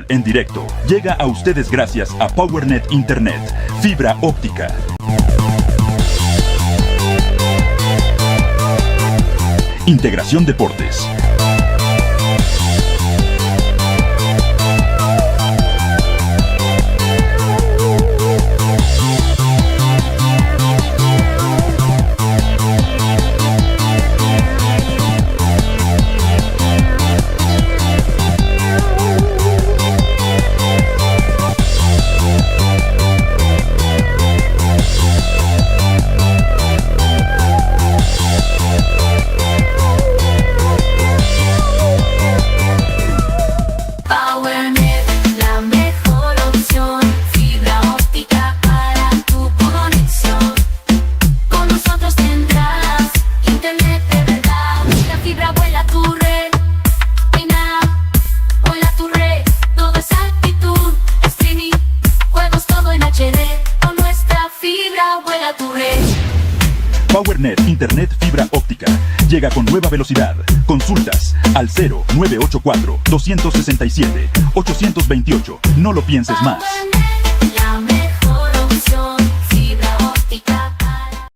fútbol en directo llega a ustedes gracias a PowerNet Internet, fibra óptica. Integración Deportes. PowerNet Internet fibra óptica llega con nueva velocidad. Consultas al 0984-267-828. No lo pienses más. La mejor opción, fibra óptica para...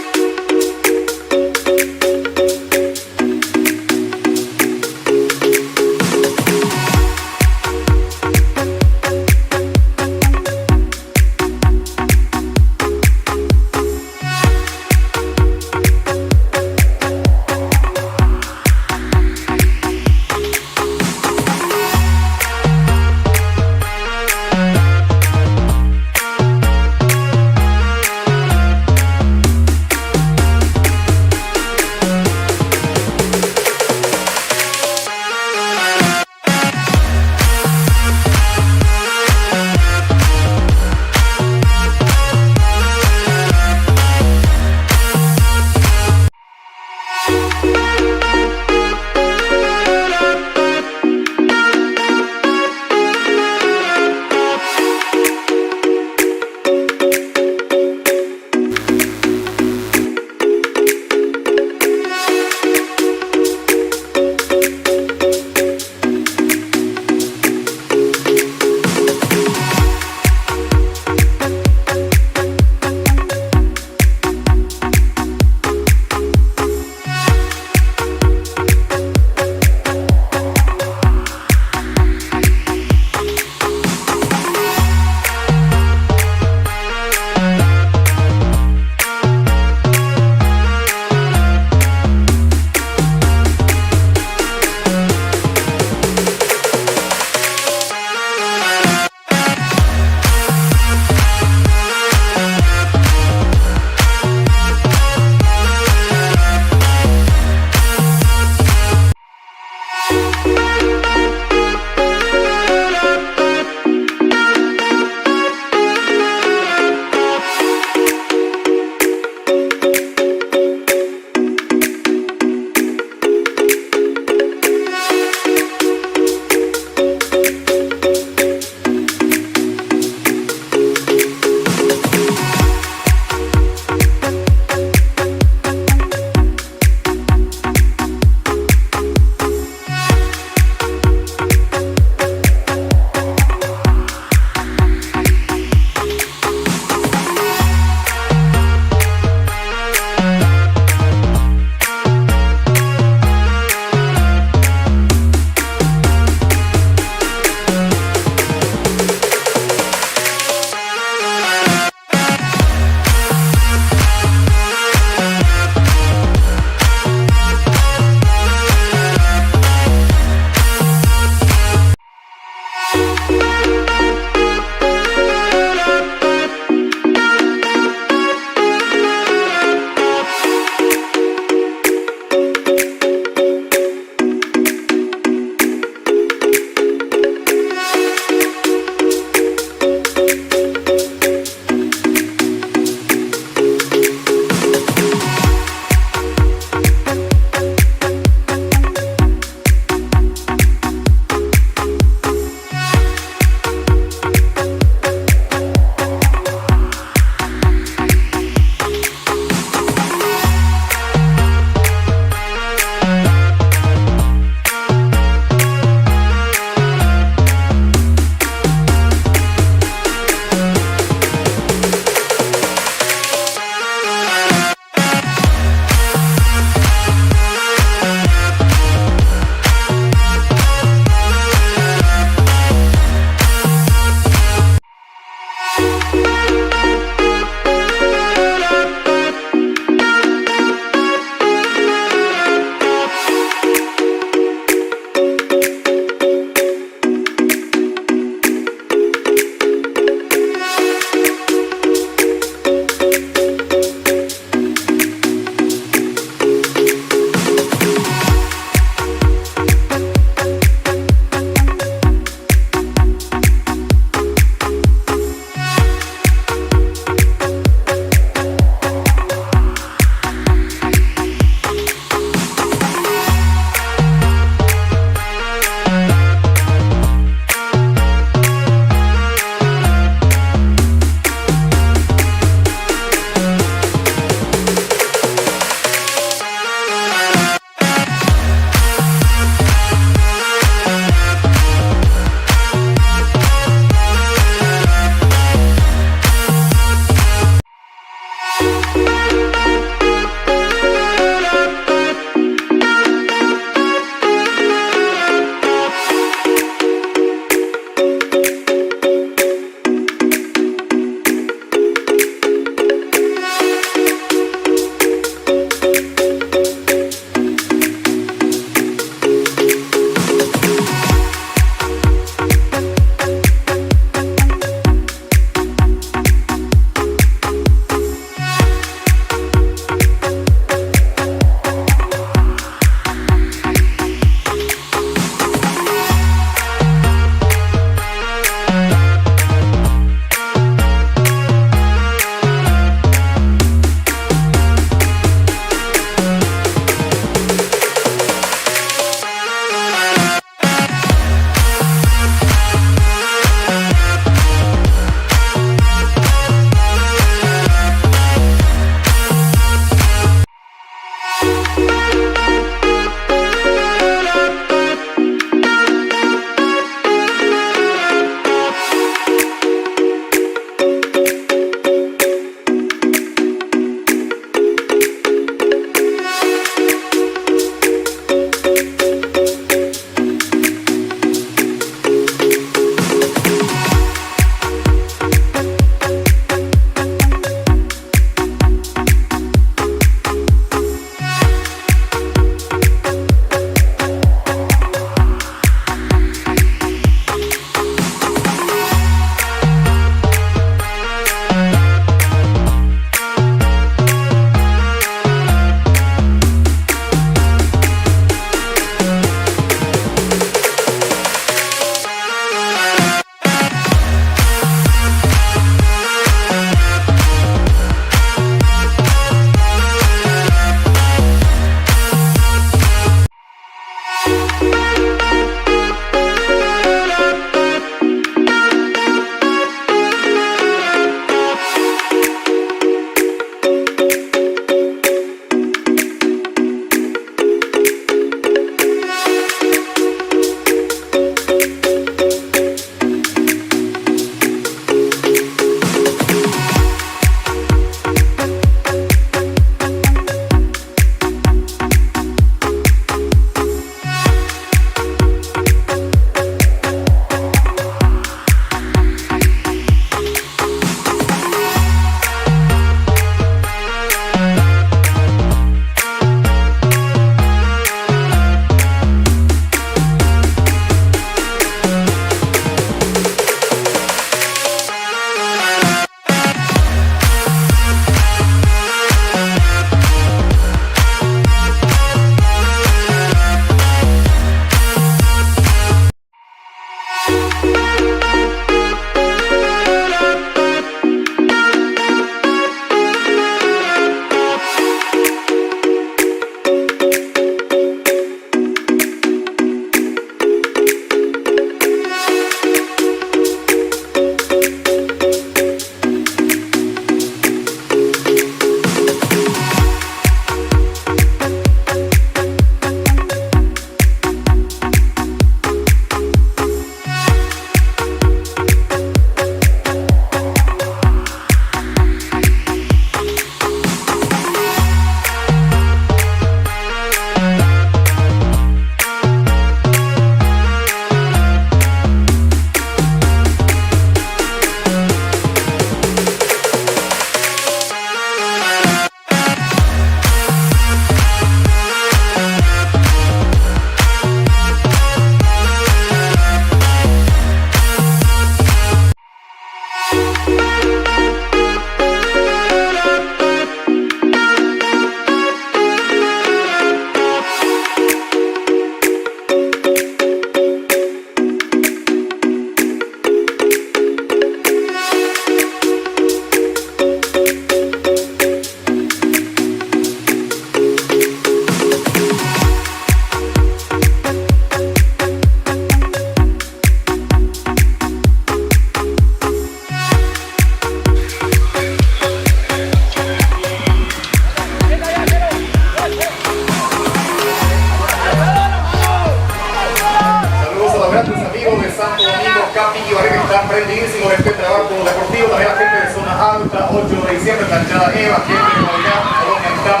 trabajo deportivo, también la gente de zona alta, 8 de diciembre, planchada Eva, gente de Navidad, Colonia Mitad.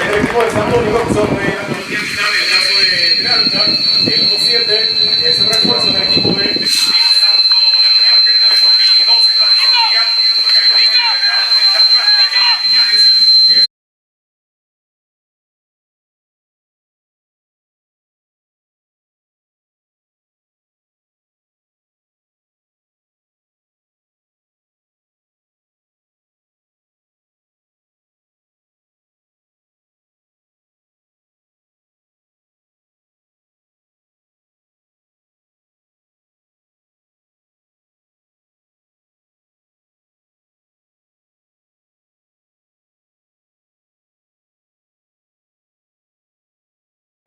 En el equipo de San Antonio, que son de la Colonia Mitad, en el caso de Peralta, el 1-7, es el refuerzo del equipo de Santo, de la primera gente de 2012, la Colonia,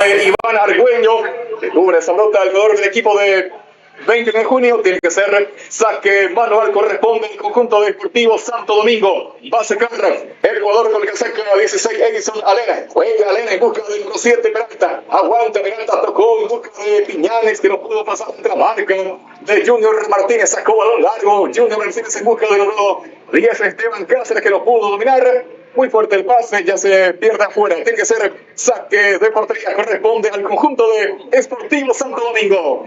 Iván Argüeño, que cubre esa pelota, el jugador del equipo de 20 de junio, tiene que ser saque manual, corresponde al conjunto deportivo Santo Domingo. Va a sacar el jugador con el casaca 16, Edison Alena. Juega Alena en busca del número 7, Peralta. Aguanta, Peralta tocó en busca de Piñanes, que no pudo pasar otra marca de Junior Martínez. Sacó balón largo. Junior Martínez en busca del número 10, Esteban Cáceres, que no pudo dominar. Muy fuerte el pase, ya se pierde afuera. Tiene que ser saque de portería. Corresponde al conjunto de Sportivo Santo Domingo.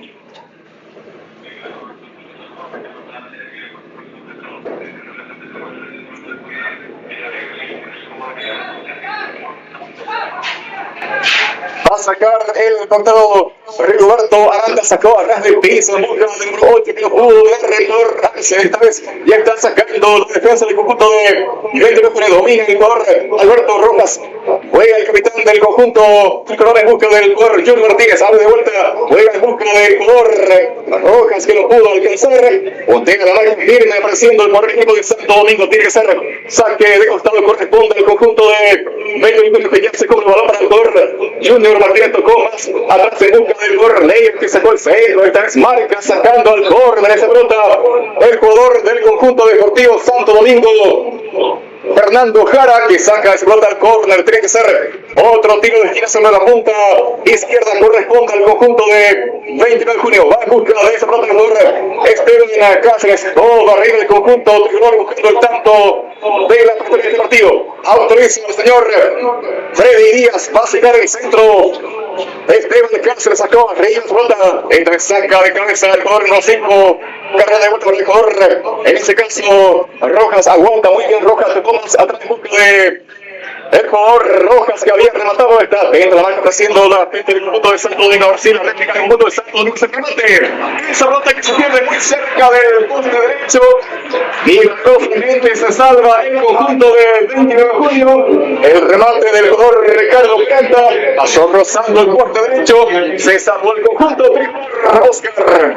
Va a sacar el portero Rigoberto Aranda, sacó a ras del piso en busca del número 8, que no pudo ver el jugador. Esta vez ya está sacando la defensa del conjunto de 20 de domina el jugador Alberto Rojas. Juega el capitán del conjunto tricolor en busca del jugador Junior Martínez. Abre de vuelta, juega en busca del jugador Rojas, que no pudo alcanzar. Pontea la marca firme apareciendo el jugador equipo de Santo Domingo. Tiene que ser saque de costado, corresponde al conjunto de 20 que ya se come el balón para el jugador Junior Martínez. Tocó más atrás en busca del jugador Leyer, que sacó el centro. Esta vez marca sacando al córner esa pelota el jugador del conjunto deportivo Santo Domingo, Fernando Jara, que saca esa pelota al córner. Tiene que ser otro tiro de esquina sobre la punta izquierda, corresponde al conjunto de 29 de junio. Va en busca de esa pelota el jugador Esteban Cáceres, todo arriba del conjunto tricolor buscando el tanto de la apertura de este partido. Autoriza el señor Freddy Díaz, va a sacar el centro. Esteban Cáceres sacó arriba esa pelota, entonces saca de cabeza el jugador número 5. Carrera de vuelta por el jugador, en este caso Rojas, aguanta muy bien Rojas, tocó más atrás en busca de el jugador Rojas, que había rematado. Está dentro de la marca haciendo la gente del conjunto de Santo Domingo. Ahora sí, la réplica del conjunto de Santo Domingo se remate. Esa pelota que se pierde muy cerca del poste derecho. Milagrosamente se salva el conjunto de 29 de junio. El remate del jugador Ricardo Canta pasó rozando el poste derecho. Se salvó el conjunto tricolor Oscar.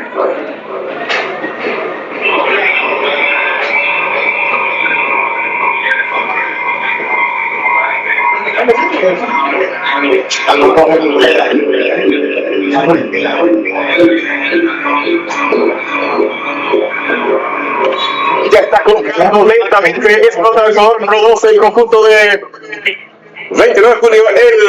Ya está colocando lentamente, explota el jugador número 12, el conjunto de 29 de junio,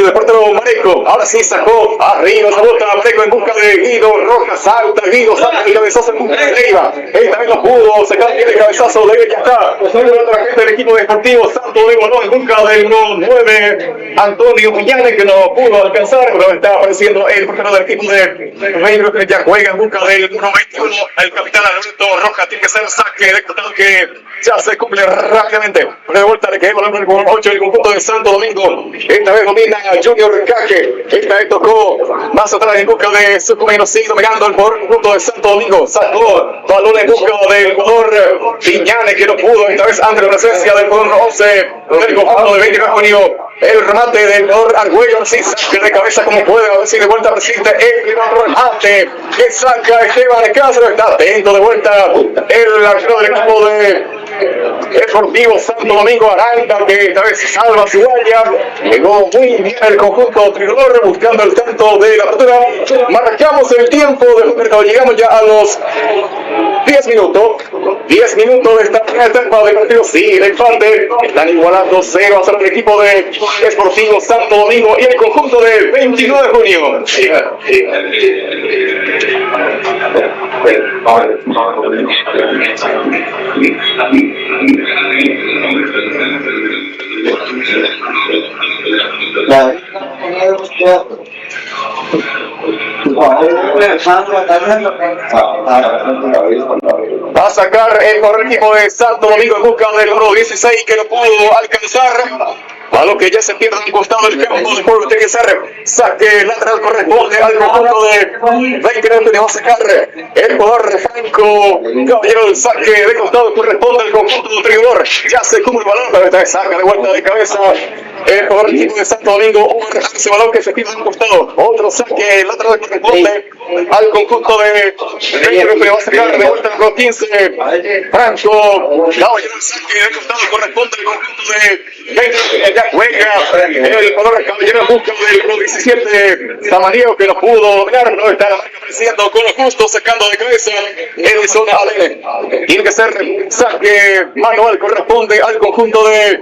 el portero Mareco. Ahora sí sacó arriba esa bota Mareco en busca de Guido Rojas. Salta Guido, saca el cabezazo en busca de Leiva. Esta vez no pudo sacar bien el cabezazo. Leiva ya está. La gente del equipo deportivo Santo Domingo, no, en busca del número 9, Antonio Piñanes, que no pudo alcanzar, pero está apareciendo el portero del equipo de 20 que ya juega en busca del número 21, el capitán Alberto Rojas. Tiene que ser saque de costado que ya se cumple rápidamente. Pero de vuelta le quedó el número 8 del conjunto de Santo Domingo. Esta vez domina Junior Caje. Esta vez tocó más atrás en busca de su compañero. Sigue dominando el conjunto de Santo Domingo. Sacó balón en busca del jugador Piñanes, que no pudo. Esta vez ante la presencia del jugador 11 del conjunto de 20 de junio. El remate del jugador Argüello. Sí, saque de cabeza como puede. A ver si de vuelta resiste el primer remate que saca Esteban Cáceres. Está atento de vuelta el arquero del equipo de Deportivo Santo Domingo, Aranda, que esta vez salva su guaya. Llegó muy bien el conjunto tricolor buscando el tanto de la apertura. Marcamos el tiempo de mercado. Llegamos ya a los 10 minutos de esta primera etapa de partido. Sí, el empate. Están igualando 0 a 0 el equipo de Sportivo Santo Domingo y el conjunto de 29 de junio. Va a sacar el correr equipo de Santo Domingo en busca del número 16 que no pudo alcanzar. A lo que ya se pierde un costado del campo de juego. Tiene que ser saque lateral, corresponde al conjunto de 20 que va a sacar el jugador Franco Caballero. El saque de costado corresponde al conjunto del tricolor. Ya se cubre el balón, pero esta vez saca de vuelta de cabeza el jugador del equipo de Santo Domingo. Ese balón que se pierde un costado. Otro saque lateral corresponde al conjunto de 20 que va a sacar de vuelta el número 15 Franco Caballero. El saque de costado corresponde al conjunto de 20 juega el jugador Caballero en busca del número 17 Samaniego, que no pudo dominar, no está la marca presidiendo con lo justo, sacando de cabeza Edison Alene. Tiene que ser saque manual, corresponde al conjunto de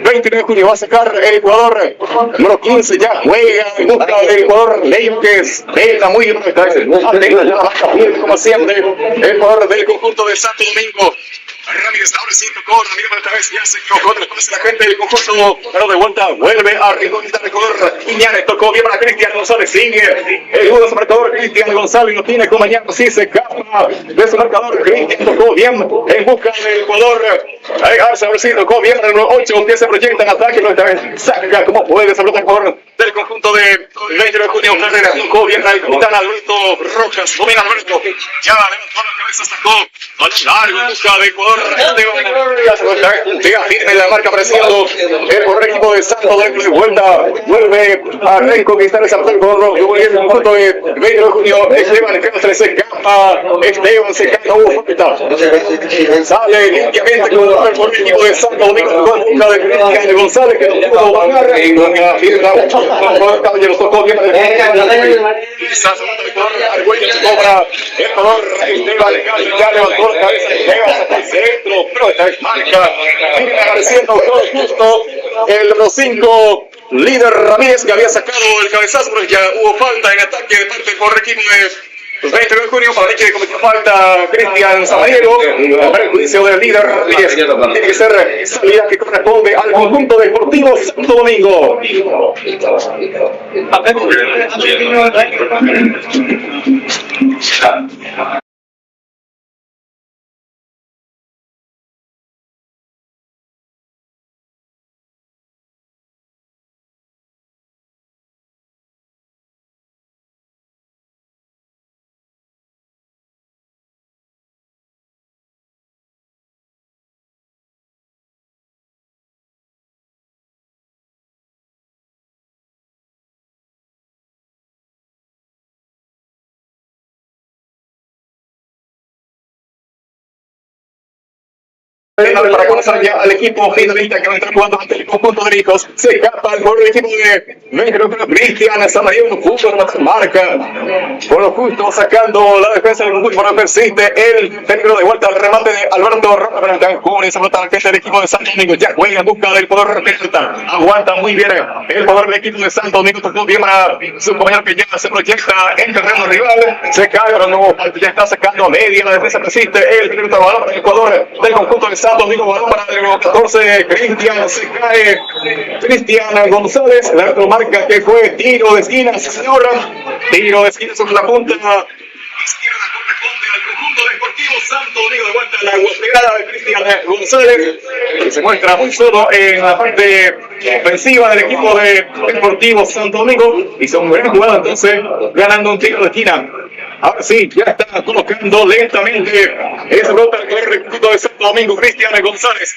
29 de junio. Va a sacar el jugador número 15, ya juega en busca del jugador Leio, que es pela muy bien, esta vez atenta, ya la marca pierde como siempre el jugador del conjunto de Santo Domingo. Ramírez ahora sí tocó, Ramírez esta vez ya se equivocó, después la gente del conjunto, pero de vuelta vuelve a reconquistar el jugador Iñárez, tocó bien para Cristian González, sigue el jugador de su marcador, Cristian González no tiene como mañana, sí se escapa de su marcador, Cristian tocó bien en busca del jugador Arce, ahora sí tocó bien para el número 8, que se proyecta en ataque, pero esta vez saca como puede esa pelota el jugador del conjunto de 20 de junio, Herrera, tocó bien al capitán Alberto Rojas, domina Alberto, ya levantó la cabeza, sacó balón largo en busca del jugador llega firme la marca presionando el por equipo de Santo Domingo de vuelta, vuelve a reconquistar esa pelota con el conjunto de 20 de junio. Esteban Cáceres se escapa, Esteban se escapa, hubo falta, sale limpiamente con el por equipo de Santo Domingo con busca de Cristian González, que no pudo bajar Caballero tocó bien quizás Argüelles cobra el jugador Esteban Cáceres, ya levantó la cabeza, llega hasta el centro, pero esta vez marca, viene apareciendo todo justo el número 5, líder Ramírez, que había sacado el cabezazo, pero ya hubo falta en ataque de parte del correquino de 20 de junio, para que cometió falta Cristian Samaniego, para el juicio del líder Ramírez. Tiene que ser salida que corresponde al conjunto deportivo Santo Domingo. Para conocer ya al equipo finalista que va a estar jugando ante el conjunto de hijos. Se escapa por el equipo de Cristian Samaniego, no pudo rematar marca. Por lo justo sacando la defensa del conjunto, pero persiste el peligro de vuelta al remate de Alberto Roca, pero están cubre esa pelota la gente del equipo de Santo Domingo. Ya juega en busca del poder pelota. Aguanta muy bien el poder del equipo de Santo Domingo. Tocó bien para su compañero que ya se proyecta en terreno rival. Se cae, pero no, ya está sacando a media. La defensa persiste. El peligro de balón para el jugador del conjunto de Santo Domingo. Balón para el número 14. Cristian se cae. Cristian González. La otra marca que fue tiro de esquina, señora. Tiro de esquina sobre la punta izquierda corresponde al conjunto deportivo Santo Domingo. De vuelta a la guapegada de Cristian González, que se muestra muy solo en la parte ofensiva del equipo de Deportivo Santo Domingo. Hizo un gran jugada entonces, ganando un tiro de esquina. Ahora sí, ya está colocando lentamente esa pelota que el conjunto de Santo Domingo, Cristian González.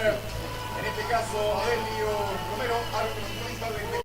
En este caso, Adelio Romero, árbitro principal de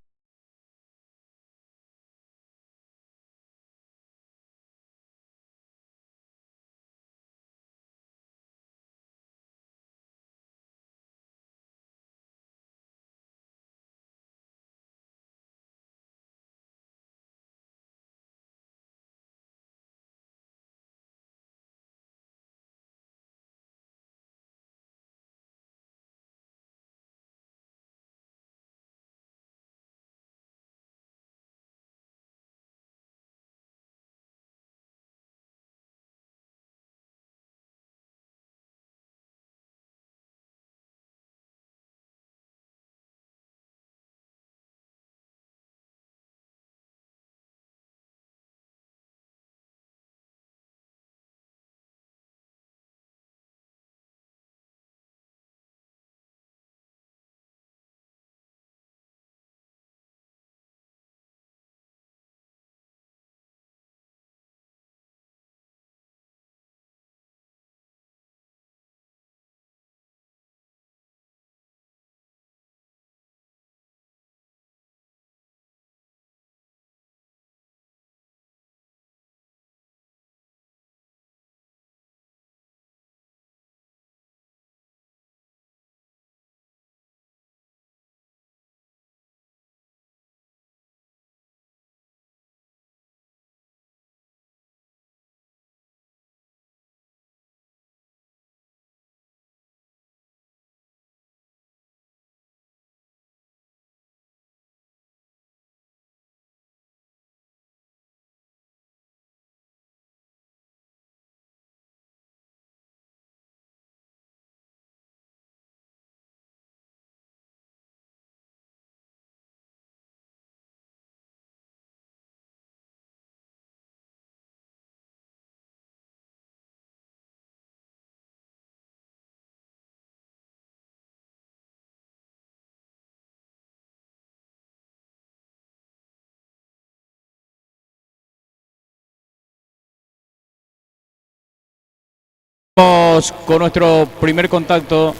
Vamos con nuestro primer contacto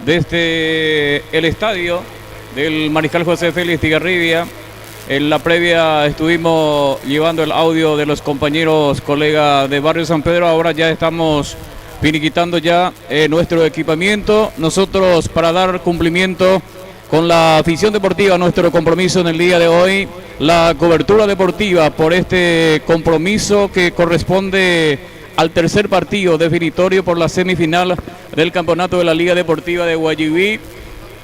desde el estadio del Mariscal José Félix Estigarribia. En la previa estuvimos llevando el audio de los compañeros, colegas de Barrio San Pedro. Ahora ya estamos finiquitando ya nuestro equipamiento. Nosotros, para dar cumplimiento con la afición deportiva, nuestro compromiso en el día de hoy, la cobertura deportiva por este compromiso que corresponde al tercer partido definitorio por la semifinal del campeonato de la Liga Deportiva de Guayubí.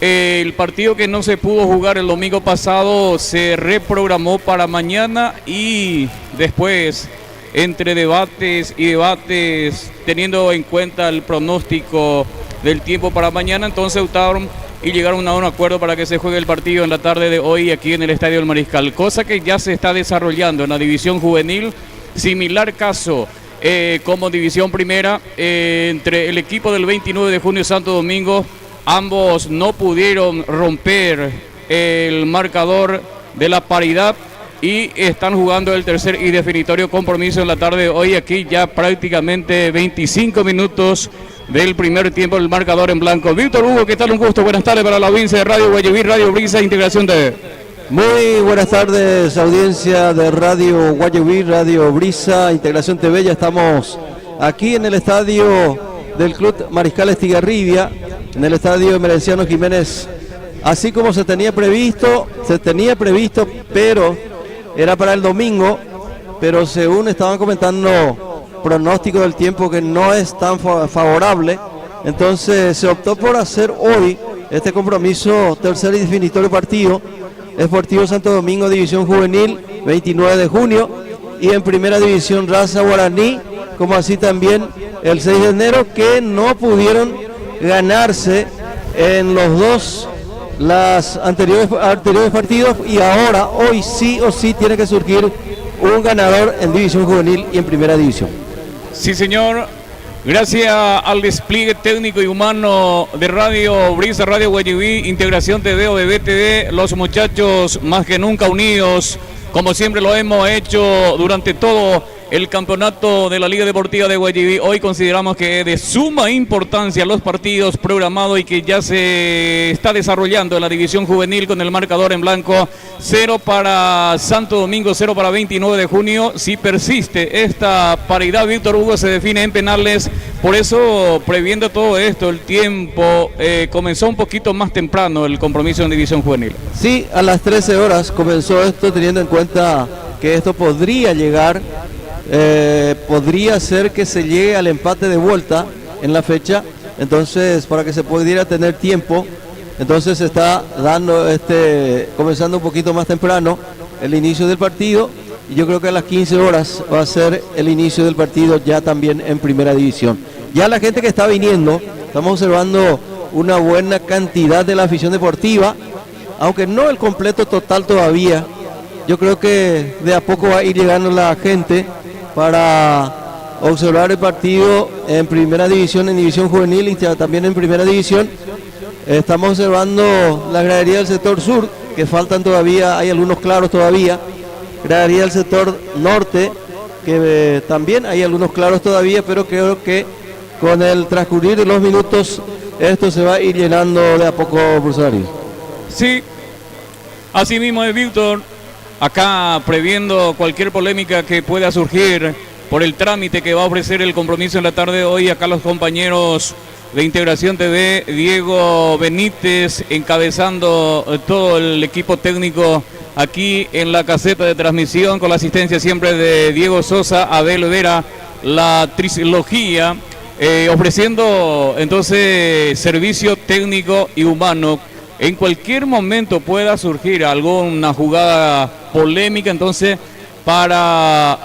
El partido que no se pudo jugar el domingo pasado se reprogramó para mañana, y después, entre debates y debates, teniendo en cuenta el pronóstico del tiempo para mañana, entonces optaron y llegaron a un acuerdo para que se juegue el partido en la tarde de hoy aquí en el Estadio del Mariscal, cosa que ya se está desarrollando en la división juvenil. Similar caso como división primera, entre el equipo del 29 de junio Santo Domingo. Ambos no pudieron romper el marcador de la paridad y están jugando el tercer y definitorio compromiso en la tarde de hoy. Aquí ya prácticamente 25 minutos del primer tiempo, el marcador en blanco. Víctor Hugo, ¿qué tal? Un gusto, buenas tardes para la audiencia de Radio Guayubí, Radio Brisa, Integración TV. Muy buenas tardes, audiencia de Radio Guayubí, Radio Brisa, Integración TV. Ya estamos aquí en el estadio del Club Mariscal Estigarribia, en el estadio Merenciano Jiménez, así como se tenía previsto, pero era para el domingo, pero según estaban comentando pronóstico del tiempo que no es tan favorable, entonces se optó por hacer hoy este compromiso, tercer y definitorio partido, Sportivo Santo Domingo, División Juvenil, 29 de junio, y en Primera División Raza Guaraní, como así también el 6 de enero, que no pudieron ganarse en las anteriores partidos, y ahora, hoy sí o sí tiene que surgir un ganador en División Juvenil y en Primera División. Sí, señor. Gracias al despliegue técnico y humano de Radio Brisa, Radio Guayubí, Integración TV o de BTV, los muchachos más que nunca unidos, como siempre lo hemos hecho durante todo el campeonato de la Liga Deportiva de Guayaquil. Hoy consideramos que es de suma importancia los partidos programados y que ya se está desarrollando en la división juvenil con el marcador en blanco. 0 para Santo Domingo, 0 para 29 de junio. Si persiste esta paridad, Víctor Hugo, se define en penales. Por eso, previendo todo esto, el tiempo comenzó un poquito más temprano el compromiso en división juvenil. Sí, a las 13 horas comenzó esto, teniendo en cuenta que esto podría llegar, podría ser que se llegue al empate de vuelta en la fecha. Entonces, para que se pudiera tener tiempo, entonces se está dando comenzando un poquito más temprano el inicio del partido, y yo creo que a las 15 horas va a ser el inicio del partido ya también en primera división. Ya la gente que está viniendo, estamos observando una buena cantidad de la afición deportiva, aunque no el completo total todavía. Yo creo que de a poco va a ir llegando la gente para observar el partido en primera división, en división juvenil y también en primera división. Estamos observando la gradería del sector sur, que faltan todavía, hay algunos claros todavía. Gradería del sector norte, que también hay algunos claros todavía, pero creo que con el transcurrir de los minutos esto se va a ir llenando de a poco, profesor Ariel. Sí, así mismo es, Víctor. Acá previendo cualquier polémica que pueda surgir por el trámite que va a ofrecer el compromiso en la tarde de hoy. Acá los compañeros de Integración TV, Diego Benítez encabezando todo el equipo técnico aquí en la caseta de transmisión, con la asistencia siempre de Diego Sosa, Abel Vera, la trilogía, ofreciendo entonces servicio técnico y humano. En cualquier momento pueda surgir alguna jugada polémica, entonces para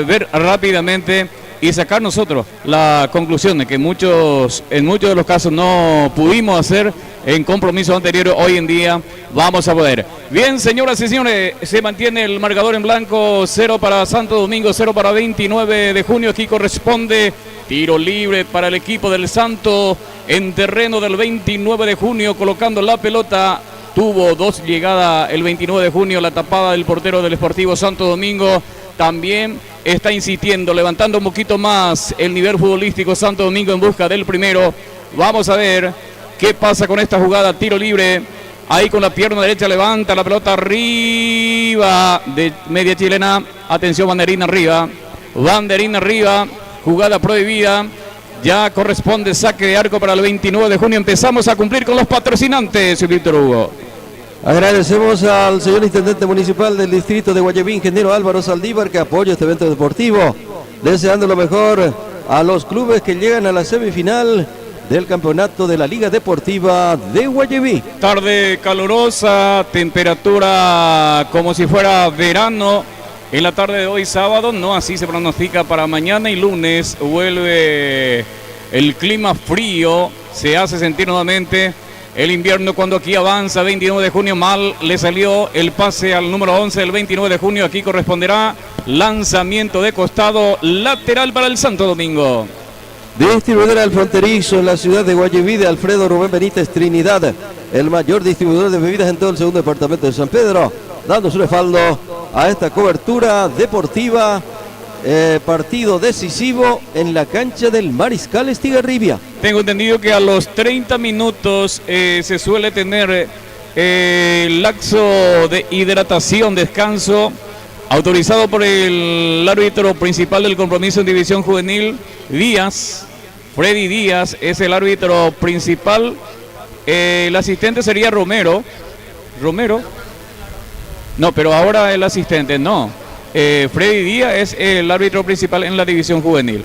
ver rápidamente y sacar nosotros la conclusión de que en muchos de los casos no pudimos hacer en compromisos anteriores, hoy en día vamos a poder. Bien, señoras y señores, se mantiene el marcador en blanco, 0 para Santo Domingo, 0 para 29 de junio. Aquí corresponde tiro libre para el equipo del Santo en terreno del 29 de junio, colocando la pelota. Tuvo dos llegadas el 29 de junio, la tapada del portero del Sportivo Santo Domingo. También está insistiendo, levantando un poquito más el nivel futbolístico Santo Domingo en busca del primero. Vamos a ver qué pasa con esta jugada, tiro libre. Ahí con la pierna derecha levanta la pelota arriba de media chilena. Atención, banderín arriba. Banderín arriba. Jugada prohibida. Ya corresponde saque de arco para el 29 de junio. Empezamos a cumplir con los patrocinantes, Víctor Hugo. Agradecemos al señor Intendente Municipal del Distrito de Guayaquil, ingeniero Álvaro Saldívar, que apoya este evento deportivo, deseando lo mejor a los clubes que llegan a la semifinal del campeonato de la Liga Deportiva de Guayaquil. Tarde calurosa, temperatura como si fuera verano en la tarde de hoy sábado, no así se pronostica para mañana y lunes. Vuelve el clima frío, se hace sentir nuevamente el invierno cuando aquí avanza. 29 de junio, mal le salió el pase al número 11 del 29 de junio. Aquí corresponderá lanzamiento de costado lateral para el Santo Domingo. Distribuidora del fronterizo en la ciudad de Guayaquil, de Alfredo Rubén Benítez Trinidad, el mayor distribuidor de bebidas en todo el segundo departamento de San Pedro, dando su respaldo a esta cobertura deportiva, partido decisivo en la cancha del Mariscal Estigarribia. Tengo entendido que a los 30 minutos se suele tener lapso de hidratación, descanso, autorizado por el árbitro principal del compromiso en división juvenil, Díaz. Freddy Díaz es el árbitro principal. El asistente sería Romero. No, pero ahora el asistente no. Freddy Díaz es el árbitro principal en la división juvenil.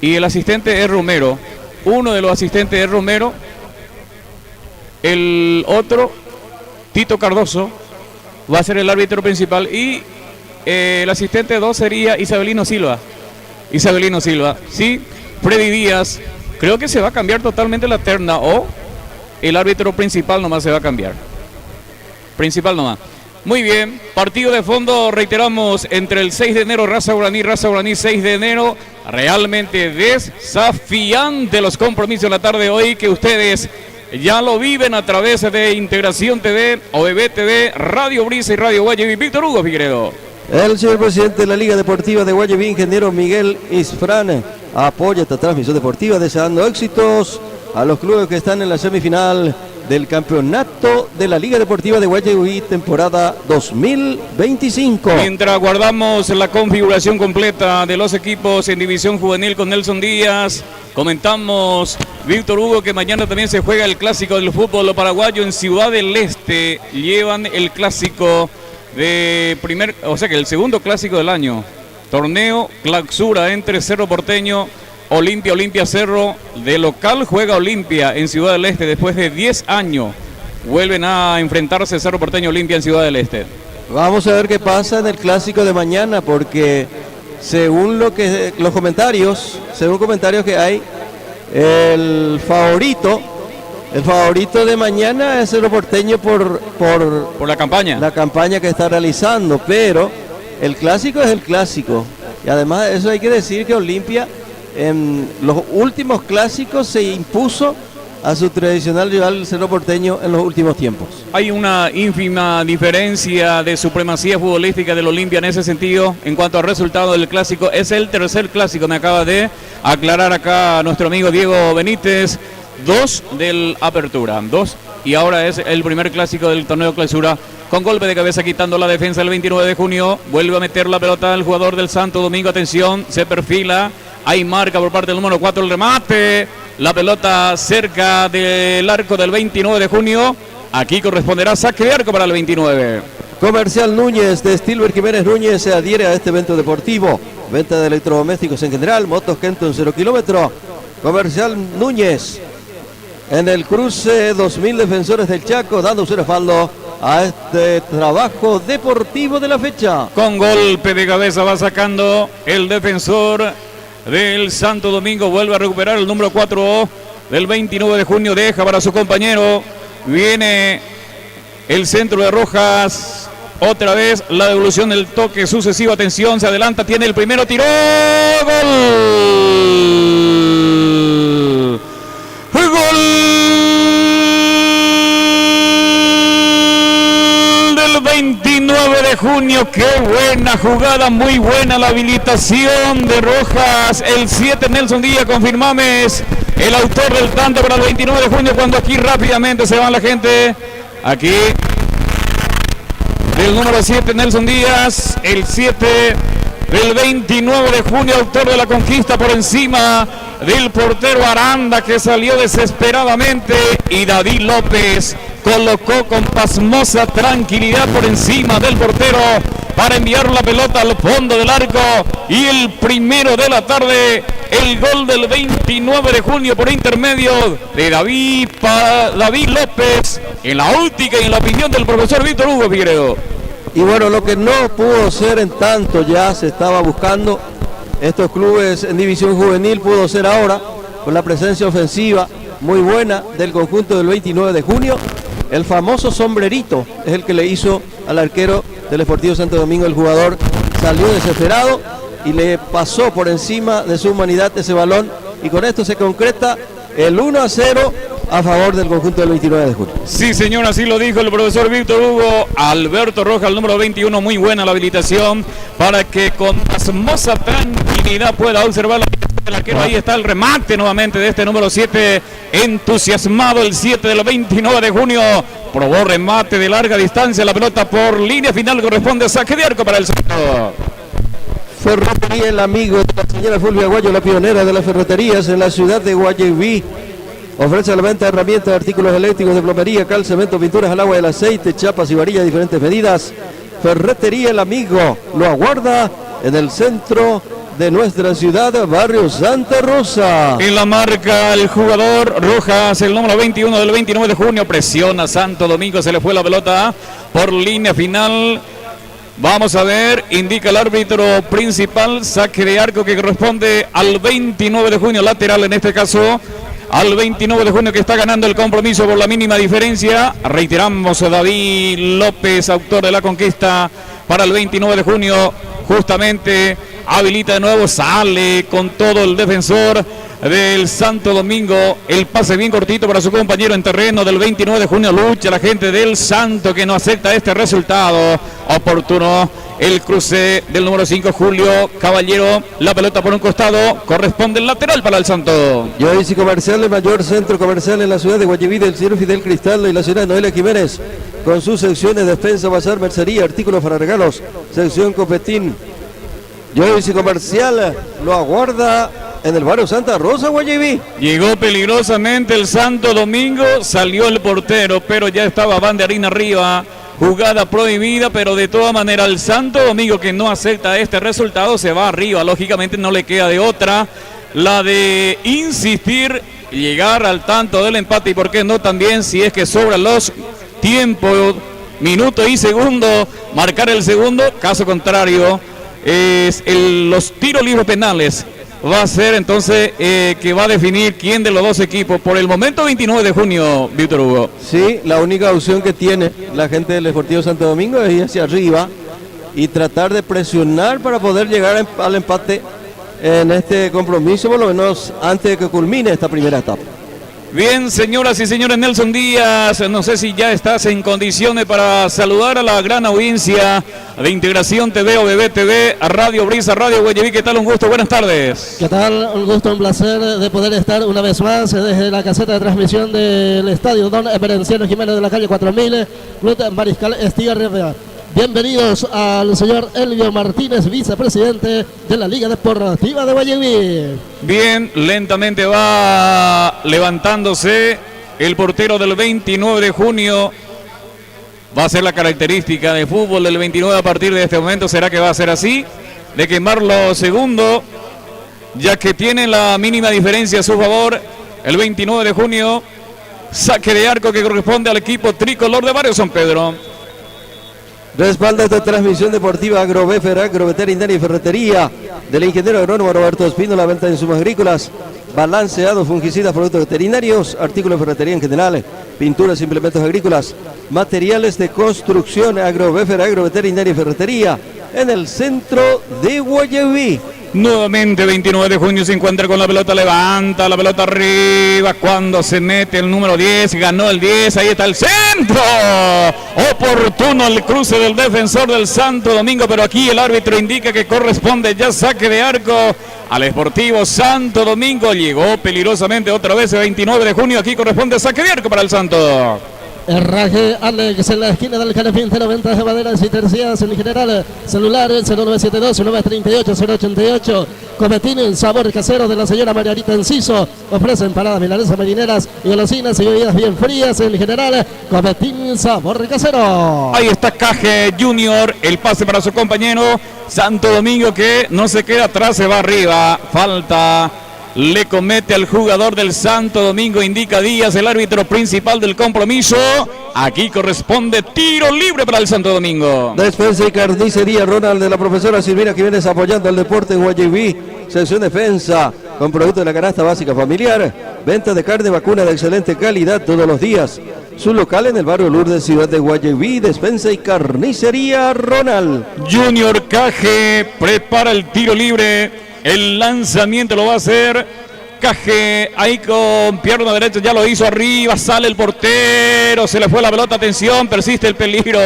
Y el asistente es Romero. Uno de los asistentes es Romero. El otro, Tito Cardoso, va a ser el árbitro principal. Y el asistente 2 sería Isabelino Silva. Sí, Freddy Díaz. Creo que se va a cambiar totalmente la terna, o el árbitro principal nomás se va a cambiar. Principal nomás. Muy bien, partido de fondo, reiteramos, entre el 6 de enero, Raza Guaraní 6 de enero. Realmente desafiante los compromisos en la tarde de hoy, que ustedes ya lo viven a través de Integración TV, OBB TV, Radio Brisa y Radio Guayaquil. Víctor Hugo Figueredo. El señor presidente de la Liga Deportiva de Guayaquil, ingeniero Miguel Isfrán, apoya esta transmisión deportiva deseando éxitos a los clubes que están en la semifinal del campeonato de la Liga Deportiva de Guayaquil temporada 2025. Mientras guardamos la configuración completa de los equipos en división juvenil con Nelson Díaz, comentamos, Víctor Hugo, que mañana también se juega el clásico del fútbol paraguayo en Ciudad del Este. Llevan el clásico de el segundo clásico del año. Torneo clausura entre Cerro Porteño, Olimpia Cerro. De local juega Olimpia en Ciudad del Este después de 10 años. Vuelven a enfrentarse Cerro Porteño Olimpia en Ciudad del Este. Vamos a ver qué pasa en el clásico de mañana, porque según los comentarios que hay, el favorito de mañana es Cerro Porteño por la campaña que está realizando, pero el clásico es el clásico. Y además de eso hay que decir que Olimpia en los últimos clásicos se impuso a su tradicional rival Cerro Porteño en los últimos tiempos. Hay una ínfima diferencia de supremacía futbolística del Olimpia en ese sentido. En cuanto al resultado del clásico, es el tercer clásico, me acaba de aclarar acá nuestro amigo Diego Benítez. 2 del Apertura, 2, y ahora es el primer clásico del torneo clausura, con golpe de cabeza quitando la defensa el 29 de junio, vuelve a meter la pelota al jugador del Santo Domingo, atención, se perfila, hay marca por parte del número 4, el remate, la pelota cerca del arco del 29 de junio, aquí corresponderá saque de arco para el 29. Comercial Núñez de Stilber Jiménez Núñez se adhiere a este evento deportivo, venta de electrodomésticos en general, motos Kenton 0 kilómetro. Comercial Núñez en el cruce 2000 Defensores del Chaco, dando su respaldo a este trabajo deportivo de la fecha. Con golpe de cabeza va sacando el defensor del Santo Domingo, vuelve a recuperar el número 4 del 29 de junio, deja para su compañero, viene el centro de Rojas, otra vez la devolución del toque sucesivo, atención, se adelanta, tiene el primero, tiró, gol. Gol del 29 de junio, qué buena jugada, muy buena la habilitación de Rojas, el 7 Nelson Díaz, confirmames, el autor del tanto para el 29 de junio, cuando aquí rápidamente se van la gente, aquí del número 7 Nelson Díaz, el 7 del 29 de junio, autor de la conquista por encima del portero Aranda, que salió desesperadamente, y David López colocó con pasmosa tranquilidad por encima del portero para enviar la pelota al fondo del arco, y el primero de la tarde, el gol del 29 de junio por intermedio de David López, en la óptica y en la opinión del profesor Víctor Hugo Figueredo. Y bueno, lo que no pudo ser en tanto ya se estaba buscando estos clubes en división juvenil, pudo ser ahora con la presencia ofensiva muy buena del conjunto del 29 de junio. El famoso sombrerito es el que le hizo al arquero del Sportivo Santo Domingo. El jugador salió desesperado y le pasó por encima de su humanidad ese balón, y con esto se concreta el 1-0 a favor del conjunto del 29 de junio. Sí, señor, así lo dijo el profesor Víctor Hugo. Alberto Rojas, el número 21, muy buena la habilitación para que con pasmosa tranquilidad pueda observar el arquero. Ahí está el remate nuevamente de este número 7, entusiasmado el 7 del 29 de junio. Probó remate de larga distancia, la pelota por línea final, corresponde a saque de arco para el Santo. Ferretería El Amigo de la señora Fulvia Aguayo, la pionera de las ferreterías en la ciudad de Guayaquil. Ofrece la venta de herramientas, artículos eléctricos, de plomería, cal, cemento, pinturas al agua y al aceite, chapas y varillas de diferentes medidas. Ferretería El Amigo lo aguarda en el centro de nuestra ciudad, barrio Santa Rosa. En la marca el jugador Rojas, el número 21 del 29 de junio, presiona Santo Domingo, se le fue la pelota por línea final. Vamos a ver, indica el árbitro principal, saque de arco que corresponde al 29 de junio, lateral en este caso, al 29 de junio, que está ganando el compromiso por la mínima diferencia. Reiteramos, David López, autor de la conquista para el 29 de junio, justamente habilita de nuevo, sale con todo el defensor del Santo Domingo, el pase bien cortito para su compañero en terreno del 29 de junio, lucha la gente del Santo que no acepta este resultado, oportuno el cruce del número 5 Julio Caballero, la pelota por un costado, corresponde el lateral para el Santo. Yoici Comercial, el mayor centro comercial en la ciudad de Guayaquil, del señor Fidel Cristaldo y la señora Noelia Jiménez, con sus secciones despensa, bazar, mercería, artículos para regalos, sección Copetín. Yoici Comercial lo aguarda en el barrio Santa Rosa, Guayaquil. Llegó peligrosamente el Santo Domingo, salió el portero, pero ya estaba banderín arriba. Jugada prohibida, pero de todas maneras el Santo Domingo, que no acepta este resultado, se va arriba. Lógicamente no le queda de otra, la de insistir, llegar al tanto del empate y por qué no también, si es que sobran los tiempos, minutos y segundos, marcar el segundo. Caso contrario, los tiros libres penales va a ser entonces que va a definir quién de los dos equipos. Por el momento 29 de junio, Víctor Hugo. Sí, la única opción que tiene la gente del Sportivo Santo Domingo es ir hacia arriba y tratar de presionar para poder llegar al empate en este compromiso, por lo menos antes de que culmine esta primera etapa. Bien, señoras y señores, Nelson Díaz, no sé si ya estás en condiciones para saludar a la gran audiencia de Integración TV o BBTV, a Radio Brisa, Radio Guayaquil. ¿Qué tal? Un gusto, buenas tardes. ¿Qué tal? Un gusto, un placer de poder estar una vez más desde la caseta de transmisión del estadio Don Emerenciano Jiménez de la calle 4000, Club Mariscal Estigarribia. Bienvenidos al señor Elvio Martínez, vicepresidente de la Liga Deportiva de Guayaquil. Bien, lentamente va levantándose el portero del 29 de junio. Va a ser la característica de fútbol del 29 a partir de este momento. ¿Será que va a ser así? De quemarlo segundo, ya que tiene la mínima diferencia a su favor. El 29 de junio, saque de arco que corresponde al equipo tricolor de Barrio San Pedro. Respalda esta transmisión deportiva Agroveterinaria y Ferretería del ingeniero agrónomo Roberto Espino, la venta de insumos agrícolas, balanceados, fungicidas, productos veterinarios, artículos de ferretería en general, pinturas, implementos agrícolas, materiales de construcción, Agroveterinaria y Ferretería en el centro de Guayaquil. Nuevamente 29 de junio se encuentra con la pelota, levanta la pelota arriba cuando se mete el número 10, ganó el 10, ahí está el centro, oportuno el cruce del defensor del Santo Domingo, pero aquí el árbitro indica que corresponde ya saque de arco al Sportivo Santo Domingo. Llegó peligrosamente otra vez el 29 de junio, aquí corresponde saque de arco para el Santo. Herraje Alex en la esquina del Canefín, 090 de maderas y tercias en general. Celular 0972-938-088. Cometín, sabor casero de la señora Margarita Enciso. Ofrecen paradas milanesas, marineras y golosinas y bebidas bien frías en general. Cometín, sabor casero. Ahí está Caje Junior, el pase para su compañero Santo Domingo, que no se queda atrás, se va arriba. Falta le comete al jugador del Santo Domingo, indica Díaz, el árbitro principal del compromiso. Aquí corresponde tiro libre para el Santo Domingo. Defensa y carnicería Ronald de la profesora Silvina Jiménez, apoyando al deporte en Guayaquil. Sección defensa con productos de la canasta básica familiar. Venta de carne vacuna de excelente calidad todos los días. Su local en el barrio Lourdes, ciudad de Guayaquil. Despensa y carnicería Ronald. Junior Caje prepara el tiro libre. El lanzamiento lo va a hacer Caje, ahí con pierna derecha, ya lo hizo arriba, sale el portero, se le fue la pelota, atención, persiste el peligro,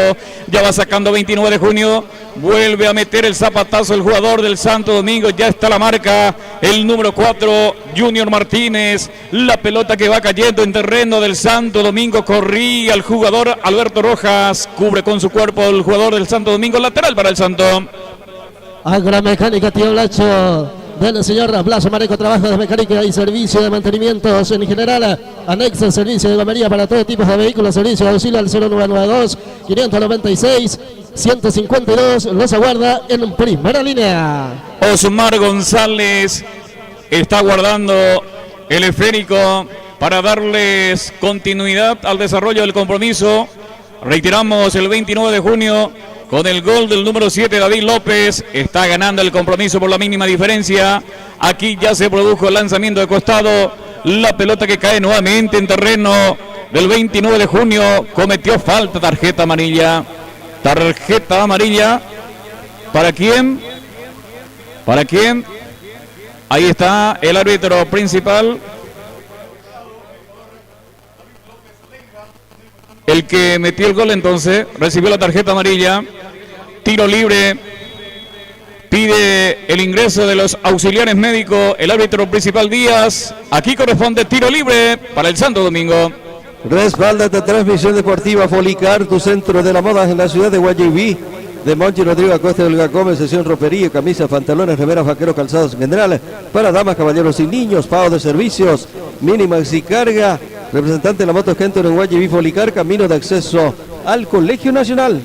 ya va sacando 29 de junio, vuelve a meter el zapatazo el jugador del Santo Domingo, ya está la marca, el número 4, Junior Martínez, la pelota que va cayendo en terreno del Santo Domingo, corría el jugador Alberto Rojas, cubre con su cuerpo el jugador del Santo Domingo, lateral para el Santo. Agramecánica Tío Blacho del señor Blas Mareco, trabajo de mecánica y servicio de mantenimientos en general, anexo servicio de gomería para todo tipo de vehículos, servicio de auxilio al 0992 596 152, los aguarda en primera línea. Osmar González está guardando el esférico para darles continuidad al desarrollo del compromiso. Reiteramos, el 29 de junio con el gol del número 7, David López, está ganando el compromiso por la mínima diferencia. Aquí ya se produjo el lanzamiento de costado, la pelota que cae nuevamente en terreno del 29 de junio, cometió falta, tarjeta amarilla. ¿Para quién? ¿Para quién? Ahí está el árbitro principal. El que metió el gol entonces recibió la tarjeta amarilla. Tiro libre. Pide el ingreso de los auxiliares médicos. El árbitro principal Díaz. Aquí corresponde tiro libre para el Santo Domingo. Respalda esta transmisión deportiva Folicar, tu centro de la moda en la ciudad de Guayaquil. De Monchi Rodrigo Acosta de Olga Gómez, sesión ropería, camisas, pantalones, remeras, vaqueros, calzados en general. Para damas, caballeros y niños, pago de servicios, mínimas y carga. Representante de la moto Gentor en Guayaquil, Folicar, camino de acceso al Colegio Nacional.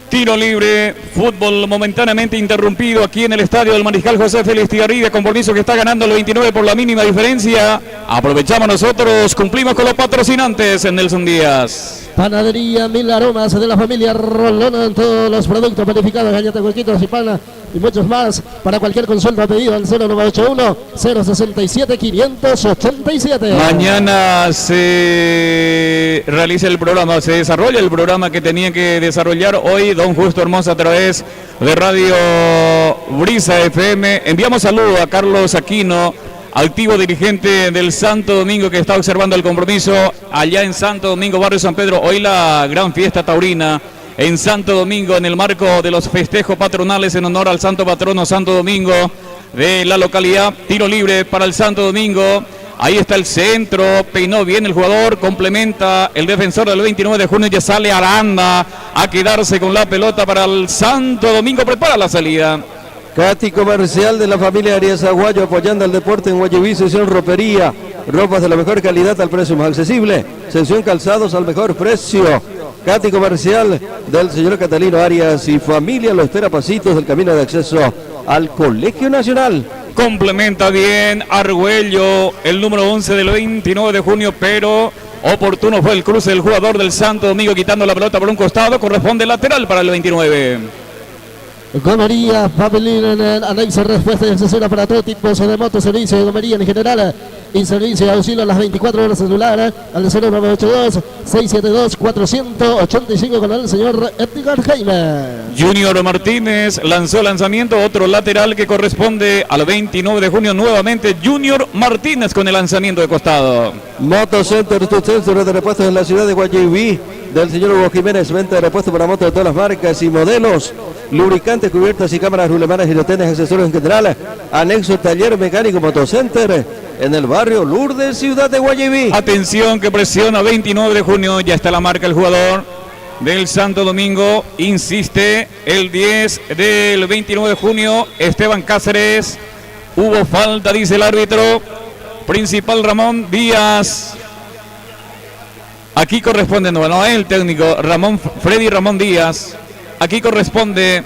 Tiro libre, fútbol momentáneamente interrumpido aquí en el estadio del Mariscal José Félix Tigarribia, compromiso que está ganando el 29 por la mínima diferencia. Aprovechamos nosotros, cumplimos con los patrocinantes en Nelson Díaz. Panadería Mil Aromas de la familia Rolón, todos los productos verificados, galletas, huequitos y pana y muchos más. Para cualquier consulta pedido al 0981-067-587. Mañana se realiza el programa, se desarrolla el programa que tenía que desarrollar hoy don Justo Hermosa a través de Radio Brisa FM. Enviamos saludos a Carlos Aquino, activo dirigente del Santo Domingo, que está observando el compromiso allá en Santo Domingo, barrio San Pedro. Hoy la gran fiesta taurina en Santo Domingo en el marco de los festejos patronales en honor al santo patrono Santo Domingo de la localidad. Tiro libre para el Santo Domingo. Ahí está el centro, peinó bien el jugador, complementa el defensor del 29 de junio, ya sale Aranda a quedarse con la pelota para el Santo Domingo, prepara la salida. Cati Comercial de la familia Arias Aguayo, apoyando al deporte en Guayaquil, sesión ropería, ropas de la mejor calidad al precio más accesible, sección calzados al mejor precio. Cati Comercial del señor Catalino Arias y familia lo espera pasitos del camino de acceso al Colegio Nacional. Complementa bien Argüello, el número 11 del 29 de junio, pero oportuno fue el cruce del jugador del Santo Domingo, quitando la pelota por un costado, corresponde lateral para el 29. Gomería, papelín en el anexo, respuesta y accesorios para todo tipo de motos, servicio de gomería en general y servicio de auxilio a las 24 horas celular al 0982-672-485 con el señor Edgar Jaime. Junior Martínez lanzó lanzamiento, otro lateral que corresponde al 29 de junio, nuevamente Junior Martínez con el lanzamiento de costado. Motocenter, tu centro de repuestos en la ciudad de Guayaquil, del señor Hugo Jiménez, venta de repuestos para motos de todas las marcas y modelos, lubricantes, cubiertas y cámaras, rulemanas, girotenes, accesorios en general, anexo taller mecánico Motocenter, en el barrio Lourdes, ciudad de Guayaquil. Atención que presiona 29 de junio, ya está la marca el jugador del Santo Domingo, insiste el 10 del 29 de junio, Esteban Cáceres, hubo falta, dice el árbitro principal Ramón Díaz. Aquí corresponde, no, el técnico Freddy Ramón Díaz. Aquí corresponde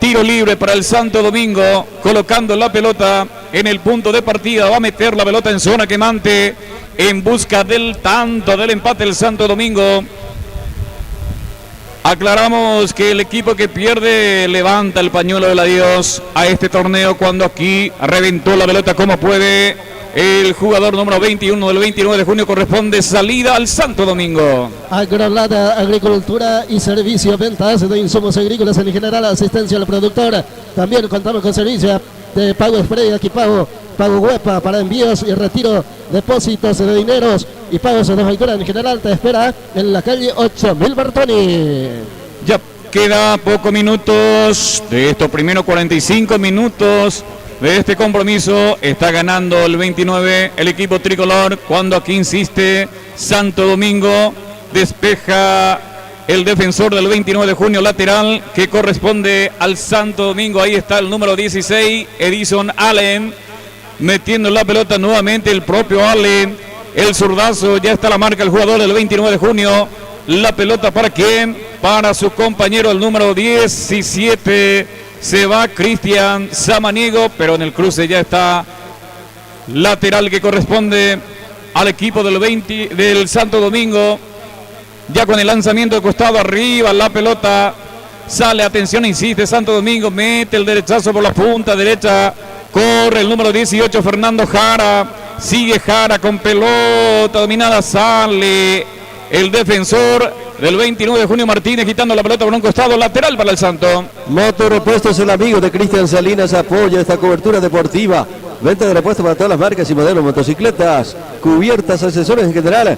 tiro libre para el Santo Domingo, colocando la pelota en el punto de partida. Va a meter la pelota en zona quemante en busca del tanto del empate el Santo Domingo. Aclaramos que el equipo que pierde levanta el pañuelo del adiós a este torneo cuando aquí reventó la pelota como puede. El jugador número 21 del 29 de junio, corresponde salida al Santo Domingo. Agrolada, agricultura y servicios, ventas de insumos agrícolas en general, asistencia al productor. También contamos con servicio de pago express, aquí pago huepa para envíos y retiro, depósitos de dineros y pagos de factura en general. Te espera en la calle 8000 Bertoni. Ya queda pocos minutos de estos primeros 45 minutos de este compromiso. Está ganando el 29 el equipo tricolor, cuando aquí insiste Santo Domingo. Despeja el defensor del 29 de junio, lateral que corresponde al Santo Domingo. Ahí está el número 16, Edison Allen, metiendo la pelota nuevamente el propio Allen. El zurdazo, ya está la marca el jugador del 29 de junio. La pelota para quién, para su compañero el número 17. Se va Cristian Samaniego, pero en el cruce ya está lateral que corresponde al equipo del Santo Domingo. Ya con el lanzamiento de costado arriba, la pelota sale, atención, insiste Santo Domingo, mete el derechazo por la punta derecha, corre el número 18, Fernando Jara, sigue Jara con pelota dominada, sale el defensor del 29 de junio, Martínez, quitando la pelota por un costado, lateral para el Santo. Motorrepuestos El Amigo de Cristian Salinas apoya esta cobertura deportiva. Venta de repuestos para todas las marcas y modelos, motocicletas, cubiertas, accesorios en general,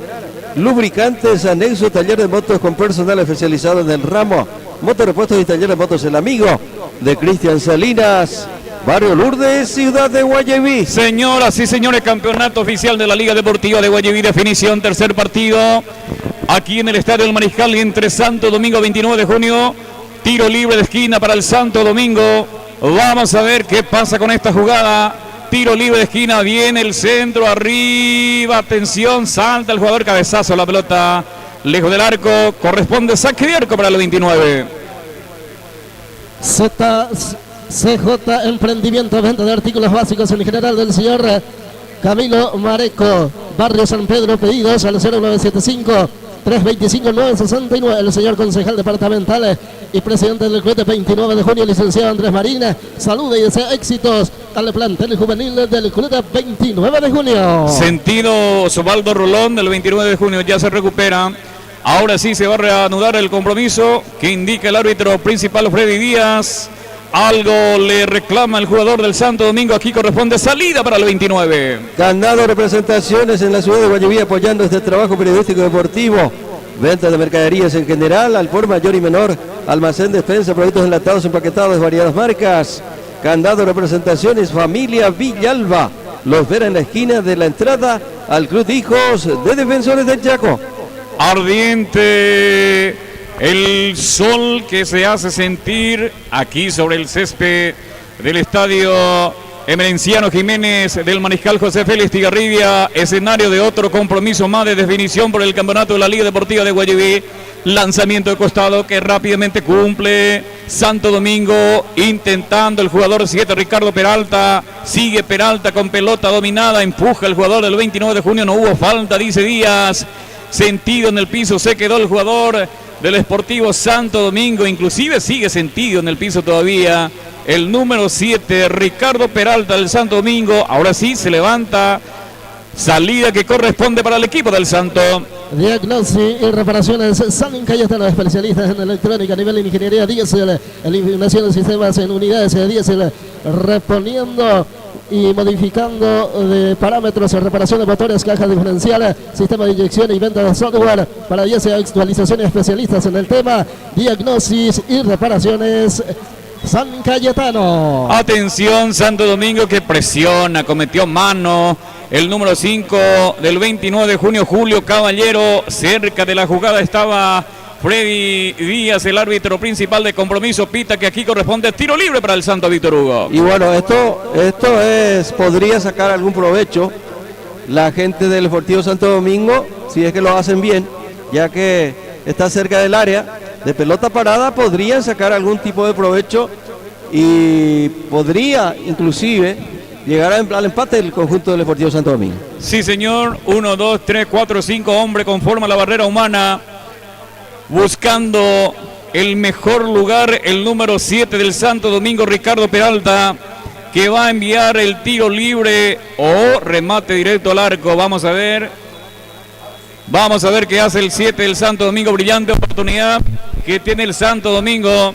lubricantes, anexo, taller de motos con personal especializado en el ramo. Motorrepuestos y taller de motos El Amigo de Cristian Salinas, Barrio Lourdes, ciudad de Guayaquil. Señoras y señores, campeonato oficial de la Liga Deportiva de Guayaquil, definición, tercer partido, aquí en el Estadio del Mariscal entre Santo Domingo, 29 de junio, tiro libre de esquina para el Santo Domingo. Vamos a ver qué pasa con esta jugada. Tiro libre de esquina, viene el centro, arriba, atención, salta el jugador, cabezazo, la pelota lejos del arco, corresponde saque de arco para el 29. CJ Emprendimiento, venta de artículos básicos en general del señor Camilo Mareco, Barrio San Pedro, pedidos al 0975 325 969, el señor concejal departamental y presidente del club de 29 de junio, licenciado Andrés Marina, saluda y desea éxitos al plantel juvenil del club de 29 de junio. Sentido Osvaldo Rolón del 29 de junio, ya se recupera. Ahora sí se va a reanudar el compromiso que indica el árbitro principal Freddy Díaz. Algo le reclama el jugador del Santo Domingo, aquí corresponde salida para el 29. Ganado representaciones en la ciudad de Guayaquil apoyando este trabajo periodístico deportivo. Venta de mercaderías en general, al por mayor y menor, almacén, despensa, productos enlatados, empaquetados de variadas marcas. Candado representaciones, familia Villalba. Los verá en la esquina de la entrada al Club de Hijos de Defensores del Chaco. Ardiente el sol que se hace sentir aquí sobre el césped del estadio Emerenciano Jiménez del Mariscal José Félix Tigarribia, escenario de otro compromiso más de definición por el campeonato de la Liga Deportiva de Guayaquil. Lanzamiento de costado que rápidamente cumple Santo Domingo, intentando el jugador 7 Ricardo Peralta, sigue Peralta con pelota dominada, empuja el jugador del 29 de junio, no hubo falta, dice Díaz, sentido en el piso, se quedó el jugador del Sportivo Santo Domingo, inclusive sigue sentido en el piso todavía el número 7 Ricardo Peralta del Santo Domingo. Ahora sí se levanta, salida que corresponde para el equipo del Santo. Diagnosis y reparaciones San Cayetano, especialistas en electrónica a nivel de ingeniería diésel, eliminación de sistemas en unidades de diésel, reponiendo y modificando de parámetros, reparación de motores, cajas diferenciales, sistema de inyección y venta de software para diésel, actualizaciones, especialistas en el tema, diagnosis y reparaciones San Cayetano. Atención, Santo Domingo que presiona, cometió mano el número 5 del 29 de junio, Julio Caballero. Cerca de la jugada estaba Freddy Díaz, el árbitro principal de compromiso, pita que aquí corresponde tiro libre para el Santo, Víctor Hugo. Y bueno, esto podría sacar algún provecho la gente del Sportivo Santo Domingo, si es que lo hacen bien, ya que está cerca del área de pelota parada, podrían sacar algún tipo de provecho y podría inclusive llegar al empate del conjunto del Sportivo Santo Domingo. Sí, señor. 1, 2, 3, 4, 5 hombres conforman la barrera humana, buscando el mejor lugar, el número 7 del Santo Domingo, Ricardo Peralta, que va a enviar el tiro libre o remate directo al arco. Vamos a ver qué hace el 7 del Santo Domingo. Brillante oportunidad que tiene el Santo Domingo.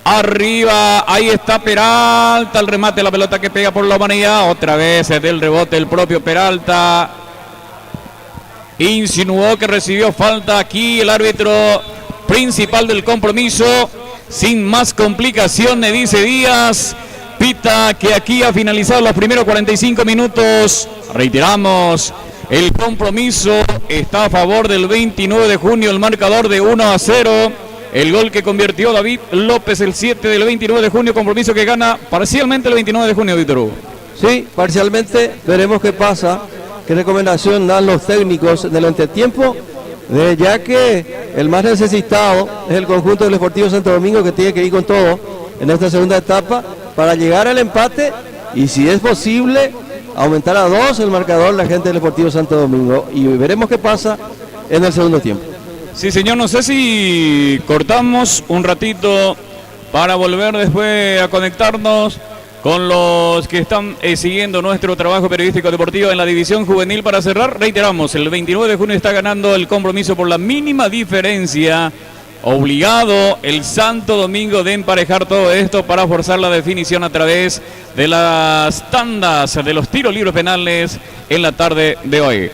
Arriba, ahí está Peralta, el remate, la pelota que pega por la humanidad. Otra vez del rebote el propio Peralta. Insinuó que recibió falta aquí el árbitro principal del compromiso. Sin más complicaciones, dice Díaz, pita que aquí ha finalizado los primeros 45 minutos. Reiteramos, el compromiso está a favor del 29 de junio, el marcador de 1-0. El gol que convirtió David López, el 7 del 29 de junio, compromiso que gana parcialmente el 29 de junio, Víctor Hugo. Sí, parcialmente, veremos qué pasa, qué recomendación dan los técnicos del entretiempo, ya que el más necesitado es el conjunto del Sportivo Santo Domingo, que tiene que ir con todo en esta segunda etapa para llegar al empate y, si es posible, aumentar a 2 el marcador la gente del Sportivo Santo Domingo, y veremos qué pasa en el segundo tiempo. Sí, señor, no sé si cortamos un ratito para volver después a conectarnos con los que están siguiendo nuestro trabajo periodístico deportivo en la división juvenil. Para cerrar, reiteramos, el 29 de junio está ganando el Compromiso por la mínima diferencia. Obligado el Santo Domingo de emparejar todo esto para forzar la definición a través de las tandas de los tiros libres penales en la tarde de hoy.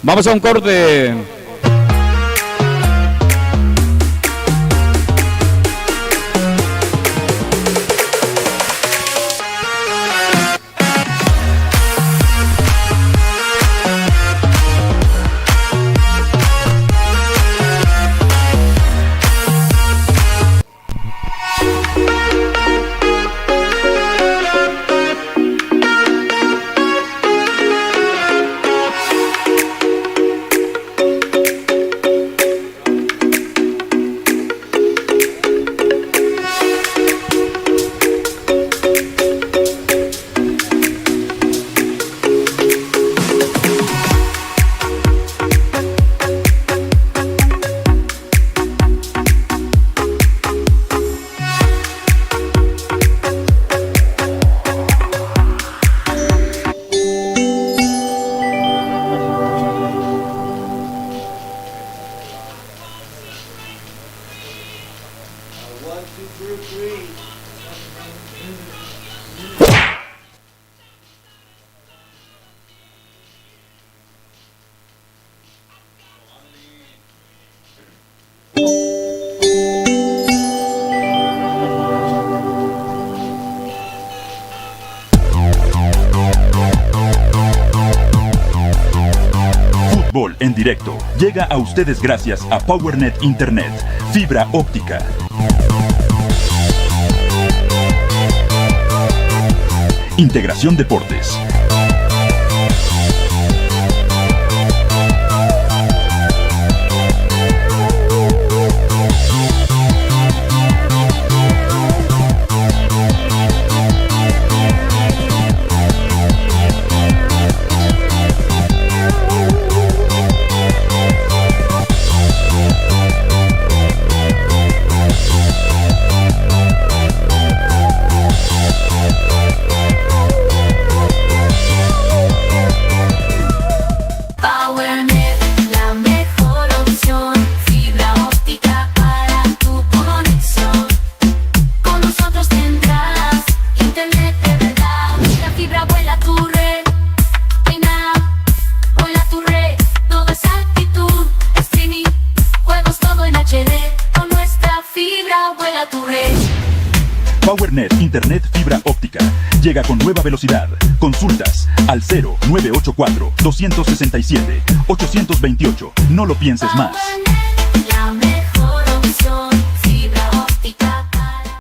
Vamos a un corte. Fútbol en directo llega a ustedes gracias a PowerNet Internet, fibra óptica. Integración Deportes. PowerNet, la mejor opción, fibra óptica para tu conexión. Con nosotros tendrás internet de verdad. La fibra vuela tu red, vuela tu red. Todo es actitud, streaming, juegos, todo en HD. Con nuestra fibra vuela tu red. PowerNet Internet fibra óptica llega con nueva velocidad. Consultas al 0984-267-828. No lo pienses más. PowerNet, la mejor opción, fibra óptica para...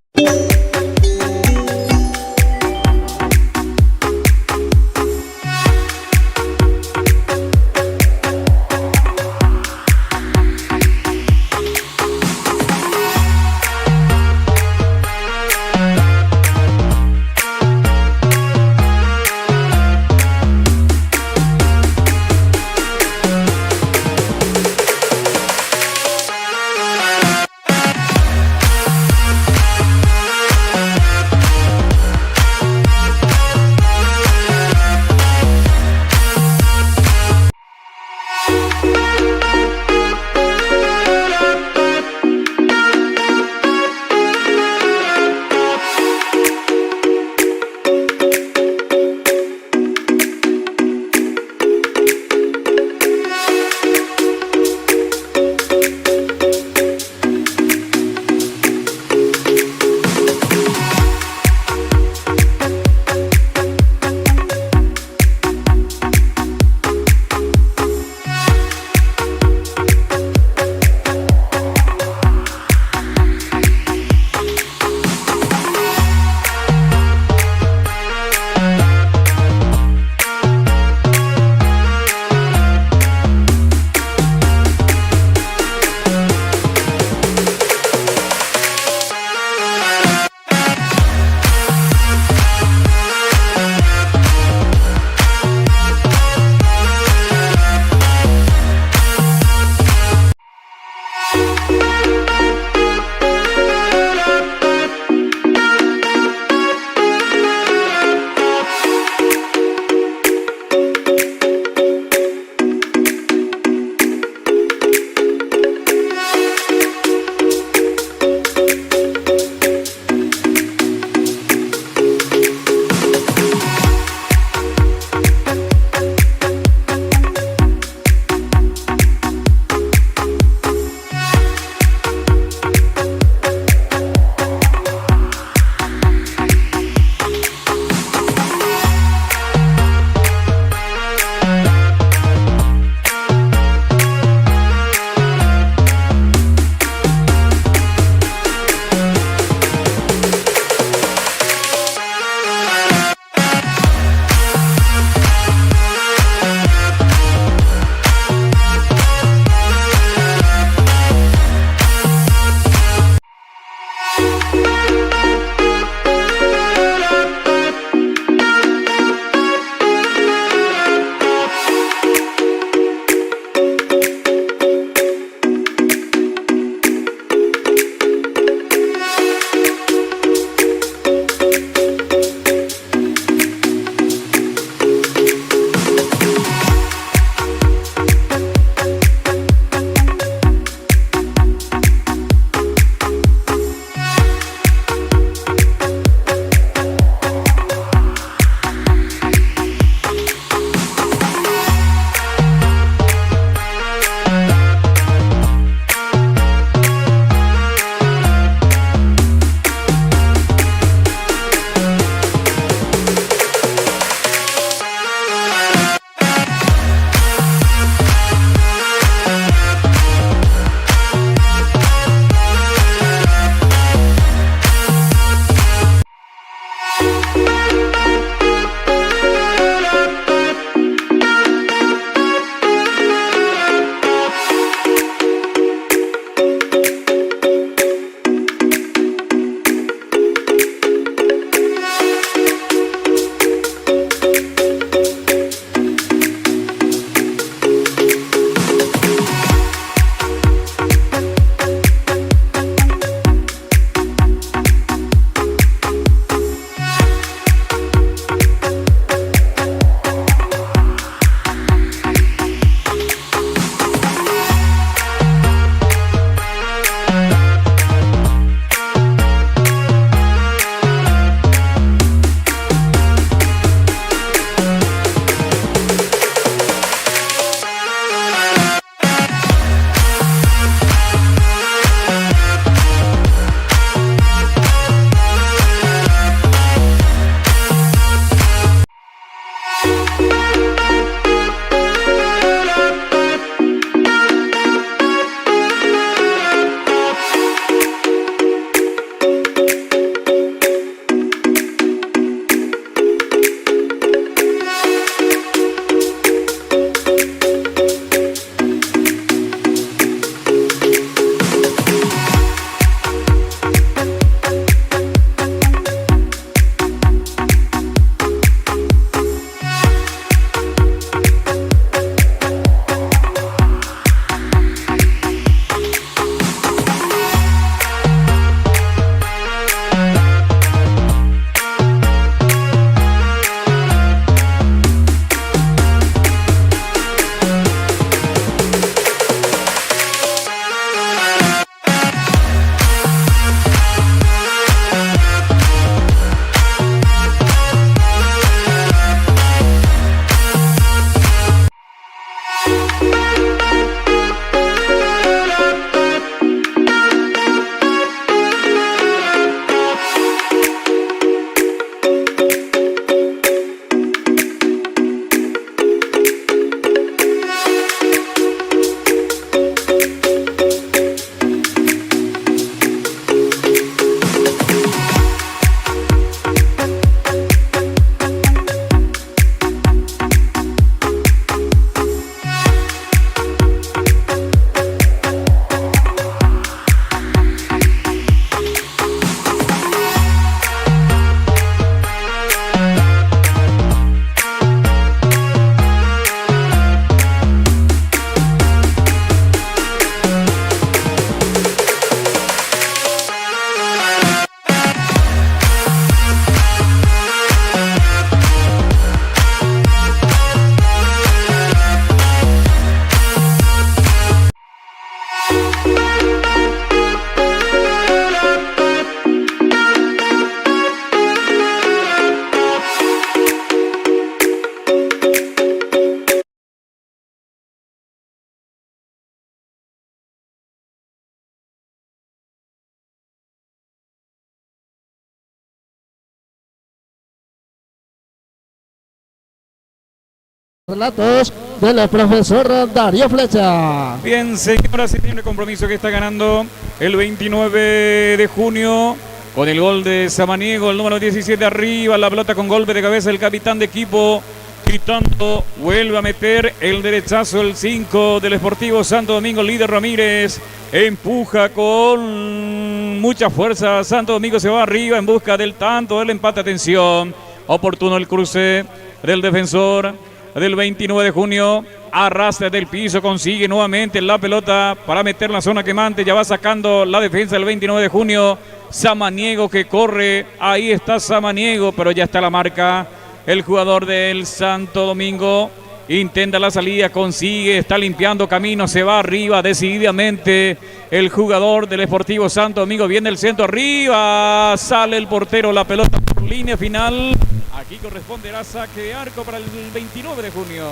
Relatos del profesor Darío Flecha. Bien, señoras y señores, compromiso que está ganando el 29 de junio con el gol de Samaniego, el número 17 arriba, la pelota con golpe de cabeza el capitán de equipo, gritando, vuelve a meter el derechazo, el 5 del Sportivo Santo Domingo, líder Ramírez, empuja con mucha fuerza, Santo Domingo se va arriba en busca del tanto, del empate, atención, oportuno el cruce del defensor del 29 de junio, arrastra del piso, consigue nuevamente la pelota para meter la zona quemante, ya va sacando la defensa del 29 de junio, Samaniego que corre, ahí está Samaniego, pero ya está la marca, el jugador del Santo Domingo, intenta la salida, consigue, está limpiando camino, se va arriba decididamente el jugador del Sportivo Santo Domingo, viene el centro arriba, sale el portero, la pelota por línea final. Aquí corresponderá saque de arco para el 29 de junio.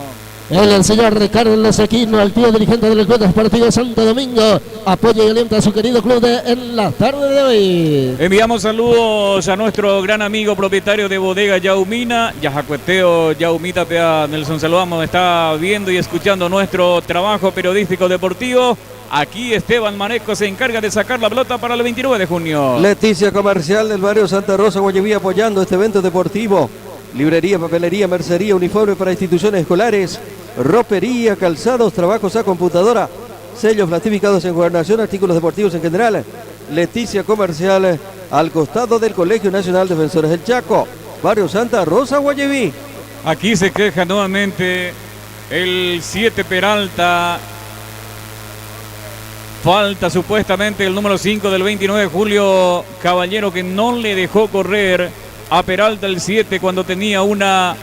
El señor Carlos Aquino, activo dirigente del Club Deportivo Santo Domingo, apoya y alienta a su querido club en la tarde de hoy. Enviamos saludos a nuestro gran amigo propietario de Bodega Yaumina, Yajacueteo Yaumita Pea Nelson, saludamos, está viendo y escuchando nuestro trabajo periodístico deportivo. Aquí Esteban Maneco se encarga de sacar la pelota para el 29 de junio. Leticia Comercial del barrio Santa Rosa, Guayaquil, apoyando este evento deportivo. Librería, papelería, mercería, uniforme para instituciones escolares, ropería, calzados, trabajos a computadora, sellos plastificados en gobernación, artículos deportivos en general. Leticia Comercial, al costado del Colegio Nacional Defensores del Chaco, barrio Santa Rosa, Guayaquil. Aquí se queja nuevamente el 7 Peralta. Falta supuestamente el número 5 del 29 de julio, Caballero, que no le dejó correr a Peralta el 7 cuando tenía una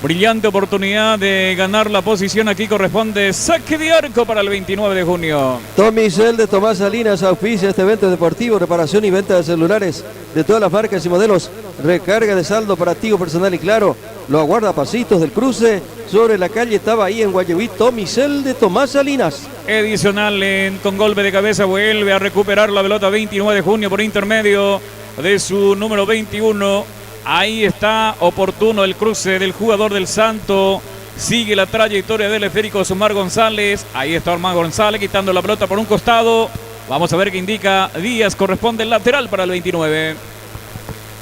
brillante oportunidad de ganar la posición. Aquí corresponde saque de arco para el 29 de junio. Tomicel de Tomás Salinas auspicia este evento deportivo, reparación y venta de celulares de todas las marcas y modelos, recarga de saldo para activo personal y claro. Lo aguarda a pasitos del cruce sobre la calle Tabaí en Guayaquil, Tomicel de Tomás Salinas. Edison Allen con golpe de cabeza vuelve a recuperar la pelota 29 de junio por intermedio de su número 21. Ahí está oportuno el cruce del jugador del Santo. Sigue la trayectoria del esférico Omar González. Ahí está Omar González quitando la pelota por un costado. Vamos a ver qué indica Díaz. Corresponde el lateral para el 29.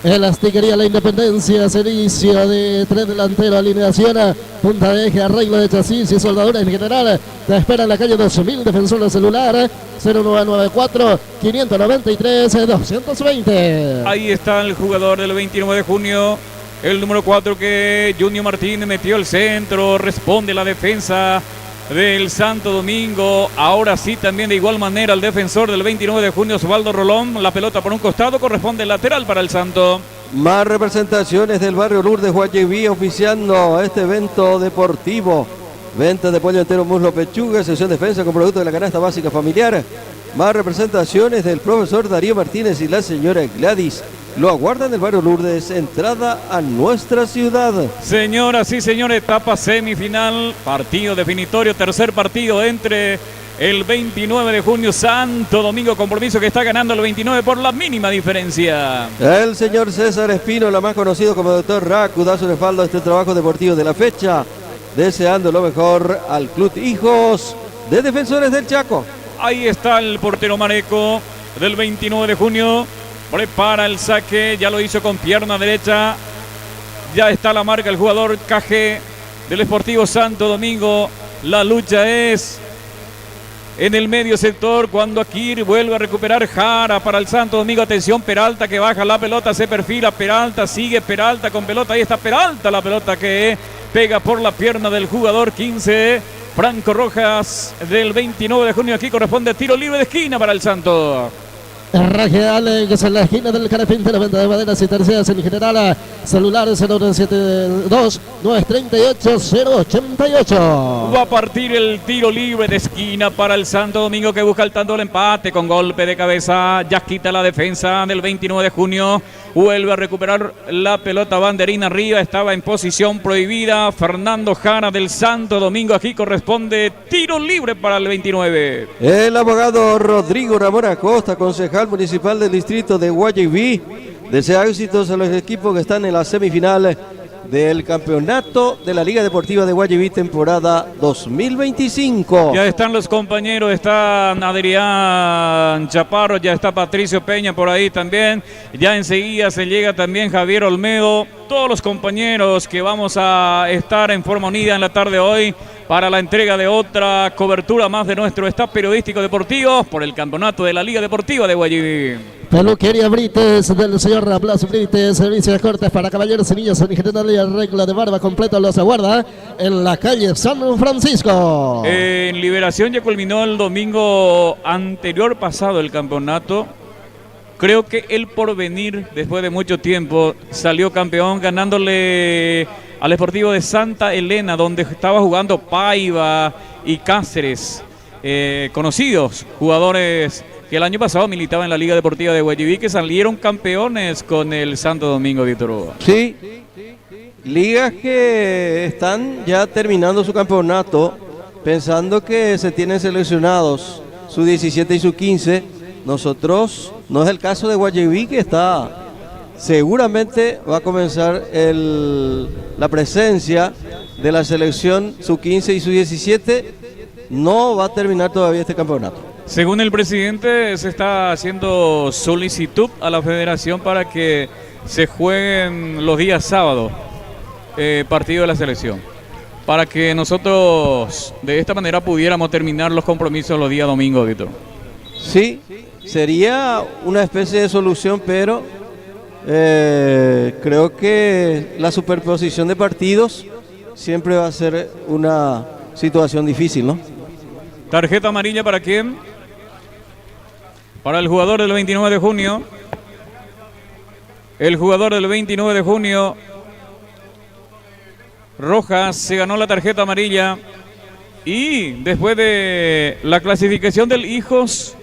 En la Astiquería La Independencia, servicio de tren delantero, alineación, punta de eje, arreglo de chasis y soldadura en general. Te espera en la calle 2000, defensor de celular, 0994-593-220. Ahí está el jugador del 29 de junio, el número 4 que Junior Martínez metió el centro, responde la defensa del Santo Domingo. Ahora sí, también de igual manera el defensor del 29 de junio, Osvaldo Rolón, la pelota por un costado, corresponde el lateral para el Santo. Más representaciones del barrio Lourdes, Guayaquil, oficiando este evento deportivo. Venta de pollo entero, muslo, pechuga, sección defensa con productos de la canasta básica familiar. Más representaciones del profesor Darío Martínez y la señora Gladys. Lo aguardan el barrio Lourdes, entrada a nuestra ciudad. Señoras y señores, etapa semifinal, partido definitorio, tercer partido entre el 29 de junio, Santo Domingo, compromiso que está ganando el 29 por la mínima diferencia. El señor César Espínola, más conocido como Dr. Raku, da su respaldo a este trabajo deportivo de la fecha, deseando lo mejor al Club Hijos de Defensores del Chaco. Ahí está el portero Maneco del 29 de junio. Prepara el saque, ya lo hizo con pierna derecha. Ya está la marca el jugador Cajé del Sportivo Santo Domingo. La lucha es en el medio sector cuando aquí vuelve a recuperar Jara para el Santo Domingo. Atención, Peralta que baja la pelota, se perfila Peralta, sigue Peralta con pelota. Ahí está Peralta, la pelota que pega por la pierna del jugador 15. Franco Rojas del 29 de junio. Aquí corresponde tiro libre de esquina para el Santo. Raje Alex en la esquina del Carapinte, la venta de maderas y terceras en general. Celular 0972-938-088. Va a partir el tiro libre de esquina para el Santo Domingo que busca el tanto del empate con golpe de cabeza. Ya quita la defensa del 29 de junio. Vuelve a recuperar la pelota banderina arriba. Estaba en posición prohibida. Fernando Jara del Santo Domingo. Aquí corresponde tiro libre para el 29. El abogado Rodrigo Ramón Acosta, concejal municipal del distrito de Guayaquil, desea éxitos a los equipos que están en la semifinal del campeonato de la Liga Deportiva de Guayaquil temporada 2025. Ya están los compañeros, están Adrián Chaparro, ya está Patricio Peña por ahí también. Ya enseguida se llega también Javier Olmedo. Todos los compañeros que vamos a estar en forma unida en la tarde de hoy para la entrega de otra cobertura más de nuestro staff periodístico deportivo por el campeonato de la Liga Deportiva de Guayaquil. Peluquería Brites del señor Blas Brites, servicio de cortes para caballeros y niños en general y arreglo de barba completo los aguarda en la calle San Francisco. En Liberación ya culminó el domingo anterior pasado el campeonato. Creo que el Porvenir, después de mucho tiempo, salió campeón ganándole al Sportivo de Santa Elena, donde estaba jugando Paiva y Cáceres, conocidos jugadores que el año pasado militaban en la Liga Deportiva de Guayaquil, que salieron campeones con el Santo Domingo, Víctor Hugo. Sí, ligas que están ya terminando su campeonato, pensando que se tienen seleccionados su 17 y su 15. Nosotros, no es el caso de Guayaquil, que está, seguramente va a comenzar la presencia de la selección su 15 y su 17. No va a terminar todavía este campeonato. Según el presidente, se está haciendo solicitud a la federación para que se jueguen los días sábados partido de la selección, para que nosotros de esta manera pudiéramos terminar los compromisos los días domingos, Víctor. Sí, sería una especie de solución, pero creo que la superposición de partidos siempre va a ser una situación difícil, ¿no? ¿Tarjeta amarilla para quién? Para el jugador del 29 de junio. El jugador del 29 de junio, Rojas, se ganó la tarjeta amarilla. Y después de la clasificación del Hijos,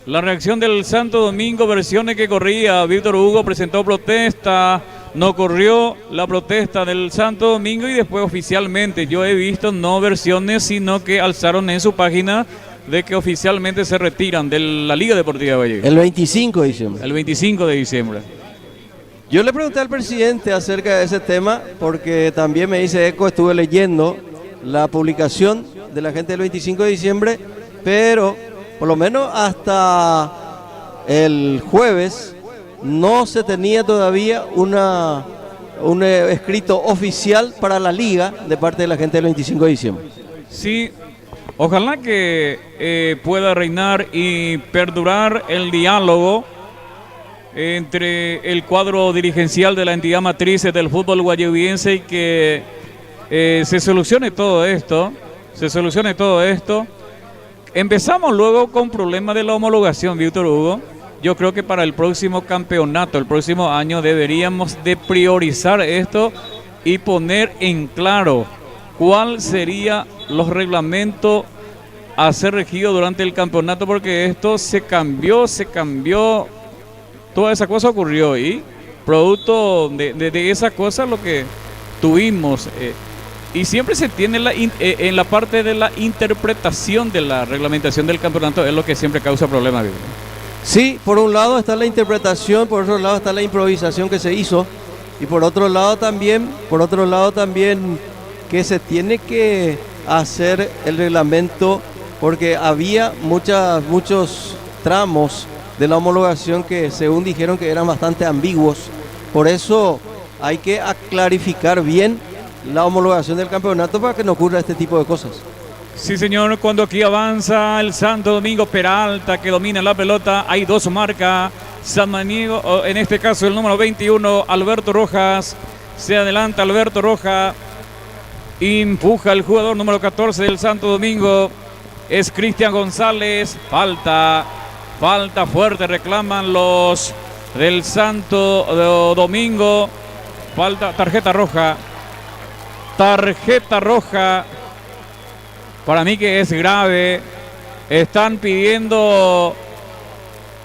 la reacción del Santo Domingo, versiones que corría, Víctor Hugo presentó protesta, no corrió la protesta del Santo Domingo y después oficialmente yo he visto no versiones, sino que alzaron en su página de que oficialmente se retiran de la Liga Deportiva de Guayaquil. El 25 de diciembre. El 25 de diciembre. Yo le pregunté al presidente acerca de ese tema porque también me dice eco, estuve leyendo la publicación de la gente del 25 de diciembre, pero por lo menos hasta el jueves no se tenía todavía un escrito oficial para la liga de parte de la gente del 25 de diciembre. Sí, ojalá que pueda reinar y perdurar el diálogo entre el cuadro dirigencial de la entidad matriz del fútbol guayaquilense y que se solucione todo esto. Empezamos luego con problema de la homologación, Víctor Hugo. Yo creo que para el próximo campeonato, el próximo año, deberíamos de priorizar esto y poner en claro cuál sería los reglamentos a ser regidos durante el campeonato, porque esto se cambió, toda esa cosa ocurrió y producto de esa cosa lo que tuvimos y siempre se tiene en la parte de la interpretación de la reglamentación del campeonato es lo que siempre causa problemas. Sí, por un lado está la interpretación, por otro lado está la improvisación que se hizo y por otro lado también que se tiene que hacer el reglamento porque había muchos tramos de la homologación que según dijeron que eran bastante ambiguos. Por eso hay que clarificar bien la homologación del campeonato para que no ocurra este tipo de cosas. Sí, señor, cuando aquí avanza el Santo Domingo, Peralta que domina la pelota, hay dos marcas, Samaniego, en este caso el número 21, Alberto Rojas, se adelanta Alberto Rojas, empuja el jugador número 14 del Santo Domingo, es Cristian González, falta fuerte, reclaman los del Santo Domingo, falta, tarjeta roja, para mí que es grave, están pidiendo,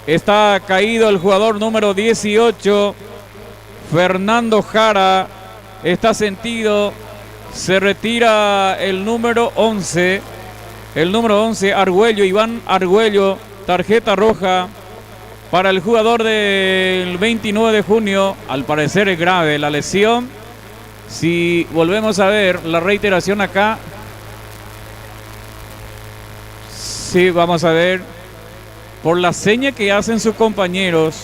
está caído el jugador número 18, Fernando Jara, está sentido, se retira el número 11, Argüello, Iván Argüello, tarjeta roja para el jugador del 29 de junio, al parecer es grave la lesión, Si volvemos a ver la reiteración acá, sí, vamos a ver, por la seña que hacen sus compañeros,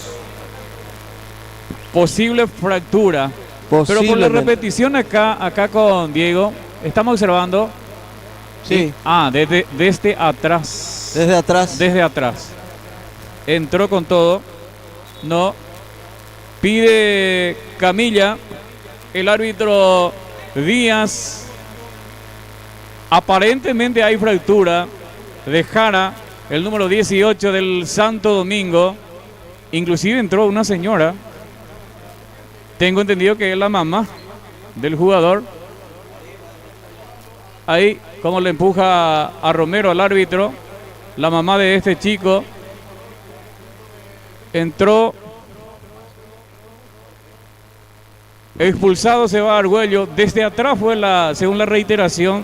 posible fractura. Pero por la Posiblemente. repetición acá con Diego, estamos observando. Sí. Desde atrás. Desde atrás. Desde atrás. Entró con todo. No. Pide camilla. El árbitro Díaz. Aparentemente hay fractura de Jara, el número 18 del Santo Domingo. Inclusive entró una señora. Tengo entendido que es la mamá del jugador. Ahí, como le empuja a Romero al árbitro. La mamá de este chico. Entró. Expulsado se va a Argüello. Desde atrás fue según la reiteración.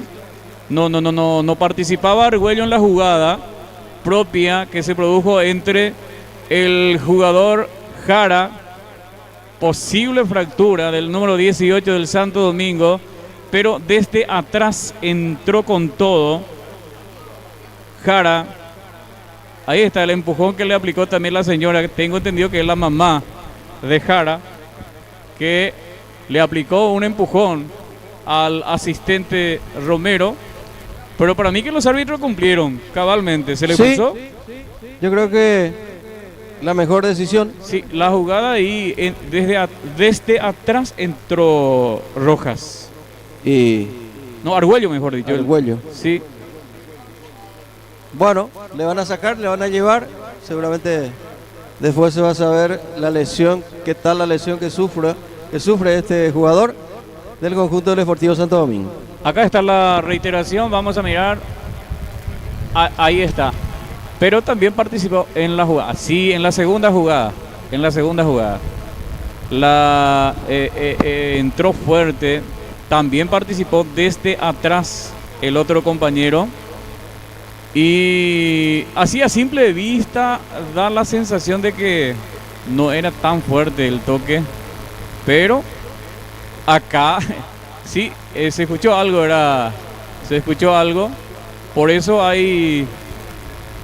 No participaba Argüello en la jugada propia que se produjo entre el jugador Jara. Posible fractura del número 18 del Santo Domingo, pero desde atrás entró con todo Jara. Ahí está el empujón que le aplicó también la señora. Tengo entendido que es la mamá de Jara, que le aplicó un empujón al asistente Romero. Pero para mí que los árbitros cumplieron cabalmente. ¿Se le expulsó? Yo creo que la mejor decisión. Sí, la jugada ahí desde atrás entró Rojas. Y No, Argüello, mejor dicho. Argüello. Sí. Bueno, le van a sacar, le van a llevar. Seguramente después se va a saber la lesión, qué tal la lesión que sufre este jugador del conjunto del Sportivo Santo Domingo. Acá está la reiteración, vamos a mirar. Ahí está. Pero también participó en la jugada. Sí, en la segunda jugada. Entró fuerte. También participó desde atrás el otro compañero. Y así a simple vista da la sensación de que no era tan fuerte el toque. Pero acá sí, se escuchó algo. Por eso hay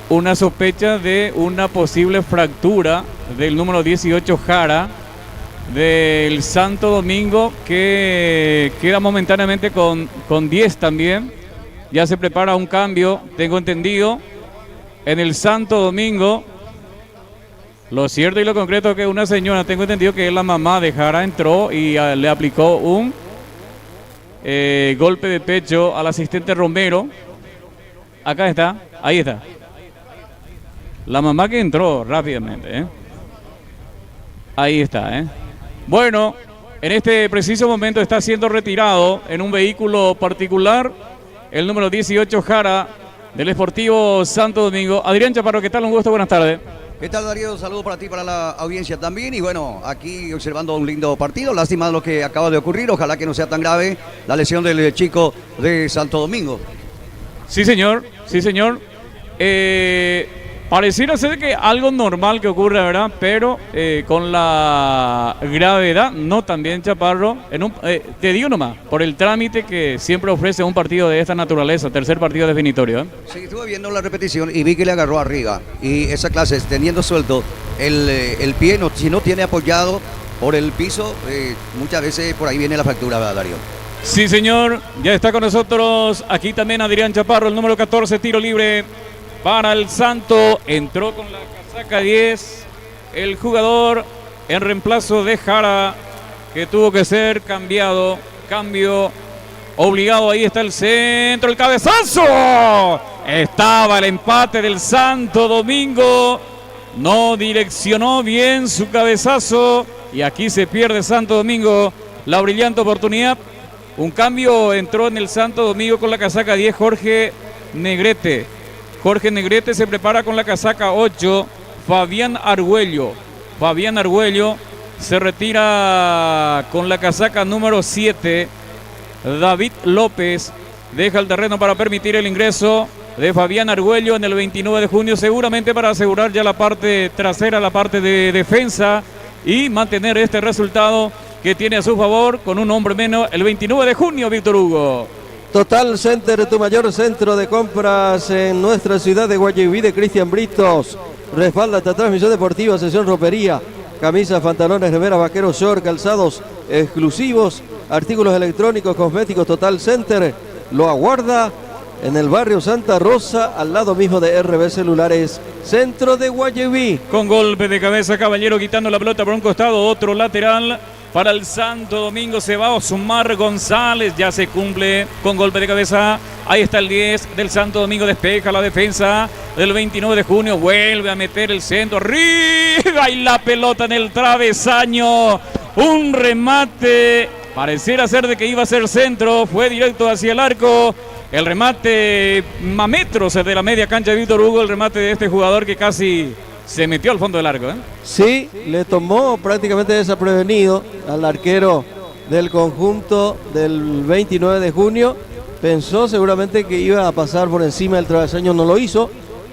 una sospecha de una posible fractura del número 18 Jara del Santo Domingo, que queda momentáneamente con 10 también. Ya se prepara un cambio, tengo entendido, en el Santo Domingo. Lo cierto y lo concreto es que una señora, tengo entendido que es la mamá de Jara, entró y le aplicó un golpe de pecho al asistente Romero. Acá está, ahí está. La mamá que entró rápidamente. Ahí está. Bueno, en este preciso momento está siendo retirado en un vehículo particular el número 18 Jara del Sportivo Santo Domingo. Adrián Chaparro, ¿qué tal? Un gusto, buenas tardes. ¿Qué tal, Darío? Saludos para ti, para la audiencia también. Y bueno, aquí observando un lindo partido. Lástima lo que acaba de ocurrir. Ojalá que no sea tan grave la lesión del chico de Santo Domingo. Sí, señor. Pareciera ser que algo normal que ocurre, ¿verdad? Pero con la gravedad, no también, Chaparro. Te digo nomás, por el trámite que siempre ofrece un partido de esta naturaleza, tercer partido definitorio. Sí, estuve viendo la repetición y vi que le agarró arriba. Y esa clase, teniendo suelto el pie, si no tiene apoyado por el piso, muchas veces por ahí viene la fractura, ¿verdad, Darío? Sí, señor. Ya está con nosotros aquí también Adrián Chaparro, el número 14, tiro libre para el Santo. Entró con la casaca 10 el jugador en reemplazo de Jara, que tuvo que ser cambiado. Cambio obligado. Ahí está el centro, el cabezazo. Estaba el empate del Santo Domingo. No direccionó bien su cabezazo y aquí se pierde Santo Domingo la brillante oportunidad. Un cambio entró en el Santo Domingo con la casaca 10 Jorge Negrete. Jorge Negrete se prepara con la casaca 8, Fabián Argüello. Fabián Argüello se retira con la casaca número 7, David López deja el terreno para permitir el ingreso de Fabián Argüello en el 29 de junio, seguramente para asegurar ya la parte trasera, la parte de defensa y mantener este resultado que tiene a su favor con un hombre menos el 29 de junio, Víctor Hugo. Total Center, tu mayor centro de compras en nuestra ciudad de Guayaquil, de Cristian Britos. Respalda esta transmisión deportiva, sesión ropería, camisas, pantalones, remeras, vaqueros, short, calzados exclusivos, artículos electrónicos, cosméticos. Total Center lo aguarda en el barrio Santa Rosa, al lado mismo de RB Celulares, centro de Guayaquil. Con golpe de cabeza, Caballero quitando la pelota por un costado, otro lateral. Para el Santo Domingo se va Osmar González, ya se cumple con golpe de cabeza. Ahí está el 10 del Santo Domingo, despeja la defensa del 29 de junio, vuelve a meter el centro, arriba y la pelota en el travesaño. Un remate, pareciera ser de que iba a ser centro, fue directo hacia el arco. El remate a metros de la media cancha de Víctor Hugo, el remate de este jugador que casi se metió al fondo del arco. Sí, le tomó prácticamente desprevenido al arquero del conjunto del 29 de junio. Pensó seguramente que iba a pasar por encima del travesaño, no lo hizo.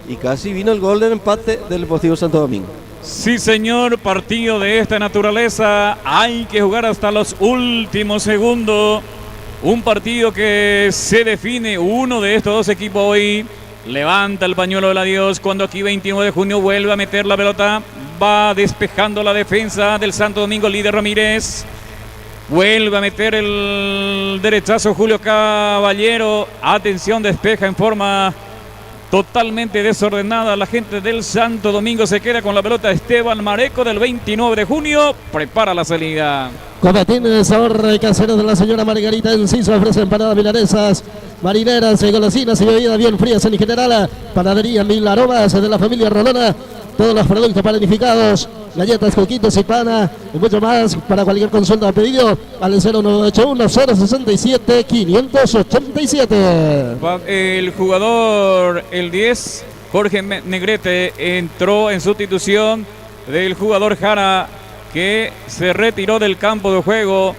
Y casi vino el gol del empate del Deportivo Santo Domingo. Sí, señor, partido de esta naturaleza. Hay que jugar hasta los últimos segundos. Un partido que se define, uno de estos dos equipos hoy levanta el pañuelo del adiós cuando aquí 29 de junio vuelve a meter la pelota. Va despejando la defensa del Santo Domingo, líder Ramírez. Vuelve a meter el derechazo Julio Caballero. Atención, despeja en forma totalmente desordenada. La gente del Santo Domingo se queda con la pelota. Esteban Mareco del 29 de junio prepara la salida. Cometín de sabor casero de la señora Margarita Enciso. Ofrece empanadas milanesas, marineras, golosinas y bebidas bien frías en general. Panadería Mil Aromas de la familia Rolona. Todos los productos panificados, galletas, coquitos y pana y mucho más. Para cualquier consulta o pedido al 0981-067-587. El jugador, el 10, Jorge Negrete, entró en sustitución del jugador Jara, que se retiró del campo de juego.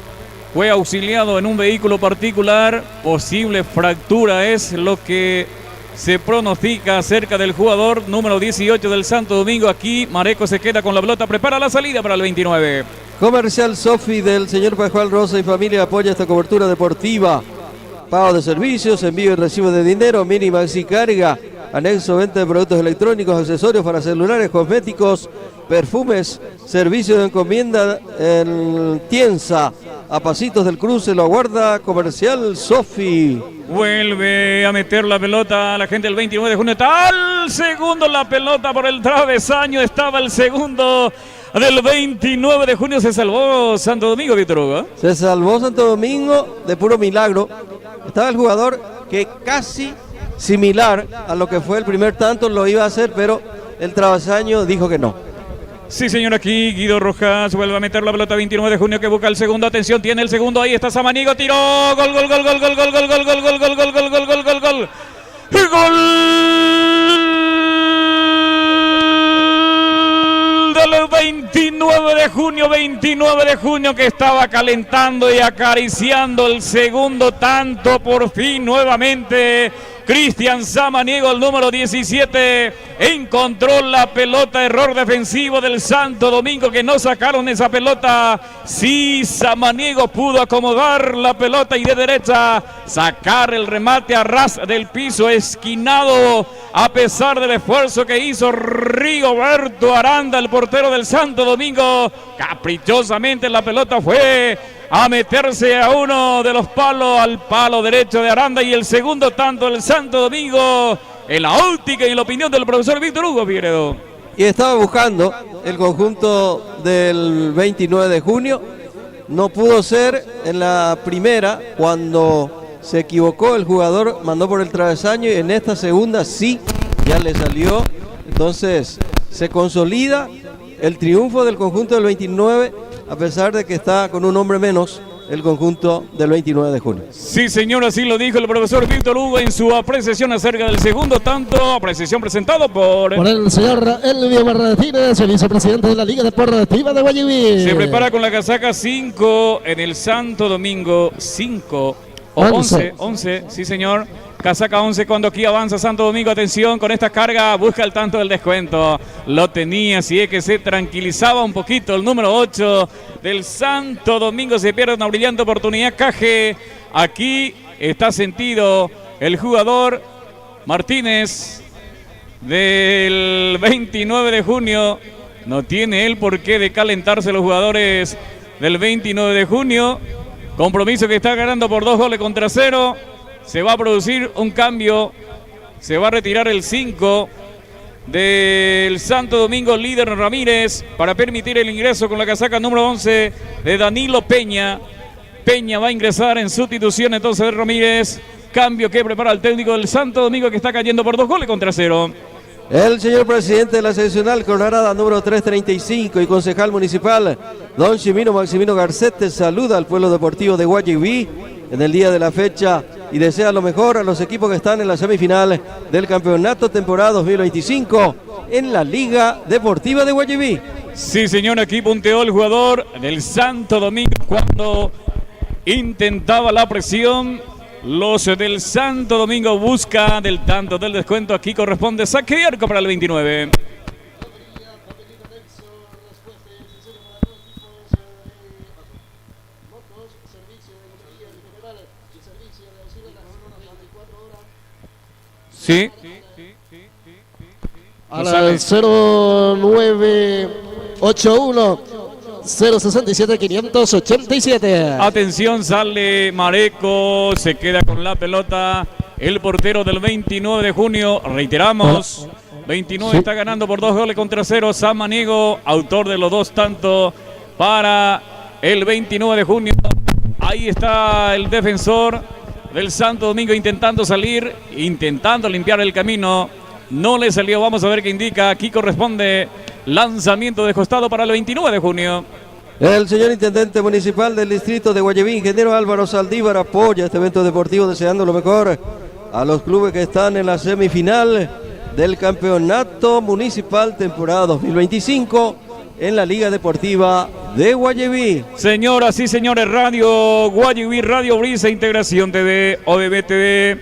Fue auxiliado en un vehículo particular. Posible fractura es lo que se pronostica acerca del jugador número 18 del Santo Domingo. Aquí Mareco se queda con la pelota, prepara la salida para el 29. Comercial Sofi del señor Pascual Rosa y familia apoya esta cobertura deportiva. Pago de servicios, envío y recibo de dinero, mini maxi carga, anexo venta de productos electrónicos, accesorios para celulares, cosméticos, perfumes, servicio de encomienda en Tienza. A pasitos del cruce lo aguarda Comercial Sofi. Vuelve a meter la pelota la gente del 29 de junio. Está al segundo la pelota por el travesaño. Estaba el segundo del 29 de junio. Se salvó Santo Domingo, Víctor Hugo. Se salvó Santo Domingo de puro milagro. Estaba el jugador que casi similar a lo que fue el primer tanto lo iba a hacer, pero el travesaño dijo que no. Sí, señor, aquí Guido Rojas vuelve a meter la pelota 29 de junio que busca el segundo. Atención, tiene el segundo, ahí está Samaniego, tiró, gol, gol, gol, gol, gol, gol, gol, gol, gol, gol, gol, gol, gol, gol, gol, gol, gol, gol. Gol del 29 de junio que estaba calentando y acariciando el segundo tanto. Por fin nuevamente Cristian Samaniego, el número 17, encontró la pelota. Error defensivo del Santo Domingo, que no sacaron esa pelota. Sí, Samaniego pudo acomodar la pelota y de derecha sacar el remate a ras del piso, esquinado, a pesar del esfuerzo que hizo Rigoberto Aranda, el portero del Santo Domingo. Caprichosamente la pelota fue a meterse a uno de los palos, al palo derecho de Aranda, y el segundo tanto del Santo Domingo, en la óptica y en la opinión del profesor Víctor Hugo Figueredo. Y estaba buscando el conjunto del 29 de junio, no pudo ser en la primera, cuando se equivocó el jugador, mandó por el travesaño, y en esta segunda sí, ya le salió. Entonces se consolida el triunfo del conjunto del 29, a pesar de que está con un hombre menos el conjunto del 29 de junio. Sí, señor, así lo dijo el profesor Víctor Hugo en su apreciación acerca del segundo tanto. Apreciación presentado por el señor Elvio Martínez, el vicepresidente de la Liga Deportiva de Guayaquil. Se prepara con la casaca 5 en el Santo Domingo. 5 o 11, sí, señor. casaca 11 cuando aquí avanza Santo Domingo. Atención con esta carga, busca el tanto del descuento. Lo tenía, si es que se tranquilizaba un poquito el número 8 del Santo Domingo. Se pierde una brillante oportunidad. Caje, aquí está sentido el jugador Martínez del 29 de junio. No tiene él por qué de calentarse los jugadores del 29 de junio. Compromiso que está ganando por 2-0. Se va a producir un cambio. Se va a retirar el 5 del Santo Domingo, líder Ramírez, para permitir el ingreso con la casaca número 11 de Danilo Peña. Peña va a ingresar en sustitución entonces de Ramírez. Cambio que prepara el técnico del Santo Domingo, que está cayendo por 2-0. El señor presidente de la seccional Colorada número 335 y concejal municipal, don Ximino Maximino Garcete, saluda al pueblo deportivo de Guayaquil en el día de la fecha y desea lo mejor a los equipos que están en la semifinal del campeonato temporada 2025 en la Liga Deportiva de Guayaquil. Sí, señor, aquí punteó el jugador del Santo Domingo cuando intentaba la presión. Los del Santo Domingo busca del tanto del descuento. Aquí corresponde saque de arco para el 29. Sí. A la 0981 067 587. Atención, sale Mareco, se queda con la pelota el portero del 29 de junio. Reiteramos, 29 está ganando por 2-0. Samaniego, autor de los dos tantos para el 29 de junio. Ahí está el defensor del Santo Domingo intentando salir, intentando limpiar el camino. No le salió, vamos a ver qué indica. Aquí corresponde lanzamiento de costado para el 29 de junio. El señor intendente municipal del distrito de Guayaquil, ingeniero Álvaro Saldívar, apoya este evento deportivo deseando lo mejor a los clubes que están en la semifinal del campeonato municipal temporada 2025 en la Liga Deportiva de Guayaquil. Señoras y señores, Radio Guayaquil, Radio Brisa, Integración TV, ODB TV.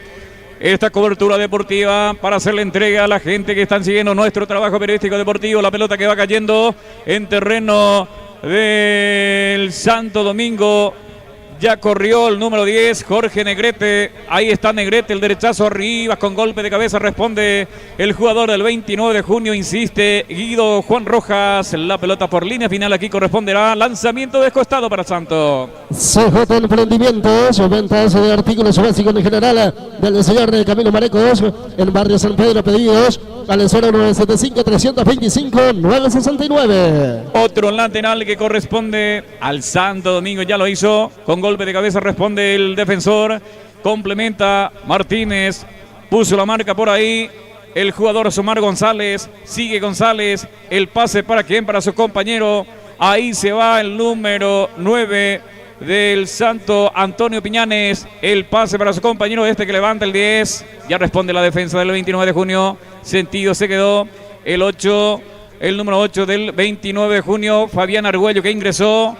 Esta cobertura deportiva para hacer la entrega a la gente que están siguiendo nuestro trabajo periodístico deportivo. La pelota que va cayendo en terreno del Santo Domingo. Ya corrió el número 10, Jorge Negrete. Ahí está Negrete, el derechazo arriba con golpe de cabeza. Responde el jugador del 29 de junio. Insiste Guido Juan Rojas. La pelota por línea final. Aquí corresponderá lanzamiento descostado para Santo. CJ Emprendimientos, ventas de artículos básicos en general del señor de Camilo Marecos en barrio San Pedro. Pedidos al 0975 325 969. Otro lateral que corresponde al Santo Domingo. Ya lo hizo con golpe de cabeza, responde el defensor, complementa Martínez, puso la marca por ahí, el jugador Somar González, sigue González, el pase para quién, para su compañero, ahí se va el número 9 del Santo, Antonio Piñanes, el pase para su compañero que levanta el 10, ya responde la defensa del 29 de junio, sentido se quedó, el 8, el número 8 del 29 de junio, Fabián Argüello, que ingresó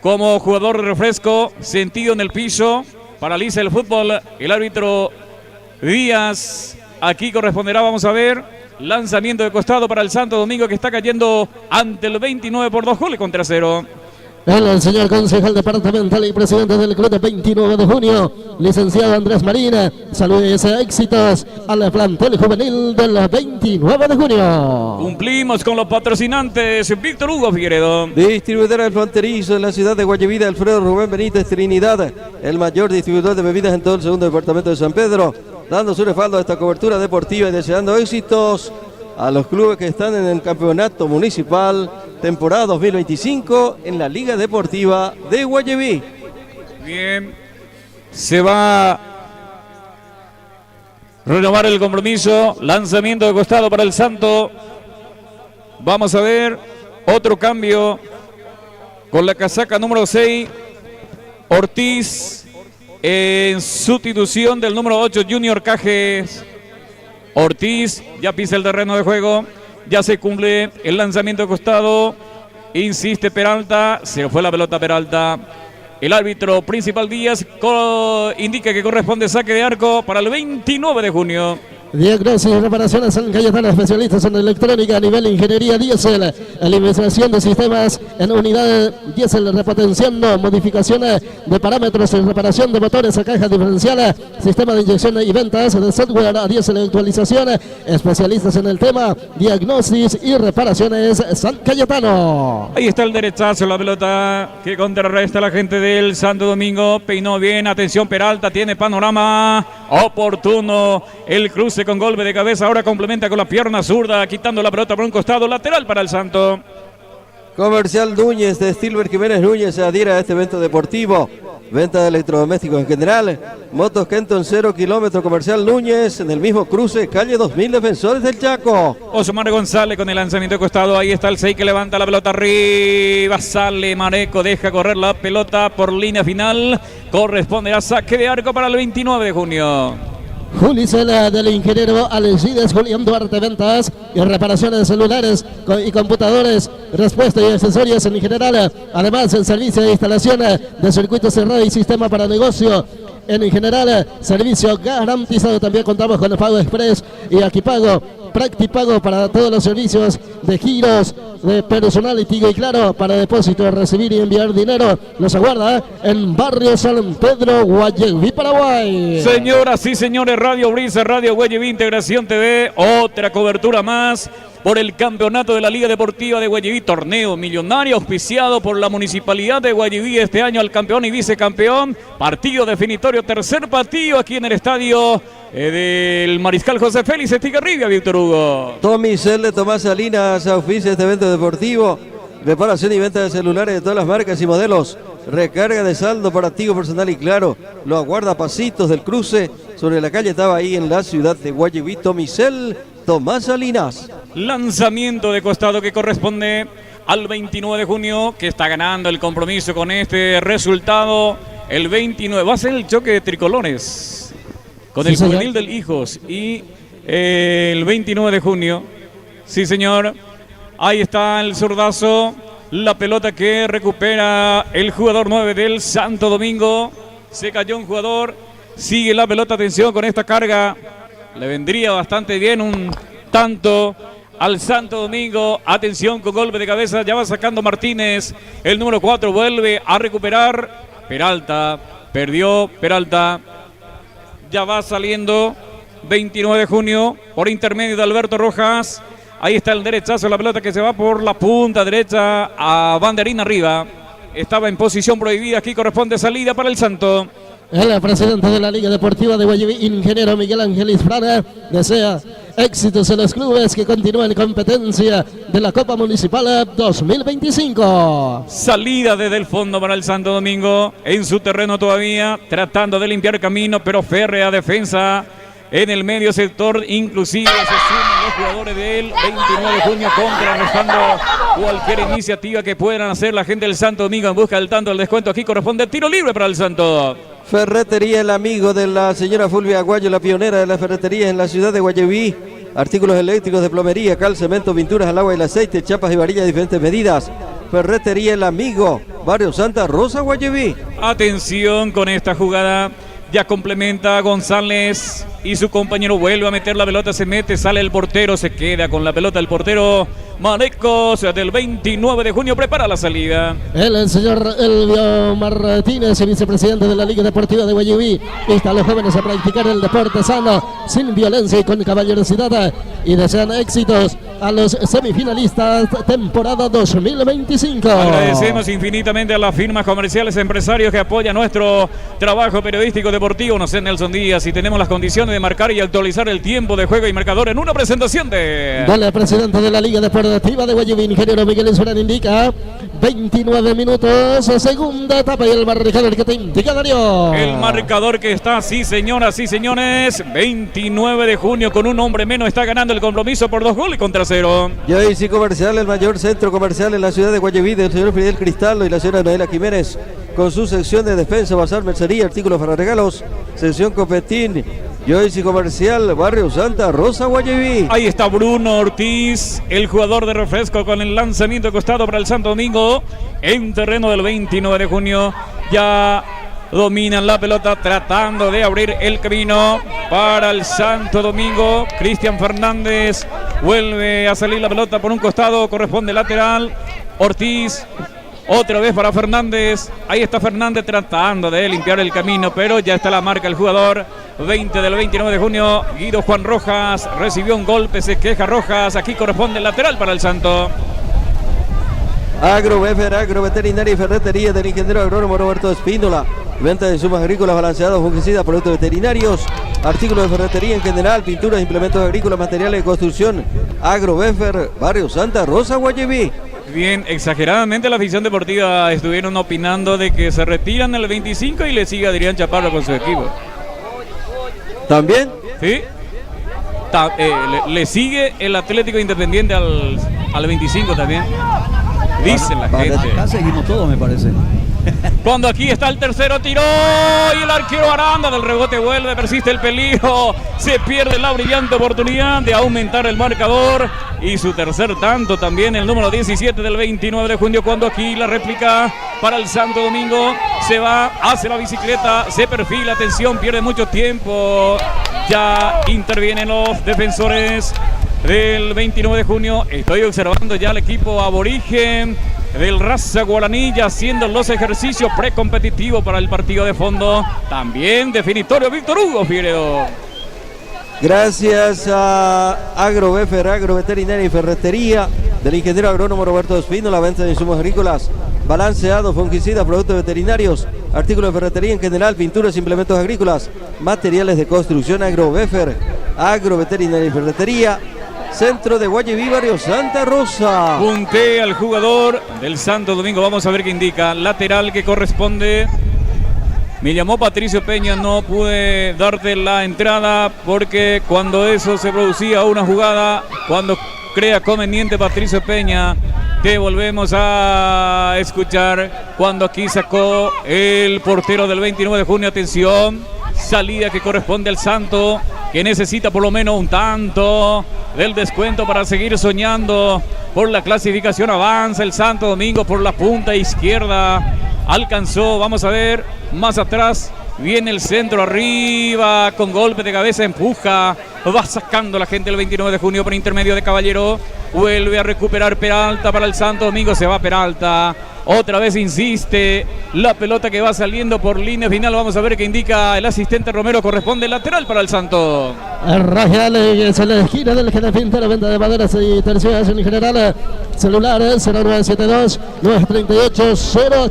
como jugador de refresco, sentido en el piso, paraliza el fútbol, el árbitro Díaz. Aquí corresponderá, vamos a ver, lanzamiento de costado para el Santo Domingo, que está cayendo ante el 29 por 2-0. El señor concejal departamental y presidente del club de 29 de junio, licenciado Andrés Marina, saludos y éxitos al plantel juvenil del 29 de junio. Cumplimos con los patrocinantes. Víctor Hugo Figueredo. Distribuidora del fronterizo en la ciudad de Guayaquil, Alfredo Rubén Benítez Trinidad, el mayor distribuidor de bebidas en todo el segundo departamento de San Pedro, dando su respaldo a esta cobertura deportiva y deseando éxitos a los clubes que están en el campeonato municipal temporada 2025 en la Liga Deportiva de Guayaquil. Bien, se va a renovar el compromiso, lanzamiento de costado para el Santo. Vamos a ver otro cambio con la casaca número 6, Ortiz en sustitución del número 8, Junior Cajes. Ortiz ya pisa el terreno de juego, ya se cumple el lanzamiento de costado, insiste Peralta, se fue la pelota Peralta, El árbitro principal Díaz indica que corresponde saque de arco para el 29 de junio. Diagnosis y reparaciones San Cayetano, especialistas en electrónica a nivel ingeniería diésel, alimentación de sistemas en unidad diésel, repotenciando, modificaciones de parámetros y reparación de motores a caja diferencial, sistema de inyección y ventas de software a diésel, actualización, especialistas en el tema, diagnosis y reparaciones San Cayetano. Ahí está el derechazo, la pelota que contrarresta a la gente del Santo Domingo, peinó bien, atención Peralta, tiene panorama oportuno, el cruce con golpe de cabeza, ahora complementa con la pierna zurda, quitando la pelota por un costado, lateral para el Santo. Comercial Núñez de Stilber Jiménez Núñez se adhiere a este evento deportivo. Venta de electrodomésticos en general. Motos Kenton 0 kilómetros. Comercial Núñez en el mismo cruce, calle 2000, Defensores del Chaco. Osmar González con el lanzamiento de costado. Ahí está el 6 que levanta la pelota arriba. Sale Mareco, deja correr la pelota por línea final. Corresponde a saque de arco para el 29 de junio. Juli Sela del ingeniero Alcides Julián Duarte, ventas y reparaciones de celulares y computadores, respuesta y accesorios en general, además el servicio de instalación de circuito cerrado y sistema para negocio. En general, servicio garantizado. También contamos con el Pago Express y Aquipago, Practipago para todos los servicios de giros, de personality y claro, para depósito, recibir y enviar dinero. Nos aguarda en Barrio San Pedro, Guayaquil, Paraguay. Señoras y señores, Radio Brisa, Radio Guayaquil, Integración TV, otra cobertura más por el campeonato de la Liga Deportiva de Guayaquil, torneo millonario auspiciado por la Municipalidad de Guayaquil, este año al campeón y vicecampeón, partido definitorio, tercer partido aquí en el estadio del Mariscal José Félix Estigarribia, Víctor Hugo. Tommy Celle, Tomás Salinas, auspicia este evento deportivo. Reparación y venta de celulares de todas las marcas y modelos. Recarga de saldo para Tigo Personal y Claro. Lo aguarda a pasitos del cruce sobre la calle, estaba ahí en la ciudad de Guayaquil. Tommy Celle, Tomás Salinas. Lanzamiento de costado que corresponde al 29 de junio, que está ganando el compromiso con este resultado. El 29 va a ser el choque de tricolores con el juvenil del Hijos y el 29 de junio. Sí, señor. Ahí está el zurdazo. La pelota que recupera el jugador 9 del Santo Domingo. Se cayó un jugador. Sigue la pelota. Atención con esta carga. Le vendría bastante bien un tanto al Santo Domingo. Atención con golpe de cabeza. Ya va sacando Martínez. El número 4 vuelve a recuperar. Peralta. Perdió Peralta. Ya va saliendo 29 de junio por intermedio de Alberto Rojas. Ahí está el derechazo, la pelota que se va por la punta derecha a banderín arriba. Estaba en posición prohibida, aquí corresponde salida para el Santo. El presidente de la Liga Deportiva de Guayaquil, ingeniero Miguel Ángel Isfrana, desea éxitos en los clubes que continúan en competencia de la Copa Municipal 2025. Salida desde el fondo para el Santo Domingo, en su terreno todavía, tratando de limpiar camino, pero férrea defensa en el medio sector, inclusive se suman los jugadores del 29 de junio contrarrestando cualquier iniciativa que puedan hacer la gente del Santo Domingo en busca del tanto del descuento. Aquí corresponde tiro libre para el Santo. Ferretería El Amigo de la señora Fulvia Aguayo, la pionera de las ferreterías en la ciudad de Guayaquil. Artículos eléctricos de plomería, cal, cemento, pinturas al agua y el aceite, chapas y varillas de diferentes medidas. Ferretería El Amigo, Barrio Santa Rosa, Guayaquil. Atención con esta jugada. Ya complementa González y su compañero vuelve a meter la pelota, se mete, sale el portero, se queda con la pelota el portero Marecos del 29 de junio, prepara la salida. El señor Elvio Martínez, el vicepresidente de la Liga Deportiva de Guayaquil, insta a los jóvenes a practicar el deporte sano, sin violencia y con caballerosidad, y desean éxitos a los semifinalistas temporada 2025. Agradecemos infinitamente a las firmas comerciales, empresarios que apoyan nuestro trabajo periodístico deportivo. No sé, Nelson Díaz, si tenemos las condiciones de marcar y actualizar el tiempo de juego y marcador en una presentación de... Dale, presidente de la Liga Deportiva de Guayaquil, ingeniero Miguel Insuran, indica 29 minutos, segunda etapa, y el marcador que te indica, Darío. El marcador que está, sí señoras, sí señores, 29 de junio con un hombre menos, está ganando el compromiso por 2-0. JC Comercial, el mayor centro comercial en la ciudad de Guayaquil, del señor Fidel Cristaldo y la señora Noela Jiménez, con su sección de defensa, bazar, mercería, artículos para regalos, sección Copetín, Joyce Comercial, Barrio Santa Rosa, Guayaquil. Ahí está Bruno Ortiz, el jugador de refresco, con el lanzamiento de costado para el Santo Domingo en terreno del 29 de junio. Ya dominan la pelota tratando de abrir el camino para el Santo Domingo. Cristian Fernández vuelve a salir la pelota por un costado, corresponde lateral. Ortiz otra vez para Fernández. Ahí está Fernández tratando de limpiar el camino, pero ya está la marca el jugador. 20 del 29 de junio. Guido Juan Rojas recibió un golpe, se queja Rojas. Aquí corresponde el lateral para el Santo. Agrovefer, Agroveterinaria y Ferretería del ingeniero agrónomo Roberto Espíndola. Venta de insumos agrícolas balanceados, fungicidas, productos veterinarios, artículos de ferretería en general, pinturas, implementos agrícolas, materiales de construcción. Agrovefer, Barrio Santa Rosa, Guayaquil. Bien, exageradamente la afición deportiva estuvieron opinando de que se retiran el 25 y le sigue Adrián Chaparro con su equipo. ¿También? Sí. Le sigue el Atlético Independiente al 25 también. Dicen la gente. Acá seguimos todos, me parece. Cuando aquí está el tercero, tiró y el arquero Aranda del rebote vuelve, persiste el peligro, se pierde la brillante oportunidad de aumentar el marcador y su tercer tanto también, el número 17 del 29 de junio, cuando aquí la réplica para el Santo Domingo, se va, hace la bicicleta, se perfila, atención, pierde mucho tiempo, ya intervienen los defensores del 29 de junio, estoy observando ya el equipo aborigen del Raza Guaraní ya haciendo los ejercicios precompetitivos para el partido de fondo. También definitorio Víctor Hugo Figueredo. Gracias a Agrovefer, Agroveterinaria y Ferretería del ingeniero agrónomo Roberto Espino, la venta de insumos agrícolas, balanceados, fungicidas, productos veterinarios, artículos de ferretería en general, pinturas, implementos agrícolas, materiales de construcción. Agrovefer, Agroveterinaria y Ferretería. Centro de Guayaquil, Barrio Santa Rosa. Puntea al jugador del Santo Domingo. Vamos a ver qué indica. Lateral que corresponde. Me llamó Patricio Peña. No pude darte la entrada porque cuando eso se producía una jugada, cuando crea conveniente Patricio Peña, te volvemos a escuchar. Cuando aquí sacó el portero del 29 de junio. Atención. Salida que corresponde al Santo, que necesita por lo menos un tanto del descuento para seguir soñando por la clasificación. Avanza el Santo Domingo por la punta izquierda, alcanzó, vamos a ver, más atrás viene el centro, arriba con golpe de cabeza, empuja, va sacando la gente el 29 de junio por intermedio de Caballero, vuelve a recuperar Peralta para el Santo Domingo, se va Peralta. Otra vez insiste la pelota que va saliendo por línea final. Vamos a ver qué indica el asistente Romero. Corresponde lateral para el Santo. Rajal es en la esquina del Genefil de la venta de maderas y terciarias en general. Celular 0972 938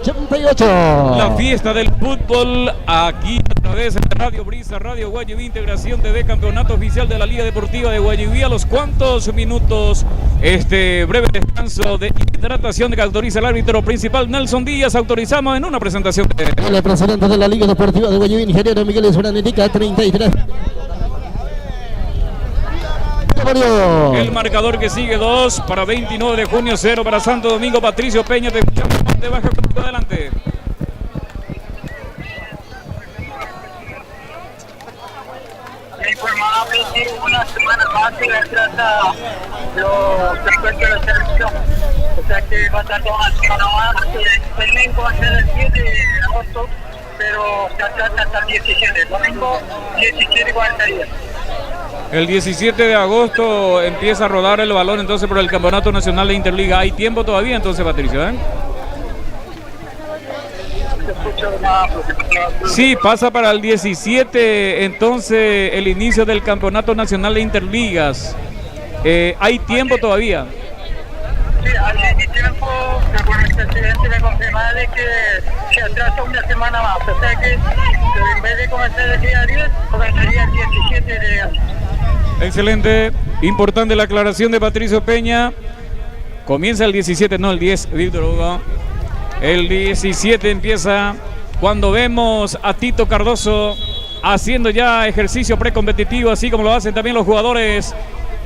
088. La fiesta del fútbol aquí a través de Radio Brisa, Radio Guayaquil, Integración TV, campeonato oficial de la Liga Deportiva de Guayaquil. A los cuantos minutos este breve descanso de hidratación que autoriza el árbitro principal Nelson Díaz. Autorizamos en una presentación de... El presidente de la Liga Deportiva de Guayaquil, ingeniero Miguel Esbrán, indica 33. El marcador que sigue 2 para 29 de junio, 0 para Santo Domingo. Patricio Peña, te escuchamos, te baja contigo adelante. Informaba que una semana más que retrasa los encuentros de selección. O sea que va a estar toda una semana más. El domingo va a ser el 7 de agosto, pero se atrasa hasta el 17. El domingo 17 y 40 días. El 17 de agosto empieza a rodar el balón entonces por el Campeonato Nacional de Interliga. ¿Hay tiempo todavía entonces, Patricio? Sí, pasa para el 17 entonces el inicio del Campeonato Nacional de Interligas. ¿Hay tiempo todavía? Sí, hay tiempo, pero bueno, el presidente me confirma de que se atrasa una semana más. O sea que en vez de comenzar el día 10, comenzaría el 17 de agosto. Excelente, importante la aclaración de Patricio Peña. Comienza el 17, no el 10, Víctor Hugo. El 17 empieza cuando vemos a Tito Cardoso haciendo ya ejercicio precompetitivo, así como lo hacen también los jugadores.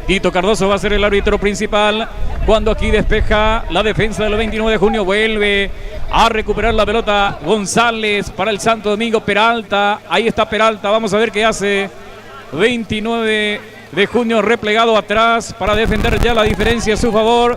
Tito Cardoso va a ser el árbitro principal cuando aquí despeja la defensa del 29 de junio. Vuelve a recuperar la pelota González para el Santo Domingo. Peralta, ahí está Peralta, vamos a ver qué hace. 29 de junio replegado atrás para defender ya la diferencia a su favor.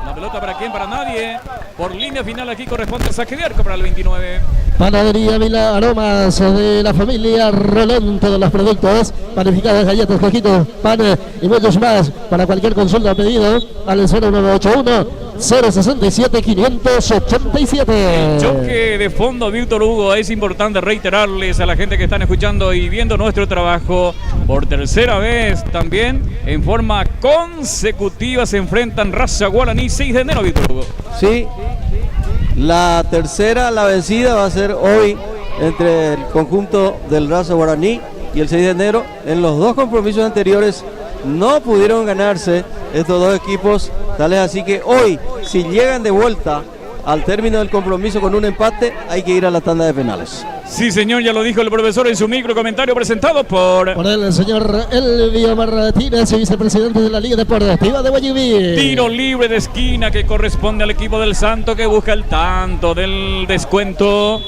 La pelota para quién, para nadie. Por línea final aquí corresponde el saque de arco para el 29. Panadería Vila, aromas de la familia Rolón, todos los productos, panificados, galletas, coquitos, pan y muchos más. Para cualquier consulta o pedido, al 0981 067 587. Choque de fondo, Víctor Hugo. Es importante reiterarles a la gente que están escuchando y viendo nuestro trabajo. Por tercera vez también, en forma consecutiva, se enfrentan Raza Guaraní 6 de enero, Víctor Hugo. Sí, la tercera, la vencida, va a ser hoy entre el conjunto del Raza Guaraní y el 6 de enero. En los dos compromisos anteriores no pudieron ganarse estos dos equipos, tales así que hoy, si llegan de vuelta al término del compromiso con un empate, hay que ir a la tanda de penales. Sí, señor, ya lo dijo el profesor en su micro comentario presentado por el señor Elvio Martínez, vicepresidente de la Liga Deportiva de Guayubí. Tiro libre de esquina que corresponde al equipo del Santo, que busca el tanto del descuento.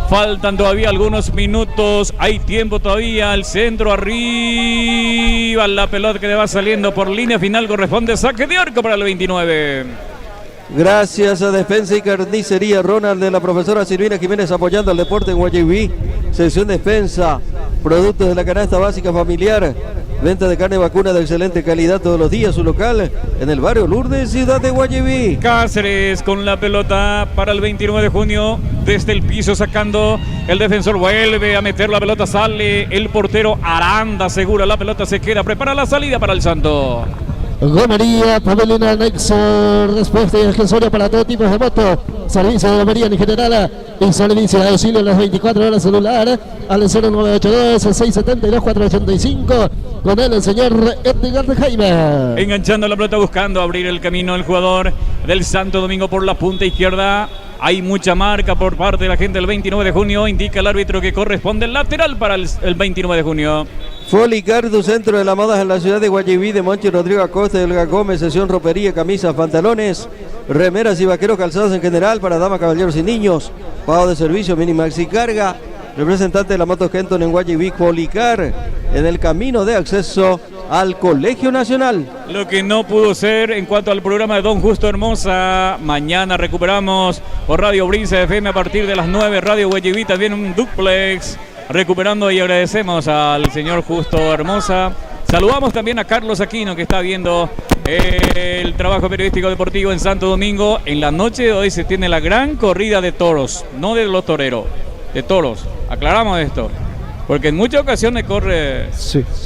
Faltan todavía algunos minutos, hay tiempo todavía, el centro arriba, la pelota que le va saliendo por línea final corresponde saque de arco para el 29. Gracias a Defensa y Carnicería Ronald de la profesora Silvina Jiménez, apoyando al deporte en Guayubí. Sección Defensa, productos de la canasta básica familiar, venta de carne vacuna de excelente calidad todos los días. Su local en el barrio Lourdes, ciudad de Guayubí. Cáceres con la pelota para el 29 de junio, desde el piso sacando, el defensor vuelve a meter la pelota, sale el portero Aranda, asegura la pelota, se queda, prepara la salida para el Santo. Gomería, Pavelina, Nexo, respuesta y accesorio para todo tipo de moto. Servicio de gomería en general y servicio de auxilio en las 24 horas celular al 0982-672-485 con él el señor Edgar de Jaime. Enganchando la pelota, buscando abrir el camino el jugador del Santo Domingo por la punta izquierda. Hay mucha marca por parte de la gente del 29 de junio. Indica el árbitro que corresponde el lateral para el 29 de junio. Folicar, tu centro de la moda en la ciudad de Guayubí, de Monchi Rodrigo Acosta y Olga Gómez. Sesión ropería, camisas, pantalones, remeras y vaqueros calzados en general para damas, caballeros y niños. Pago de servicio, Minimaxi Carga. Representante de la moto Kenton en Guayubí, Folicar, en el camino de acceso al Colegio Nacional. Lo que no pudo ser en cuanto al programa de Don Justo Hermosa. Mañana recuperamos por Radio Brisa FM a partir de las 9. Radio Guayubí también un duplex. Recuperando y agradecemos al señor Justo Hermosa. Saludamos también a Carlos Aquino, que está viendo el trabajo periodístico deportivo en Santo Domingo. En la noche de hoy se tiene la gran corrida de toros, no de los toreros, de toros. Aclaramos esto, porque en muchas ocasiones corre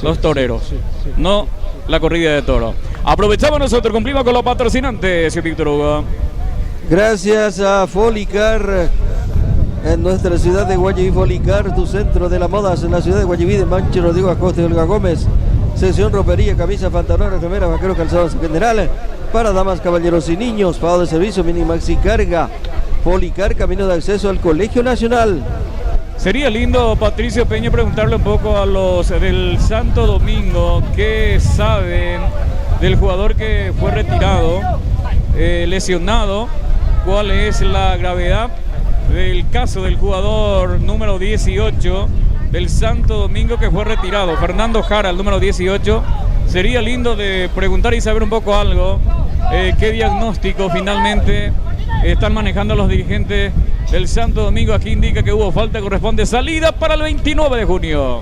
los toreros, no la corrida de toros. Aprovechamos nosotros, cumplimos con los patrocinantes, señor Víctor Hugo. Gracias a Folicar. En nuestra ciudad de Guayubí, Folicar, tu centro de la moda en la ciudad de Guayubí, de Manchi Rodrigo Acosta y Olga Gómez. Sesión ropería, camisa, pantalones, remeras, vaqueros, calzados en general para damas, caballeros y niños. Pago de servicio, Minimaxi Carga. Folicar, camino de acceso al Colegio Nacional. Sería lindo, Patricio Peña, preguntarle un poco a los del Santo Domingo qué saben del jugador que fue retirado, lesionado, cuál es la gravedad del caso del jugador número 18 del Santo Domingo que fue retirado, Fernando Jara, el número 18. Sería lindo de preguntar y saber un poco algo, qué diagnóstico finalmente están manejando los dirigentes del Santo Domingo. Aquí indica que hubo falta, corresponde salida para el 29 de junio.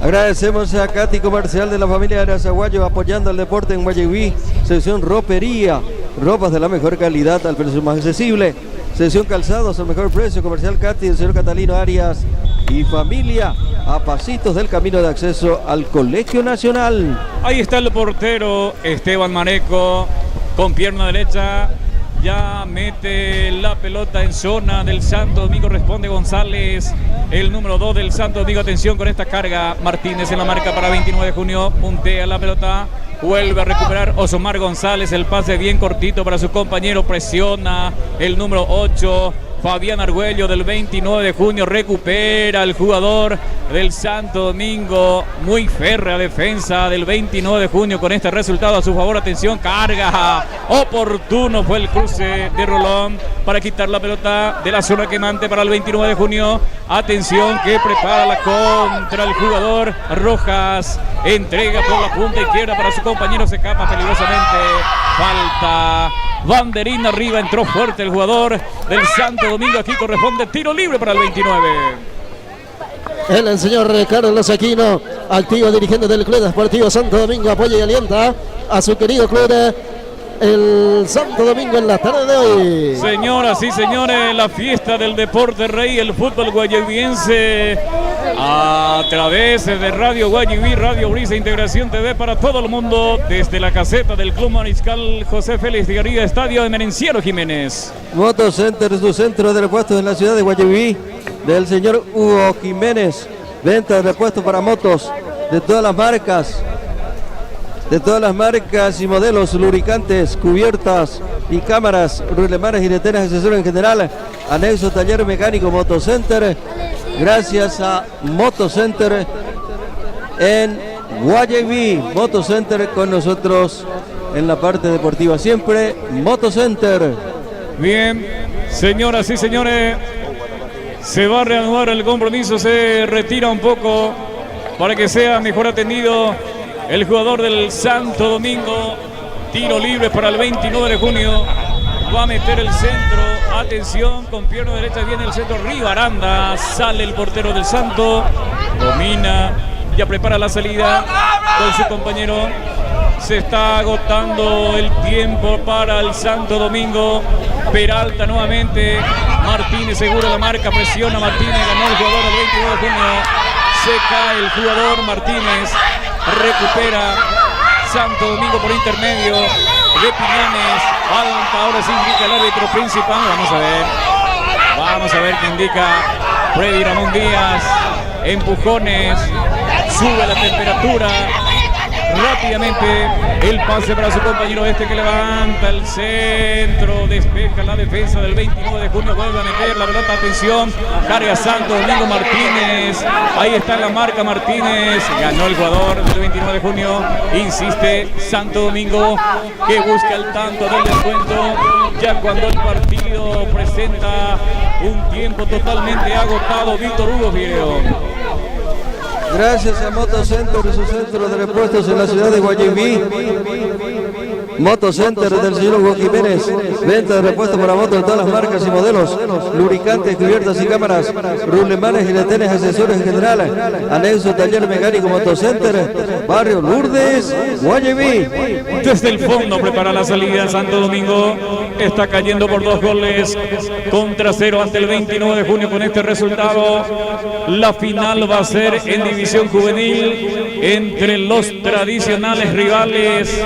Agradecemos a Katy Comercial de la familia Arazaguayo, apoyando al deporte en Guayubí. Sección ropería, ropas de la mejor calidad al precio más accesible. Sección calzados al mejor precio, Comercial Katy, el señor Catalino Arias y familia, a pasitos del camino de acceso al Colegio Nacional. Ahí está el portero Esteban Mareco, con pierna derecha, ya mete la pelota en zona del Santo Domingo, responde González, el número 2 del Santo Domingo. Atención con esta carga, Martínez en la marca para 29 de junio, puntea la pelota. Vuelve a recuperar Osomar González, el pase bien cortito para su compañero, presiona el número 8, Fabián Argüello del 29 de junio recupera el jugador del Santo Domingo. Muy férrea defensa del 29 de junio con este resultado a su favor. Atención, carga. Oportuno fue el cruce de Rolón para quitar la pelota de la zona quemante para el 29 de junio. Atención que prepara la contra el jugador Rojas. Entrega por la punta izquierda para su compañero. Se escapa peligrosamente. Falta. Banderín arriba, entró fuerte el jugador del Santo Domingo. Aquí corresponde tiro libre para el 29. El señor Carlos Aquino, activo dirigente del Club Deportivo Santo Domingo, apoya y alienta a su querido club, el Santo Domingo, en la tarde de hoy. Señoras y señores, la fiesta del deporte rey, el fútbol guayabiense, a través de Radio Guayabí, Radio Brisa, Integración TV para todo el mundo, desde la caseta del Club Mariscal José Félix Tigarribia, estadio de Merenciero Jiménez. Motocenter, su centro de repuestos en la ciudad de Guayabí, del señor Hugo Jiménez. Venta de repuestos para motos de todas las marcas. De todas las marcas y modelos, lubricantes, cubiertas y cámaras, rulemanes y leteras, accesorios en general. Anexo taller mecánico Motocenter. Gracias a Motocenter en Guayabí. Motocenter con nosotros en la parte deportiva. Siempre Motocenter. Bien, señoras y señores, se va a reanudar el compromiso. Se retira un poco para que sea mejor atendido el jugador del Santo Domingo. Tiro libre para el 29 de junio. Va a meter el centro. Atención, con pierna derecha viene el centro. Ribaranda. Sale el portero del Santo. Domina. Ya prepara la salida con su compañero. Se está agotando el tiempo para el Santo Domingo. Peralta nuevamente. Martínez segura la marca. Presiona Martínez. Ganó el jugador del 29 de junio. Se cae el jugador Martínez. Recupera Santo Domingo por intermedio de Piñones. Falta, ahora sí indica el árbitro principal. Vamos a ver qué indica Freddy Ramón Díaz. Empujones. Sube la temperatura. Rápidamente el pase para su compañero que levanta el centro, despeja la defensa del 29 de junio, vuelve a meter la pelota, atención, carga Santo Domingo Martínez, ahí está la marca Martínez, ganó el jugador del 29 de junio, insiste Santo Domingo que busca el tanto del descuento, ya cuando el partido presenta un tiempo totalmente agotado. Víctor Hugo Figueroa. Gracias a Motocenter y su centro de repuestos en la ciudad de Guayabí. Motocenter del señor Hugo Jiménez. Venta de repuestos para motos de todas las marcas y modelos. Lubricantes, cubiertas y cámaras. Rulemanes y letenes, accesorios en general. Anexo taller mecánico Motocenter. Barrio Lourdes, Guayabí. Desde el fondo prepara la salida Santo Domingo. Está cayendo por 2 goles contra 0 ante el 29 de junio. Con este resultado, la final va a ser en división juvenil entre los tradicionales rivales.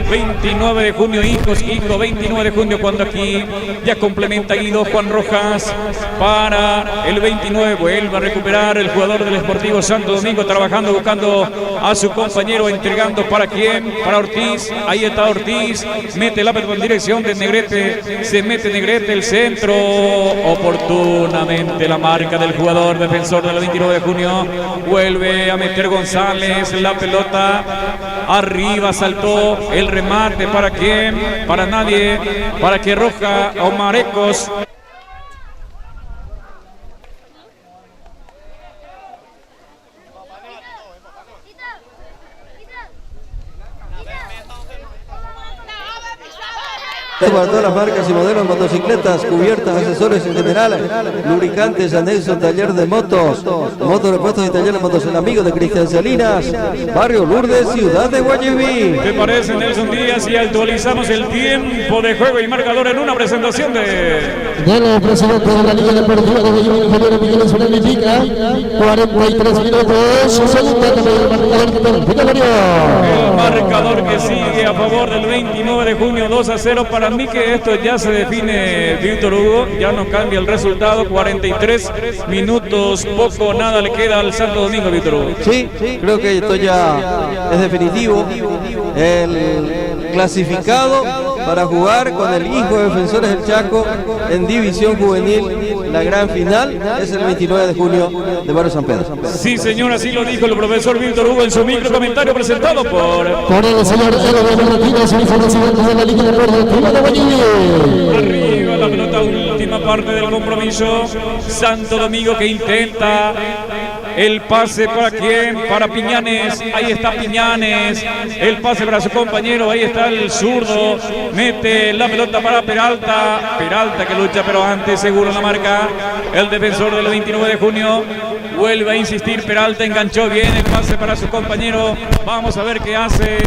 29 de junio, Hijo 29 de junio, cuando aquí ya complementa Guido Juan Rojas para el 29. Vuelve a recuperar el jugador del Sportivo Santo Domingo, trabajando, buscando a su compañero, entregando para quién, para Ortiz. Ahí está Ortiz, mete la pelota en dirección de Negrete. Se mete Negrete, el centro, oportunamente la marca del jugador defensor del 29 de junio. Vuelve a meter González la pelota arriba, saltó el remate. ¿Para quién? Para nadie. Para que Roja o Marecos. Para todas las marcas y modelos, motocicletas, cubiertas, accesorios en general, lubricantes, anexo, taller de motos, motos, repuestos y taller de motos, el amigo de Cristian Salinas, Barrio Lourdes, ciudad de Guayabí. ¿Qué parece, Nelson Díaz? Y actualizamos el tiempo de juego y marcador en una presentación del presidente de la Liga Deportiva de Guayabí, ingeniero Miguel Solán, indica 43 minutos, segunda el marcador que sigue a favor del 29 de junio, 2-0. Para mí que esto ya se define, Víctor Hugo, ya no cambia el resultado. 43 minutos, poco o nada le queda al Santo Domingo, Víctor Hugo. Sí, creo que esto ya es definitivo. El clasificado para jugar con el hijo de Defensores del Chaco en División Juvenil. La gran final es el 29 de junio de Barrio San Pedro. Sí, señor, así lo dijo el profesor Víctor Hugo en su micro comentario presentado por el señor Héroe Martínez, vicepresidente de la Liga Deportiva de Guayaquil. Arriba la pelota, última parte del compromiso. Santo Domingo que intenta el pase para quién, para Piñanes. Ahí está Piñanes, el pase para su compañero. Ahí está el zurdo, mete la pelota para Peralta. Peralta que lucha, pero antes seguro la marca el defensor del 29 de junio. Vuelve a insistir Peralta, enganchó bien el pase para su compañero. Vamos a ver qué hace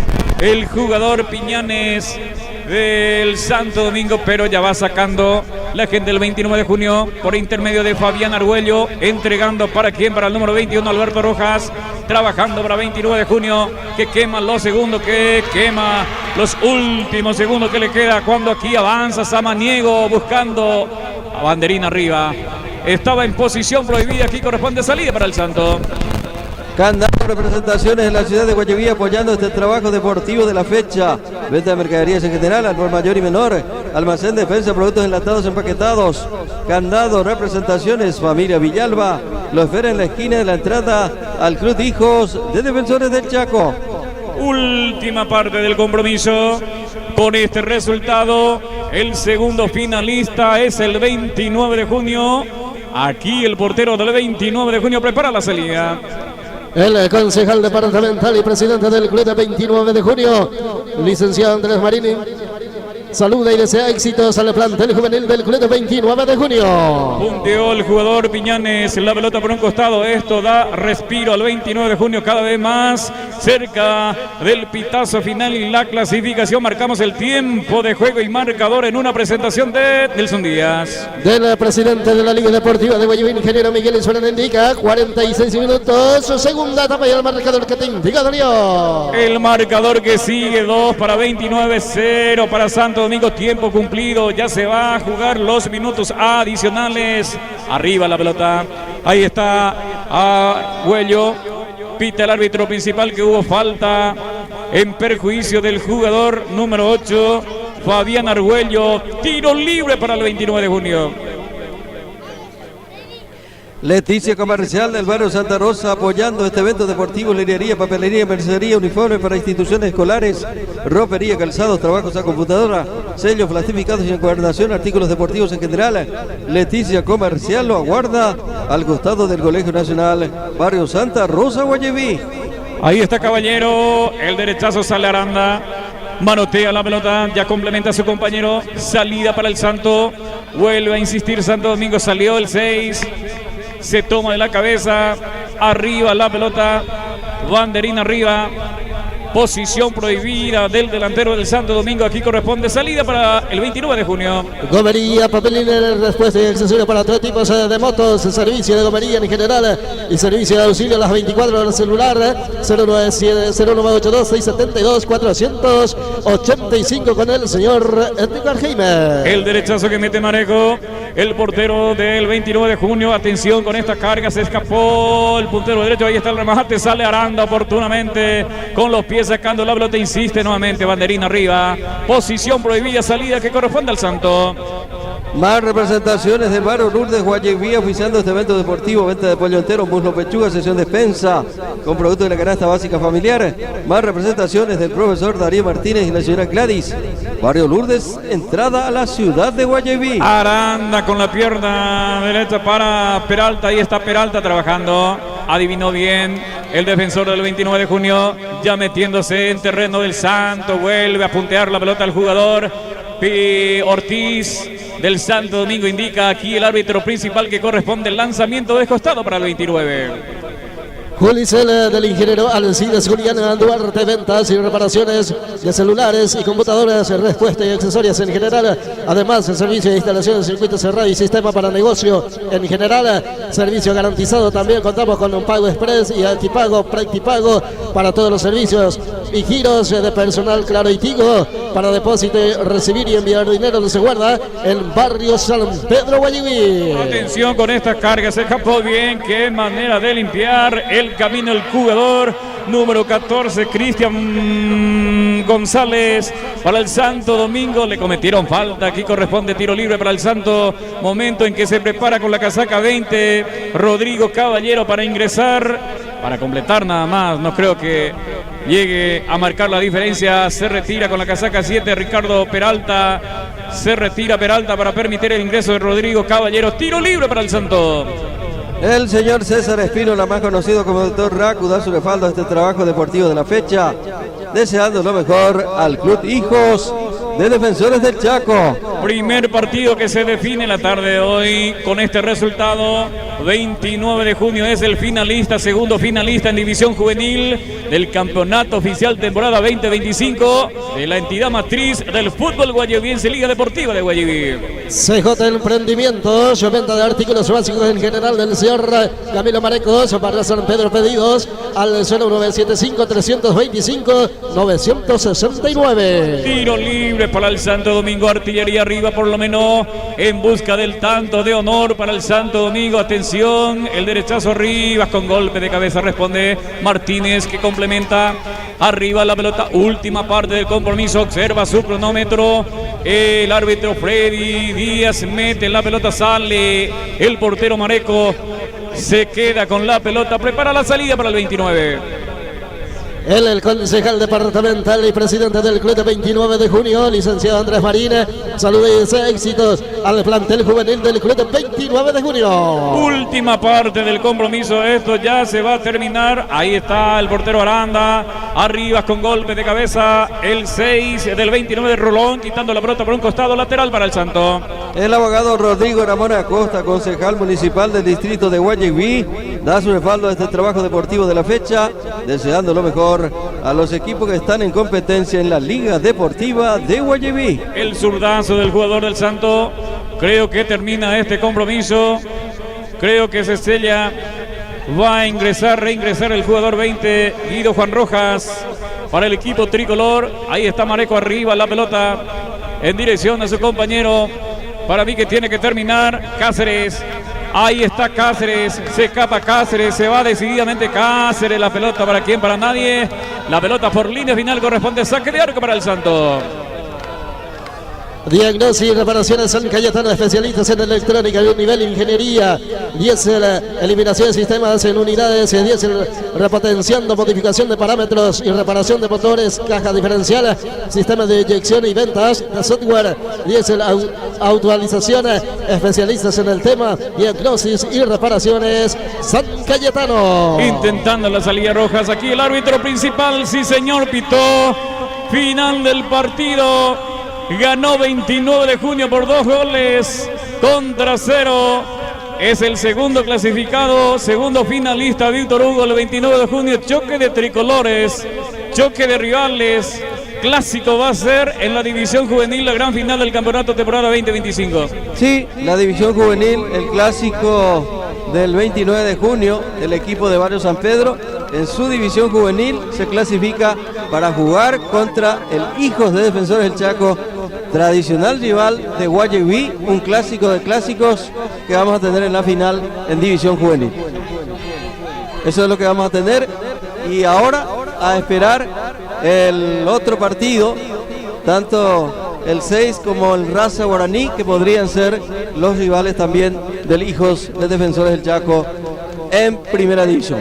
el jugador Piñanes del Santo Domingo, pero ya va sacando la gente del 29 de junio por intermedio de Fabián Argüello, entregando para quién, para el número 21 Alberto Rojas, trabajando para 29 de junio, que quema los segundos, que quema los últimos segundos que le queda cuando aquí avanza Samaniego buscando a banderín arriba. Estaba en posición prohibida, aquí corresponde salida para el Santo. Candado representaciones en la ciudad de Guayaquil apoyando este trabajo deportivo de la fecha. Venta de mercaderías en general, al por mayor y menor. Almacén de defensa, productos enlatados, empaquetados. Candado representaciones, familia Villalba. Lo espera en la esquina de la entrada al Club de Hijos de Defensores del Chaco. Última parte del compromiso. Con este resultado, el segundo finalista es el 29 de junio. Aquí el portero del 29 de junio prepara la salida. El concejal departamental y presidente del club de 29 de junio, licenciado Andrés Marini, saluda y desea éxitos al plantel juvenil del club de 29 de junio. Punteó el jugador Piñanes, la pelota por un costado. Esto da respiro al 29 de junio, cada vez más cerca del pitazo final y la clasificación. Marcamos el tiempo de juego y marcador en una presentación de Nelson Díaz. Del presidente de la Liga Deportiva de Guayaquil, ingeniero Miguel Suárez, indica 46 minutos, su segunda etapa y el marcador que te indica, Darío. El marcador que sigue, 2 para 29, 0 para Santo Domingo, tiempo cumplido, ya se va a jugar los minutos adicionales. Arriba la pelota, ahí está Argüello, pita el árbitro principal que hubo falta en perjuicio del jugador número 8, Fabián Argüello. Tiro libre para el 29 de junio. Leticia Comercial del barrio Santa Rosa apoyando este evento deportivo, librería, papelería, mercería, uniforme para instituciones escolares, ropería, calzados, trabajos a computadora, sellos, plastificados y encuadernación, artículos deportivos en general. Leticia Comercial lo aguarda al costado del Colegio Nacional, barrio Santa Rosa, Guayaquil. Ahí está Caballero, el derechazo sale Aranda, manotea la pelota, ya complementa a su compañero, salida para el Santo, vuelve a insistir Santo Domingo, salió el 6. Se toma de la cabeza, arriba la pelota, banderín arriba, posición prohibida del delantero del Santo Domingo. Aquí corresponde salida para el 29 de junio. Gomería, papelina, respuesta y accesorio para todo tipo de motos, servicio de gomería en general y servicio de auxilio a las 24 horas celular 0982-672-485 con el señor Edgar Jaime. El derechazo que mete Marejo, el portero del 29 de junio. Atención con esta carga, se escapó el puntero derecho, ahí está el remate, sale Aranda oportunamente con los pies sacando la pelota, insiste nuevamente, banderín arriba, posición prohibida, salida que corresponde al Santo. Más representaciones del barrio Lourdes Guayaquil oficiando este evento deportivo, venta de pollo entero, muslo, pechuga, sesión de despensa con productos de la canasta básica familiar. Más representaciones del profesor Darío Martínez y la señora Gladys. Barrio Lourdes, entrada a la ciudad de Guayaquil. Aranda con la pierna derecha para Peralta, ahí está Peralta trabajando, adivinó bien el defensor del 29 de junio, ya metiéndose en terreno del Santo, vuelve a puntear la pelota al jugador Ortiz del Santo Domingo, indica aquí el árbitro principal que corresponde el lanzamiento descostado para el 29. Julicel del ingeniero Alcides Julián Duarte, ventas y reparaciones de celulares y computadoras, respuesta y accesorios en general. Además, el servicio de instalación de circuito cerrado y sistema para negocio en general. Servicio garantizado también. Contamos con un pago express y antipago, practipago para todos los servicios y giros de personal Claro y Tigo. Para depósito, recibir y enviar dinero se guarda en barrio San Pedro, Guayaquil. Atención con esta carga, se escapó bien. Qué manera de limpiar el camino el jugador número 14, Cristian González para el Santo Domingo. Le cometieron falta, aquí corresponde tiro libre para el Santo. Momento en que se prepara con la casaca 20, Rodrigo Caballero para ingresar, para completar nada más. No creo que llegue a marcar la diferencia. Se retira con la casaca 7 Ricardo Peralta. Se retira Peralta para permitir el ingreso de Rodrigo Caballero. Tiro libre para el Santo. El señor César Espínola, más conocido como Dr. Raku, da su respaldo a este trabajo deportivo de la fecha, deseando lo mejor al Club Hijos de Defensores del Chaco. Primer partido que se define la tarde de hoy con este resultado. 29 de junio es el finalista, segundo finalista en división juvenil del campeonato oficial temporada 2025 de la entidad matriz del fútbol guayabiense, Liga Deportiva de Guayaquil. CJ Emprendimientos, venta de artículos básicos en general del señor Camilo Marecos, para San Pedro, pedidos al 0975-325-969. Tiro libre para el Santo Domingo, artillería arriba por lo menos en busca del tanto de honor para el Santo Domingo. Atención, el derechazo Rivas con golpe de cabeza, responde Martínez, que complementa arriba la pelota. Última parte del compromiso, observa su cronómetro el árbitro Freddy Díaz, mete la pelota, sale el portero Mareco, se queda con la pelota, prepara la salida para el 29. El concejal departamental y presidente del club de 29 de junio, licenciado Andrés Marina, saludos y éxitos al plantel juvenil del club de 29 de junio. Última parte del compromiso, esto ya se va a terminar. Ahí está el portero Aranda, arriba con golpe de cabeza, el 6 del 29 de Rolón, quitando la pelota por un costado, lateral para el Santo. El abogado Rodrigo Ramón Acosta, concejal municipal del distrito de Guayaquil, da su respaldo a este trabajo deportivo de la fecha, deseando lo mejor a los equipos que están en competencia en la Liga Deportiva de Guayaquil. El zurdazo del jugador del Santo, creo que termina este compromiso, creo que se sella, va a reingresar el jugador 20, Guido Juan Rojas, para el equipo tricolor. Ahí está Mareco arriba, la pelota en dirección a su compañero. Para mí que tiene que terminar Cáceres. Ahí está Cáceres, se escapa Cáceres, se va decididamente Cáceres, la pelota para quién, para nadie. La pelota por línea final corresponde saque de arco para el Santo. Diagnosis y reparaciones San Cayetano, especialistas en electrónica de un nivel ingeniería, diésel, eliminación de sistemas en unidades, diésel, repotenciando, modificación de parámetros y reparación de motores, caja diferencial, sistemas de inyección y ventas de software, diésel, autorización, especialistas en el tema, diagnosis y reparaciones San Cayetano. Intentando la salida Rojas, aquí el árbitro principal, sí señor, pitó final del partido. Ganó 29 de junio por 2-0. Es el segundo clasificado, segundo finalista Víctor Hugo el 29 de junio. Choque de tricolores, choque de rivales. Clásico va a ser en la división juvenil, la gran final del campeonato temporada 2025. Sí, la división juvenil, el clásico del 29 de junio, el equipo de Barrio San Pedro, en su división juvenil se clasifica para jugar contra el Hijos de Defensores del Chaco, tradicional rival de Guayaquil, un clásico de clásicos que vamos a tener en la final en división juvenil. Eso es lo que vamos a tener, y ahora a esperar el otro partido, tanto el 6 como el Raza Guaraní, que podrían ser los rivales también del Hijos de Defensores del Chaco en primera división.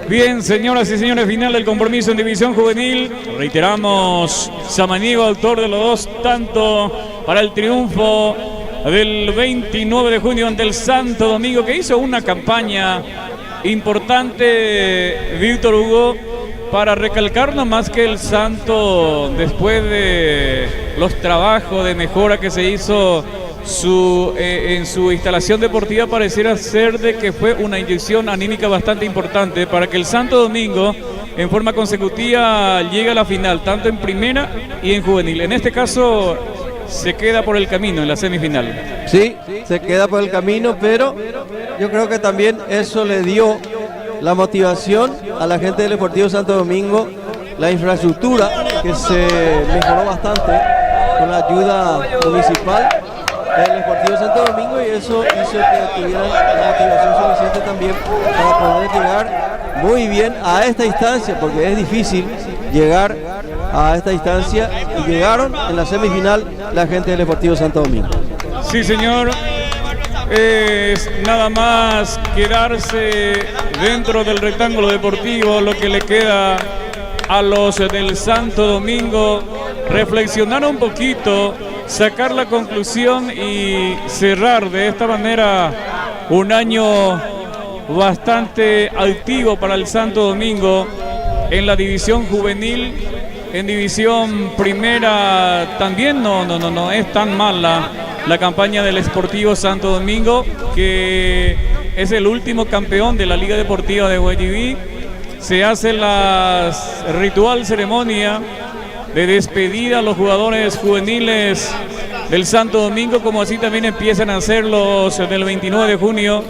Bien, señoras y señores, final del compromiso en división juvenil. Reiteramos, Samaniego, autor de los dos tanto para el triunfo del 29 de junio ante el Santo Domingo, que hizo una campaña importante, Víctor Hugo, para recalcar nomás que el Santo, después de los trabajos de mejora que se hizo en su instalación deportiva, pareciera ser de que fue una inyección anímica bastante importante para que el Santo Domingo en forma consecutiva llegue a la final, tanto en primera y en juvenil. En este caso se queda por el camino en la semifinal. Sí, se queda por el camino, pero yo creo que también eso le dio la motivación a la gente del Deportivo Santo Domingo, la infraestructura que se mejoró bastante con la ayuda municipal del Deportivo Santo Domingo, y eso hizo que tuvieran la motivación suficiente también para poder llegar muy bien a esta instancia, porque es difícil llegar a esta instancia, y llegaron en la semifinal la gente del Sportivo Santo Domingo. Sí, señor. Es nada más quedarse dentro del rectángulo deportivo lo que le queda a los del Santo Domingo, reflexionar un poquito, sacar la conclusión y cerrar de esta manera un año bastante activo para el Santo Domingo en la división juvenil. En división primera también no es tan mala la campaña del Sportivo Santo Domingo, que es el último campeón de la Liga Deportiva de Guayaquil. Se hace la ritual ceremonia de despedida a los jugadores juveniles del Santo Domingo, como así también empiezan a hacer los del 29 de junio,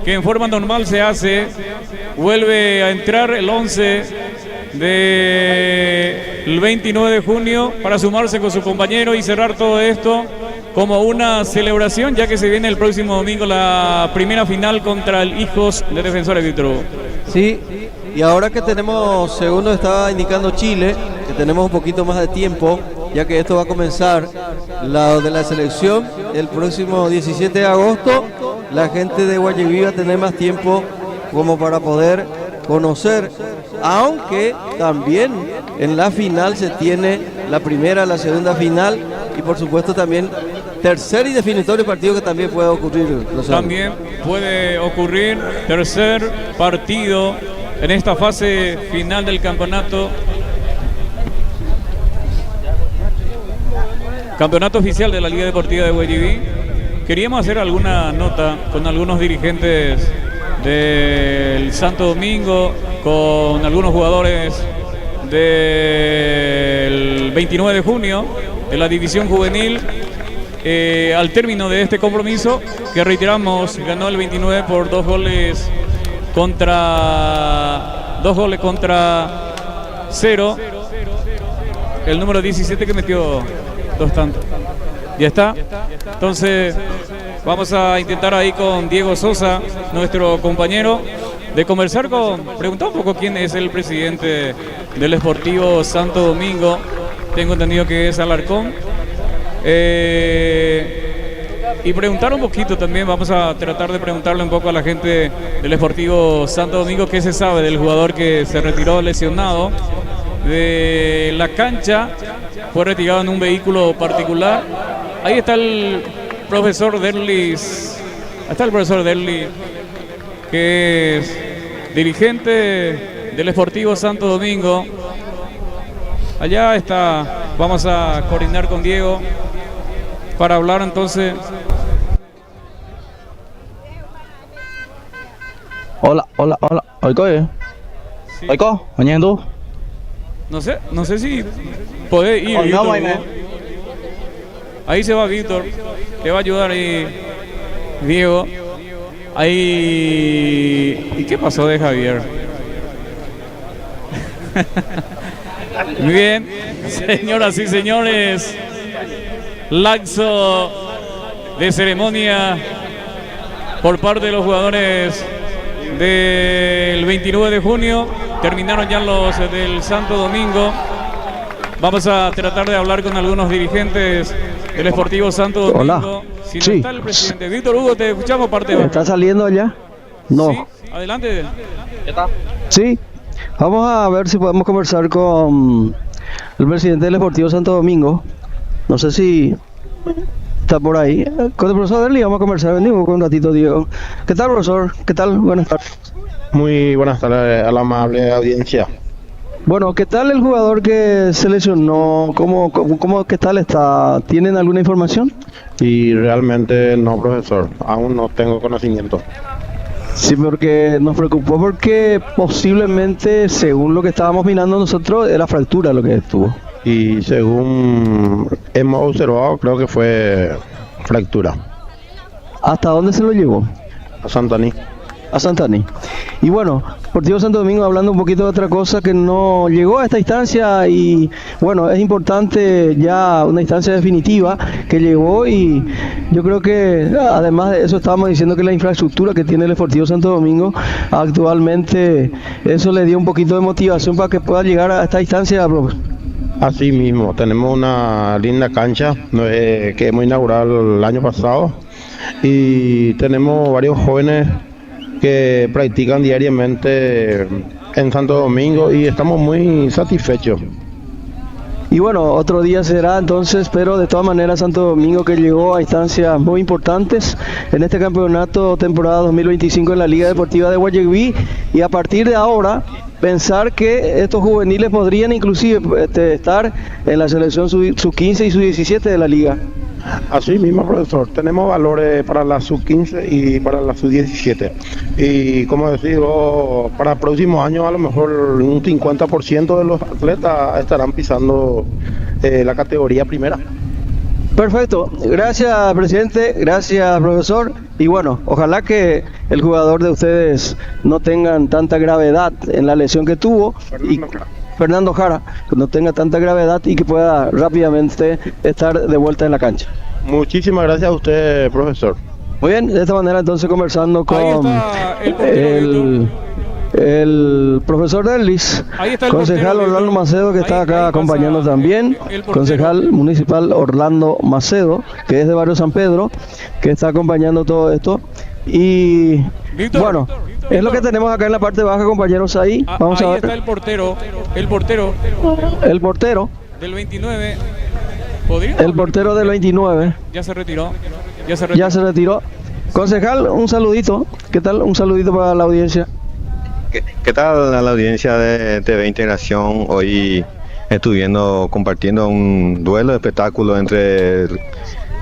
que en forma normal se hace. Vuelve a entrar el 11 del 29 de junio para sumarse con su compañero y cerrar todo esto como una celebración, ya que se viene el próximo domingo la primera final contra el Hijos de Defensores Víctor Hugo. Sí, y ahora que tenemos, según nos estaba indicando Chile, que tenemos un poquito más de tiempo, ya que esto va a comenzar la de la selección el próximo 17 de agosto, la gente de Guayaquil va a tener más tiempo como para poder conocer, aunque también en la final se tiene la primera, la segunda final y por supuesto también tercer y definitorio partido que también puede ocurrir. También puede ocurrir tercer partido en esta fase final del campeonato. Campeonato oficial de la Liga Deportiva de Guayaquil. Queríamos hacer alguna nota con algunos dirigentes del Santo Domingo, con algunos jugadores del 29 de junio de la división juvenil. Al término de este compromiso, que reiteramos, ganó el 29 por 2 goles contra 0. El número 17 que metió 2 tantos. Ya está. Entonces vamos a intentar ahí con Diego Sosa, nuestro compañero, de conversar preguntar un poco quién es el presidente del Sportivo Santo Domingo. Tengo entendido que es Alarcón. Y preguntar un poquito también, vamos a tratar de preguntarle un poco a la gente del Sportivo Santo Domingo qué se sabe del jugador que se retiró lesionado de la cancha, fue retirado en un vehículo particular. Ahí está el profesor Derlis, que es dirigente del Sportivo Santo Domingo. Allá está, vamos a coordinar con Diego para hablar entonces. Hola. ¿Oico? Sí. ¿Oico? ¿Mañana? No sé si podés ir. Víctor, ahí se va Víctor, le va a ayudar ahí Diego. Ahí. ¿Y qué pasó de Javier? Muy bien, señoras y señores, laxo de ceremonia por parte de los jugadores del 29 de junio. Terminaron ya los del Santo Domingo. Vamos a tratar de hablar con algunos dirigentes del Sportivo Santo Domingo. Hola. Si no Sí. está el presidente Víctor Hugo, te escuchamos parte. ¿Está saliendo allá? No. Sí, adelante. Sí. Vamos a ver si podemos conversar con el presidente del Sportivo Santo Domingo. No sé si está por ahí. Con el profesor Derli vamos a conversar. Venimos con un ratito, Diego. ¿Qué tal, profesor? ¿Qué tal? Buenas tardes. Muy buenas tardes a la amable audiencia. Bueno, ¿qué tal el jugador que se lesionó? ¿Cómo qué tal está? ¿Tienen alguna información? Y realmente no, profesor, aún no tengo conocimiento. Sí, porque nos preocupó porque posiblemente, según lo que estábamos mirando nosotros, era fractura lo que estuvo. Y según hemos observado, creo que fue fractura. ¿Hasta dónde se lo llevó? A Santaní. a Santani. Y bueno, Deportivo Santo Domingo, hablando un poquito de otra cosa, que no llegó a esta instancia y bueno, es importante ya una instancia definitiva que llegó, y yo creo que además de eso estábamos diciendo que la infraestructura que tiene el Deportivo Santo Domingo actualmente, eso le dio un poquito de motivación para que pueda llegar a esta instancia, profe. Así mismo, tenemos una linda cancha que hemos inaugurado el año pasado y tenemos varios jóvenes que practican diariamente en Santo Domingo y estamos muy satisfechos. Y bueno, otro día será entonces, pero de todas maneras Santo Domingo, que llegó a instancias muy importantes en este campeonato temporada 2025 en la Liga Deportiva de Guayaquil, y a partir de ahora pensar que estos juveniles podrían inclusive estar en la selección sub-15 y sub-17 de la liga. Así mismo, profesor, tenemos valores para la sub-15 y para la sub-17. Y como digo, para el próximo año a lo mejor un 50% de los atletas estarán pisando la categoría primera. Perfecto, gracias presidente, gracias profesor, y bueno, ojalá que el jugador de ustedes no tengan tanta gravedad en la lesión que tuvo, Fernando Jara, que no tenga tanta gravedad y que pueda rápidamente estar de vuelta en la cancha. Muchísimas gracias a usted, profesor. Muy bien, de esta manera entonces conversando con el profesor Derlis, concejal Orlando Macedo, que está acá acompañando también, concejal municipal Orlando Macedo, que es de Barrio San Pedro, que está acompañando todo esto. Y bueno, es lo que tenemos acá en la parte baja, compañeros. Ahí vamos a ver. Ahí está el portero del 29. El portero del 29 ya se retiró. Concejal, un saludito. ¿Qué tal? Un saludito para la audiencia. ¿Qué tal a la audiencia de TV Integración? Hoy estuvimos compartiendo un duelo de espectáculo entre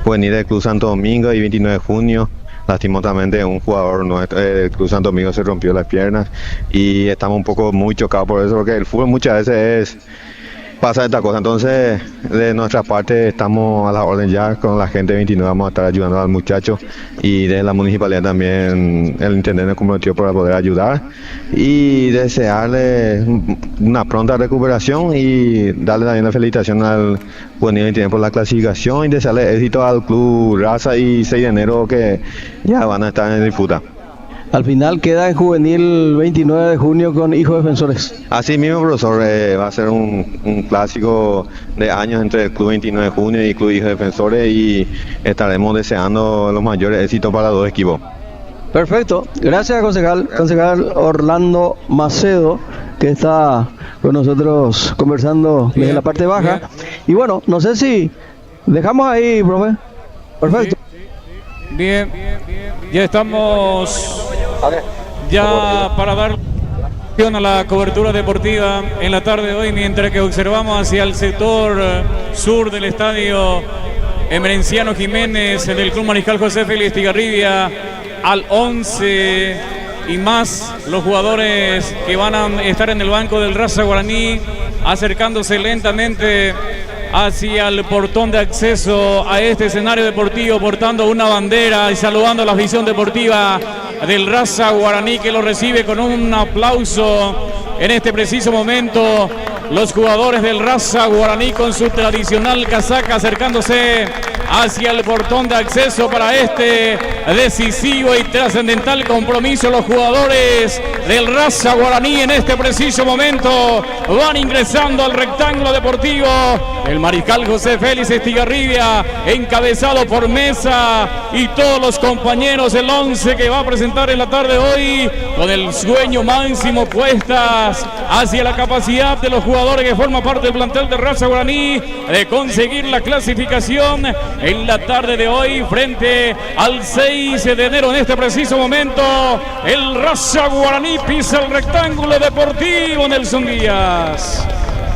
juveniles del Club Santo Domingo y 29 de junio. Lastimosamente un jugador nuestro del Club Santo Domingo se rompió las piernas y estamos un poco muy chocados por eso, porque el fútbol muchas veces pasa esta cosa. Entonces, de nuestra parte estamos a la orden ya con la gente de 29, vamos a estar ayudando al muchacho, y de la municipalidad también el intendente comprometió para poder ayudar y desearle una pronta recuperación y darle también la felicitación al juvenil 29 por la clasificación y desearle éxito al club Raza y 6 de enero, que ya van a estar en disputa. Al final queda en juvenil 29 de junio con Hijos Defensores. Así mismo, profesor, va a ser un clásico de años entre el Club 29 de junio y el Club Hijos Defensores, y estaremos deseando los mayores éxitos para los dos equipos. Perfecto, gracias concejal Orlando Macedo, que está con nosotros conversando desde la parte baja. Y bueno, no sé si dejamos ahí, profe. Perfecto. Bien, ya estamos para dar a la cobertura deportiva en la tarde de hoy, mientras que observamos hacia el sector sur del estadio Emerenciano Jiménez del Club Mariscal José Félix Estigarribia, al 11 y más los jugadores que van a estar en el banco del Raza Guaraní, acercándose lentamente hacia el portón de acceso a este escenario deportivo, portando una bandera y saludando a la afición deportiva del Raza Guaraní, que lo recibe con un aplauso en este preciso momento. Los jugadores del Raza Guaraní con su tradicional casaca acercándose hacia el portón de acceso para este decisivo y trascendental compromiso. Los jugadores del Raza Guaraní en este preciso momento van ingresando al rectángulo deportivo. El Mariscal José Félix Estigarribia, encabezado por Mesa y todos los compañeros, el 11 que va a presentar en la tarde de hoy, con el sueño máximo puestas hacia la capacidad de los jugadores que forman parte del plantel de Raza Guaraní de conseguir la clasificación en la tarde de hoy frente al 6 de enero. En este preciso momento el Raza Guaraní pisa el rectángulo deportivo. Nelson Díaz.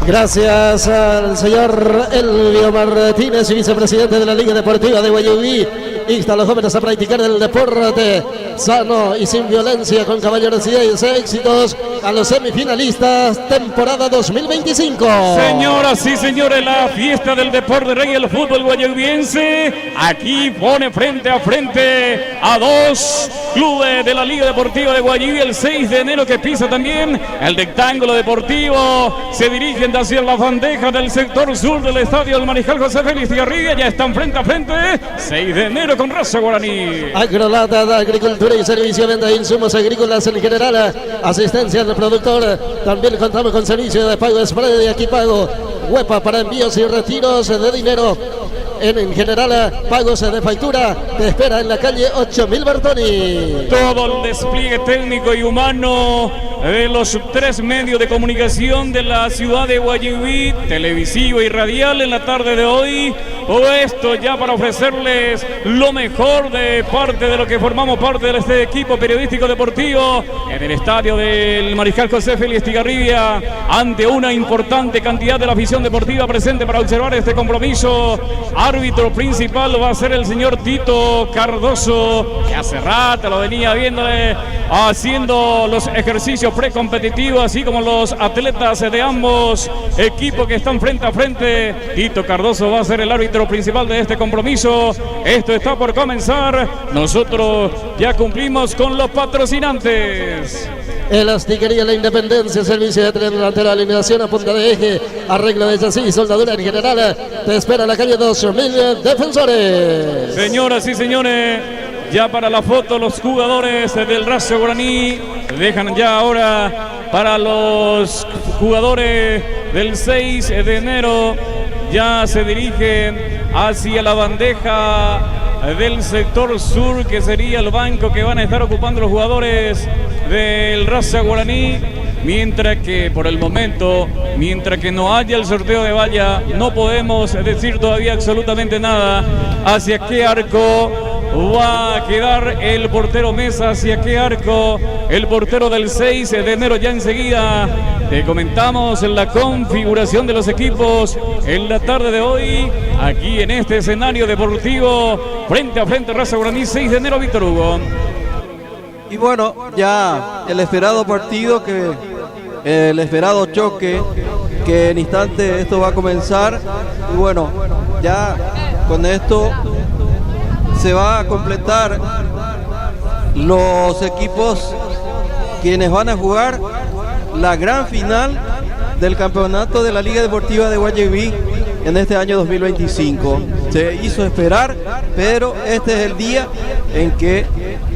Gracias al señor Elvio Martínez, vicepresidente de la Liga Deportiva de Guayaquil. Insta a los jóvenes a practicar el deporte sano y sin violencia, con caballerosidad y éxitos a los semifinalistas temporada 2025. Señoras y señores, la fiesta del deporte rey, el fútbol guayabiense, aquí pone frente a frente a dos clubes de la Liga Deportiva de Guayaquil. El 6 de enero que pisa también el rectángulo deportivo, se dirigen hacia la bandeja del sector sur del estadio del Mariscal José Félix Tigarribia. Ya están frente a frente, 6 de enero con Raza Guaraní. Agrolata de Agricultura y Servicio, venta de insumos agrícolas en general, asistencia del productor. También contamos con servicio de pago express de aquí pago, huepa para envíos y retiros de dinero. En general, pagos de factura, te espera en la calle 8000 Bertoni. Todo el despliegue técnico y humano de los 3 medios de comunicación de la ciudad de Guayaquil, televisivo y radial, en la tarde de hoy. Esto ya para ofrecerles lo mejor de parte de lo que formamos parte de este equipo periodístico deportivo en el estadio del Mariscal José Félix Tigarribia, ante una importante cantidad de la afición deportiva presente para observar este compromiso. Árbitro principal va a ser el señor Tito Cardoso, que hace rato lo venía viéndole haciendo los ejercicios precompetitivos, así como los atletas de ambos equipos que están frente a frente. Tito Cardoso va a ser el árbitro principal de este compromiso. Esto está por comenzar. Nosotros ya cumplimos con los patrocinantes. Elastiquería La Independencia, servicio de tren delantero, alineación a punta de eje, arreglo de chasis, soldadura en general. Te espera la calle 2000 Defensores. Señoras y señores, ya para la foto los jugadores del Raza Guaraní dejan ya ahora para los jugadores del 6 de enero. Ya se dirigen hacia la bandeja del sector sur, que sería el banco que van a estar ocupando los jugadores del Raza Guaraní, mientras que por el momento, mientras que no haya el sorteo de valla, no podemos decir todavía absolutamente nada hacia qué arco va a quedar el portero Mesa, hacia qué arco el portero del 6 de enero. Ya enseguida te comentamos la configuración de los equipos en la tarde de hoy, aquí en este escenario deportivo, frente a frente Raza Guaraní, 6 de enero, Víctor Hugo. Y bueno, ya el esperado partido, el esperado choque, que en instante esto va a comenzar. Y bueno, ya con esto se va a completar los equipos quienes van a jugar la gran final del campeonato de la Liga Deportiva de Guayaquil en este año 2025. Se hizo esperar, pero este es el día en que,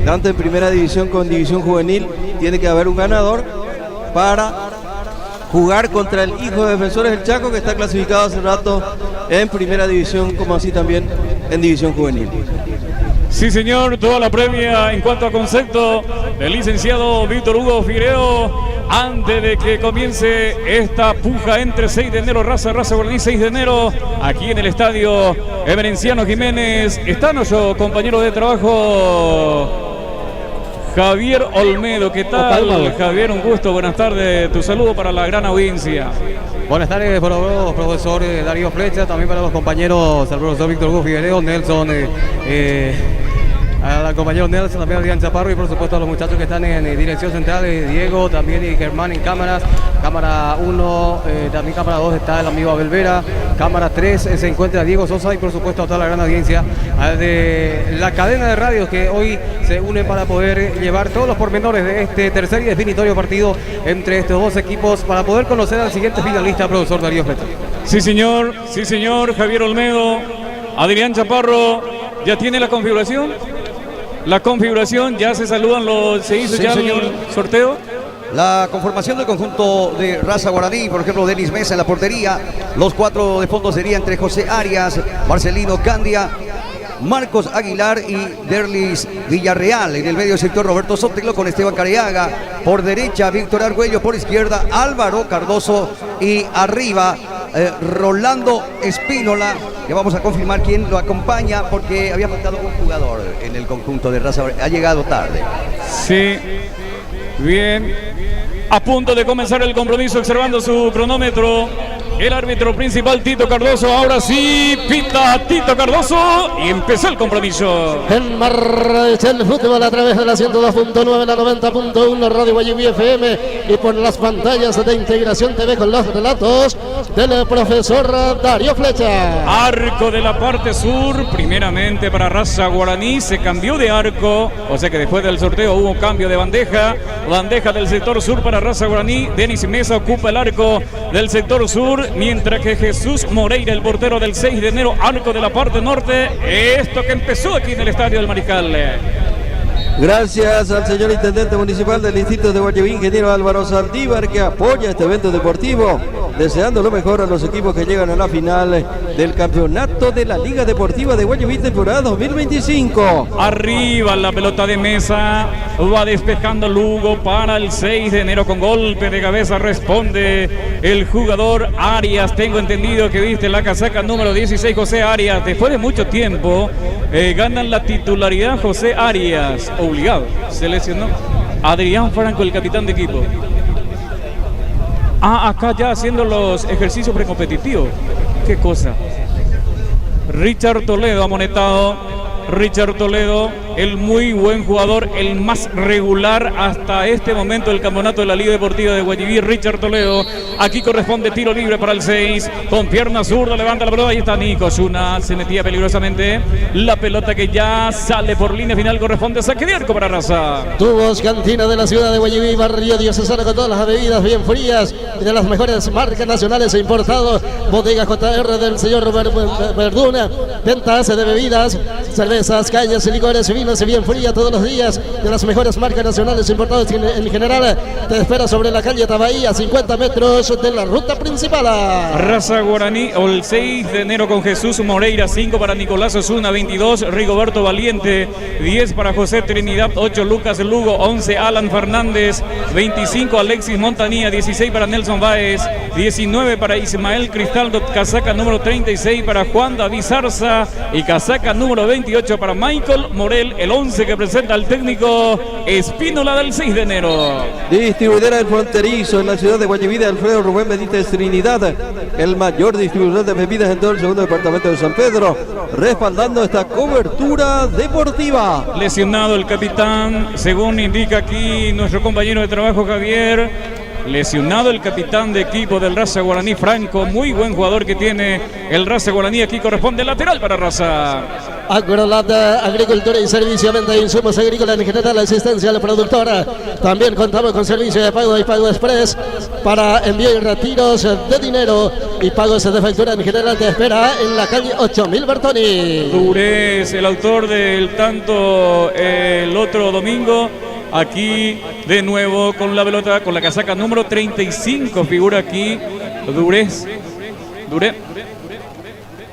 tanto en primera división como en división juvenil, tiene que haber un ganador para jugar contra el hijo de Defensores del Chaco, que está clasificado hace rato en primera división, como así también en división juvenil. Sí, señor, toda la previa en cuanto a concepto del licenciado Víctor Hugo Figueiredo, antes de que comience esta puja entre 6 de enero, Raza Guaraní, 6 de enero, aquí en el estadio Emerenciano Jiménez. Está nuestro compañero de trabajo, Javier Olmedo. ¿Qué tal, Javier? Un gusto, buenas tardes. Tu saludo para la gran audiencia. Buenas tardes para los profesores Darío Flecha, también para los compañeros, al profesor Víctor Hugo Figueiredo, Nelson, al compañero Nelson, también a Adrián Chaparro, y por supuesto a los muchachos que están en dirección central, Diego, también y Germán en cámaras. Cámara 1, también cámara 2 está el amigo Abel Vera, cámara 3 se encuentra Diego Sosa, y por supuesto a toda la gran audiencia de la cadena de radios que hoy se une para poder llevar todos los pormenores de este tercer y definitorio partido entre estos dos equipos, para poder conocer al siguiente finalista, profesor Darío Flecha. Sí, señor, Javier Olmedo. Adrián Chaparro, ¿ya tiene la configuración? La configuración, ya se saludan se hizo sí, ya señor. el sorteo. La conformación del conjunto de Raza Guaraní, por ejemplo, Denis Mesa en la portería. Los 4 de fondo serían entre José Arias, Marcelino Candia, Marcos Aguilar y Derlis Villarreal. En el medio sector, Roberto Sotelo con Esteban Careaga. Por derecha, Víctor Argüello. Por izquierda, Álvaro Cardoso. Y arriba, Rolando Espínola. Ya vamos a confirmar quién lo acompaña, porque había faltado un jugador en el conjunto de Raza Guaraní. Ha llegado tarde. Sí, bien. A punto de comenzar el compromiso, observando su cronómetro. el árbitro principal Tito Cardoso. Ahora sí, pita Tito Cardoso y empezó el compromiso. En marcha el fútbol a través de la 102.9, la 90.1 Radio Guayubí FM y por las pantallas de Integración TV con los relatos del profesor Darío Flecha. Arco de la parte sur, primeramente para Raza Guaraní, se cambió de arco, o sea que después del sorteo hubo cambio de bandeja del sector sur para Raza Guaraní. Denis Mesa ocupa el arco del sector sur, mientras que Jesús Moreira, el portero del 6 de enero, arco de la parte norte. Esto que empezó aquí en el Estadio del Mariscal. Gracias al señor Intendente Municipal del Distrito de Guayubí, ingeniero Álvaro Saldívar, que apoya este evento deportivo, deseando lo mejor a los equipos que llegan a la final del campeonato de la Liga Deportiva de Guayubí temporada 2025. Arriba la pelota de Mesa, va despejando Lugo para el 6 de enero con golpe de cabeza, responde el jugador Arias. Tengo entendido que viste la casaca número 16, José Arias. Después de mucho tiempo ganan la titularidad José Arias, obligado, se lesionó Adrián Franco, el capitán de equipo. Acá ya haciendo los ejercicios precompetitivos. Qué cosa. Richard Toledo amonetado. Richard Toledo, el muy buen jugador, el más regular hasta este momento del campeonato de la Liga Deportiva de Guayubí. Richard Toledo, aquí corresponde tiro libre para el 6, con pierna zurda, levanta la pelota, ahí está Nico Zuna, se metía peligrosamente, la pelota que ya sale por línea final, corresponde a saque de arco para Raza. Tubos Cantina de la ciudad de Guayubí, barrio diocesano, con todas las bebidas bien frías, de las mejores marcas nacionales e importados. Bodega JR del señor Verduna, ventas de bebidas, cervezas, cañas y licores, vinos bien fría todos los días, de las mejores marcas nacionales importadas en general. Te espera sobre la calle Tabaí, a 50 metros de la ruta principal. Raza Guaraní, el 6 de enero con Jesús Moreira, 5 para Nicolás Osuna, 22 Rigoberto Valiente, 10 para José Trinidad, 8 Lucas Lugo, 11 Alan Fernández, 25 Alexis Montanía, 16 para Nelson Báez, 19 para Ismael Cristaldo, casaca número 36 para Juan David Zarza y casaca número 28 para Michael Morel, el 11 que presenta el técnico Espínola del 6 de enero. Distribuidora del Fronterizo en la ciudad de Guayubí, de Alfredo Rubén Benítez Trinidad, el mayor distribuidor de bebidas en todo el segundo departamento de San Pedro, respaldando esta cobertura deportiva. Lesionado el capitán, según indica aquí nuestro compañero de trabajo Javier. Lesionado el capitán de equipo del Raza Guaraní, Franco, muy buen jugador que tiene el Raza Guaraní. Aquí corresponde lateral para Raza. Agrolata, agricultura y servicio, venta de insumos agrícolas en general, asistencia a la productora. También contamos con servicio de pago y pago express para envío y retiros de dinero y pagos de factura en general. Te espera en la calle 8000 Bertoni. Durez, el autor del tanto el otro domingo. Aquí de nuevo con la pelota, con la casaca número 35, figura aquí Durez.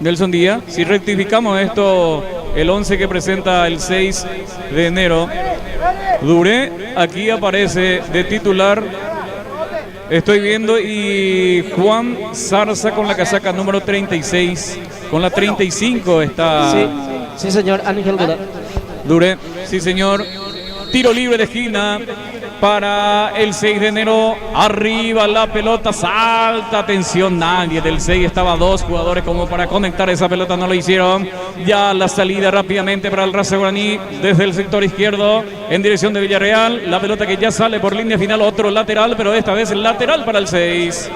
Nelson Díaz, si rectificamos esto, el 11 que presenta el 6 de enero. Duré, aquí aparece de titular, estoy viendo, y Juan Zarza con la casaca número 36, con la 35 está. Sí señor, Ángel Duré, sí señor. Tiro libre de esquina para el 6 de enero. Arriba la pelota, salta, atención, nadie del 6, estaba dos jugadores como para conectar esa pelota, no lo hicieron. Ya la salida rápidamente para el Raza Guaraní desde el sector izquierdo en dirección de Villarreal. La pelota que ya sale por línea final, otro lateral, pero esta vez el lateral para el 6.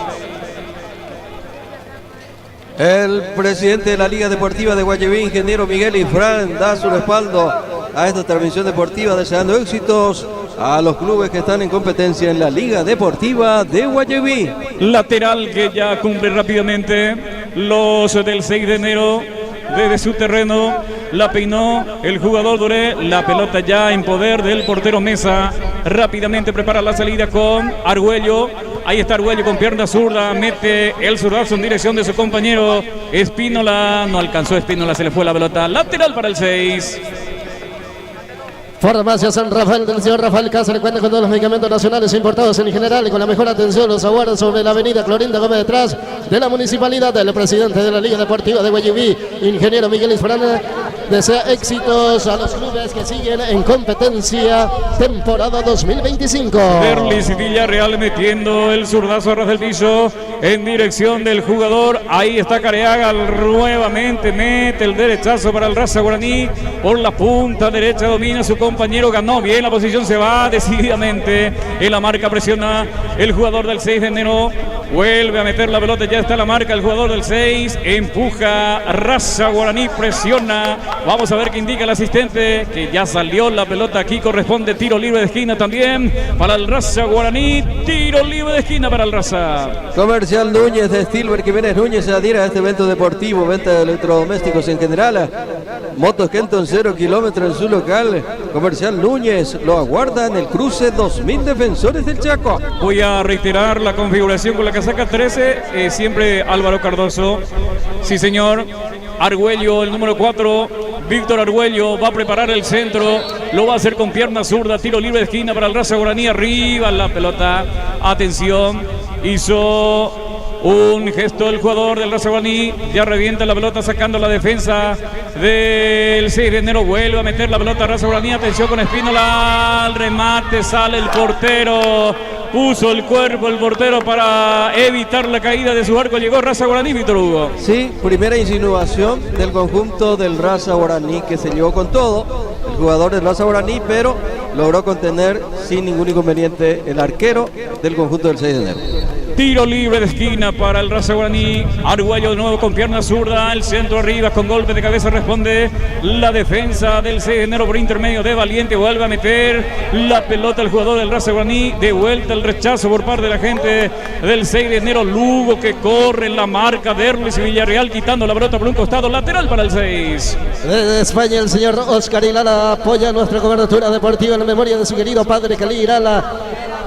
El presidente de la Liga Deportiva de Guayubí, ingeniero Miguel Ifrán, da su respaldo a esta transmisión deportiva, deseando éxitos a los clubes que están en competencia en la Liga Deportiva de Guayubí. Lateral que ya cumple rápidamente los del 6 de enero. Desde su terreno la peinó el jugador Duré, la pelota ya en poder del portero Mesa. Rápidamente prepara la salida con Argüello. Ahí está Argüello con pierna zurda, mete el zurdazo en dirección de su compañero Espínola. No alcanzó Espínola, se le fue la pelota. Lateral para el 6. Farmacia San Rafael del señor Rafael Cáceres cuenta con todos los medicamentos nacionales importados en general y con la mejor atención. Los aguardan sobre la avenida Clorinda Gómez, detrás de la municipalidad. Del presidente de la Liga Deportiva de Guayubí, ingeniero Miguel Isfrana. desea éxitos a los clubes que siguen en competencia temporada 2025. Derlis Villarreal metiendo el zurdazo a ras del piso en dirección del jugador. Ahí está Careaga nuevamente, mete el derechazo para el Raza Guaraní por la punta derecha, domina su compañero, ganó bien la posición, se va decididamente en la marca, presiona el jugador del 6 de enero, vuelve a meter la pelota, ya está la marca el jugador del 6, empuja Raza Guaraní, presiona, vamos a ver qué indica el asistente, que ya salió la pelota, aquí corresponde tiro libre de esquina también para el Raza Guaraní, tiro libre de esquina para el Raza. Comercial Núñez de Stilberg Jiménez Núñez se adhiere a este evento deportivo, venta de electrodomésticos en general, Motos Kenton 0 kilómetros en su local. Comercial Núñez lo aguarda en el cruce 2000 Defensores del Chaco. Voy a reiterar la configuración con la casaca 13, siempre Álvaro Cardoso, sí señor, Argüello el número 4, Víctor Argüello va a preparar el centro, lo va a hacer con pierna zurda, tiro libre de esquina para el Raza Guaraní, arriba la pelota, atención, hizo un gesto del jugador del Raza Guaraní, ya revienta la pelota sacando la defensa del 6 de enero, vuelve a meter la pelota Raza Guaraní, atención con Espínola, al remate sale el portero, puso el cuerpo el portero para evitar la caída de su arco, llegó Raza Guaraní, Víctor Hugo. Sí, primera insinuación del conjunto del Raza Guaraní que se llevó con todo, el jugador del Raza Guaraní, pero logró contener sin ningún inconveniente el arquero del conjunto del 6 de enero. Tiro libre de esquina para el Raza Guaraní, Argüello de nuevo con pierna zurda, el centro arriba con golpe de cabeza, responde la defensa del 6 de enero por intermedio de Valiente, vuelve a meter la pelota al jugador del Raza Guaraní, de vuelta el rechazo por parte de la gente del 6 de enero, Lugo que corre en la marca, Derlis y Villarreal quitando la pelota por un costado, lateral para el 6. Desde España el señor Oscar Ilala apoya nuestra cobertura deportiva en la memoria de su querido padre Cali Ilala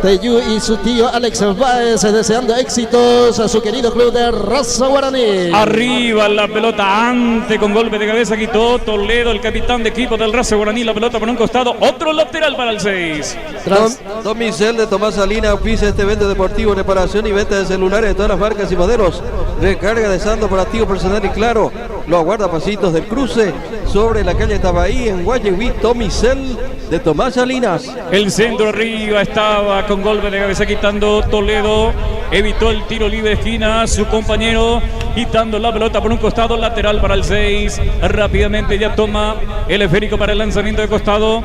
Teyú y su tío Alex Báez, deseando éxitos a su querido club de Raza Guaraní. Arriba la pelota ante con golpe de cabeza, quitó Toledo, el capitán de equipo del Raza Guaraní, la pelota por un costado, otro lateral para el 6. Domicel de Tomás Salina oficia este evento deportivo, reparación y venta de celulares de todas las marcas y modelos, recarga de saldo por activo personal y claro, lo aguarda a pasitos del cruce sobre la calle Tabaí en Guayaquil, Domicel de Tomás Salinas. El centro arriba estaba con golpe de cabeza quitando Toledo, evitó el tiro libre de esquina, su compañero quitando la pelota por un costado, lateral para el 6, rápidamente ya toma el esférico para el lanzamiento de costado,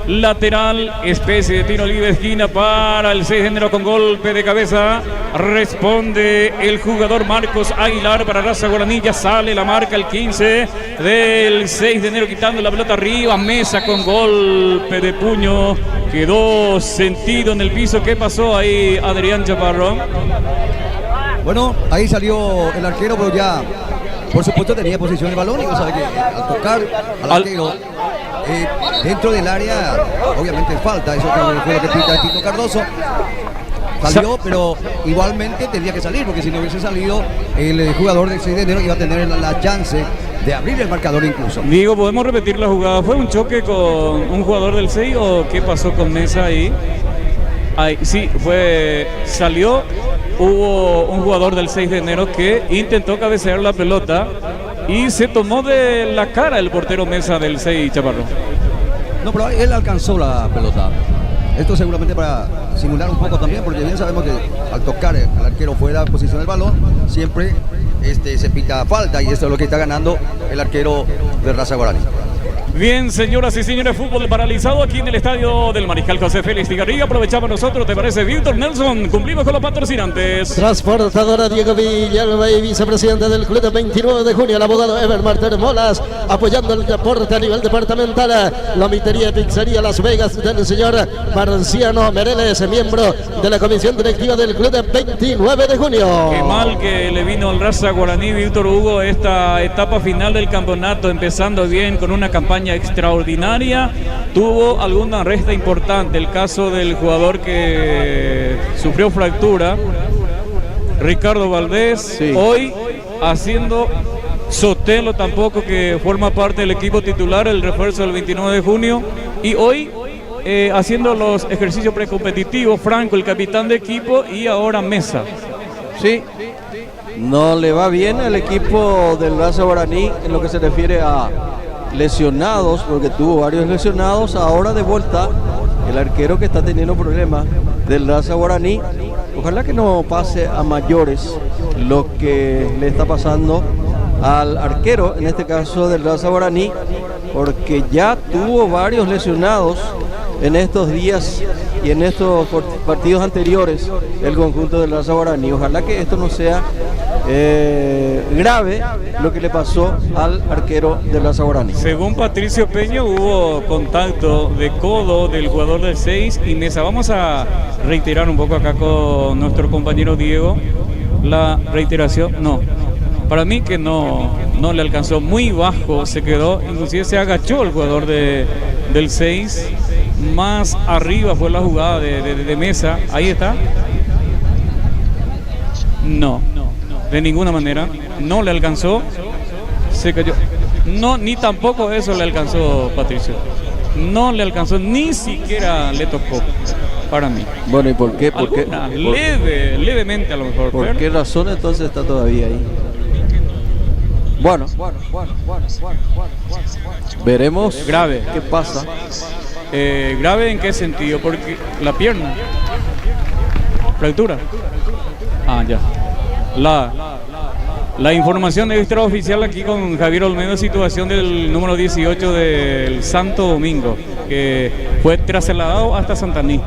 lateral, especie de tiro libre de esquina para el 6 de enero con golpe de cabeza, responde el jugador Marcos Aguilar para Raza Guaraní, ya sale la marca el 15 del 6 de enero quitando la pelota arriba, Mesa con golpe de puño, quedó sentido en el piso. ¿Qué pasó ahí, Adrián Chaparro? Bueno, ahí salió el arquero, pero ya por supuesto tenía posición de balón y sabe que al tocar al arquero dentro del área, obviamente es falta, eso fue lo que pita Tito Cardoso. Salió, pero igualmente tenía que salir, porque si no hubiese salido, el jugador del 6 de enero iba a tener la chance de abrir el marcador incluso. Digo, ¿podemos repetir la jugada? ¿Fue un choque con un jugador del 6 o qué pasó con Mesa ahí? Sí, salió, hubo un jugador del 6 de enero que intentó cabecear la pelota y se tomó de la cara el portero Mesa del 6, Chaparro. No, pero él alcanzó la pelota. Esto seguramente para simular un poco también, porque bien sabemos que al tocar al arquero fuera de posición del balón, siempre se pita falta, y esto es lo que está ganando el arquero de Raza Guaraní. Bien, señoras y señores, fútbol paralizado aquí en el estadio del Mariscal José Félix Tigarribia. Aprovechamos nosotros, ¿te parece, Víctor Nelson? Cumplimos con los patrocinantes. Transportadora Diego Villalba y vicepresidente del club 29 de junio, el abogado Ever Martínez Molas, apoyando el deporte a nivel departamental. La mitería y pizzería Las Vegas del señor Marciano Mereles, miembro de la comisión directiva del club 29 de junio. Qué mal que le vino al Raza Guaraní, Víctor Hugo, esta etapa final del campeonato, empezando bien con una campaña extraordinaria, tuvo alguna resta importante, el caso del jugador que sufrió fractura, Ricardo Valdés, sí. Hoy haciendo Sotelo tampoco, que forma parte del equipo titular, el refuerzo del 29 de junio, y hoy haciendo los ejercicios precompetitivos, Franco, el capitán de equipo, y ahora Mesa. Sí, no le va bien al equipo del Raza Guaraní en lo que se refiere a lesionados, porque tuvo varios lesionados. Ahora de vuelta el arquero que está teniendo problemas del Raza Guaraní. Ojalá que no pase a mayores lo que le está pasando al arquero, en este caso del Raza Guaraní, porque ya tuvo varios lesionados en estos días y en estos partidos anteriores el conjunto del Raza Guaraní. Ojalá que esto no sea grave lo que le pasó al arquero del Raza Guaraní. Según Patricio Peña, hubo contacto de codo del jugador del 6 y Mesa. Vamos a reiterar un poco acá con nuestro compañero Diego la reiteración. No, para mí que no le alcanzó, muy bajo se quedó, inclusive se agachó el jugador del 6, más arriba fue la jugada de Mesa. Ahí está. No, de ninguna manera, no le alcanzó, se cayó. No, ni tampoco eso le alcanzó Patricio. No le alcanzó, ni siquiera le tocó, para mí. Bueno, ¿y por qué? Levemente a lo mejor. ¿Por qué razón entonces está todavía ahí? Bueno, veremos grave. ¿Qué pasa? ¿Grave en qué sentido? Porque la pierna, fractura. Ah, ya. La información extraoficial aquí con Javier Olmedo, situación del número 18 del Santo Domingo, que fue trasladado hasta Santaní.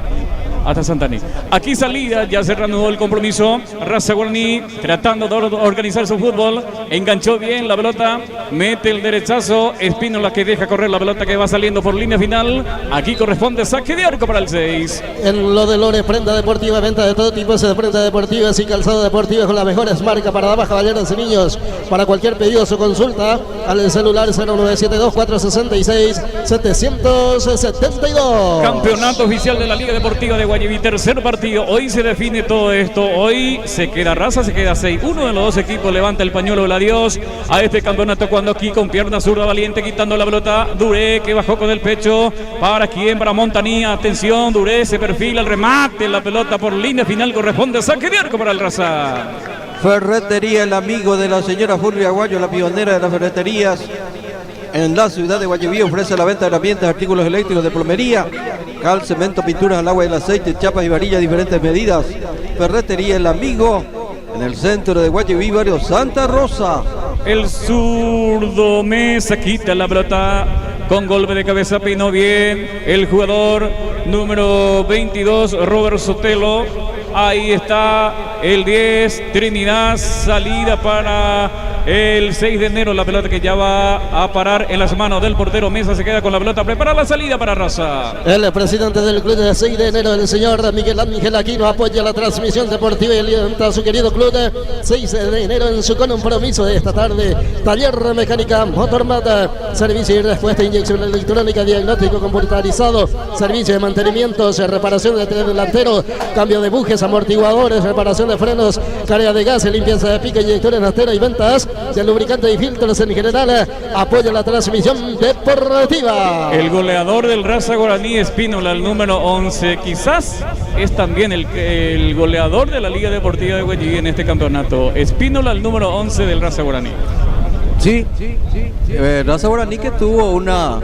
Aquí salida, ya se reanudó el compromiso. Raza Guaraní tratando de organizar su fútbol. Enganchó bien la pelota, mete el derechazo. Espínola que deja correr la pelota que va saliendo por línea final. Aquí corresponde saque de arco para el 6. En lo de Lores, prenda deportiva, venta de todo tipo de prenda deportivas y calzado deportivo con las mejores marcas para damas, caballeros y niños. Para cualquier pedido o consulta al celular 0972-466-772. Campeonato oficial de la Liga Deportiva de Guayaquil, tercer partido. Hoy se define todo esto. Hoy se queda Raza, se queda 6. Uno de los dos equipos levanta el pañuelo del adiós a este campeonato cuando aquí con pierna zurda valiente quitando la pelota. Duré que bajó con el pecho. ¿Para quién? Para Montanía. Atención, Duré se perfila el remate. La pelota por línea final corresponde saque de arco para el Raza. Ferretería El Amigo de la señora Fulvia Aguayo, la pionera de las ferreterías en la ciudad de Guayaquil, ofrece la venta de herramientas, artículos eléctricos de plomería, cal, cemento, pinturas al agua y el aceite, chapas y varillas, diferentes medidas. Ferretería El Amigo, en el centro de Guayaquil, barrio Santa Rosa. El zurdo Mesa quita la pelota con golpe de cabeza, peinó bien el jugador número 22, Robert Sotelo. Ahí está el 10, Trinidad, salida para el 6 de enero, la pelota que ya va a parar en las manos del portero Mesa, se queda con la pelota, prepara la salida para Raza. El presidente del club de 6 de enero, el señor Miguel Ángel Aquino, apoya la transmisión deportiva y alienta a su querido club de 6 de enero en su compromiso de esta tarde. Taller mecánica Motormata, servicio y respuesta, inyección electrónica, diagnóstico computarizado, servicio de mantenimientos, reparación de tren delantero, cambio de bujes, amortiguadores, reparación de frenos, carga de gas, limpieza de pica, inyectores astero y ventas de lubricante y filtros en general. Apoya la transmisión deportiva. El goleador del Raza Guaraní, Espínola, el número 11, quizás es también el goleador de la Liga Deportiva de Guayaquil en este campeonato. Espínola, el número 11 del Raza Guaraní. Sí. Raza Guaraní que tuvo una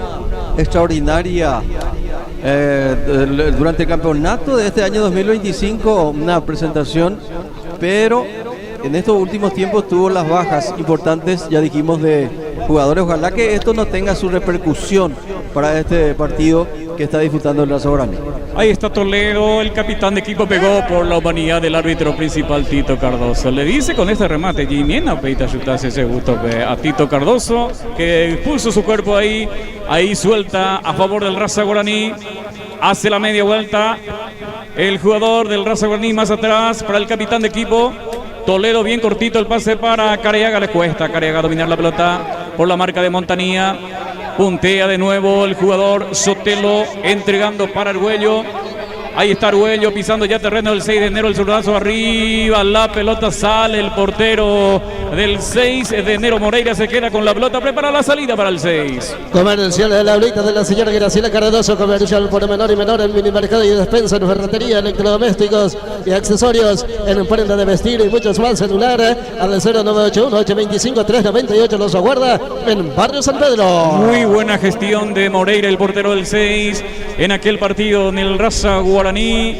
extraordinaria durante el campeonato de este año 2025, una presentación, pero en estos últimos tiempos tuvo las bajas importantes, ya dijimos, de jugadores. Ojalá que esto no tenga su repercusión para este partido que está disfrutando el Raza Guaraní. Ahí está Toledo, el capitán de equipo, pegó por la humanidad del árbitro principal Tito Cardoso. Le dice con este remate, Jimena Peita chutase ese gusto a Tito Cardoso, que puso su cuerpo ahí suelta a favor del Raza Guaraní. Hace la media vuelta el jugador del Raza Guaraní, más atrás para el capitán de equipo. Toledo bien cortito, el pase para Careaga, le cuesta a Careaga dominar la pelota por la marca de Montanía. Puntea de nuevo el jugador Sotelo, entregando para Argüello. Ahí está Arguello pisando ya terreno del 6 de enero. El zurdazo arriba. La pelota sale. El portero del 6 de enero, Moreira, se queda con la pelota. Prepara la salida para el 6. Comercial de la ahorita de la señora Graciela Cardoso. Comercial por menor y menor en minimercado y despensa en ferretería, electrodomésticos y accesorios, en prenda de vestir y muchos más. Celular al 0981-825-398. Los aguarda en Barrio San Pedro. Muy buena gestión de Moreira, el portero del 6, en aquel partido en el Raza Guaraní.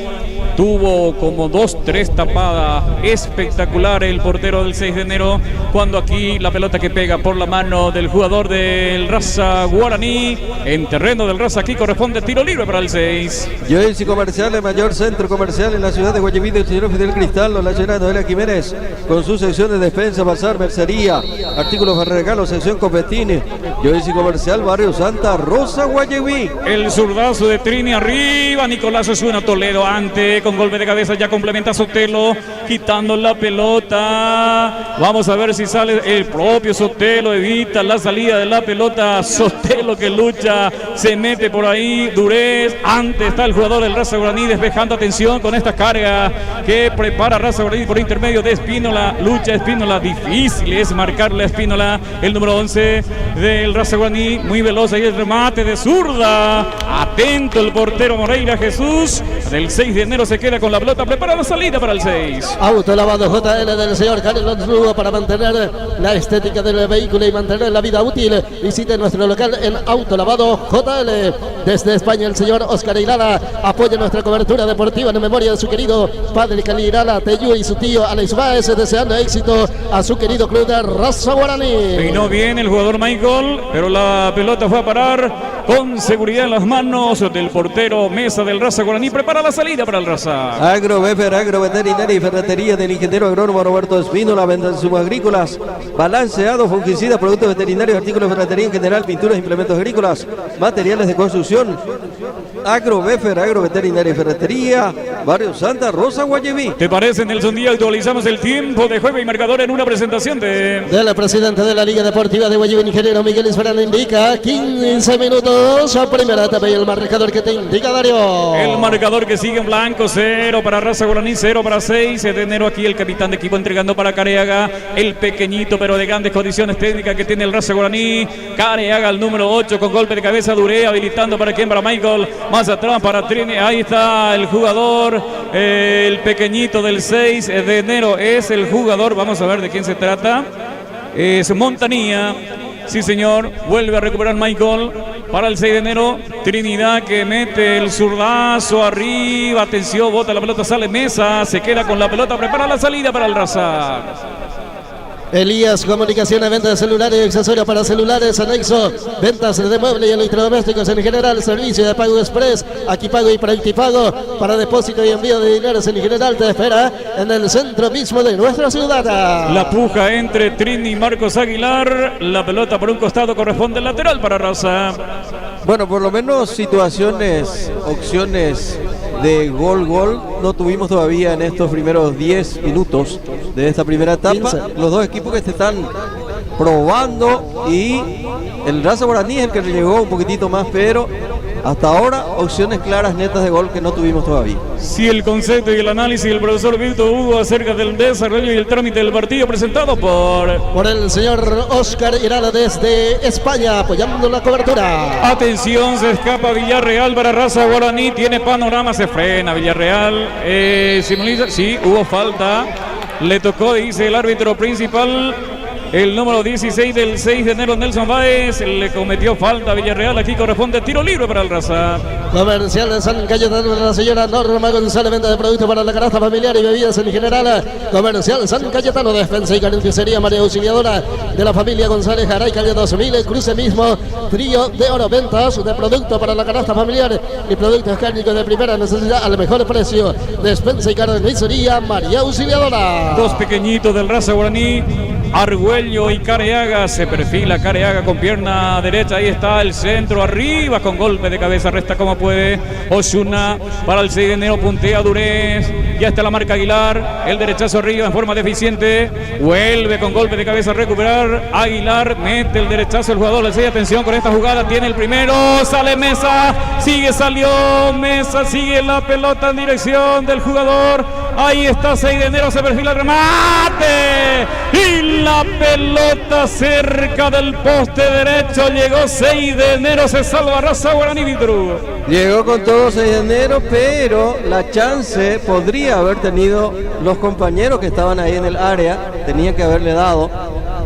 Tuvo como 2-3 tapadas. Espectacular el portero del 6 de enero. Cuando aquí la pelota que pega por la mano del jugador del Raza Guaraní. En terreno del Raza, aquí corresponde tiro libre para el 6. Joyce Comercial, el mayor centro comercial en la ciudad de Guayaquil, el señor Fidel Cristal, la señora Noelia Jiménez, con su sección de despensa, bazar, mercería, artículos de regalo, sección Copetini. Joyce Comercial, Barrio Santa Rosa, Guayaquil. El zurdazo de Trini arriba. Nicolás Osuna, Toledo ante. Con golpe de cabeza ya complementa Sotelo, quitando la pelota. Vamos a ver si sale el propio Sotelo, evita la salida de la pelota. Sotelo que lucha, se mete por ahí. Durez, antes está el jugador del Raza Guaraní despejando. Atención con esta carga que prepara Raza Guaraní por intermedio de Espínola. Lucha Espínola, difícil es marcarle a Espínola, el número 11 del Raza Guaraní. Muy veloz ahí el remate de zurda. Atento el portero Moreira Jesús del 6 de enero. Se queda con la pelota, prepara la salida para el 6. Auto lavado JL del señor Carlos Lugo para mantener la estética del vehículo y mantener la vida útil. Visite nuestro local en Auto Lavado JL. Desde España el señor Oscar Irala apoya nuestra cobertura deportiva en memoria de su querido padre Cali Irala Teyú y su tío Alex Baez, deseando éxito a su querido club de Raza Guaraní. Peinó bien el jugador Michael, pero la pelota fue a parar con seguridad en las manos del portero Mesa del Raza Guaraní. Prepara la salida para el Raza. Agrovefer, agroveterinaria y ferretería del ingeniero agrónomo Roberto Espínola, venta de insumos agrícolas, balanceado, fungicida, productos veterinarios, artículos de ferretería en general, pinturas, implementos agrícolas, materiales de construcción. Agrovefer, agroveterinaria y ferretería, Barrio Santa Rosa, Guayaquil. ¿Te parece, Nelson Díaz? Actualizamos el tiempo de juego y marcador en una presentación de la presidenta de la Liga Deportiva de Guayaquil, ingeniero Miguel Isfarán, indica 15 minutos a primera etapa y el marcador que te indica Darío. El marcador que sigue en blanco, 0 para Raza Guaraní, 0 para 6 de enero. Aquí el capitán de equipo entregando para Careaga, el pequeñito pero de grandes condiciones técnicas que tiene el Raza Guaraní. Careaga, el número 8, con golpe de cabeza, Duré, habilitando para quien, para Michael, más atrás para Trini. Ahí está el jugador, el pequeño del 6 de enero es el jugador. Vamos a ver de quién se trata. Es Montanía. Sí, señor. Vuelve a recuperar Michael para el 6 de enero. Trinidad que mete el zurdazo arriba. Atención, bota la pelota, sale Mesa. Se queda con la pelota, prepara la salida para el Raza. Elías Comunicaciones, venta de celulares y accesorios para celulares, anexo, ventas de muebles y electrodomésticos en general, servicio de pago express, aquí pago y Practipago, para depósito y envío de dineros en general, te espera en el centro mismo de nuestra ciudad. La puja entre Trini y Marcos Aguilar, la pelota por un costado corresponde al lateral para Raza. Bueno, por lo menos situaciones, opciones de gol no tuvimos todavía en estos primeros 10 minutos de esta primera etapa. Los dos equipos que se están probando y el Raza Guaraní es el que llegó un poquitito más, pero hasta ahora opciones claras, netas de gol que no tuvimos todavía. Sí, el concepto y el análisis del profesor Víctor Hugo acerca del desarrollo y el trámite del partido presentado por el señor Oscar Irala desde España, apoyando la cobertura. Atención, se escapa Villarreal para Raza Guaraní, tiene panorama, se frena Villarreal, simboliza, sí, hubo falta, le tocó, dice el árbitro principal. El número 16 del 6 de enero, Nelson Báez, le cometió falta a Villarreal. Aquí corresponde tiro libre para el Raza. Comercial de San Cayetano de la señora Norma González, venta de productos para la canasta familiar y bebidas en general. Comercial San Cayetano, despensa y carnicería María Auxiliadora de la familia González, Jaray, calle 2000, cruce mismo, trío de oro, ventas de productos para la canasta familiar y productos cárnicos de primera necesidad al mejor precio. Despensa y carnicería María Auxiliadora. Dos pequeñitos del Raza Guaraní, Argüello y Careaga. Se perfila Careaga con pierna derecha. Ahí está el centro arriba con golpe de cabeza. Resta como puede Osuna para el 6 de enero. Puntea Durez. Ya está la marca Aguilar. El derechazo arriba en forma deficiente. Vuelve con golpe de cabeza a recuperar. Aguilar mete el derechazo. El jugador le sigue atención con esta jugada. Tiene el primero. Sale Mesa. Salió Mesa. Sigue la pelota en dirección del jugador. Ahí está 6 de enero. Se perfila el remate. Y la pelota cerca del poste derecho. Llegó 6 de enero. Se salva Raza Guaraní, Víctor. Llegó con todo 6 de enero, pero la chance podría haber tenido los compañeros que estaban ahí en el área, tenían que haberle dado,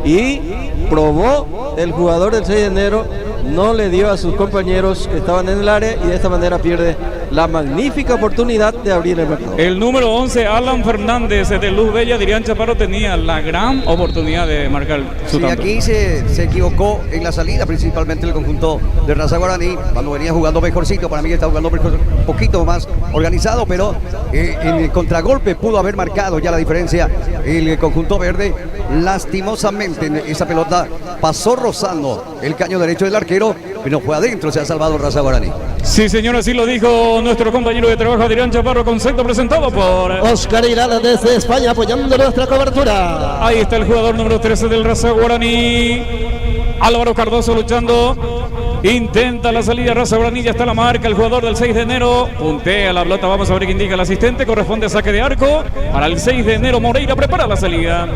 y probó el jugador del 6 de enero, no le dio a sus compañeros que estaban en el área y de esta manera pierde la magnífica oportunidad de abrir el mercado. El número 11, Alan Fernández de Luz Bella, Adrián Chaparro tenía la gran oportunidad de marcar su tanto. Aquí se equivocó en la salida, principalmente el conjunto de Raza Guaraní, cuando venía jugando mejorcito. Para mí está jugando un poquito más organizado, pero en el contragolpe pudo haber marcado ya la diferencia el conjunto verde. Lastimosamente esa pelota pasó rozando el caño derecho del arquero, pero fue adentro, se ha salvado Raza Guaraní. Sí, señor, así lo dijo nuestro compañero de trabajo Adrián Chaparro, concepto presentado por Oscar Irala desde España apoyando nuestra cobertura. Ahí está el jugador número 13 del Raza Guaraní, Álvaro Cardoso luchando, intenta la salida Raza Guaraní, ya está la marca, el jugador del 6 de enero, puntea la pelota, vamos a ver qué indica el asistente, corresponde a saque de arco, para el 6 de enero Moreira prepara la salida.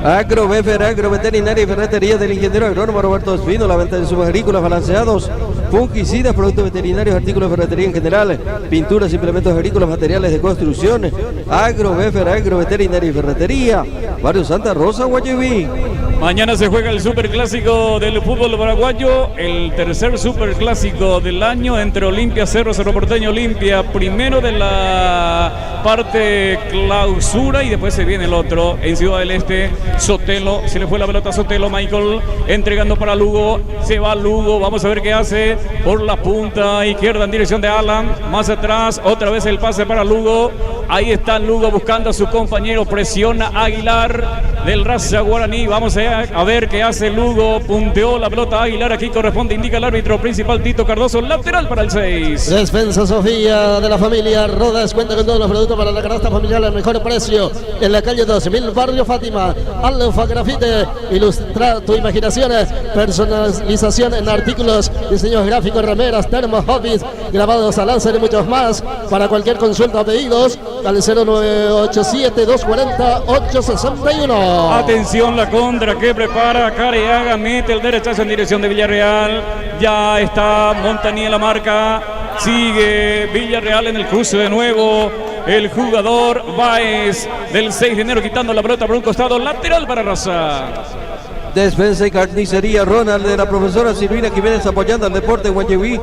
Agrovefer, Agroveterinaria y Ferretería del ingeniero agrónomo Roberto Espino, la venta de insumos agrícolas balanceados, fungicidas, productos veterinarios, artículos de ferretería en general, pinturas, implementos agrícolas, materiales de construcción. Agrovefer, Agroveterinaria y Ferretería, Barrio Santa Rosa, Guayaquil. Mañana se juega el superclásico del fútbol paraguayo, el tercer superclásico del año entre Olimpia Cerro Porteño Olimpia, primero de la parte clausura y después se viene el otro en Ciudad del Este. Sotelo, se le fue la pelota a Sotelo, Michael entregando para Lugo, se va Lugo, vamos a ver qué hace por la punta izquierda en dirección de Alan, más atrás, otra vez el pase para Lugo, ahí está Lugo buscando a su compañero, presiona Aguilar del Raza Guaraní, vamos a ver qué hace Lugo, punteó la pelota Aguilar, aquí corresponde, indica el árbitro principal Tito Cardoso, lateral para el 6. Despensa Sofía de la familia Rodas, cuenta con todos los productos para la canasta familiar al mejor precio, en la calle 12.000, barrio Fátima. Alfa Grafite, ilustra tu imaginación, personalización en artículos, diseños gráficos, remeras, termos, hobbies, grabados a láser y muchos más. Para cualquier consulta o pedidos, al 0987-240-861. Atención, la contra que prepara Careaga, mete el derechazo en dirección de Villarreal. Ya está Montañía la marca. Sigue Villarreal en el cruce de nuevo. El jugador Báez del 6 de enero quitando la pelota por un costado, lateral para Raza. Despensa y carnicería Ronald de la profesora Silvina Jiménez apoyando al deporte Guayaquil.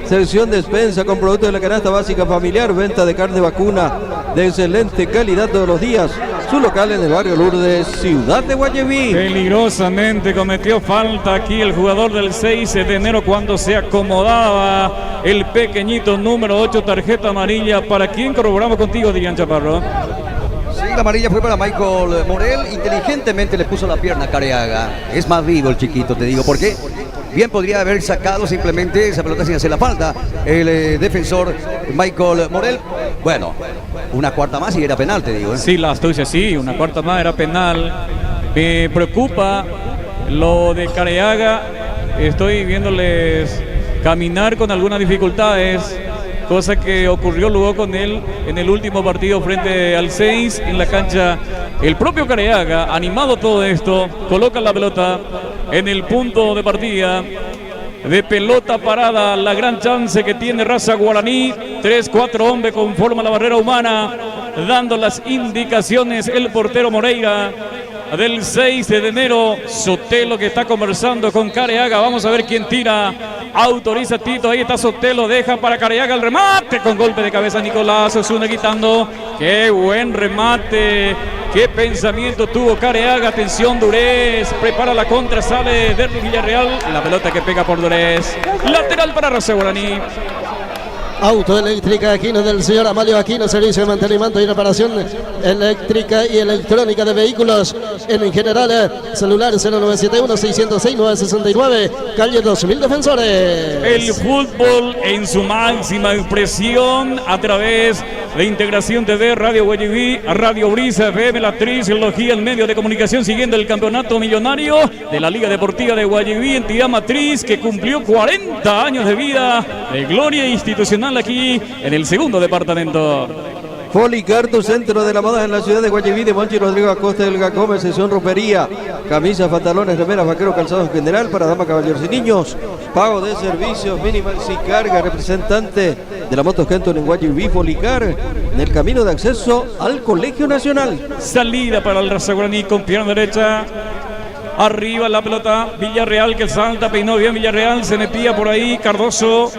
Sección despensa con productos de la canasta básica familiar, venta de carne vacuna de excelente calidad todos los días. Su local en el barrio Lourdes, Ciudad de Guayaquil. Peligrosamente cometió falta aquí el jugador del 6 de enero cuando se acomodaba el pequeñito número 8, tarjeta amarilla. ¿Para quién corroboramos contigo, Adrián Chaparro? Sí, la amarilla fue para Michael Morel, inteligentemente le puso la pierna a Careaga. Es más vivo el chiquito, te digo, ¿por qué? Bien podría haber sacado simplemente esa pelota sin hacer la falta el defensor Michael Morel. Bueno, una cuarta más y era penal, te digo. Sí, la astucia, sí, una cuarta más era penal. Me preocupa lo de Careaga. Estoy viéndoles caminar con algunas dificultades, cosa que ocurrió luego con él en el último partido frente al 6 en la cancha. El propio Careaga, animado todo esto, coloca la pelota en el punto de partida. De pelota parada, la gran chance que tiene Raza Guaraní. 3-4 hombres conforman la barrera humana, dando las indicaciones el portero Moreira del 6 de enero. Sotelo que está conversando con Careaga. Vamos a ver quién tira. Autoriza Tito, ahí está Sotelo, deja para Careaga el remate con golpe de cabeza Nicolás Osuna quitando. Qué buen remate, qué pensamiento tuvo Careaga. Atención, Durez, prepara la contra, sale Derli Villarreal, la pelota que pega por Durez, lateral para Raza Guaraní. Autoeléctrica Aquino del señor Amalio Aquino, servicio de mantenimiento y reparación eléctrica y electrónica de vehículos en general. Celular 0971-606-969, calle 2000 Defensores. El fútbol en su máxima expresión a través de Integración TV, Radio Guayaquil, Radio Brisa, FM, la Trilogía, el medio de comunicación, siguiendo el campeonato millonario de la Liga Deportiva de Guayaquil, entidad matriz que cumplió 40 años de vida, de gloria institucional aquí en el segundo departamento. Folicar, tu centro de la moda en la ciudad de Guayaquil, de Monchi Rodrigo Acosta, Elga Gómez, sesión ropería, camisas, pantalones, remeras, vaqueros, calzados en general para damas, caballeros y niños. Pago de servicios minimal sin carga, representante de la moto Kenton en Guayaquil, Folicar, en el camino de acceso al Colegio Nacional. Salida para el Raza Guaraní con pierna derecha. Arriba la pelota, Villarreal que salta, peinó bien Villarreal, se metía por ahí Cardoso,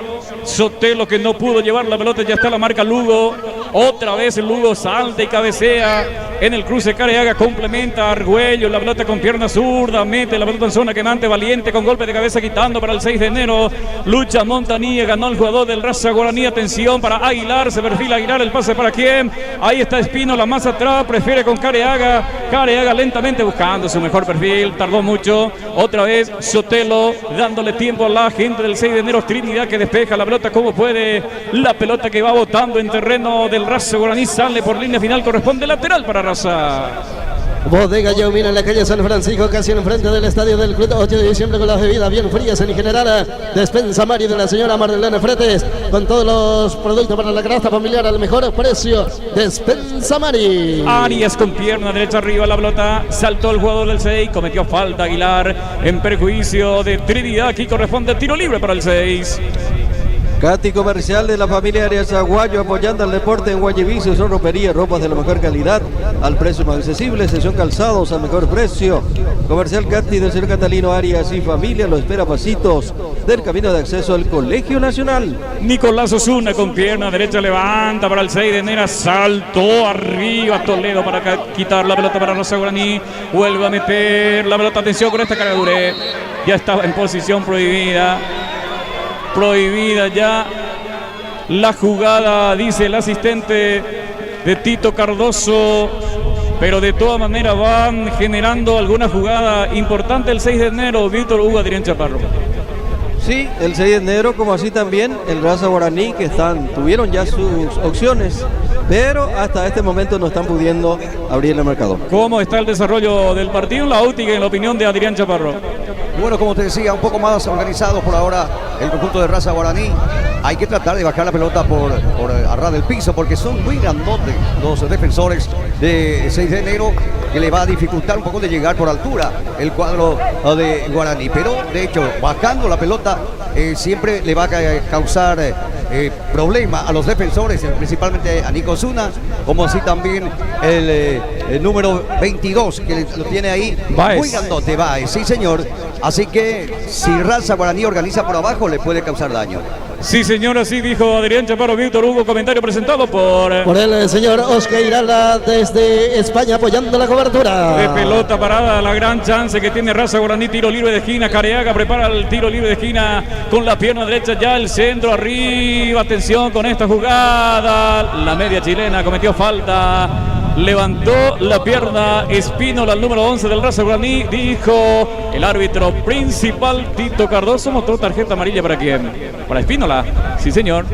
Sotelo que no pudo llevar la pelota, ya está la marca Lugo, otra vez el Lugo salta y cabecea en el cruce, Careaga complementa a Argüello, la pelota con pierna zurda, mete la pelota en zona quemante, Valiente con golpe de cabeza quitando para el 6 de enero, lucha Montanilla, ganó el jugador del Raza Guaraní, atención para Aguilar, se perfila Aguilar, el pase para quién, ahí está Espino, la más atrás, prefiere con Careaga lentamente buscando su mejor perfil, tardó mucho, otra vez Sotelo dándole tiempo a la gente del 6 de enero, Trinidad que despeja la pelota como puede, la pelota que va botando en terreno del Raza Guaraní, sale por línea final, corresponde lateral para Raza. Bodega Yaumina en la calle San Francisco, casi enfrente del estadio del Club 8 de diciembre, con las bebidas bien frías en general. Despensa Mari de la señora Marlene Fretes, con todos los productos para la canasta familiar al mejor precio. Despensa Mari. Arias con pierna derecha arriba, la pelota, saltó el jugador del 6, cometió falta Aguilar en perjuicio de Trinidad, aquí corresponde tiro libre para el 6. Cati Comercial de la familia Arias Aguayo, apoyando al deporte en Guayaquil, son ropería, ropas de la mejor calidad al precio más accesible, sesión calzados al mejor precio. Comercial Cati del señor Catalino Arias y familia lo espera a pasitos del camino de acceso al Colegio Nacional. Nicolás Osuna con pierna derecha levanta para el 6 de enero, saltó arriba Toledo para quitar la pelota para Raza Guaraní, vuelve a meter la pelota, atención con esta cargadura, ya estaba en posición prohibida ya la jugada, dice el asistente de Tito Cardoso, pero de todas maneras van generando alguna jugada importante el 6 de enero, Víctor Hugo, Adrián Chaparro. Sí, el 6 de enero, como así también el Raza Guaraní, que tuvieron ya sus opciones, pero hasta este momento no están pudiendo abrir el mercado. ¿Cómo está el desarrollo del partido en la óptica y en la opinión de Adrián Chaparro? Bueno, como te decía, un poco más organizado por ahora el conjunto de Raza Guaraní. Hay que tratar de bajar la pelota por arras del piso, porque son muy grandotes los defensores de 6 de enero, que le va a dificultar un poco de llegar por altura el cuadro de Guaraní. Pero, de hecho, bajando la pelota siempre le va a causar problema a los defensores, principalmente a Nico Osuna, como así también el número 22, que lo tiene ahí, Baez. Muy grandote, Baez, sí señor. Así que si Raza Guaraní organiza por abajo, le puede causar daño. Sí, señor, así dijo Adrián Chaparro. Víctor Hugo, comentario presentado por el señor Oscar Irala desde España, apoyando la cobertura. De pelota parada, la gran chance que tiene Raza Guaraní, tiro libre de esquina. Careaga prepara el tiro libre de esquina con la pierna derecha, ya el centro arriba. Atención con esta jugada. La media chilena cometió falta. Levantó la pierna Espínola, el número 11 del Raza Guaraní, dijo el árbitro principal Tito Cardoso. Mostró tarjeta amarilla para quién, para Espínola, sí señor,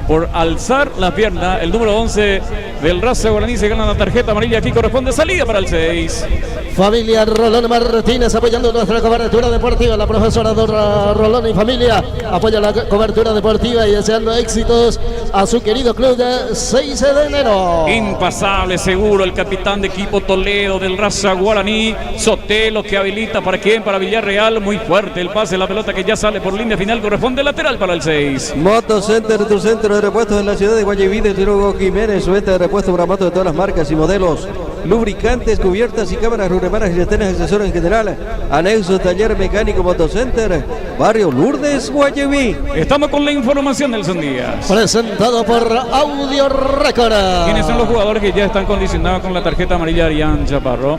por alzar la pierna. El número 11 del Raza Guaraní se gana la tarjeta amarilla, aquí corresponde salida para el 6. Familia Rolón Martínez apoyando nuestra cobertura deportiva. La profesora Dora Rolón y familia apoya la cobertura deportiva y deseando éxitos a su querido club de 6 de enero. Impasable seguro el capitán de equipo Toledo del Raza Guaraní, Sotelo, que habilita para quién, para Villarreal. Muy fuerte el pase, la pelota que ya sale por línea final, corresponde lateral para el 6. Moto Center, tu centro de repuestos en la ciudad de Guayaquil, de Hugo Jiménez, su venta de repuestos para motos de todas las marcas y modelos, lubricantes, cubiertas y cámaras ruremanas y antenas, accesorios en general. Anexo, taller mecánico, Motocenter, barrio Lourdes, Guayaquil. Estamos con la información, Nelson Díaz. Presentado por Audio Record. ¿Quiénes son los jugadores que ya están condicionados con la tarjeta amarilla, Adrián Chaparro?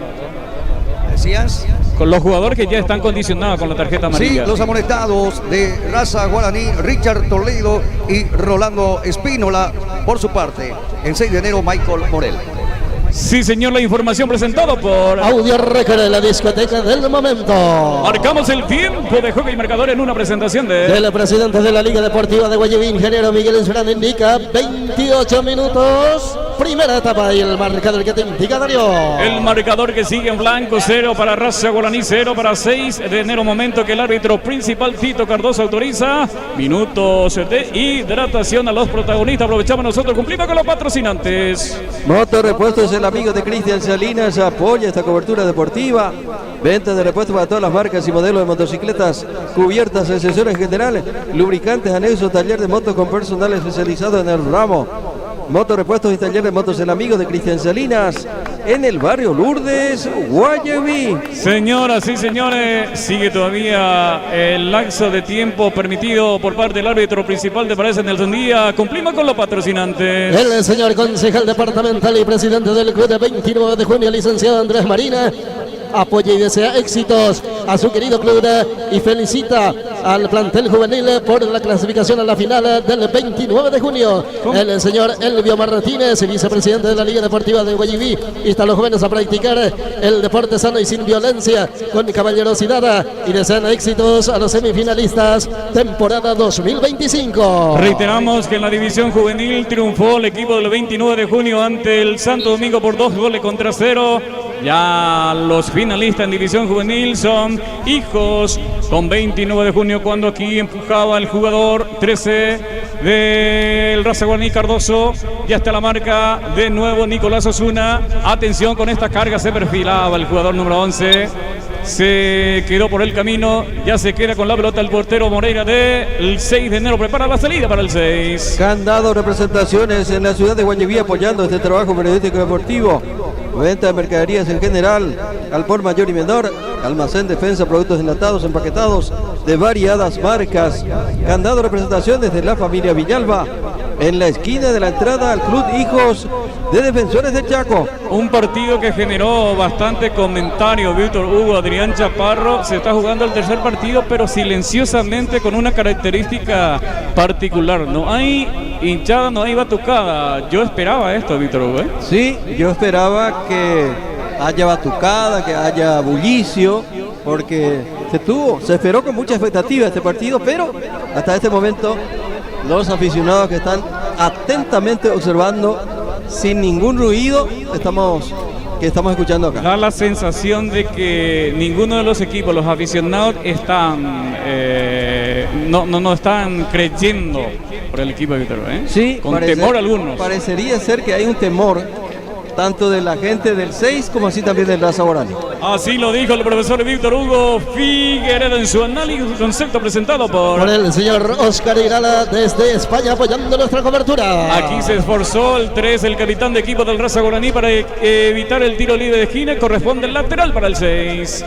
¿Decías? con los jugadores que ya están condicionados con la tarjeta amarilla. Sí, los amonestados de raza guaraní, Richard Toledo y Rolando Espínola. Por su parte, en 6 de enero, Michael Morel. Sí, señor, la información presentada por Audio Record de la discoteca del momento. Marcamos el tiempo de juego y marcador en una presentación del presidente de la Liga Deportiva de Guayaquil, ingeniero Miguel Encerán, indica 28 minutos. Primera etapa y el marcador que te indica, Darío. El marcador que sigue en blanco, 0 para Raza Guaraní, 0 para 6 de enero, momento que el árbitro principal Tito Cardoso autoriza. Minutos de hidratación a los protagonistas. Aprovechamos nosotros, cumplimos con los patrocinantes. Motor Repuestos, el amigo de Cristian Salinas, apoya esta cobertura deportiva. Venta de repuestos para todas las marcas y modelos de motocicletas, cubiertas, accesorios generales, lubricantes, anexos, taller de motos con personal especializado en el ramo. Motor Repuestos y taller de motos, el amigo de Cristian Salinas, en el barrio Lourdes, Guayaquil. Señoras y señores, sigue todavía el lapso de tiempo permitido por parte del árbitro principal de Parece Nelson Díaz. Cumplimos con los patrocinantes. El señor concejal departamental y presidente del club de 29 de junio, licenciado Andrés Marina, apoya y desea éxitos a su querido club y felicita al plantel juvenil por la clasificación a la final del 29 de junio. El señor Elvio Martínez, vicepresidente de la Liga Deportiva de Guayaquil, insta a los jóvenes a practicar el deporte sano y sin violencia, con caballerosidad, y desean éxitos a los semifinalistas temporada 2025. Reiteramos que en la división juvenil triunfó el equipo del 29 de junio ante el Santo Domingo por 2-0. Ya los finalistas en división juvenil son Hijos con 29 de junio, cuando aquí empujaba el jugador 13 del Raza Guaraní, Cardoso. Ya está la marca de nuevo Nicolás Osuna. Atención, con esta carga se perfilaba el jugador número 11. Se quedó por el camino, ya se queda con la pelota el portero Moreira del 6 de enero. Prepara la salida para el 6. Candado, representaciones en la ciudad de Guayaquil apoyando este trabajo periodístico deportivo. Venta de mercaderías en general, al por mayor y menor, almacén, defensa, productos enlatados, empaquetados de variadas marcas. Candado, representaciones de la familia Villalba, en la esquina de la entrada al Club Hijos de Defensores de Chaco. Un partido que generó bastante comentario. Víctor Hugo, Adrián Chaparro, se está jugando el tercer partido, pero silenciosamente, con una característica particular. No hay hinchada, no hay batucada. Yo esperaba esto, Víctor Hugo, ¿eh? Sí, yo esperaba que haya batucada, que haya bullicio, porque se esperó con mucha expectativa este partido, pero hasta este momento los aficionados que están atentamente observando, sin ningún ruido, estamos escuchando acá. Da la sensación de que ninguno de los equipos, los aficionados, están no están creyendo por el equipo de Víctor, ¿eh? Sí, con temor algunos. Parecería ser que hay un temor tanto de la gente del 6 como así también del Raza Guaraní. Así lo dijo el profesor Víctor Hugo Figueredo en su análisis, concepto presentado por el señor Oscar Irala desde España, apoyando nuestra cobertura. Aquí se esforzó el 3, el capitán de equipo del Raza Guaraní, para evitar el tiro libre de esquina. Corresponde el lateral para el 6.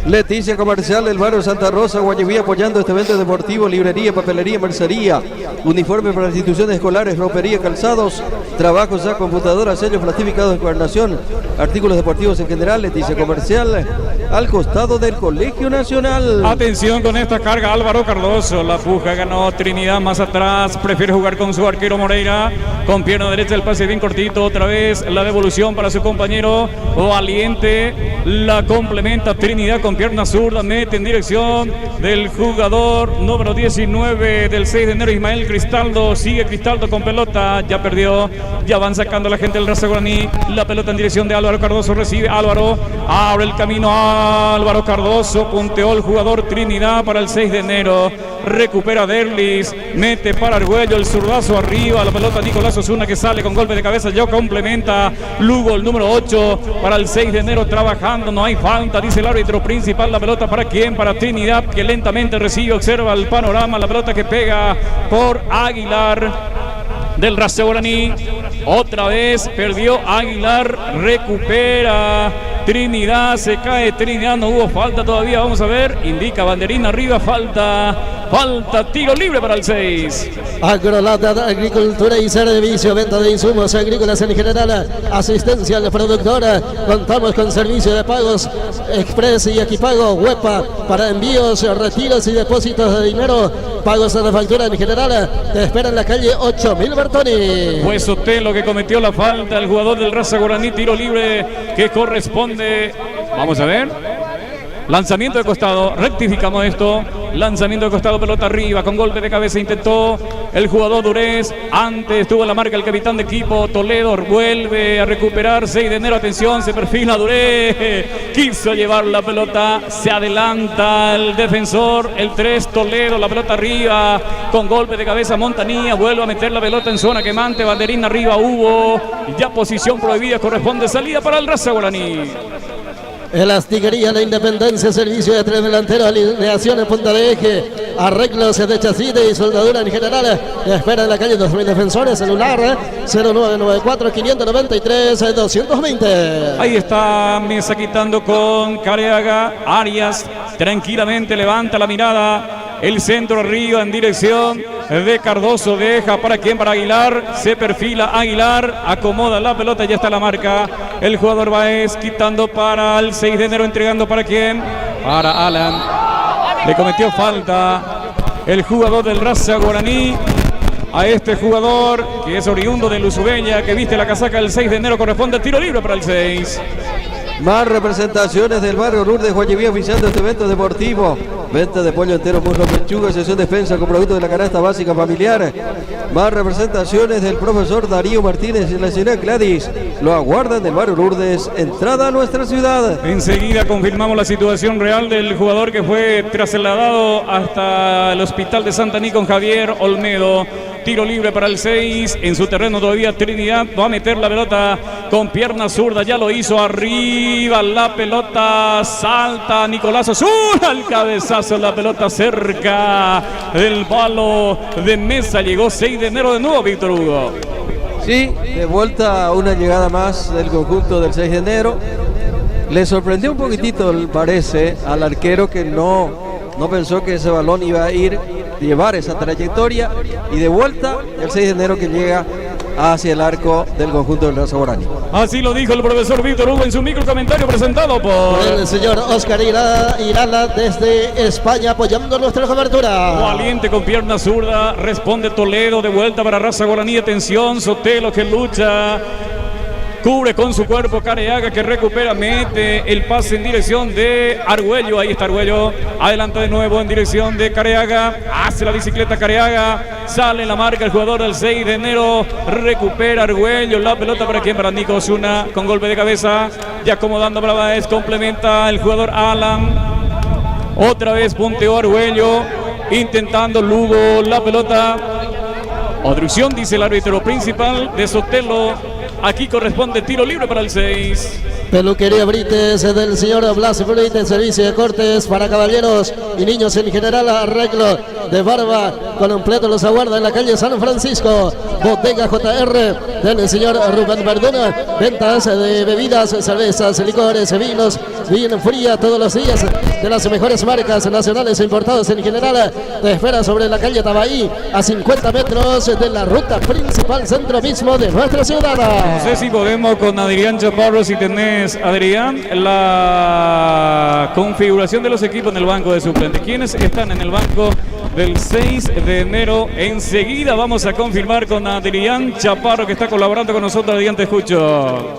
Leticia Comercial del barrio Santa Rosa, Guayaquil, apoyando este evento deportivo. Librería, papelería, mercería, uniforme para instituciones escolares, ropería, calzados, trabajos a computadoras, sellos plastificados de encuadernación, artículos deportivos en general. Leticia Comercial, al costado del Colegio Nacional. Atención con esta carga, Álvaro Cardoso. La puja ganó Trinidad más atrás, prefiere jugar con su arquero Moreira. Con pierna derecha el pase bien cortito, otra vez la devolución para su compañero Valiente. La complementa Trinidad con pierna zurda, mete en dirección del jugador número 19 del 6 de enero, Ismael Cristaldo. Sigue Cristaldo con pelota, ya perdió, ya van sacando la gente del Raza Guaraní. La pelota en dirección de Álvaro Cardoso, recibe Álvaro, abre el camino a Álvaro Cardoso, punteó el jugador Trinidad para el 6 de enero. Recupera Derlis, mete para Argüello, el zurdazo arriba, la pelota Nicolás Osuna, que sale con golpe de cabeza, ya complementa Lugo, el número 8 para el 6 de enero, trabajando, no hay falta, dice el árbitro principal. La pelota para quién, para Trinidad, que lentamente recibe, observa el panorama, la pelota que pega por Aguilar del Raza Guaraní. Otra vez perdió Aguilar, recupera Trinidad, se cae Trinidad, no hubo falta todavía, vamos a ver, indica banderina arriba, falta falta, tiro libre para el 6. Agrolata, agricultura y servicio, venta de insumos agrícolas en general, asistencia al productor. Contamos con servicio de pagos express y equipago, huepa para envíos, retiros y depósitos de dinero, pagos de factura en general. Te espera en la calle 8000 Bertoni. Fue Sotelo que cometió la falta, el jugador del Raza Guaraní, tiro libre que corresponde. Vamos a ver. Lanzamiento de costado, rectificamos esto. Lanzamiento de costado, pelota arriba, con golpe de cabeza intentó el jugador Durez. Antes tuvo la marca el capitán de equipo Toledo, vuelve a recuperar. 6 de enero, atención, se perfila Durez. Quiso llevar la pelota, se adelanta el defensor, el 3 Toledo, la pelota arriba, con golpe de cabeza Montanía, vuelve a meter la pelota en zona quemante, banderín arriba, hubo ya posición prohibida, corresponde salida para el Raza Guaraní. Elastiquería La Independencia, servicio de 3 delanteros, alineación en punta de eje, arreglos de chasis y soldadura en general. Espera en la calle 2000 Defensores, celular 0994-593-220. Ahí está Mesa quitando con Careaga. Arias tranquilamente levanta la mirada. El centro arriba en dirección de Cardoso, deja para quien, para Aguilar, se perfila Aguilar, acomoda la pelota, ya está la marca. El jugador Baez quitando para el 6 de enero, entregando para quien, para Alan. Le cometió falta el jugador del Raza Guaraní a este jugador que es oriundo de Luzubeña, que viste la casaca del 6 de enero, corresponde tiro libre para el 6. Más representaciones del barrio Lourdes Guayabí oficiando este evento deportivo. Venta de pollo entero, muslo, pechuga, sesión defensa con productos de la canasta básica familiar. Más representaciones del profesor Darío Martínez y la señora Gladys. Lo aguardan del barrio Lourdes, entrada a nuestra ciudad. Enseguida confirmamos la situación real del jugador que fue trasladado hasta el hospital de Santa Ní con Javier Olmedo. Tiro libre para el 6, en su terreno todavía Trinidad, va a meter la pelota con pierna zurda, ya lo hizo arriba, la pelota salta, Nicolás Osuna, el cabezazo, la pelota cerca del palo de Mesa, llegó 6 de enero de nuevo Víctor Hugo. Sí, de vuelta una llegada más del conjunto del 6 de enero, le sorprendió un poquitito, parece, al arquero que no pensó que ese balón iba a llevar esa trayectoria, y de vuelta el 6 de enero que llega hacia el arco del conjunto del Raza Guaraní. Así lo dijo el profesor Víctor Hugo en su micro comentario presentado por el señor Oscar Irala desde España apoyando nuestra cobertura. Valiente con pierna zurda, responde Toledo, de vuelta para Raza Guaraní, atención, Sotelo que lucha. Cubre con su cuerpo Careaga que recupera, mete el pase en dirección de Argüello. Ahí está Argüello. Adelanta de nuevo en dirección de Careaga. Hace la bicicleta Careaga. Sale en la marca el jugador del 6 de enero. Recupera Argüello. La pelota para quien, para Nico Osuna. Con golpe de cabeza. Ya acomodando para Baez. Complementa el jugador Alan. Otra vez punteó Argüello. Intentando Lugo la pelota. Obstrucción, dice el árbitro principal de Sotelo. Aquí corresponde tiro libre para el 6. Peluquería Brites del señor Blas Brites, servicio de cortes para caballeros y niños en general, arreglo de barba completo, los aguarda en la calle San Francisco. Bodega JR del señor Rubén Verduna, ventas de bebidas, cervezas, licores, vinos, bien fría todos los días, de las mejores marcas nacionales e importados en general. Te espera sobre la calle Tabaí, a 50 metros de la ruta principal, centro mismo de nuestra ciudad. No sé si podemos con Adrián Chaparro, si tenés, Adrián, la configuración de los equipos en el banco de suplentes. ¿Quiénes están en el banco del 6 de enero? Enseguida vamos a confirmar con Adrián Chaparro, que está colaborando con nosotros. Adrián, te escucho.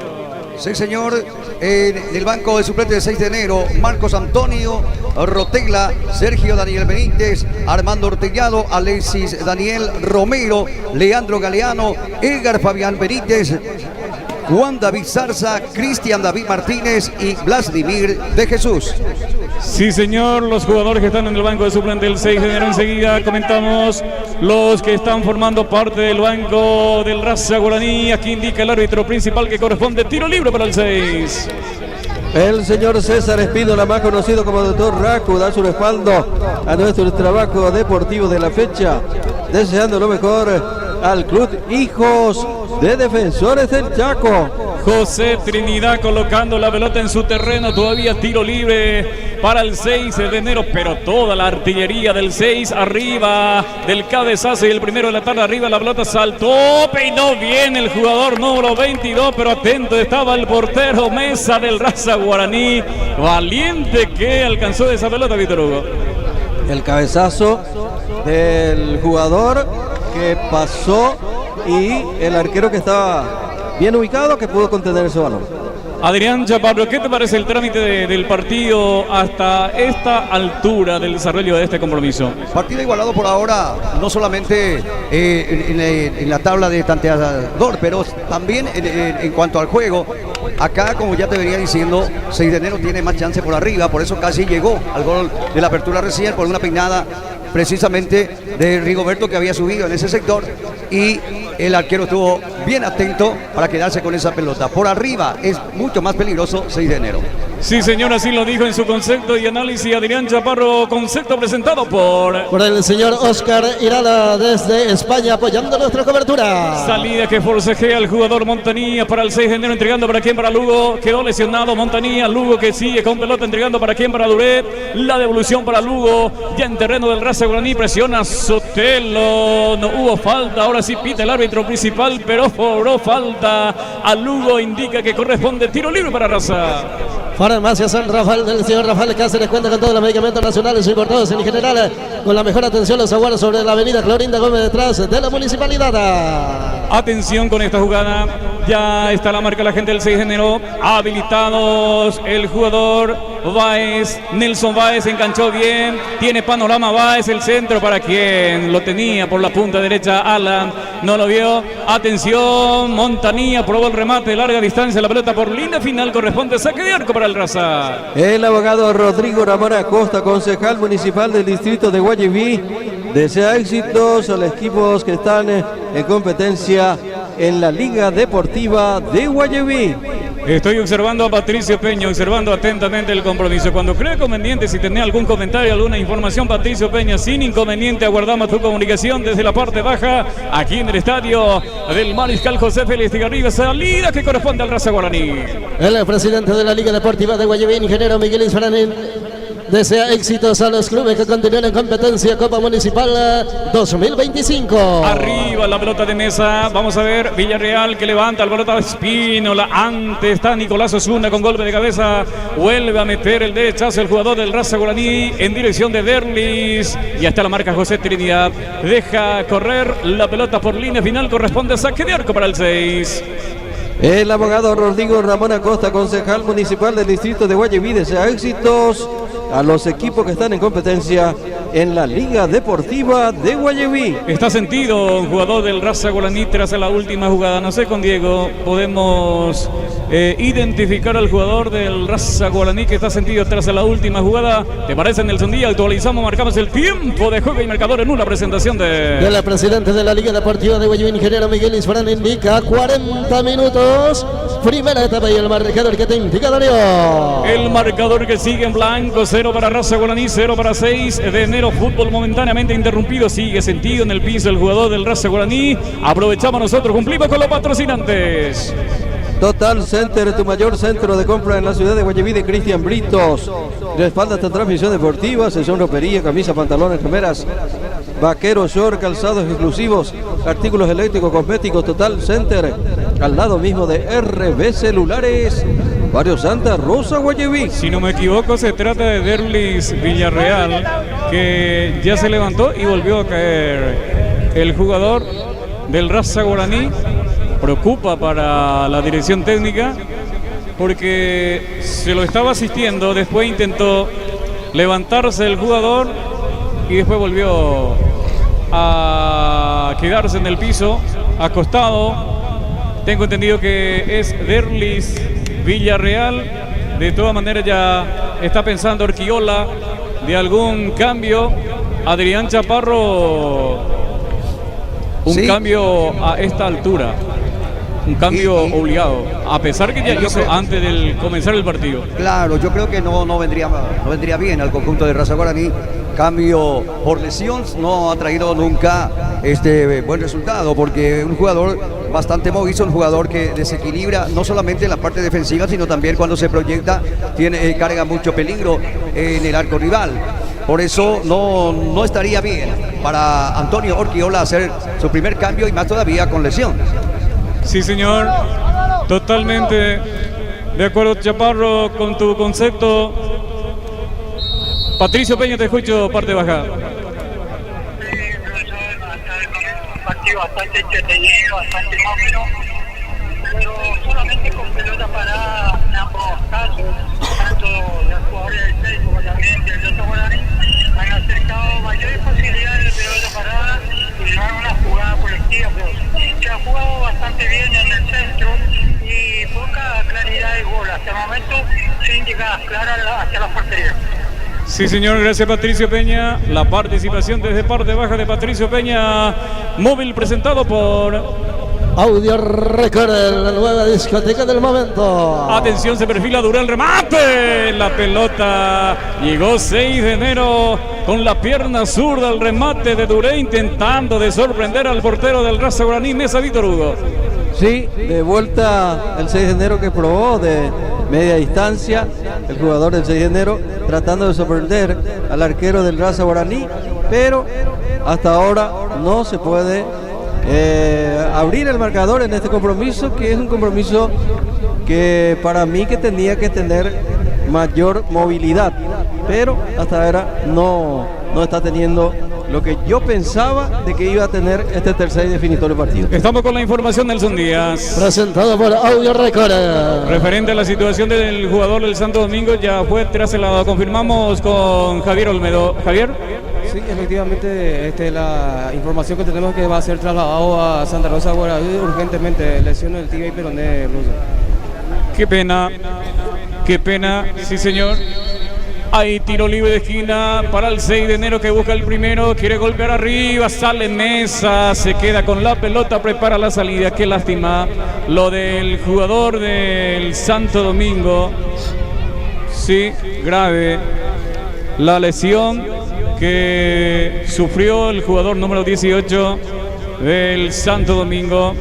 Sí, señor. En el banco de suplentes del 6 de enero, Marcos Antonio Rotela, Sergio Daniel Benítez, Armando Ortellado, Alexis Daniel Romero, Leandro Galeano, Edgar Fabián Benítez, Juan David Zarza, Cristian David Martínez y Vladimir de Jesús. Sí, señor, los jugadores que están en el banco de suplentes del 6 de enero. Enseguida comentamos los que están formando parte del banco del Raza Guaraní. Aquí indica el árbitro principal que corresponde tiro libre para el 6. El señor César Espínola, más conocido como Doctor Raku, da su respaldo a nuestro trabajo deportivo de la fecha, deseando lo mejor al club Hijos de Defensores del Chaco. José Trinidad colocando la pelota en su terreno. Todavía tiro libre para el 6 de enero, pero toda la artillería del 6 arriba del cabezazo y el primero de la tarde arriba. La pelota saltó, peinó bien el jugador número 22, pero atento estaba el portero Mesa del Raza Guaraní. Valiente que alcanzó esa pelota, Víctor Hugo. El cabezazo del jugador que pasó y el arquero que estaba bien ubicado que pudo contener ese balón. Adrián Chaparro, ¿qué te parece el trámite del partido hasta esta altura del desarrollo de este compromiso? Partido igualado por ahora, no solamente en la tabla de tanteador, pero también en cuanto al juego. Acá, como ya te venía diciendo, 6 de enero tiene más chance por arriba, por eso casi llegó al gol de la apertura recién por una peinada precisamente de Rigoberto, que había subido en ese sector, y el arquero estuvo bien atento para quedarse con esa pelota. Por arriba es mucho más peligroso 6 de enero. Sí, señor, así lo dijo en su concepto y análisis Adrián Chaparro, concepto presentado por el señor Oscar Irala desde España, apoyando nuestra cobertura. Salida que forcejea el jugador Montanía para el 6 de enero, entregando para quien, para Lugo, quedó lesionado Montanía, Lugo que sigue con pelota, entregando para quien, para Duret, la devolución para Lugo, ya en terreno del Raza Guaraní, presiona Sotelo, no hubo falta, ahora sí pita el árbitro principal, pero cobró falta a Lugo, indica que corresponde tiro libre para Raza. Farmacia San Rafael del señor Rafael Cáceres cuenta con todos los medicamentos nacionales y importados en general, con la mejor atención los aguaros sobre la avenida Clorinda Gómez detrás de la municipalidad. Atención con esta jugada, ya está la marca la gente del 6 de enero, habilitados el jugador Báez, Nelson Báez enganchó bien, tiene panorama Báez, el centro para quien lo tenía por la punta derecha, Alan no lo vio, atención, Montanía probó el remate de larga distancia, la pelota por línea final, corresponde saque de arco para el Raza. El abogado Rodrigo Ramón Acosta, concejal municipal del distrito de Guayaquil, desea éxitos a los equipos que están en competencia en la Liga Deportiva de Guayaquil. Estoy observando a Patricio Peña, observando atentamente el compromiso. Cuando cree conveniente, si tenés algún comentario, alguna información, Patricio Peña, sin inconveniente, aguardamos tu comunicación desde la parte baja, aquí en el estadio del Mariscal José Félix Tigarriba, salida que corresponde al Raza Guaraní. El presidente de la Liga Deportiva de Guayaquil, ingeniero Miguel Isfranín, desea éxitos a los clubes que continúen en competencia Copa Municipal 2025. Arriba la pelota de Mesa, vamos a ver, Villarreal que levanta la pelota de Espínola, antes está Nicolás Osuna con golpe de cabeza, vuelve a meter el derechazo el jugador del Raza Guaraní en dirección de Derlis, y hasta la marca José Trinidad, deja correr la pelota por línea final, corresponde a saque de arco para el 6. El abogado Rodrigo Ramón Acosta, concejal municipal del distrito de Guayaquil, desea éxitos a los equipos que están en competencia en la Liga Deportiva de Guayaquil. Está sentido un jugador del Raza Guaraní tras la última jugada. No sé, con Diego podemos identificar al jugador del Raza Guaraní que está sentido tras la última jugada. ¿Te parece, Nelson Díaz? Actualizamos, marcamos el tiempo de juego y marcador en una presentación de la presidente de la Liga Deportiva de Guayaquil, ingeniero Miguel Isfrán, indica 40 minutos. Primera etapa y el marcador que te indica, Darío. El marcador que sigue en blanco, 0 para Raza Guaraní, 0 para 6 de enero. Fútbol momentáneamente interrumpido, sigue sentido en el piso el jugador del Raza Guaraní. Aprovechamos nosotros, cumplimos con los patrocinantes. Total Center, tu mayor centro de compra en la ciudad de Guayaquil, de Cristian Britos. Respalda esta transmisión deportiva, sesión ropería, camisa, pantalones, remeras, vaqueros, short, calzados exclusivos, artículos eléctricos, cosméticos. Total Center, al lado mismo de RB Celulares, Barrio Santa Rosa, Guayaquil. Si no me equivoco, se trata de Derlis Villarreal, que ya se levantó y volvió a caer. El jugador del Raza Guaraní preocupa para la dirección técnica porque se lo estaba asistiendo, después intentó levantarse el jugador y después volvió a quedarse en el piso, acostado. Tengo entendido que es Derlis Villarreal. De todas maneras ya está pensando Orquiola de algún cambio. Adrián Chaparro, un cambio a esta altura. un cambio obligado, a pesar que ya hizo antes del comenzar el partido. Claro, yo creo que no vendría bien al conjunto de Raza Guaraní. Cambio por lesión no ha traído nunca buen resultado, porque un jugador bastante movizo, un jugador que desequilibra no solamente en la parte defensiva, sino también cuando se proyecta carga mucho peligro en el arco rival. Por eso no estaría bien para Antonio Orquiola hacer su primer cambio, y más todavía con lesión. Sí, señor, totalmente de acuerdo, Chaparro, con tu concepto. Patricio Peña, te escucho, parte baja. Un partido bastante entretenido, bastante móvil, pero solamente con pelota parada en ambos casos, tanto los jugadores del 6 como también del Raza Guaraní han acercado mayores posibilidades de pelota parada y llevar una jugada colectiva, pero se ha jugado bastante bien en el centro y poca claridad de gol, hasta el momento sin llegadas claras hacia la portería. Sí, señor, gracias Patricio Peña. La participación desde parte baja de Patricio Peña, móvil presentado por Audio Record, la nueva discoteca del momento. Atención, se perfila Duré el remate. La pelota llegó 6 de enero con la pierna zurda, el remate de Duré, intentando de sorprender al portero del Raza Guaraní, Mesa Víctor Hugo. Sí, de vuelta el 6 de enero que probó de media distancia, el jugador del 6 de enero tratando de sorprender al arquero del Raza Guaraní, pero hasta ahora no se puede abrir el marcador en este compromiso, que es un compromiso que para mí que tenía que tener mayor movilidad, pero hasta ahora no está teniendo lo que yo pensaba de que iba a tener este tercer y definitorio partido. Estamos con la información, Nelson Díaz. Presentado por Audio Record. Referente a la situación del jugador del Santo Domingo, ya fue trasladado. Confirmamos con Javier Olmedo. Javier. Sí, efectivamente, la información que tenemos es que va a ser trasladado a Santa Rosa Guaraní urgentemente, lesión del tibia y peroné, Ruso. Qué pena, sí señor. Hay tiro libre de esquina para el 6 de enero que busca el primero, quiere golpear arriba, sale Mesa, se queda con la pelota, prepara la salida. Qué lástima lo del jugador del Santo Domingo. Sí, grave la lesión que sufrió el jugador número 18 del Santo Domingo.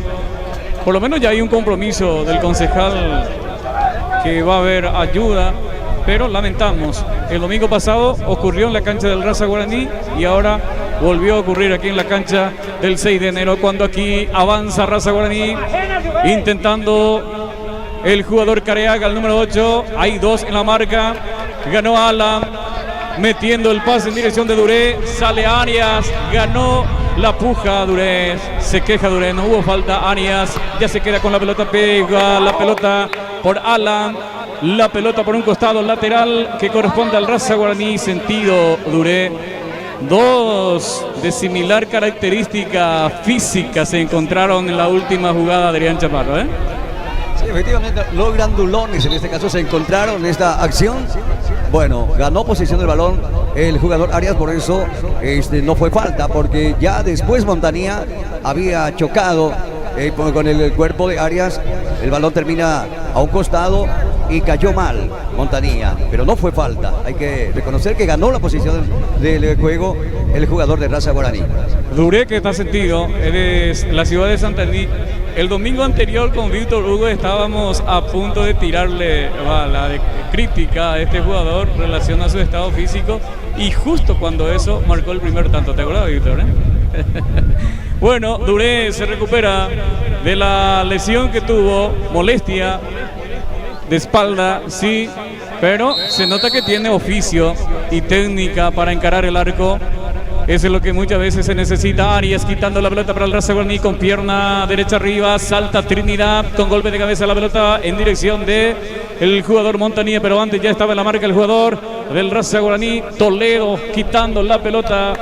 Por lo menos ya hay un compromiso del concejal que va a haber ayuda, pero lamentamos, el domingo pasado ocurrió en la cancha del Raza Guaraní y ahora volvió a ocurrir aquí en la cancha del 6 de enero, cuando aquí avanza Raza Guaraní intentando el jugador Careaga, el número 8, hay 2 en la marca, ganó Alan, metiendo el pase en dirección de Duré, sale Arias, ganó la puja Duré, se queja Duré, no hubo falta, Arias ya se queda con la pelota, pega la pelota por Alan, la pelota por un costado lateral que corresponde al Raza Guaraní, sentido Duré. 2 de similar característica física se encontraron en la última jugada de Adrián Chaparro, Sí, efectivamente, los grandulones en este caso se encontraron en esta acción. Bueno, ganó posesión del balón el jugador Arias, por eso no fue falta, porque ya después Montanía había chocado con el cuerpo de Arias, el balón termina a un costado y cayó mal Montanía, pero no fue falta. Hay que reconocer que ganó la posición del juego el jugador de Raza Guaraní. Duré, que está sentido, es la ciudad de Santander. El domingo anterior con Víctor Hugo estábamos a punto de tirarle bala de crítica a este jugador en relación a su estado físico, y justo cuando eso marcó el primer tanto. ¿Te acuerdas, Víctor? Bueno, Duré se recupera de la lesión que tuvo, molestia de espalda, sí, pero se nota que tiene oficio y técnica para encarar el arco. Eso es lo que muchas veces se necesita. Arias quitando la pelota para el Raza Guaraní con pierna derecha arriba, salta Trinidad con golpe de cabeza la pelota en dirección de el jugador Montanía, pero antes ya estaba en la marca el jugador del Raza Guaraní, Toledo quitando la pelota,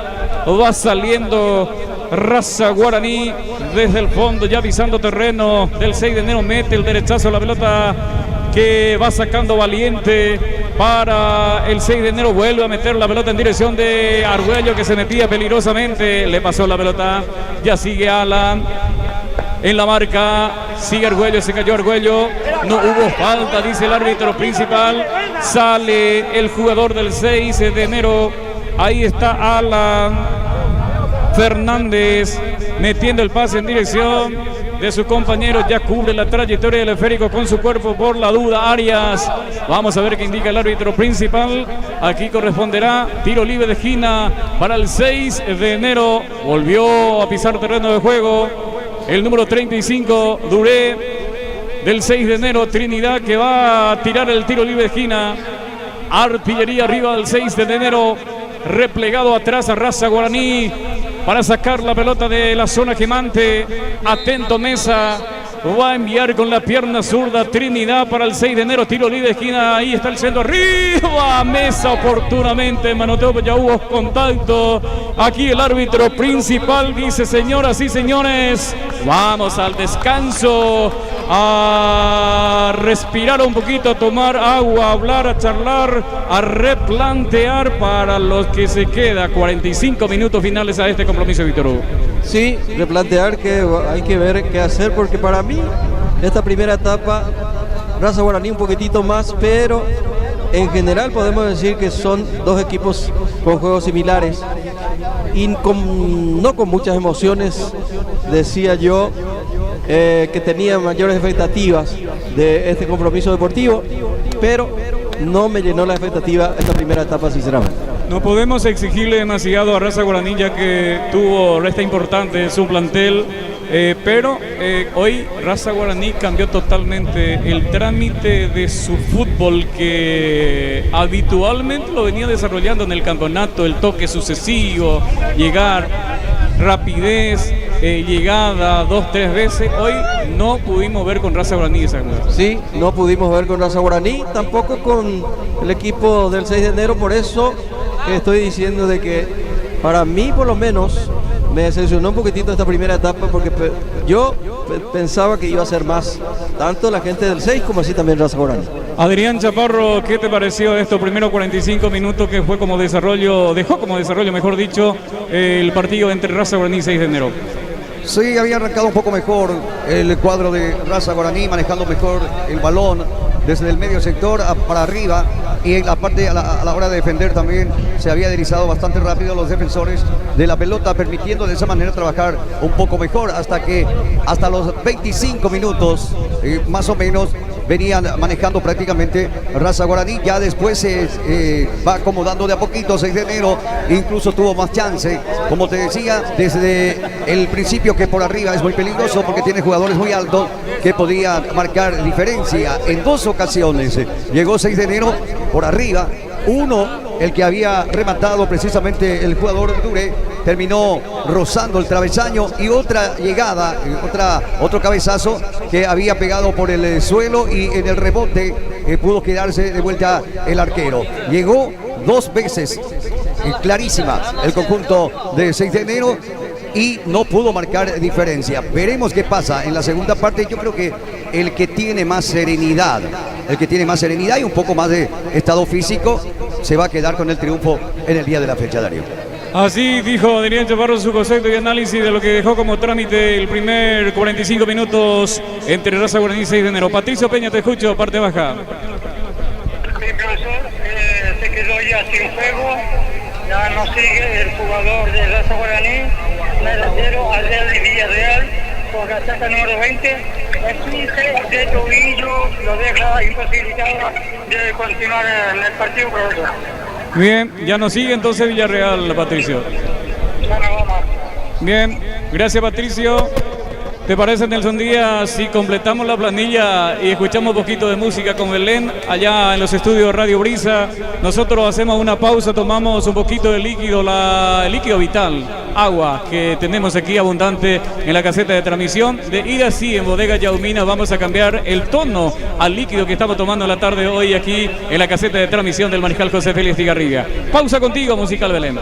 va saliendo Raza Guaraní desde el fondo, ya pisando terreno del 6 de enero, mete el derechazo a la pelota que va sacando Valiente para el 6 de enero, vuelve a meter la pelota en dirección de Argüello, que se metía peligrosamente, le pasó la pelota, ya sigue Alan en la marca, Sigue Argüello, se cayó Argüello. No hubo falta, dice el árbitro principal. Sale el jugador del 6 de enero. Ahí está Alan Fernández metiendo el pase en dirección de su compañero. Ya cubre la trayectoria del esférico con su cuerpo por la duda Arias. Vamos a ver qué indica el árbitro principal. Aquí corresponderá tiro libre de esquina para el 6 de enero. Volvió a pisar terreno de juego el número 35, Duré, del 6 de enero. Trinidad, que va a tirar el tiro libre de esquina. Artillería arriba del 6 de enero. Replegado atrás a Raza Guaraní para sacar la pelota de la zona quemante. Atento Mesa. Va a enviar con la pierna zurda Trinidad para el 6 de enero. Tiro libre de esquina. Ahí está el centro. Arriba. Mesa oportunamente. Manoteo. Ya hubo contacto. Aquí el árbitro principal dice: señoras y señores, vamos al descanso. A respirar un poquito, a tomar agua, a hablar, a charlar, a replantear para los que se queda 45 minutos finales a este compromiso, Víctor Hugo. Sí, replantear, que hay que ver qué hacer, porque para mí esta primera etapa, Raza Guaraní un poquitito más, pero en general podemos decir que son dos equipos con juegos similares y no con muchas emociones, decía yo, que tenía mayores expectativas de este compromiso deportivo, pero no me llenó la expectativa esta primera etapa, sinceramente. No podemos exigirle demasiado a Raza Guaraní, ya que tuvo resta importante en su plantel, pero hoy Raza Guaraní cambió totalmente el trámite de su fútbol, que habitualmente lo venía desarrollando en el campeonato, el toque sucesivo, llegar, rapidez, llegada 2-3 veces. Hoy no pudimos ver con Raza Guaraní esa cosa. Sí, no pudimos ver con Raza Guaraní, tampoco con el equipo del 6 de enero, por eso estoy diciendo de que para mí por lo menos me decepcionó un poquitito esta primera etapa, porque yo pensaba que iba a ser más, tanto la gente del 6 como así también Raza Guaraní. Adrián Chaparro, ¿qué te pareció estos primeros 45 minutos que fue como desarrollo, dejó como desarrollo, mejor dicho, el partido entre Raza Guaraní y 6 de enero? Sí, había arrancado un poco mejor el cuadro de Raza Guaraní, manejando mejor el balón desde el medio sector para arriba, y en la parte a la hora de defender también se había deslizado bastante rápido los defensores de la pelota, permitiendo de esa manera trabajar un poco mejor, hasta que hasta los 25 minutos más o menos venían manejando prácticamente Raza Guaraní. Ya después se va acomodando de a poquito 6 de enero, incluso tuvo más chance, como te decía, desde el principio, que por arriba es muy peligroso porque tiene jugadores muy altos que podían marcar diferencia. En dos ocasiones llegó 6 de enero por arriba, uno el que había rematado precisamente el jugador Duré, terminó rozando el travesaño, y otra llegada, otro cabezazo que había pegado por el suelo, y en el rebote pudo quedarse de vuelta el arquero. Llegó dos veces, clarísima, el conjunto de 6 de enero, y no pudo marcar diferencia. Veremos qué pasa en la segunda parte. Yo creo que el que tiene más serenidad y un poco más de estado físico, se va a quedar con el triunfo en el día de la fecha, Darío. Así dijo Adrián Chaparro su concepto y análisis de lo que dejó como trámite el primer 45 minutos entre Raza Guaraní y 6 de enero. Patricio Peña, te escucho, parte baja. Sí, profesor, se quedó ya sin juego, ya no sigue el jugador de Raza Guaraní, me refiero al de Villarreal, con la casaca número 20, el 15 de tobillo lo deja imposibilitado de continuar en el partido, profesor. Bien, ya no sigue entonces Villarreal, Patricio. Bien, gracias Patricio. ¿Te parece, Nelson Díaz, si completamos la planilla y escuchamos un poquito de música con Belén allá en los estudios Radio Brisa? Nosotros hacemos una pausa, tomamos un poquito de líquido, el líquido vital, agua, que tenemos aquí abundante en la caseta de transmisión. De ir así en Bodega Yaumina vamos a cambiar el tono al líquido que estamos tomando en la tarde hoy aquí en la caseta de transmisión del Mariscal José Félix Estigarribia. Pausa contigo, Musical Belén.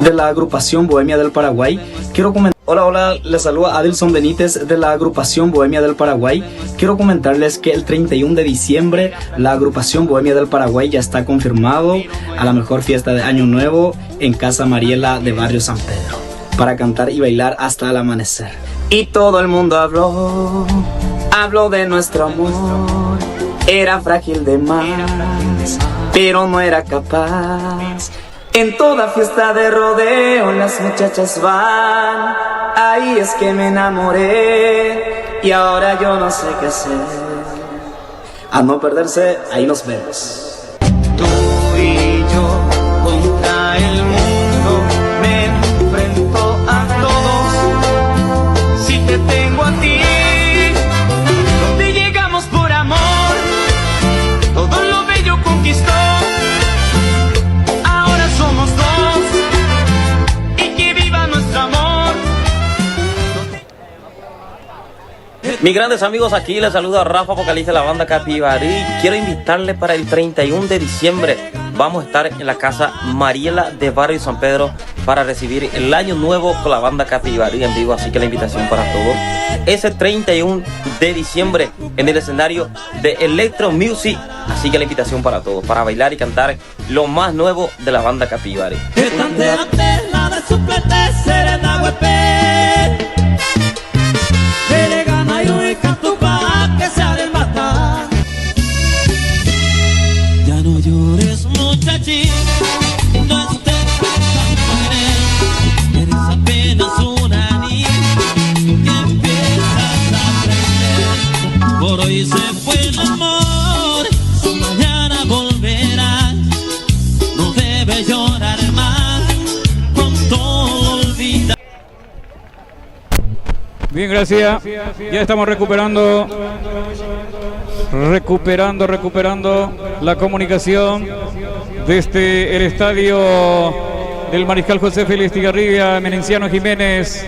De la agrupación Bohemia del Paraguay, quiero comentar. Hola, les saluda Adilson Benítez de la agrupación Bohemia del Paraguay. Quiero comentarles que el 31 de diciembre la agrupación Bohemia del Paraguay ya está confirmado a la mejor fiesta de Año Nuevo en Casa Mariela de Barrio San Pedro, para cantar y bailar hasta el amanecer. Y todo el mundo habló de nuestro amor. Era frágil de más, pero no era capaz. En toda fiesta de rodeo las muchachas van. Ahí es que me enamoré y ahora yo no sé qué hacer. A no perderse, ahí nos vemos. Tú y yo contra el mundo, me enfrento a todos. Si te tengo a ti, donde llegamos por amor, todo lo bello conquistó. Mis grandes amigos, aquí les saluda Rafa, vocalista de la banda Capibarí. Quiero invitarles para el 31 de diciembre. Vamos a estar en la Casa Mariela de Barrio San Pedro para recibir el año nuevo con la banda Capibarí en vivo. Así que la invitación para todos. Ese 31 de diciembre en el escenario de Electro Music. Así que la invitación para todos, para bailar y cantar lo más nuevo de la banda Capibarí. Ya no llores, muchachita, no estés tan eres apenas una niña que empiezas a aprender. Por hoy se fue el amor, mañana volverá. No debes llorar más, pronto olvida. Bien, gracias. Ya estamos recuperando la comunicación desde el estadio del Mariscal José Félix Estigarribia, Menenciano Jiménez,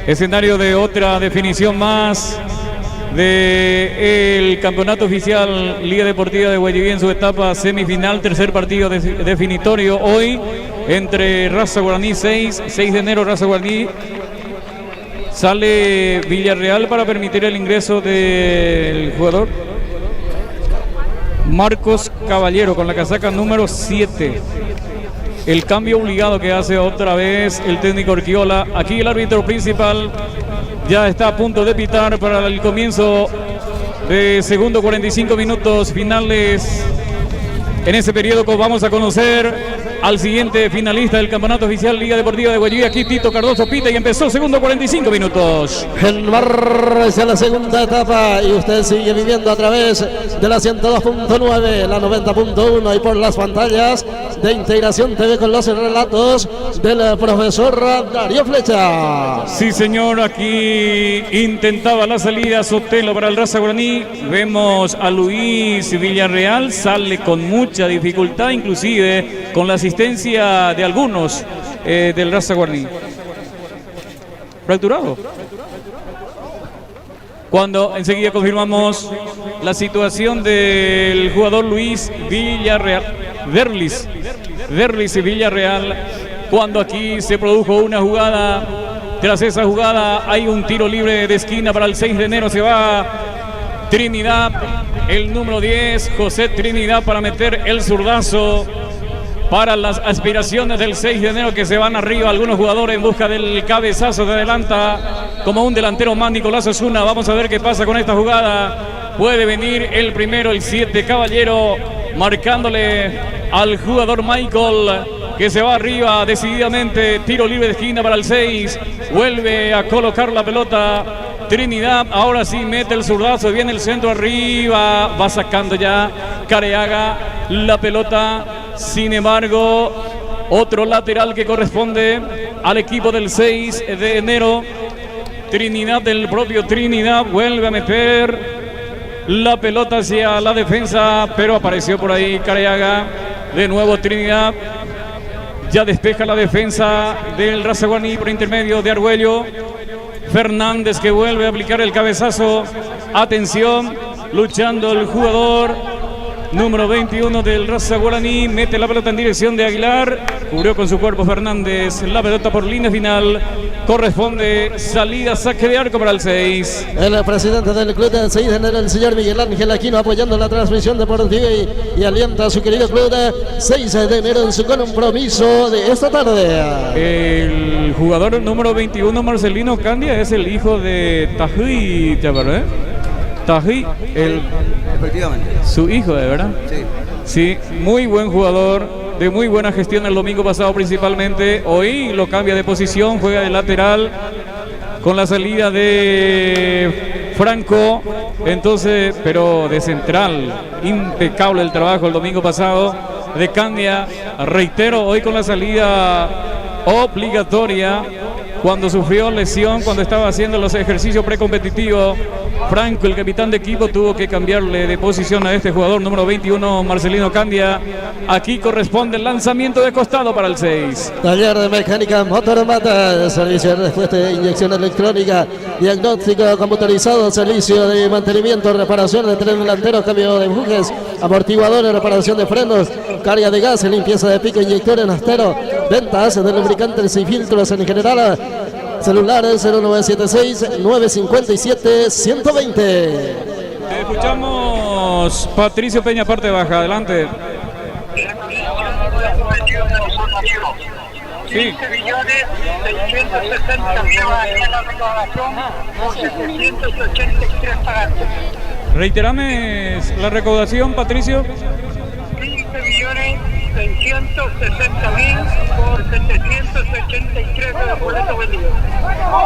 escenario de otra definición más del campeonato oficial Liga Deportiva de Guayaquil en su etapa semifinal, tercer partido definitorio hoy entre Raza Guaraní 6 de enero, Raza Guaraní. Sale Villarreal para permitir el ingreso del jugador Marcos Caballero con la casaca número 7. El cambio obligado que hace otra vez el técnico Orquiola. Aquí el árbitro principal ya está a punto de pitar para el comienzo de segundo 45 minutos finales. En ese periodo vamos a conocer al siguiente finalista del campeonato oficial Liga Deportiva de Guayaquil. Aquí Tito Cardoso pita y empezó segundo 45 minutos. En marcha la segunda etapa y usted sigue viviendo a través de la 102.9, la 90.1 y por las pantallas de Integración TV con los relatos del profesor Darío Flecha. Sí, señor, aquí intentaba la salida Sotelo para el Raza Guaraní. Vemos a Luis Villarreal, sale con mucha dificultad, inclusive con la asistencia de algunos del Raza Guaraní. Fracturado. Cuando enseguida confirmamos la situación del jugador Luis Villarreal, Derlis y Villarreal, cuando aquí se produjo una jugada. Tras esa jugada hay un tiro libre de esquina para el 6 de enero. Se va Trinidad, el número 10, José Trinidad, para meter el zurdazo para las aspiraciones del 6 de enero, que se van arriba algunos jugadores en busca del cabezazo. Se adelanta como un delantero más Nicolás Osuna. Vamos a ver qué pasa con esta jugada. Puede venir el primero, el 7, Caballero, marcándole al jugador Michael, que se va arriba decididamente. Tiro libre de esquina para el 6. Vuelve a colocar la pelota Trinidad. Ahora sí mete el zurdazo. Viene el centro arriba. Va sacando ya Careaga la pelota. Sin embargo, otro lateral que corresponde al equipo del 6 de enero. Trinidad, del propio Trinidad, vuelve a meter la pelota hacia la defensa, pero apareció por ahí Careaga. De nuevo Trinidad. Ya despeja la defensa del Raza Guaraní por intermedio de Argüello. Fernández, que vuelve a aplicar el cabezazo. Atención, luchando el jugador número 21 del Raza Guaraní, mete la pelota en dirección de Aguilar, cubrió con su cuerpo Fernández, la pelota por línea final, corresponde salida, saque de arco para el 6. El presidente del club del 6 de enero, el señor Miguel Ángel Aquino, apoyando la transmisión deportiva y alienta a su querido club de 6 de enero en su compromiso de esta tarde. El jugador número 21, Marcelino Candia, es el hijo de Tají, ¿verdad? Tají, efectivamente. Su hijo, ¿de verdad? Sí. Sí, muy buen jugador, de muy buena gestión el domingo pasado principalmente. Hoy lo cambia de posición, juega de lateral con la salida de Franco, entonces, pero de central. Impecable el trabajo el domingo pasado de Candia. Reitero, hoy con la salida obligatoria cuando sufrió lesión, cuando estaba haciendo los ejercicios precompetitivos. Franco, el capitán de equipo, tuvo que cambiarle de posición a este jugador número 21, Marcelino Candia. Aquí corresponde el lanzamiento de costado para el 6. Taller de mecánica Motormata, servicio de respuesta de inyección electrónica, diagnóstico computarizado, servicio de mantenimiento, reparación de tren delantero, cambio de bujes, amortiguadores, reparación de frenos, carga de gas, limpieza de pico, inyector en astero, ventas de lubricantes y filtros en general. Celulares 0976-957-120. Escuchamos Patricio Peña, parte baja, adelante. Sí. 15.660.000 la recaudación por 783 pagantes. Reiterame la recaudación, Patricio. 15.660.000 por 783 de los boletos vendidos.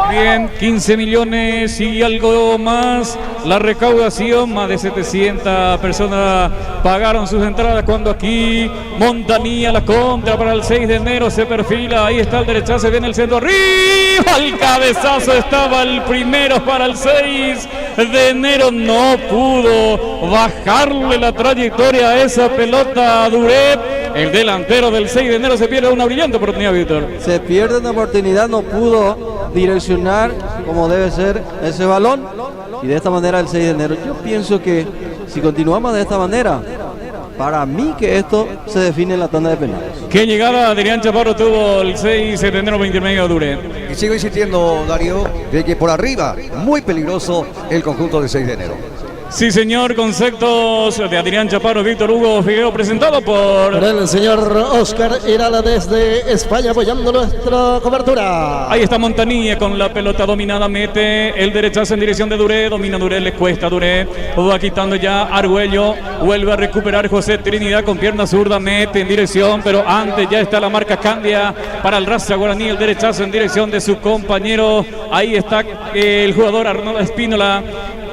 Bien, 15 millones y algo más. La recaudación, más de 700 personas pagaron sus entradas cuando aquí Montanía, la contra para el 6 de enero, se perfila. Ahí está el derechazo, viene el centro arriba. El cabezazo estaba el primero para el 6 de enero. No pudo bajarle la trayectoria a esa pelota a Duret. El delantero del 6 de enero se pierde una brillante oportunidad, Víctor. Se pierde una oportunidad, no pudo direccionar como debe ser ese balón. Y de esta manera el 6 de enero. Yo pienso que si continuamos de esta manera, para mí que esto se define en la tanda de penales. ¿Qué llegada Adrián Chaparro tuvo el 6 de enero 29 de Duret? Y sigo insistiendo, Darío, de que por arriba, muy peligroso el conjunto del 6 de enero. Sí, señor, conceptos de Adrián Chaparro, Víctor Hugo Figueroa, presentado por el señor Oscar Irala desde España, apoyando nuestra cobertura. Ahí está Montanilla con la pelota dominada, mete el derechazo en dirección de Duret, domina Duret, le cuesta a Duret, va quitando ya Argüello, vuelve a recuperar José Trinidad con pierna zurda, mete en dirección, pero antes ya está la marca Candia para el Raza Guaraní, el derechazo en dirección de su compañero. Ahí está el jugador Arnoldo Espínola.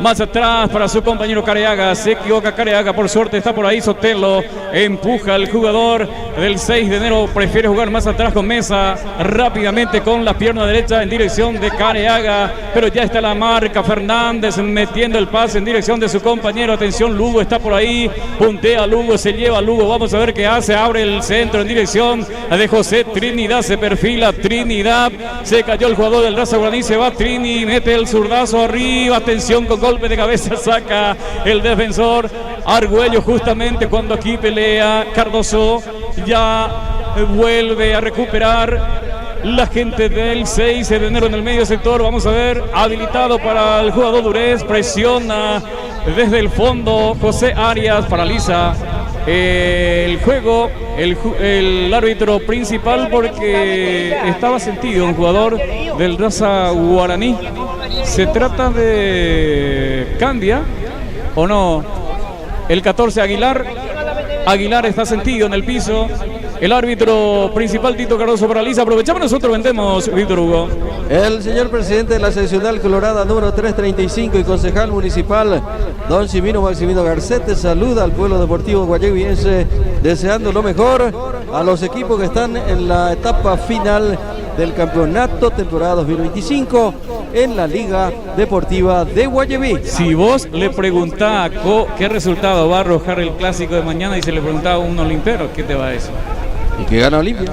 Más atrás para su compañero Careaga, se equivoca Careaga, por suerte está por ahí Sotelo, empuja al jugador del 6 de enero, prefiere jugar más atrás con Mesa, rápidamente con la pierna derecha en dirección de Careaga, pero ya está la marca Fernández metiendo el pase en dirección de su compañero, atención, Lugo está por ahí, puntea Lugo, se lleva Lugo, vamos a ver qué hace, abre el centro en dirección de José Trinidad, se perfila Trinidad, se cayó el jugador del Raza Guaraní, se va Trini, mete el zurdazo arriba, atención con golpe de cabeza, saca el defensor Argüello justamente cuando aquí pelea Cardoso, ya vuelve a recuperar la gente del 6 de enero en el medio sector, vamos a ver, habilitado para el jugador Durez, presiona desde el fondo José Arias, paraliza el juego, el árbitro principal porque estaba sentido un jugador del Raza Guaraní. ¿Se trata de Candia o no? El 14 Aguilar. Aguilar está sentido en el piso. El árbitro principal Tito Cardoso paraliza. Aprovechamos nosotros, vendemos, Víctor Hugo. El señor presidente de la seccional colorada número 335 y concejal municipal, don Simino Maximino Garcete, saluda al pueblo deportivo guayaguiense, deseando lo mejor a los equipos que están en la etapa final del campeonato temporada 2025 en la Liga Deportiva de Guayaquil. Si vos le preguntás qué resultado va a arrojar el clásico de mañana y se le preguntaba a un olimpero, ¿qué te va a decir? Y que gana Olimpia.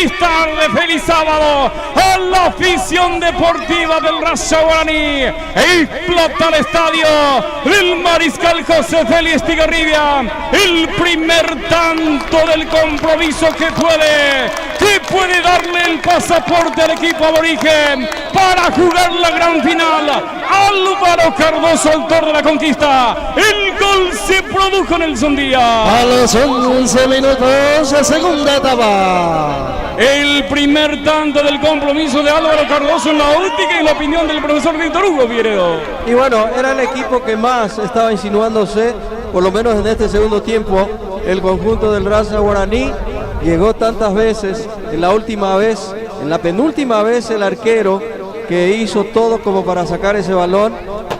Feliz tarde, feliz sábado a la afición deportiva del Raza Guaraní. Explota el estadio del Mariscal José Félix Estigarribia. El primer tanto del compromiso que puede darle el pasaporte al equipo aborigen para jugar la gran final. Álvaro Cardoso, autor de la conquista. El gol se produjo en el Sondía. A los 11 minutos, segunda etapa. El primer tanto del compromiso de Álvaro Cardoso en la óptica y la opinión del profesor Víctor Hugo Figueredo. Y bueno, era el equipo que más estaba insinuándose, por lo menos en este segundo tiempo, el conjunto del Raza Guaraní. Llegó tantas veces, en la última vez, en la penúltima vez el arquero que hizo todo como para sacar ese balón,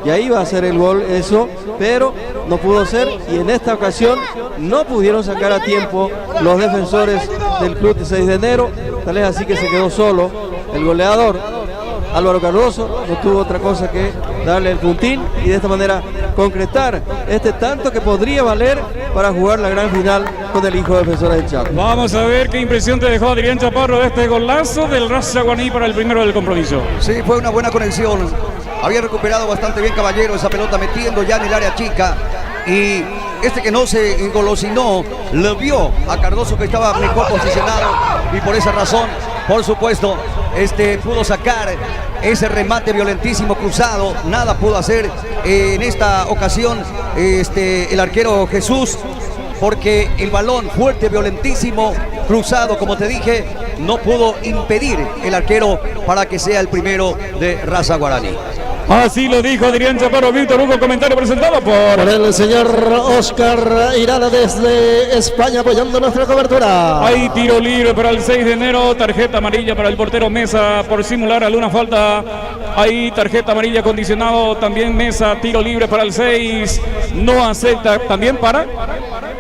ya iba a hacer el gol eso, pero no pudo ser, y en esta ocasión no pudieron sacar a tiempo los defensores del club de 6 de enero, tal es así que se quedó solo el goleador Álvaro Cardoso, no tuvo otra cosa que darle el puntín y de esta manera concretar este tanto que podría valer para jugar la gran final con el hijo defensor del Chaco. Vamos a ver qué impresión te dejó Adrián Chaparro de este golazo del Raza Guaraní para el primero del compromiso. Sí, fue una buena conexión. Había recuperado bastante bien Caballero esa pelota metiendo ya en el área chica. Y este que no se engolosinó, lo vio a Cardoso que estaba mejor posicionado. Y por esa razón, por supuesto, pudo sacar ese remate violentísimo cruzado. Nada pudo hacer en esta ocasión el arquero Jesús, porque el balón fuerte, violentísimo, cruzado, como te dije, no pudo impedir el arquero para que sea el primero de Raza Guaraní. Así lo dijo Adrián Chaparro. Víctor Hugo, comentario presentado por el señor Oscar Irala desde España apoyando nuestra cobertura. Hay tiro libre para el 6 de enero, tarjeta amarilla para el portero Mesa por simular alguna falta. Hay tarjeta amarilla condicionado también Mesa, tiro libre para el 6, no acepta también para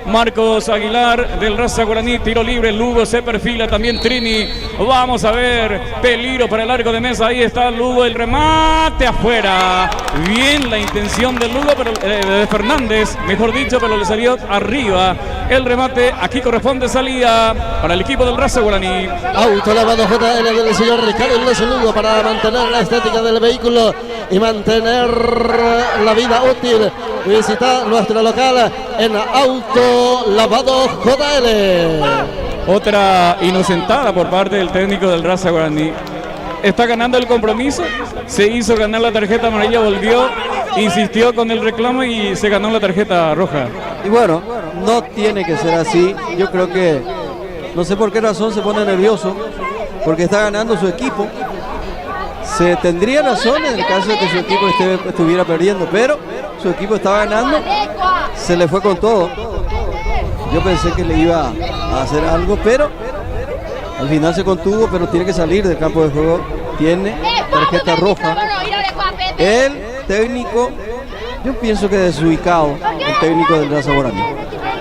Marcos Aguilar del Raza Guaraní, tiro libre, Lugo se perfila, también Trini. Vamos a ver, peligro para el arco de Mesa, ahí está Lugo, el remate afuera. Bien la intención de Lugo, pero de Fernández, mejor dicho, pero le salió arriba. El remate, aquí corresponde salida para el equipo del Raza Guaraní. Auto lavado JL del señor Ricardo Lugo para mantener la estética del vehículo y mantener la vida útil. Visita nuestro local en Auto Lavado JL. Otra inocentada por parte del técnico del Raza Guaraní. Está ganando el compromiso, se hizo ganar la tarjeta amarilla, volvió, insistió con el reclamo y se ganó la tarjeta roja. Y bueno, no tiene que ser así. Yo creo que, no sé por qué razón se pone nervioso, porque está ganando su equipo. Se tendría razón en el caso de que su equipo estuviera perdiendo, pero su equipo estaba ganando, se le fue con todo. Yo pensé que le iba a hacer algo, pero al final se contuvo, pero tiene que salir del campo de juego. Tiene tarjeta roja. El técnico, yo pienso que desubicado, el técnico del Raza Guaraní.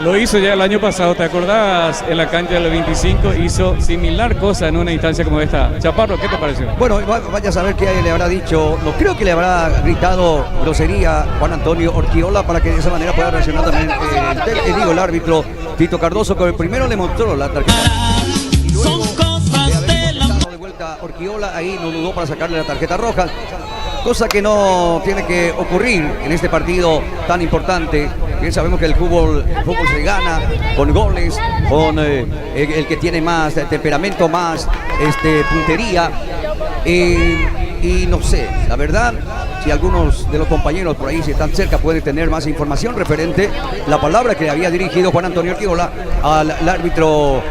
Lo hizo ya el año pasado, ¿te acordás? En la cancha del 25 hizo similar cosa en una instancia como esta. Chaparro, ¿qué te pareció? Bueno, vaya a saber qué le habrá dicho. No creo que le habrá gritado grosería Juan Antonio Orquiola para que de esa manera pueda reaccionar también el árbitro Tito Cardoso, que primero le mostró la tarjeta. Y luego de vuelta Orquiola, ahí no dudó para sacarle la tarjeta roja. Cosa que no tiene que ocurrir en este partido tan importante. Bien sabemos que el fútbol se gana con goles, con el que tiene más temperamento, más puntería. Y no sé, la verdad, si algunos de los compañeros por ahí, si están cerca, pueden tener más información referente a la palabra que había dirigido Juan Antonio Orquiola al árbitro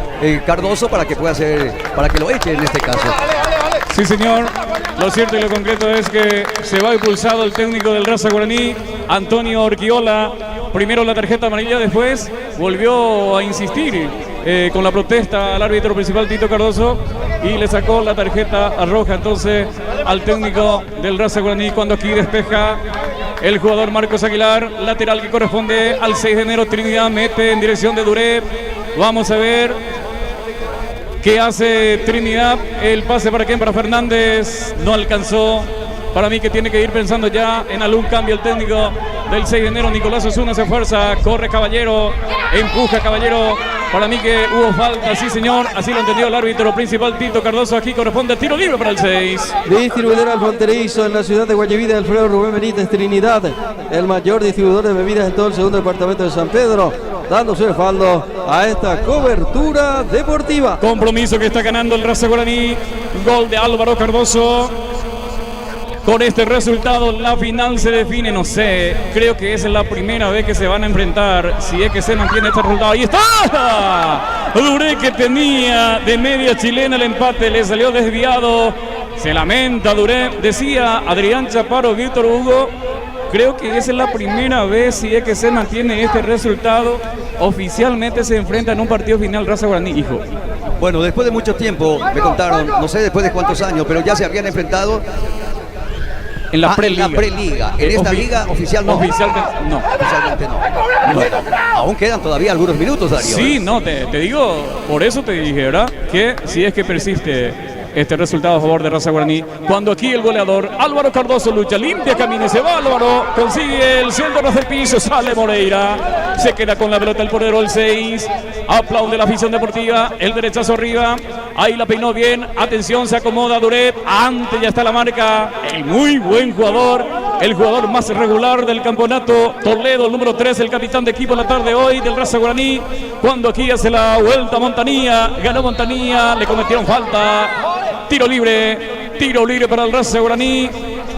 Cardoso para que pueda hacer, para que lo eche en este caso. Sí, señor. Lo cierto y lo concreto es que se va impulsado el técnico del Raza Guaraní, Antonio Orquiola. Primero la tarjeta amarilla, después volvió a insistir con la protesta al árbitro principal Tito Cardoso y le sacó la tarjeta roja entonces al técnico del Raza Guaraní, cuando aquí despeja el jugador Marcos Aguilar, lateral que corresponde al 6 de enero. Trinidad mete en dirección de Duré. Vamos a ver qué hace Trinidad. El pase para quién, para Fernández, no alcanzó. Para mí que tiene que ir pensando ya en algún cambio el técnico del 6 de enero. Nicolás Osuna se esfuerza, corre Caballero, empuja Caballero, Para mí que hubo falta, sí señor, así lo entendió el árbitro principal Tito Cardoso. Aquí corresponde tiro libre para el 6. Distribuidor al fronterizo en la ciudad de Guayabí, Alfredo Rubén Benítez Trinidad, el mayor distribuidor de bebidas en todo el segundo departamento de San Pedro, dando su respaldo a esta cobertura deportiva. Compromiso que está ganando el Raza Guaraní, gol de Álvaro Cardoso. Con este resultado la final se define, no sé, creo que es la primera vez que se van a enfrentar, si es que se mantiene este resultado. ¡Ahí está! Duré que tenía de media chilena el empate, le salió desviado, se lamenta Duré, decía Adrián Chaparro, Víctor Hugo, creo que esa es la primera vez, si es que se mantiene este resultado, oficialmente se enfrenta en un partido final Raza Guaraní, hijo. Bueno, después de mucho tiempo, me contaron, no sé después de cuántos años, pero ya se habían enfrentado en la preliga. En la preliga. En esta liga oficial no. Oficialmente no. Oficialmente no. Bueno, aún quedan todavía algunos minutos, Darío. Sí, no, te digo, por eso te dije, ¿verdad? Que si es que persiste este resultado a favor de Raza Guaraní, cuando aquí el goleador Álvaro Cardoso lucha, limpia, camina y se va Álvaro, consigue el centro del piso, sale Moreira, se queda con la pelota el portero, el 6, aplaude la afición deportiva, el derechazo arriba, ahí la peinó bien, atención, se acomoda Duret, antes ya está la marca, el muy buen jugador, el jugador más regular del campeonato, Toledo, el número 3, el capitán de equipo en la tarde hoy del Raza Guaraní, cuando aquí hace la vuelta a Montanía, ganó Montanía, le cometieron falta. Tiro libre para el Raza Guaraní.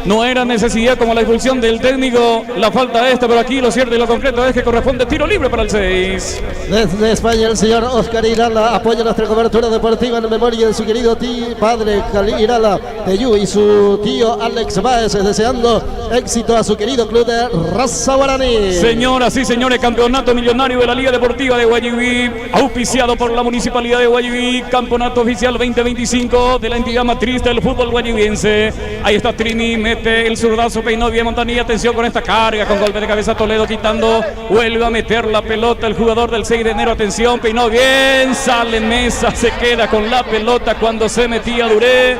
No era necesidad como la expulsión del técnico, la falta esta, pero aquí lo cierto y lo concreto es que corresponde tiro libre para el 6. Desde España el señor Oscar Irala apoya nuestra cobertura deportiva en memoria de su querido padre Irala Teyú y su tío Alex Baez, deseando éxito a su querido club de Raza Guaraní. Señoras y señores, campeonato millonario de la Liga Deportiva de Guayabí, auspiciado por la Municipalidad de Guayabí, campeonato oficial 2025 de la entidad matriz del fútbol guayabiense. Ahí está Trini, mete el zurdazo, peinó bien Montanía, atención con esta carga, con golpe de cabeza Toledo quitando, vuelve a meter la pelota el jugador del 6 de enero, atención, peinó bien, sale Mesa, se queda con la pelota cuando se metía Duré,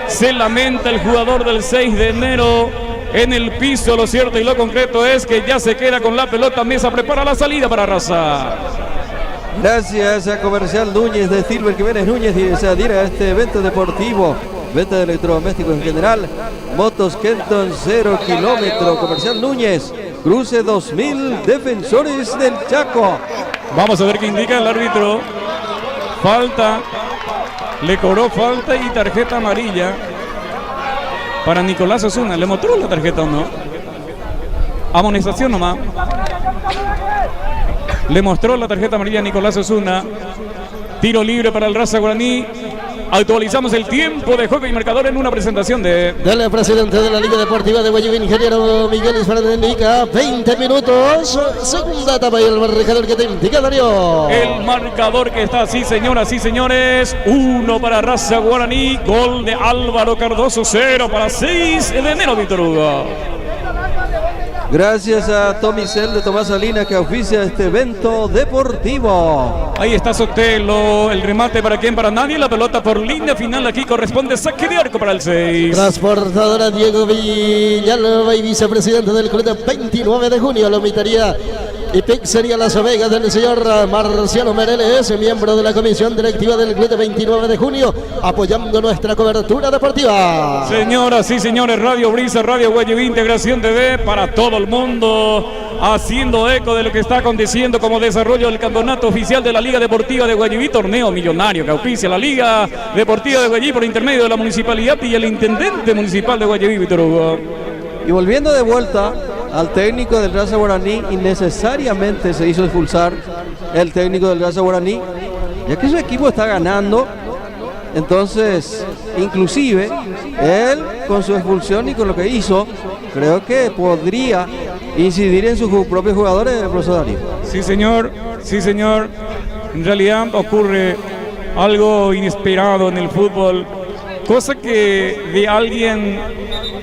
se lamenta el jugador del 6 de enero en el piso, lo cierto y lo concreto es que ya se queda con la pelota, Mesa prepara la salida para Raza. Gracias a Comercial Núñez de Silver Jiménez Núñez y se adhiere a este evento deportivo. Venta de electrodomésticos en general, motos Kenton 0 kilómetro, Comercial Núñez, cruce 2000, Defensores del Chaco. Vamos a ver qué indica el árbitro. Falta, le cobró falta y tarjeta amarilla para Nicolás Osuna. ¿Le mostró la tarjeta o no? Amonestación nomás. Le mostró la tarjeta amarilla a Nicolás Osuna. Tiro libre para el Raza Guaraní. Actualizamos el tiempo de juego y marcador en una presentación del presidente de la Liga Deportiva de Guayabí, ingeniero Miguel Isfrán, indica 20 minutos, segunda etapa y el marcador que te indica Darío. El marcador que está, sí señoras y señores, 1 para Raza Guaraní, gol de Álvaro Cardoso, 0 para 6 de enero, Víctor Hugo. Gracias a Tommy Cell de Tomás Salinas que oficia este evento deportivo. Ahí está Sotelo, el remate para quién, para nadie, la pelota por línea final, aquí corresponde saque de arco para el 6. Transportadora Diego Villalba y vicepresidente del club de 29 de junio, la omitaría y Pizzería Las Vegas del señor Marciano Mereles, miembro de la comisión directiva del club de 29 de junio, apoyando nuestra cobertura deportiva. Señoras y señores, Radio Brisa, Radio Guayabí, Integración TV para todo el mundo, haciendo eco de lo que está aconteciendo como desarrollo del campeonato oficial de la Liga Deportiva de Guayabí, torneo millonario que auspicia la Liga Deportiva de Guayabí por intermedio de la municipalidad y el intendente municipal de Guayabí, Víctor Hugo. Y volviendo de vuelta al técnico del Raza Guaraní, innecesariamente se hizo expulsar el técnico del Raza Guaraní, ya que su equipo está ganando. Entonces, inclusive, él con su expulsión y con lo que hizo, creo que podría incidir en sus propios jugadores, profesor Darío. Sí, señor, sí, señor. En realidad ocurre algo inesperado en el fútbol, cosa que de alguien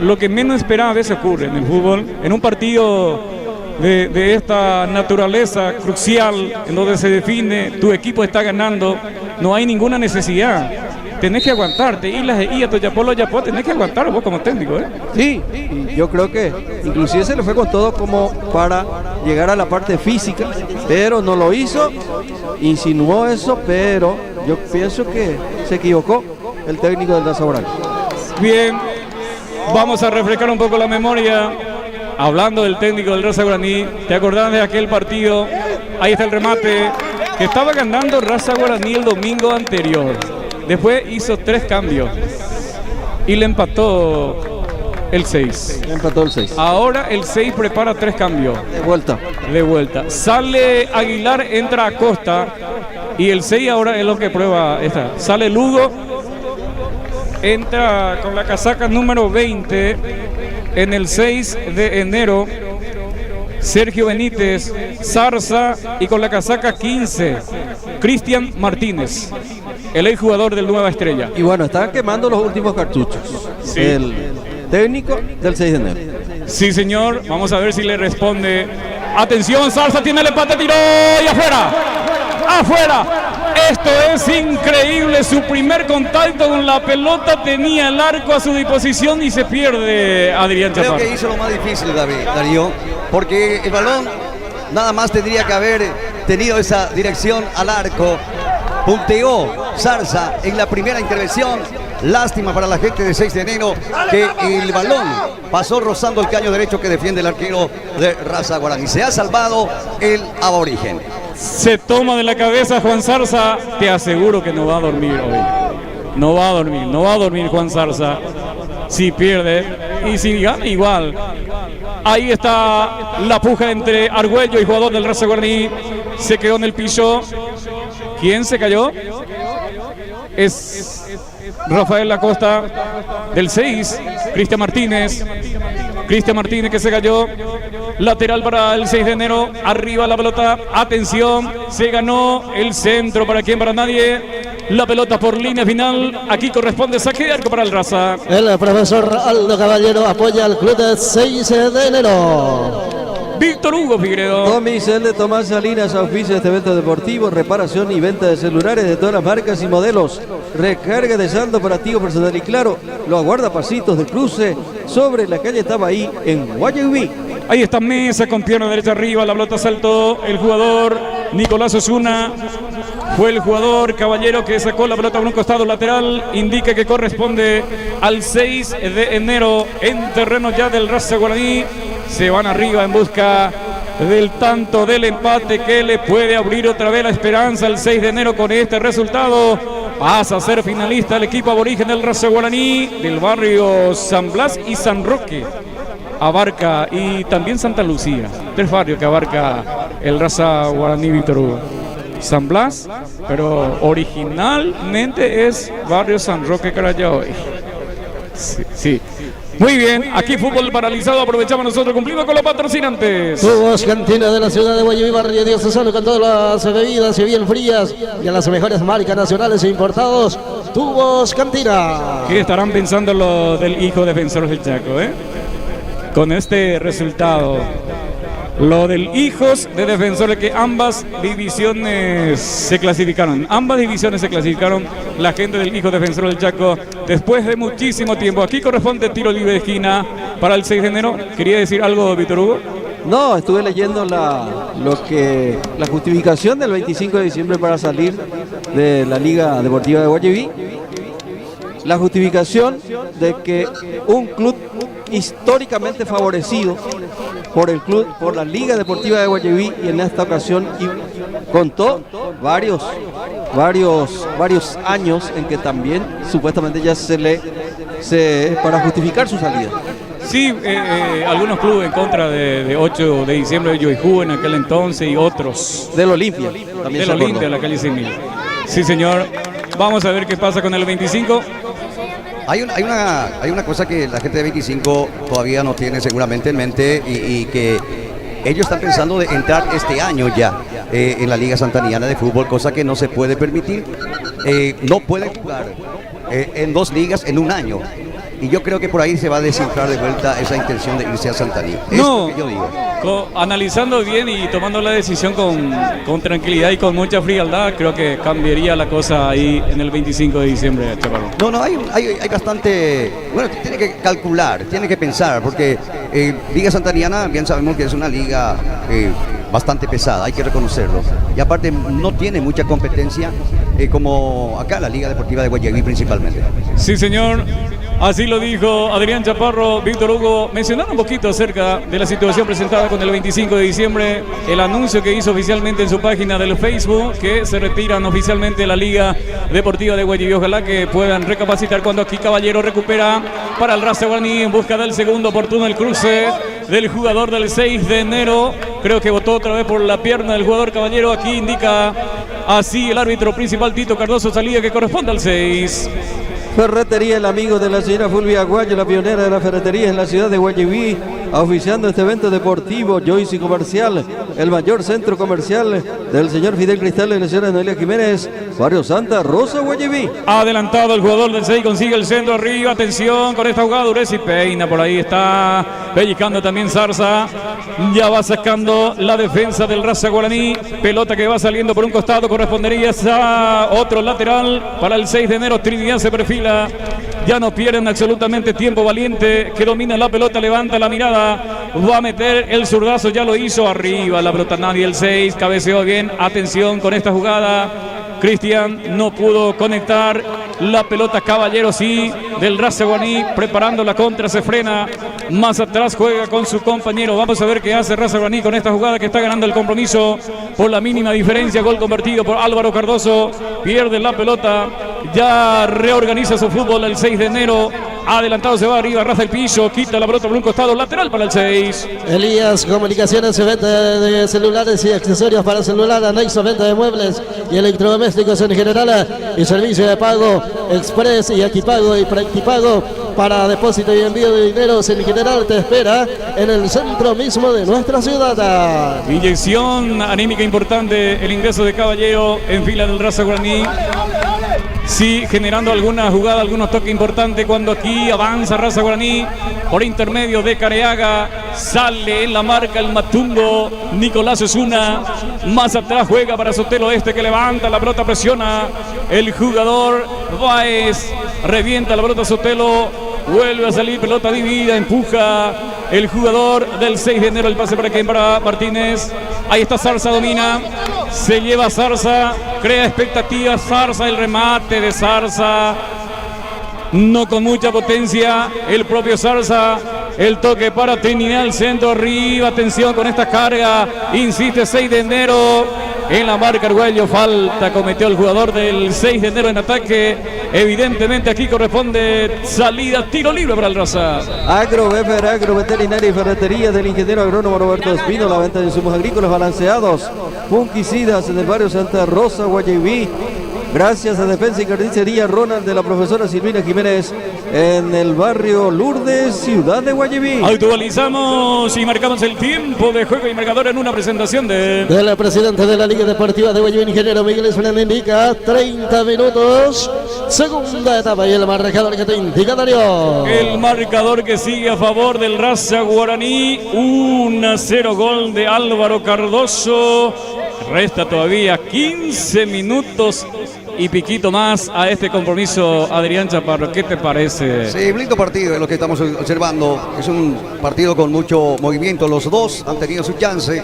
lo que menos esperaba a veces ocurre en el fútbol, en un partido de esta naturaleza crucial, en donde se define, tu equipo está ganando, no hay ninguna necesidad. Tenés que aguantarte, y a Toyapolo tenés que aguantar vos como técnico, ¿eh? Sí, y yo creo que inclusive se le fue con todo como para llegar a la parte física, pero no lo hizo insinuó eso, pero yo pienso que se equivocó el técnico del Raza Guaraní. Bien, vamos a refrescar un poco la memoria. Hablando del técnico del Raza Guaraní, ¿te acordás de aquel partido? Ahí está el remate, que estaba ganando Raza Guaraní el domingo anterior. Después hizo 3 cambios y le empató el 6. Le empató el 6. Ahora el 6 prepara 3 cambios. De vuelta. De vuelta. Sale Aguilar, entra Acosta y el 6 ahora es lo que prueba esta. Sale Lugo, entra con la casaca número 20 en el 6 de enero. Sergio Benítez, Zarza y con la casaca 15, Cristian Martínez, el ex jugador del Nueva Estrella. Y bueno, están quemando los últimos cartuchos. Sí. El técnico del 6 de enero. Sí, señor. Vamos a ver si le responde. Atención, Zarza tiene el empate, tiró y afuera. ¡Afuera! Esto es increíble. Su primer contacto con la pelota, tenía el arco a su disposición y se pierde Adrián Chaparro. Creo que hizo lo más difícil, Darío, porque el balón nada más tendría que haber tenido esa dirección al arco. Punteó Zarza en la primera intervención. Lástima para la gente de 6 de enero que el balón pasó rozando el caño derecho que defiende el arquero de Raza Guaraní. Se ha salvado el aborigen. Se toma de la cabeza Juan Zarza. Te aseguro que no va a dormir hoy. No va a dormir Juan Zarza. Si pierde y si gana igual. Ahí está la puja entre Argüello y jugador del Raza Guaraní. Se quedó en el piso. ¿Quién se cayó? Es Rafael Acosta del 6. Cristian Martínez que se cayó. Lateral para el 6 de enero. Arriba la pelota. Atención. Se ganó el centro. ¿Para quién? Para nadie. La pelota por línea final. Aquí corresponde saque de arco para el Raza. El profesor Aldo Caballero apoya al club de 6 de enero. Víctor Hugo Figueredo. Domicel de Tomás Salinas auspicia este evento deportivo, reparación y venta de celulares de todas las marcas y modelos. Recarga de saldo operativo personal y claro, lo aguarda Pasitos del Cruce sobre la calle Tabaí en Guayaquil. Ahí está Mesa con pierna derecha arriba, la pelota saltó el jugador Nicolás Osuna. Fue el jugador Caballero que sacó la pelota por un costado lateral. Indica que corresponde al 6 de enero en terreno ya del Raza Guaraní. Se van arriba en busca del tanto del empate que le puede abrir otra vez la esperanza el 6 de enero con este resultado. Pasa a ser finalista el equipo aborigen del Raza Guaraní del barrio San Blas y San Roque. Abarca y también Santa Lucía. 3 barrios que abarca el Raza Guaraní Víctor Hugo. San Blas, pero originalmente es barrio San Roque Carayahoy. Sí. Muy bien, aquí fútbol paralizado, aprovechamos nosotros, cumplimos con los patrocinantes. Tubos Cantina de la ciudad de Guayaquil, barrio Diocesano, con todas las bebidas y bien frías y a las mejores marcas nacionales e importados. Tubos Cantina. ¿Qué estarán pensando los del hijo defensor del Chaco, con este resultado? Lo del Hijos de Defensores, que ambas divisiones se clasificaron. La gente del Hijo Defensor del Chaco después de muchísimo tiempo. Aquí corresponde tiro libre de esquina para el 6 de enero. ¿Quería decir algo, Víctor Hugo? No, estuve leyendo la justificación del 25 de diciembre para salir de la Liga Deportiva de Guayaquil. La justificación de que un club históricamente favorecido por la Liga Deportiva de Guayaquil, y en esta ocasión contó varios años en que también supuestamente ya para justificar su salida. Sí, algunos clubes en contra de 8 de diciembre de Yoijú en aquel entonces y otros. Del Olimpia. Del Olimpia, la calle 6000. Sí, señor. Vamos a ver qué pasa con el 25. Hay una cosa que la gente de 25 todavía no tiene seguramente en mente y que ellos están pensando de entrar este año ya en la Liga Santaniana de Fútbol, cosa que no se puede permitir. No pueden jugar en 2 ligas en un año. Y yo creo que por ahí se va a desinflar de vuelta esa intención de irse a Santaní. No, es lo que yo digo. Analizando bien y tomando la decisión con tranquilidad y con mucha frialdad, creo que cambiaría la cosa ahí en el 25 de diciembre, Chaparro. No, hay bastante. Bueno, tiene que calcular, tiene que pensar, porque Liga Santaniana, bien sabemos que es una liga bastante pesada, hay que reconocerlo. Y aparte no tiene mucha competencia como acá la Liga Deportiva de Guayaquil principalmente. Sí, señor. Así lo dijo Adrián Chaparro. Víctor Hugo, mencionando un poquito acerca de la situación presentada con el 25 de diciembre, el anuncio que hizo oficialmente en su página del Facebook, que se retiran oficialmente de la Liga Deportiva de Guayaquil. Ojalá que puedan recapacitar cuando aquí Caballero recupera para el Raza Guaraní en busca del segundo oportuno, el cruce del jugador del 6 de enero. Creo que votó otra vez por la pierna del jugador Caballero. Aquí indica así el árbitro principal Tito Cardoso, salida que corresponde al 6. Ferretería El Amigo de la señora Fulvia Aguayo, la pionera de las ferreterías en la ciudad de Guayaquil, oficiando este evento deportivo. Joyce Comercial, el mayor centro comercial del señor Fidel Cristal y la señora Noelia Jiménez, Barrio Santa Rosa, Guayaquil. Adelantado el jugador del 6, consigue el centro arriba, atención con esta jugada, Durez y peina, por ahí está pellizcando también Zarza, ya va sacando la defensa del Raza Guaraní, pelota que va saliendo por un costado, correspondería a otro lateral para el 6 de enero, Trinidad se perfila. Ya no pierden absolutamente tiempo. Valiente que domina la pelota, levanta la mirada, va a meter el zurdazo, ya lo hizo arriba la pelota, nadie, el 6 cabeceó bien. Atención con esta jugada, Cristian no pudo conectar la pelota, Caballero sí, del Raza Guaraní, preparando la contra, se frena, más atrás juega con su compañero. Vamos a ver qué hace Raza Guaraní con esta jugada, que está ganando el compromiso por la mínima diferencia. Gol convertido por Álvaro Cardoso, pierde la pelota, ya reorganiza su fútbol el 6 de enero. Adelantado se va arriba, raza el piso, quita la pelota por un costado, lateral para el 6. Elías Comunicaciones, venta de celulares y accesorios para celular, anexo, venta de muebles y electrodomésticos en general, y servicio de pago express y Equipago y Practipago para depósito y envío de dineros en general. Te espera en el centro mismo de nuestra ciudad. Inyección anímica importante, el ingreso de Caballero en fila del Raza Guaraní. Sí, generando alguna jugada, algunos toques importantes cuando aquí avanza Raza Guaraní por intermedio de Careaga. Sale en la marca el Matungo Nicolás Osuna. Más atrás juega para Sotelo que levanta la pelota, presiona el jugador Báez. Revienta la pelota Sotelo. Vuelve a salir, pelota dividida, empuja el jugador del 6 de enero. El pase para quien, para Martínez. Ahí está Zarza, domina. Se lleva Zarza, crea expectativas. Zarza, el remate de Zarza. No con mucha potencia. El propio Zarza. El toque para Trinidad, el centro arriba. Atención con esta carga. Insiste 6 de enero. En la marca Arguello, falta cometió el jugador del 6 de enero en ataque. Evidentemente aquí corresponde salida, tiro libre para el Raza. Agrovefer, agroveterinaria y ferretería del ingeniero agrónomo Roberto Espino, la venta de insumos agrícolas balanceados, fungicidas en el barrio Santa Rosa, Guayaquil. Gracias a Defensa y Carnicería Ronald de la profesora Silvina Jiménez en el barrio Lourdes, ciudad de Guayaquil. Actualizamos y marcamos el tiempo de juego y marcador en una presentación del presidente de la Liga Deportiva de Guayaquil, ingeniero Miguel Esfren, indica 30 minutos, segunda etapa, y el marcador que te indica Darío. El marcador que sigue a favor del Raza Guaraní, 1-0, gol de Álvaro Cardoso. Resta todavía 15 minutos y piquito más a este compromiso. Adrián Chaparro, ¿qué te parece? Sí, lindo partido es lo que estamos observando. Es un partido con mucho movimiento. Los dos han tenido su chance.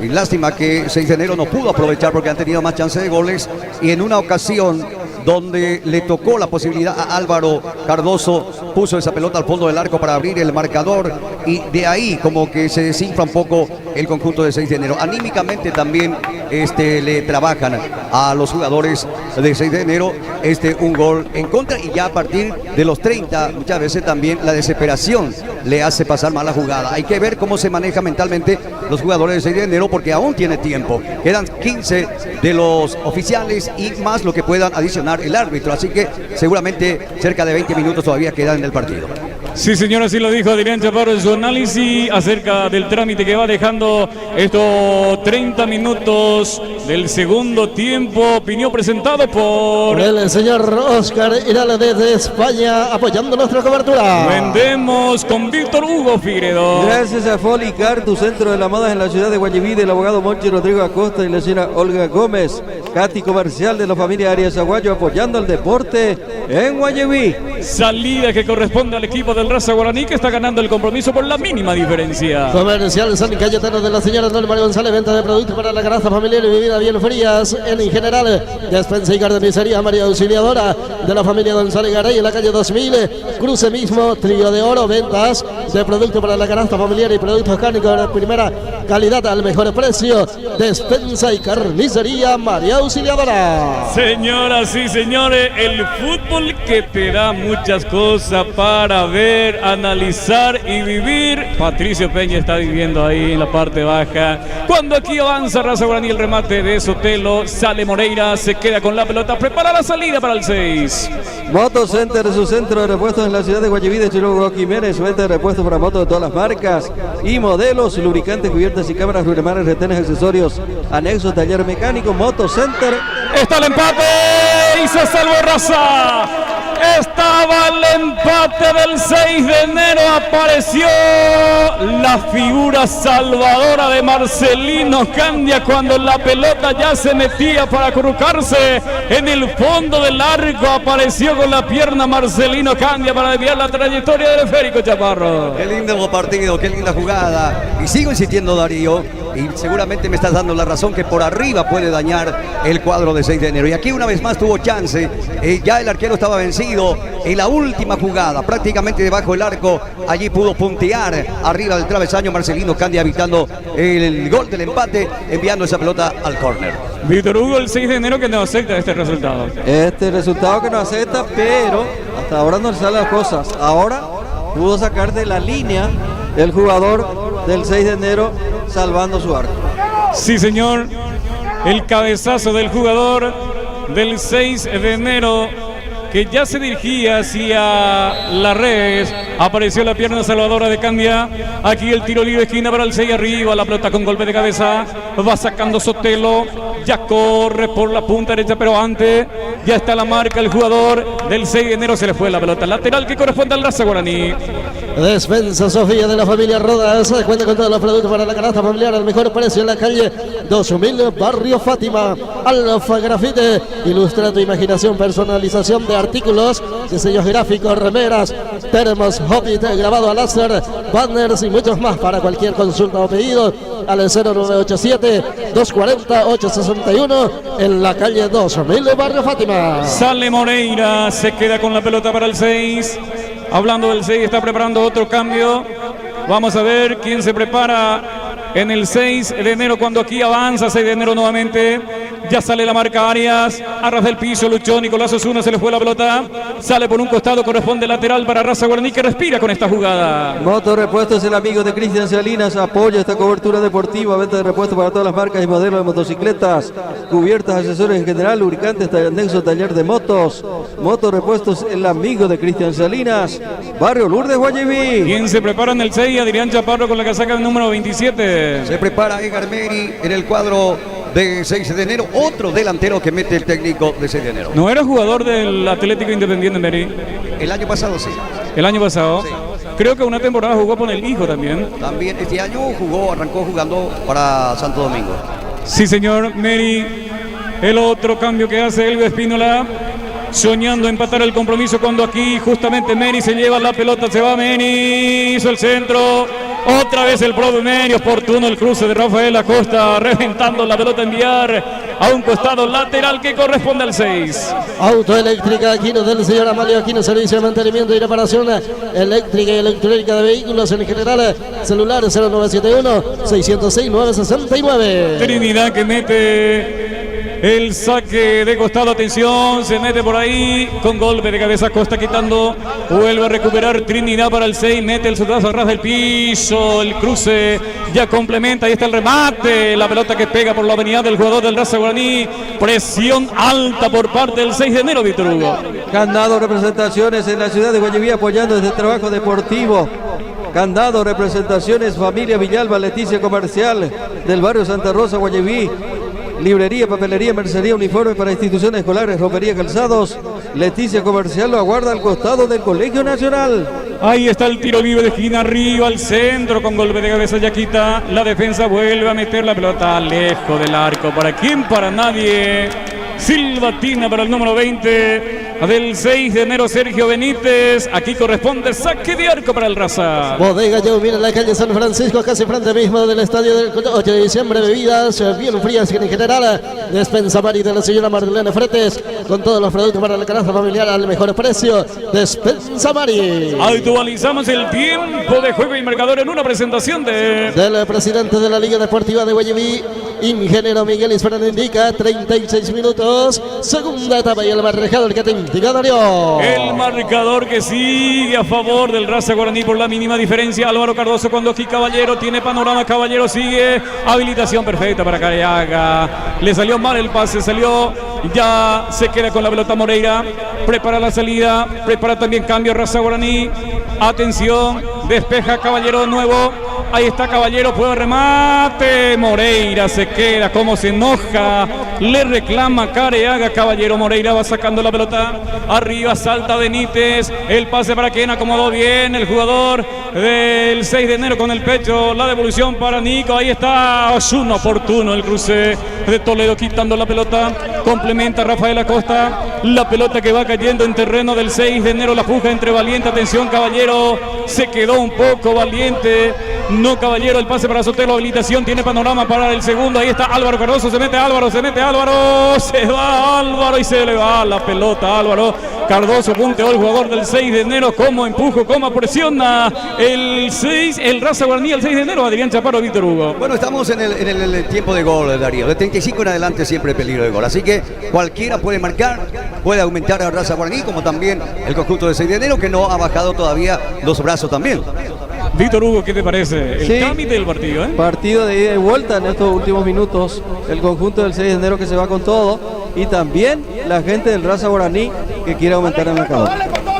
Y lástima que 6 de enero no pudo aprovechar porque han tenido más chance de goles. Y en una ocasión donde le tocó la posibilidad a Álvaro Cardoso, puso esa pelota al fondo del arco para abrir el marcador, y de ahí como que se desinfla un poco el conjunto de 6 de enero. Anímicamente también le trabajan a los jugadores de 6 de enero un gol en contra, y ya a partir de los 30 muchas veces también la desesperación le hace pasar mal la jugada. Hay que ver cómo se maneja mentalmente los jugadores de 6 de enero porque aún tiene tiempo. Quedan 15 de los oficiales y más lo que puedan adicionar el árbitro, así que seguramente cerca de 20 minutos todavía quedan en el partido. Sí, señor, así lo dijo Adrián Chaparro en su análisis acerca del trámite que va dejando estos 30 minutos del segundo tiempo. Opinión presentado por el señor Oscar Irala desde España, apoyando nuestra cobertura. Vendemos con Víctor Hugo Figueredo. Gracias a Folicar, tu centro de la moda en la ciudad de Guayaquil, del abogado Monchi Rodrigo Acosta y la señora Olga Gómez. Cati Comercial de la familia Arias Aguayo, apoyando el deporte en Guayaquil. Salida que corresponde al equipo del Raza Guaraní, que está ganando el compromiso por la mínima diferencia. Comercial San Cayetano de la señora Don María González, venta de productos para la canasta familiar y bebida bien frías en general. Despensa y carnicería María Auxiliadora de la familia González Garay en la calle 2000. Cruce mismo, Trío de Oro, ventas de productos para la canasta familiar y productos cárnicos de primera calidad al mejor precio. Despensa y carnicería María Auxiliadora. Señoras y señores, el fútbol que te da muchas cosas para ver, analizar y vivir. Patricio Peña está viviendo ahí en la parte baja. Cuando aquí avanza Raza Guaraní, el remate de Sotelo, sale Moreira, se queda con la pelota, prepara la salida para el 6. Motocenter, su centro de repuestos en la ciudad de Guayaquil, de Chilugo Jiménez, venta de repuestos para motos de todas las marcas y modelos, lubricantes, cubiertas y cámaras, remares, retenes, accesorios, anexos, taller mecánico. Motocenter. Está el empate y se salvó Raza. Estaba el empate del 6 de enero, apareció la figura salvadora de Marcelino Candia cuando la pelota ya se metía para acurrucarse en el fondo del arco. Apareció con la pierna Marcelino Candia para desviar la trayectoria del esférico Chaparro. Qué lindo partido, qué linda jugada. Y sigo insistiendo, Darío, y seguramente me estás dando la razón, que por arriba puede dañar el cuadro de 6 de enero. Y aquí una vez más tuvo chance, ya el arquero estaba vencido. En la última jugada, prácticamente debajo del arco, allí pudo puntear arriba del travesaño Marcelino Candia, evitando el gol del empate, enviando esa pelota al córner. Víctor Hugo, el 6 de enero, que no acepta este resultado. Este resultado que no acepta, pero hasta ahora no le salen las cosas. Ahora pudo sacar de la línea el jugador del 6 de enero salvando su arco. Sí, señor. El cabezazo del jugador del 6 de enero, que ya se dirigía hacia las redes. Apareció la pierna salvadora de Candia. Aquí el tiro libre de esquina para el 6 arriba. La pelota con golpe de cabeza. Va sacando Sotelo. Ya corre por la punta derecha, pero antes ya está la marca. El jugador del 6 de enero, se le fue la pelota lateral que corresponde al Raza Guaraní. Despensa Sofía de la familia Rodas cuenta con todos los productos para la canasta familiar al mejor precio en la calle 2000, barrio Fátima. Alfa Grafite, ilustra tu imaginación, personalización de artículos, diseños gráficos, remeras, termos, hobbit, grabado a láser, banners y muchos más. Para cualquier consulta o pedido al 0987-240-861 en la calle 2000, barrio Fátima. Sale Moreira, se queda con la pelota para el 6. Hablando del 6, está preparando otro cambio. Vamos a ver quién se prepara en el 6 de enero, cuando aquí avanza 6 de enero nuevamente. Ya sale la marca Arias, arras del piso, luchó Nicolás Osuna, se le fue la pelota. Sale por un costado, corresponde lateral para Raza Guaraní, que respira con esta jugada. Motorrepuestos, el amigo de Cristian Salinas, apoya esta cobertura deportiva, venta de repuestos para todas las marcas y modelos de motocicletas, cubiertas, accesorios en general, lubricantes, anexo, taller de motos. Motorrepuestos, el amigo de Cristian Salinas, barrio Lourdes, Guayaquil. ¿Quién se prepara en el 6? Adrián Chaparro con la casaca del número 27. Se prepara Edgar Meri en el cuadro de 6 de enero, otro delantero que mete el técnico de 6 de enero. ¿No era jugador del Atlético Independiente Meri? El año pasado sí. El año pasado. Sí. Creo que una temporada jugó con el hijo también. También este año arrancó jugando para Santo Domingo. Sí, señor. Meri, el otro cambio que hace Elvio Espínola, soñando empatar el compromiso, cuando aquí justamente Meri se lleva la pelota, se va Meri, hizo el centro. Otra vez el propio Meri, oportuno el cruce de Rafael Acosta, reventando la pelota, enviar a un costado lateral que corresponde al 6. Autoeléctrica Aquino del señor Amalio Aquino, servicio de mantenimiento y reparación eléctrica y electrónica de vehículos en general. Celular 0971-606-969. Trinidad que mete el saque de costado, atención, se mete por ahí con golpe de cabeza Costa, quitando, vuelve a recuperar Trinidad para el 6, mete el zurdazo a ras del piso, el cruce ya complementa, ahí está el remate, la pelota que pega por la avenida del jugador del Raza Guaraní, presión alta por parte del 6 de enero, Víctor Hugo. Candado, representaciones en la ciudad de Guayaquil apoyando este trabajo deportivo. Candado, representaciones, familia Villalba, Leticia Comercial del barrio Santa Rosa, Guayaquil. Librería, papelería, mercería, uniforme para instituciones escolares, ropería, calzados. Leticia Comercial lo aguarda al costado del Colegio Nacional. Ahí está el tiro libre de esquina, arriba al centro con golpe de cabeza, ya quita. La defensa vuelve a meter la pelota lejos del arco. ¿Para quién? Para nadie. Silvatina para el número 20. del 6 de enero, Sergio Benítez. Aquí corresponde saque de arco para el Raza. Bodega Yaumir en la calle San Francisco, casi frente mismo del estadio del 8 de diciembre. Bebidas bien frías en general. Despensa Mari de la señora Marlene Fretes, con todos los productos para la canasta familiar al mejor precio. Despensa Mari. Actualizamos el tiempo de juego y marcador en una presentación del presidente de la Liga Deportiva de Guayaquil, ingeniero Miguel Isfran, indica 36 minutos, segunda etapa, y el marcador que te indica Darío. El marcador que sigue a favor del Raza Guaraní por la mínima diferencia. Álvaro Cardoso con Doki Caballero, tiene panorama, Caballero sigue, habilitación perfecta para Careaga. Le salió mal el pase, salió, ya se queda con la pelota Moreira, prepara la salida, prepara también cambio Raza Guaraní. Atención, despeja Caballero nuevo. Ahí está Caballero, puede remate. Moreira se queda, como se enoja. Le reclama Careaga. Caballero, Moreira va sacando la pelota. Arriba salta Benítez. El pase para quien acomodó bien el jugador del 6 de enero con el pecho. La devolución para Nico. Ahí está Osuna, oportuno el cruce de Toledo quitando la pelota. Complementa Rafael Acosta. La pelota que va cayendo en terreno del 6 de enero. La puja entre Valiente. Atención, Caballero. Se quedó un poco Valiente. No, Caballero, el pase para Sotelo, habilitación, tiene panorama para el segundo. Ahí está Álvaro Cardoso, se mete Álvaro, se va Álvaro y se le va la pelota a Álvaro. Cardoso punteó el jugador del 6 de enero, como empujo, como presiona el Raza Guaraní, el 6 de enero, Adrián Chaparro, Víctor Hugo. Bueno, estamos en el tiempo de gol, Darío. De 35 en adelante siempre peligro de gol. Así que cualquiera puede marcar, puede aumentar a Raza Guaraní, como también el conjunto del 6 de enero, que no ha bajado todavía los brazos también. Víctor Hugo, ¿qué te parece? El trámite del partido, ¿eh? Partido de ida y vuelta en estos últimos minutos. El conjunto del 6 de enero que se va con todo. Y también la gente del Raza Guaraní que quiere aumentar el mercado.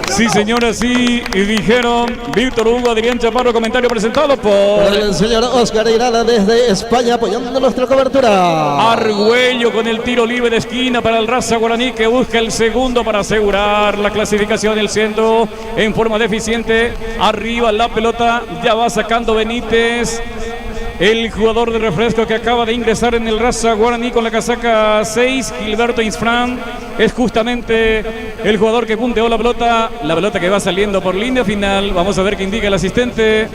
Sí, señora, sí, y dijeron Víctor Hugo, Adrián Chaparro, comentario presentado por el señor Oscar Irala desde España, apoyando nuestra cobertura. Argüello con el tiro libre de esquina para el Raza Guaraní, que busca el segundo para asegurar la clasificación del centro en forma deficiente. Arriba la pelota, ya va sacando Benítez. El jugador de refresco que acaba de ingresar en el Raza Guaraní con la casaca 6, Gilberto Isfran, es justamente el jugador que punteó la pelota que va saliendo por línea final. Vamos a ver qué indica el asistente.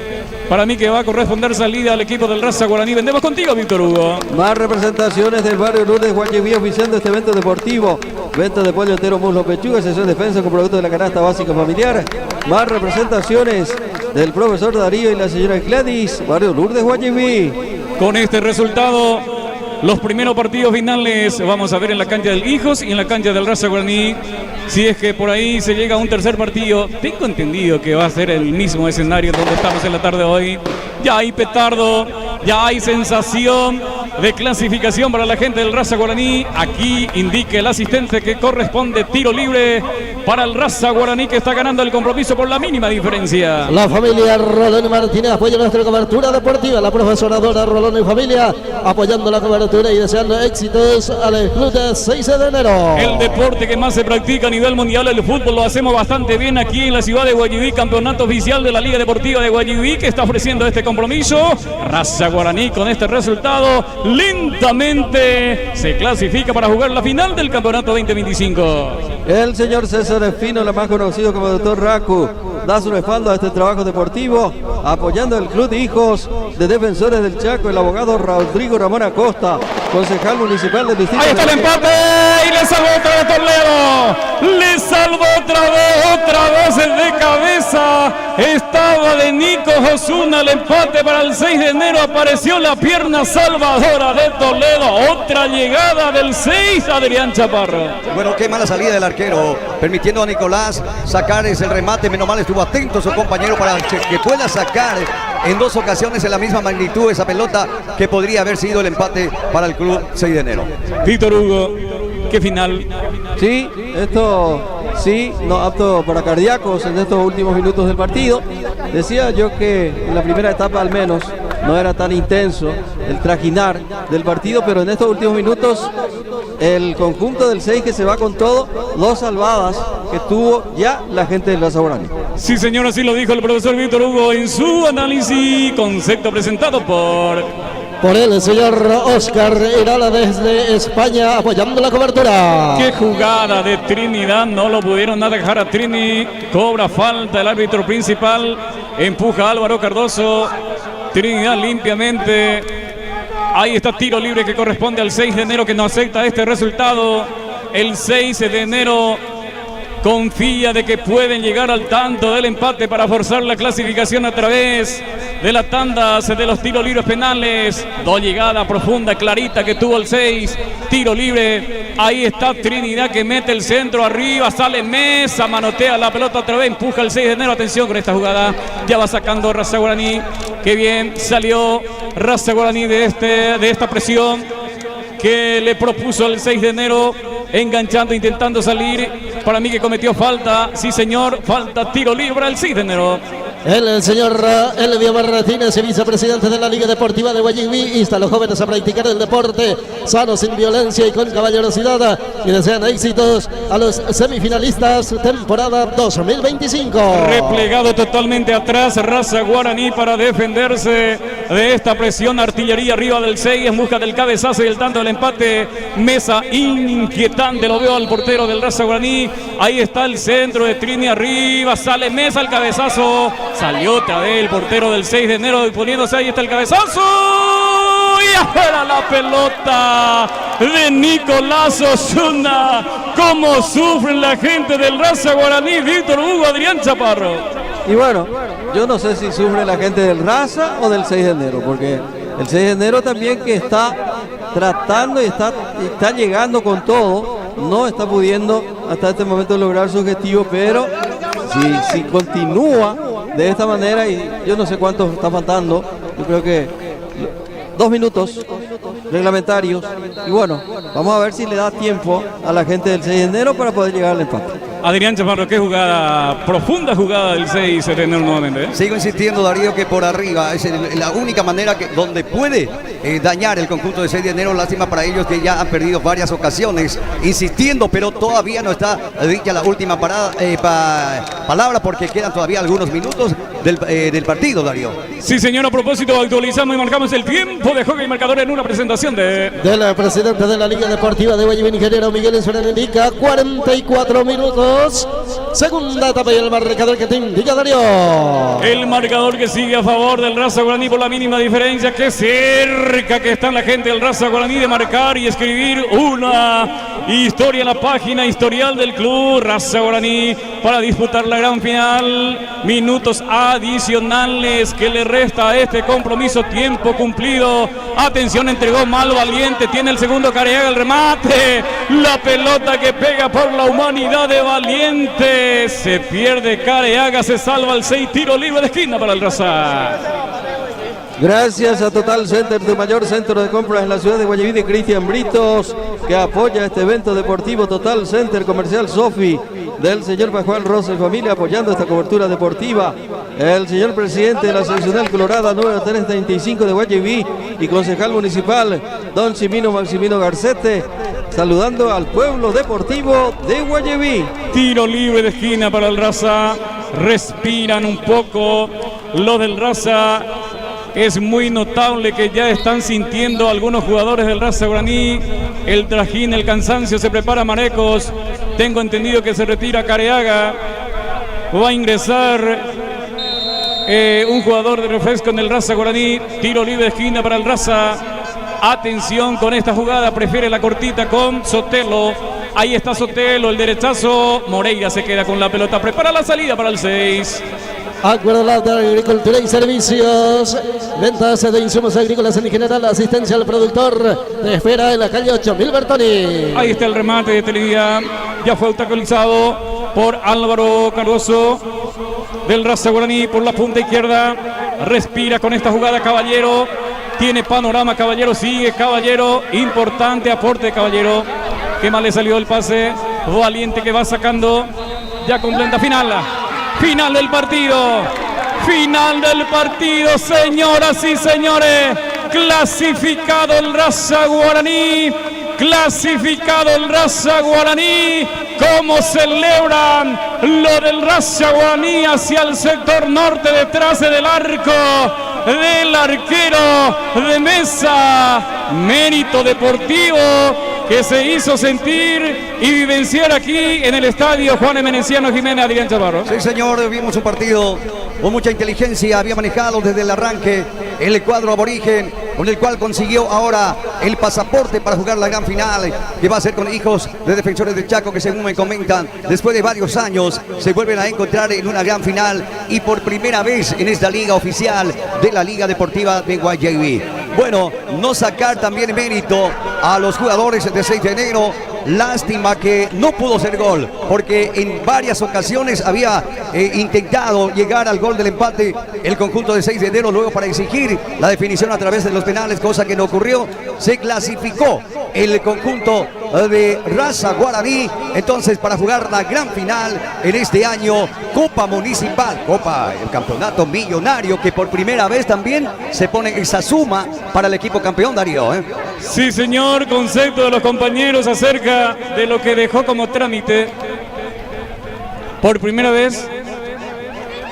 Para mí que va a corresponder salida al equipo del Raza Guaraní. Vendemos contigo, Víctor Hugo. Más representaciones del barrio Lourdes Guayaquil oficiando este evento deportivo. Venta de pollo entero, muslo, pechuga, sesión de defensa con productos de la canasta básica familiar. Más representaciones del profesor Darío y la señora Gladys, barrio Lourdes Guayaquil. Con este resultado, los primeros partidos finales vamos a ver en la cancha del Hijos y en la cancha del Raza Guaraní. Si es que por ahí se llega a un tercer partido, tengo entendido que va a ser el mismo escenario donde estamos en la tarde de hoy. Ya hay petardo, ya hay sensación de clasificación para la gente del Raza Guaraní. Aquí indica el asistente que corresponde tiro libre para el Raza Guaraní, que está ganando el compromiso por la mínima diferencia. La familia Rolón y Martínez apoya nuestra cobertura deportiva. La profesora Dora Rolón y familia apoyando la cobertura y deseando éxitos al club de 6 de enero. El deporte que más se practica a nivel mundial, el fútbol, lo hacemos bastante bien aquí en la ciudad de Guayaquil. Campeonato oficial de la Liga Deportiva de Guayaquil, que está ofreciendo este compromiso. Raza Guaraní con este resultado lentamente se clasifica para jugar la final del campeonato 2025. El señor César Espino, la más conocido como Doctor Raku, da su respaldo a este trabajo deportivo, apoyando el Club de Hijos de Defensores del Chaco, el abogado Rodrigo Ramón Acosta, concejal municipal del distrito. Ahí está el empate y le salvó otra vez Toledo. Le salvó otra vez el de cabeza. Estaba de Nico Osuna el empate para el 6 de enero. Apareció la pierna salvadora de Toledo. Otra llegada del 6, Adrián Chaparro. Bueno, qué mala salida del arquero, permitiendo a Nicolás sacar ese remate. Menos mal estuvo atento su compañero para que pueda sacar en dos ocasiones en la misma magnitud esa pelota que podría haber sido el empate para el club 6 de enero. Víctor Hugo, ¿qué final? Sí, esto sí, no apto para cardíacos en estos últimos minutos del partido. Decía yo que en la primera etapa al menos no era tan intenso el trajinar del partido, pero en estos últimos minutos el conjunto del 6 que se va con todo, dos salvadas que tuvo ya la gente del Raza Guaraní. Sí, señor, así lo dijo el profesor Víctor Hugo en su análisis, concepto presentado por por el señor Oscar Irala desde España apoyando la cobertura. Qué jugada de Trinidad, no lo pudieron nada dejar a Trini, cobra falta el árbitro principal, empuja a Álvaro Cardoso, Trinidad limpiamente, ahí está tiro libre que corresponde al 6 de enero que no acepta este resultado, el 6 de enero confía de que pueden llegar al tanto del empate para forzar la clasificación a través de las tandas de los tiros libres penales. Dos llegadas profunda, clarita que tuvo el 6. Tiro libre. Ahí está Trinidad que mete el centro arriba. Sale Mesa, manotea la pelota otra vez. Empuja el 6 de enero. Atención con esta jugada. Ya va sacando Raza Guaraní. Qué bien salió Raza Guaraní de esta presión que le propuso el 6 de enero. Enganchando, intentando salir. Para mí que cometió falta. Sí, señor. Falta, tiro libre el 6 de enero. El señor Elvio Martínez, vicepresidente de la Liga Deportiva de Guayiví, insta a los jóvenes a practicar el deporte sano, sin violencia y con caballerosidad, y desean éxitos a los semifinalistas temporada 2025. Replegado totalmente atrás Raza Guaraní para defenderse de esta presión. Artillería arriba del 6 en busca del cabezazo y el tanto del empate. Mesa inquietante, lo veo al portero del Raza Guaraní. Ahí está el centro de Trini arriba, sale Mesa al cabezazo. Salió otra vez el portero del 6 de enero poniéndose, ahí está el cabezazo. Y afuera la pelota de Nicolás Osuna. Cómo sufre la gente del Raza Guaraní, Víctor Hugo, Adrián Chaparro. Y bueno, yo no sé si sufre la gente del Raza o del 6 de enero, porque el 6 de enero también que está tratando y está llegando con todo, no está pudiendo hasta este momento lograr su objetivo, pero si continúa de esta manera, y yo no sé cuánto está faltando, yo creo que 2 minutos reglamentarios, y bueno, vamos a ver si le da tiempo a la gente del 6 de enero para poder llegar al empate. Adrián Chaparro, qué jugada, profunda jugada del 6 de enero nuevamente. Sigo insistiendo, Darío, que por arriba es la única manera donde puede dañar el conjunto de 6 de enero. Lástima para ellos que ya han perdido varias ocasiones, insistiendo, pero todavía no está dicha la última palabra, porque quedan todavía algunos minutos del partido, Darío. Sí, señor, a propósito, actualizamos y marcamos el tiempo de juego y marcador en una presentación del presidente de la Liga Deportiva de Guayiví, ingeniero Miguel Esfera, indica 44 minutos. Segunda etapa y el marcador que te indica, Darío. El marcador que sigue a favor del Raza Guaraní por la mínima diferencia. Que cerca que está la gente del Raza Guaraní de marcar y escribir una historia en la página historial del club Raza Guaraní para disputar la gran final. Minutos adicionales que le resta a este compromiso. Tiempo cumplido. Atención, entregó Mal Valiente. Tiene el segundo Careaga, el remate. La pelota que pega por la humanidad de Valiente. Se pierde Careaga, se salva el 6, tiro libre de esquina para el Raza. Gracias a Total Center, tu mayor centro de compras en la ciudad de Guayiví, de Cristian Britos, que apoya este evento deportivo. Total Center Comercial Sofi, del señor Pascual Rosa y familia, apoyando esta cobertura deportiva. El señor presidente de la seccional Colorada número 335 de Guayiví y concejal municipal, don Simino Maximino Garcete, saludando al pueblo deportivo de Guayiví. Tiro libre de esquina para el Raza. Respiran un poco los del Raza. Es muy notable que ya están sintiendo algunos jugadores del Raza Guaraní el trajín, el cansancio. Se prepara Marecos. Tengo entendido que se retira Careaga. Va a ingresar un jugador de refresco en el Raza Guaraní. Tiro libre de esquina para el Raza. Atención con esta jugada. Prefiere la cortita con Sotelo. Ahí está Sotelo, el derechazo. Moreira se queda con la pelota. Prepara la salida para el 6. Acuerdo de Agricultura y Servicios, ventas de insumos agrícolas en general, asistencia al productor, te espera en la calle 8000 Bertoni. Ahí está el remate de Televía, ya fue obstaculizado por Álvaro Cardoso del Raza Guaraní por la punta izquierda. Respira con esta jugada Caballero, tiene panorama Caballero, sigue Caballero, importante aporte de Caballero. Qué mal le salió el pase, Valiente que va sacando, ya completa final del partido. Final del partido, señoras y señores. Clasificado el Raza Guaraní. Clasificado el Raza Guaraní. Cómo celebran lo del Raza Guaraní hacia el sector norte detrás del arco. del arquero de Mesa. Mérito deportivo que se hizo sentir y vivenciar aquí en el estadio Juan Emenenciano Jiménez Adrián Chaparro. Sí, señor, vimos un partido con mucha inteligencia, había manejado desde el arranque el cuadro aborigen, con el cual consiguió ahora el pasaporte para jugar la gran final, que va a ser con Hijos de Defensores del Chaco, que según me comentan, después de varios años se vuelven a encontrar en una gran final y por primera vez en esta liga oficial de la Liga Deportiva de Guayaquil. Bueno, no sacar también mérito a los jugadores de 6 de enero. Lástima que no pudo ser gol, porque en varias ocasiones había intentado llegar al gol del empate el conjunto de 6 de enero, luego para exigir la definición a través de los penales, cosa que no ocurrió. Se clasificó el conjunto de Raza Guaraní, entonces para jugar la gran final en este año, Copa Municipal, Copa, el campeonato millonario, que por primera vez también se pone esa suma para el equipo campeón, Darío. Sí, señor, concepto de los compañeros acerca de lo que dejó como trámite por primera vez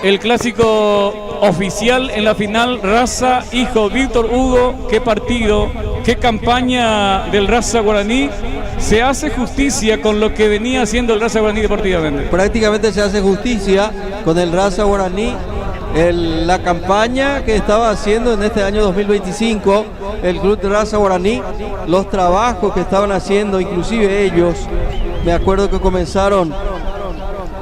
el clásico oficial en la final. Raza, hijo Víctor Hugo. Qué partido, qué campaña del Raza Guaraní. Se hace justicia con lo que venía haciendo el Raza Guaraní deportivamente. Prácticamente se hace justicia con el Raza Guaraní. La campaña que estaba haciendo en este año 2025 el Club de Raza Guaraní, los trabajos que estaban haciendo, inclusive ellos, me acuerdo que comenzaron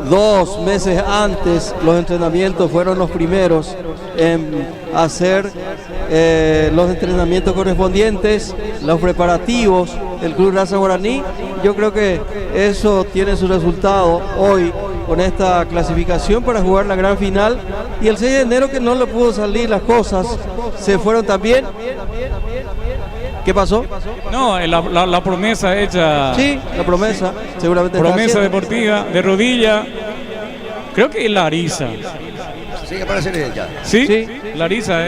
2 meses antes, los entrenamientos fueron los primeros en hacer los entrenamientos correspondientes, los preparativos del Club Raza Guaraní. Yo creo que eso tiene su resultado hoy con esta clasificación para jugar la gran final, y el 6 de enero que no le pudo salir las cosas, se fueron también. ¿Qué pasó? No, la promesa hecha. Sí, la promesa, seguramente. Promesa deportiva, de rodilla. Creo que es Larisa. Sí, aparece ella. Sí, Larisa,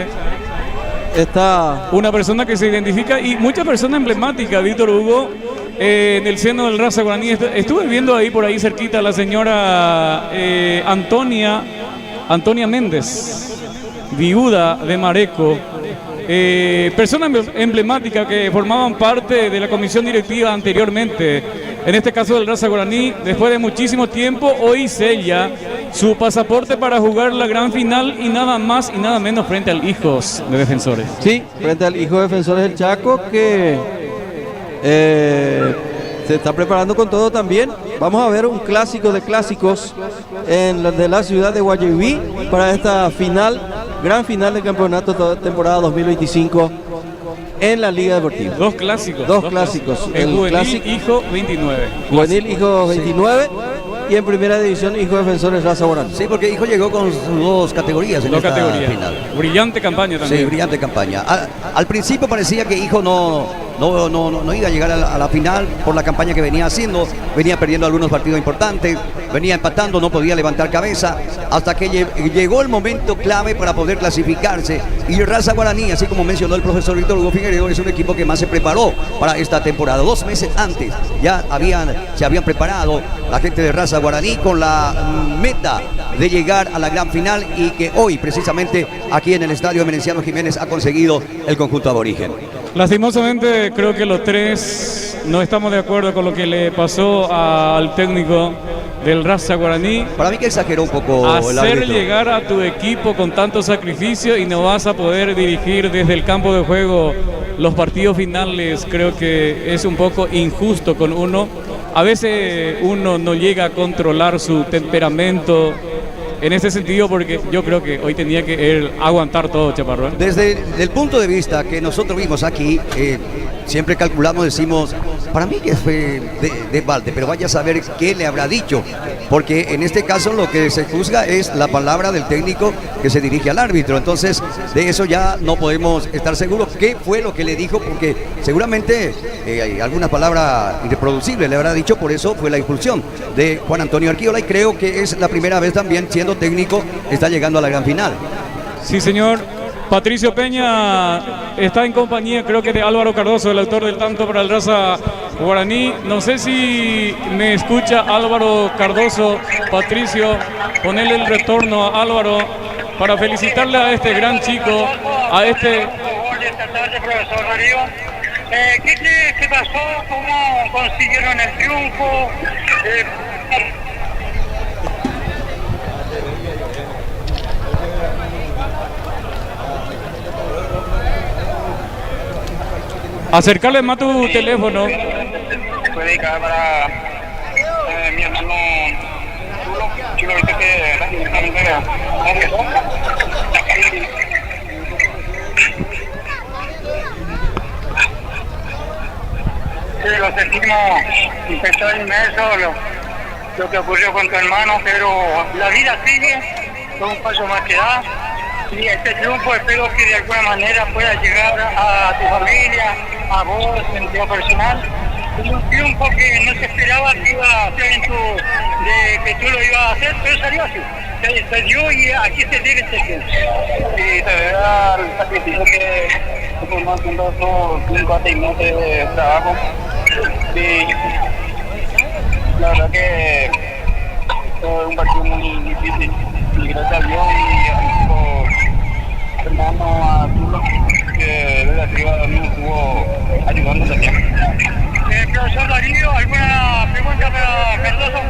Está una persona que se identifica y muchas personas emblemáticas, Víctor Hugo, en el seno del Raza Guaraní. Estuve viendo ahí por ahí cerquita a la señora Antonia Méndez, viuda de Mareco. Personas emblemáticas que formaban parte de la comisión directiva anteriormente, en este caso del Raza Guaraní. Después de muchísimo tiempo, hoy sella su pasaporte para jugar la gran final y nada más y nada menos frente al Hijos de Defensores. Sí, frente al Hijos de Defensores del Chaco, que se está preparando con todo también. Vamos a ver un clásico de clásicos de la ciudad de Guayaquil para esta final, gran final del campeonato de temporada 2025 en la Liga Deportiva. Dos clásicos. El Juvenil clásico, Hijo 29. Juvenil Hijo 29. Y en primera división, Hijo Defensores Raza Guaraní. Sí, porque Hijo llegó con sus 2 categorías en esta final. Brillante campaña también. Sí, brillante campaña. Al principio parecía que Hijo no iba a llegar a la final por la campaña que venía haciendo. Venía perdiendo algunos partidos importantes, venía empatando, no podía levantar cabeza, hasta que llegó el momento clave para poder clasificarse. Y el Raza Guaraní, así como mencionó el profesor Víctor Hugo Figueredo, es un equipo que más se preparó para esta temporada. 2 meses antes ya se habían preparado la gente de Raza Guaraní con la meta de llegar a la gran final, y que hoy precisamente aquí en el estadio Emenenciano Jiménez ha conseguido el conjunto aborigen. Lastimosamente creo que los tres no estamos de acuerdo con lo que le pasó al técnico del Raza Guaraní. Para mí que exageró un poco el hacer árbitro. llegar a tu equipo con tanto sacrificio y no vas a poder dirigir desde el campo de juego los partidos finales. Creo que es un poco injusto con uno. A veces uno no llega a controlar su temperamento en ese sentido, porque yo creo que hoy tenía que él aguantar todo, Chaparro. Desde el punto de vista que nosotros vimos aquí, siempre calculamos, decimos, para mí que fue de balde, pero vaya a saber qué le habrá dicho, porque en este caso lo que se juzga es la palabra del técnico que se dirige al árbitro. Entonces, de eso ya no podemos estar seguros qué fue lo que le dijo, porque seguramente hay alguna palabra irreproducible le habrá dicho, por eso fue la expulsión de Juan Antonio Arquiola, y creo que es la primera vez también, siendo técnico, está llegando a la gran final. Sí, señor. Patricio Peña está en compañía, creo que de Álvaro Cardoso, el autor del tanto para el Raza Guaraní. No sé si me escucha Álvaro Cardoso. Patricio, ponele el retorno a Álvaro para felicitarle a este gran chico, a este... Esta tarde, profesor Darío. ¿Qué crees que pasó? ¿Cómo consiguieron el triunfo? Acercarle más tu teléfono. Fue dedicada para mi hermano Chulo. Chulo, ahorita que sí, lo sentimos, empezó inmenso lo que ocurrió con tu hermano, pero la vida sigue, fue un paso más que da. Y este triunfo espero que de alguna manera pueda llegar a tu familia, a vos, en sentido personal. Es un triunfo que no se esperaba que iba a ser que tú lo ibas a hacer, pero salió así. Se dio y aquí se debe este triunfo. Y de verdad, el sacrificio que estamos haciendo estos 5 a 6 meses de trabajo. Y la verdad que fue un partido muy difícil. Y gracias a Dios y a nuestro hermano a Tulo, que desde arriba también estuvo ayudando también. Profesor Darío, ¿alguna pregunta para Cardoso?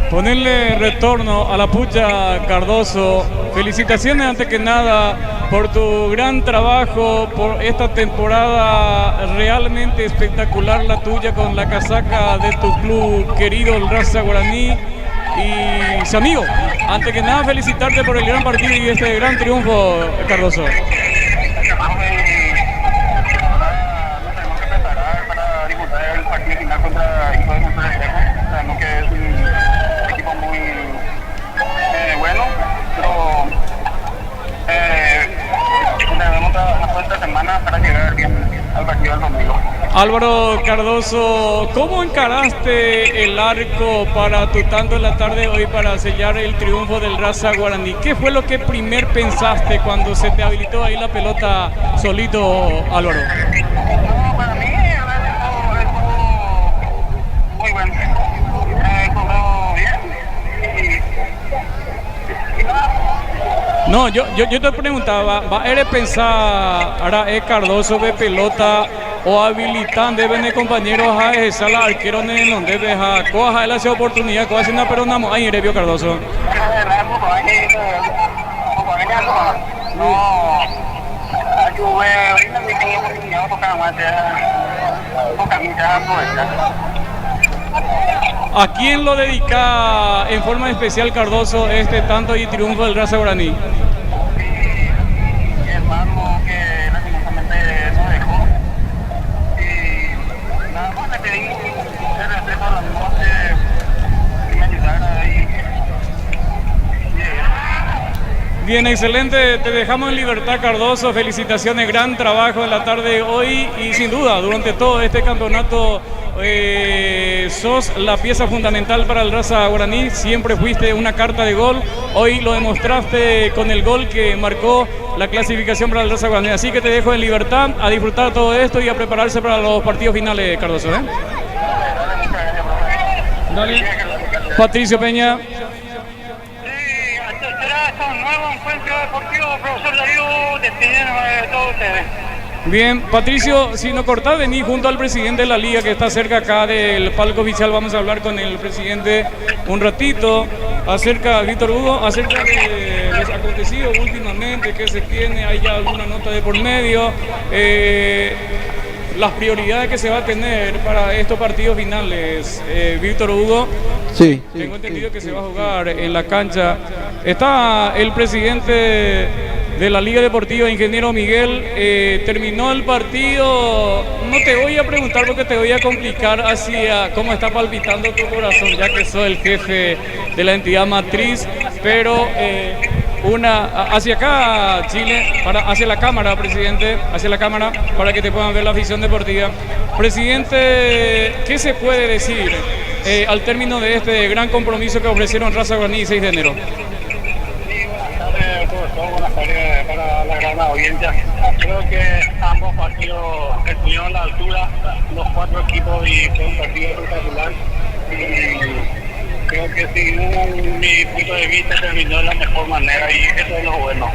Ponerle retorno a la pucha, Cardoso. Felicitaciones antes que nada por tu gran trabajo, por esta temporada realmente espectacular la tuya con la casaca de tu club querido, el Raza Guaraní. Y su amigo, antes que nada felicitarte por el gran partido y este gran triunfo, Cardoso. El partido final contra Hijo de Monterrey, sabemos que es un equipo muy bueno, pero debemos trabajar toda esta semana para llegar bien al partido del domingo. Álvaro Cardoso, ¿cómo encaraste el arco para tu tanto en la tarde hoy para sellar el triunfo del Raza Guaraní? ¿Qué fue lo que primer pensaste cuando se te habilitó ahí la pelota solito, Álvaro? Para mí, muy bueno. Jugó bien. No, yo te preguntaba, ¿va a pensar ahora es Cardoso de pelota o habilitan deben de compañeros a esa la arquero en donde deja coja él hace oportunidad coja una pero no ahí revio Cardoso. ¿A quién lo dedica en forma especial Cardoso este tanto y triunfo del Raza Guaraní? Mi hermano que lastimosamente no dejó. Y nada más le pedí el respeto a la noche y me ayudara ahí. Bien, excelente, te dejamos en libertad, Cardoso, felicitaciones, gran trabajo en la tarde de hoy y sin duda durante todo este campeonato sos la pieza fundamental para el Raza Guaraní, siempre fuiste una carta de gol, hoy lo demostraste con el gol que marcó la clasificación para el Raza Guaraní, así que te dejo en libertad a disfrutar todo esto y a prepararse para los partidos finales, Cardoso. Dale. Patricio Peña. Será un nuevo encuentro deportivo, profesor Darío, despidiéndome de todos ustedes. Bien, Patricio, si no cortás, vení junto al presidente de la liga que está cerca acá del palco oficial. Vamos a hablar con el presidente un ratito acerca, Víctor Hugo, acerca de los acontecidos últimamente, que se tiene, hay ya alguna nota de por medio, las prioridades que se va a tener para estos partidos finales. Víctor Hugo, sí, tengo entendido que se va a jugar en la cancha. Está el presidente de la Liga Deportiva, ingeniero Miguel, terminó el partido. No te voy a preguntar porque te voy a complicar hacia cómo está palpitando tu corazón, ya que soy el jefe de la entidad matriz, pero hacia acá, Chile, hacia la cámara, presidente, hacia la cámara, para que te puedan ver la afición deportiva. Presidente, ¿qué se puede decir al término de este gran compromiso que ofrecieron Raza Guaraní 6 de enero? Buenas tardes para la gran audiencia. Creo que ambos partidos estuvieron a la altura, los 4 equipos, y fue un partido espectacular. Y creo que según mi punto de vista terminó de la mejor manera y eso es lo bueno.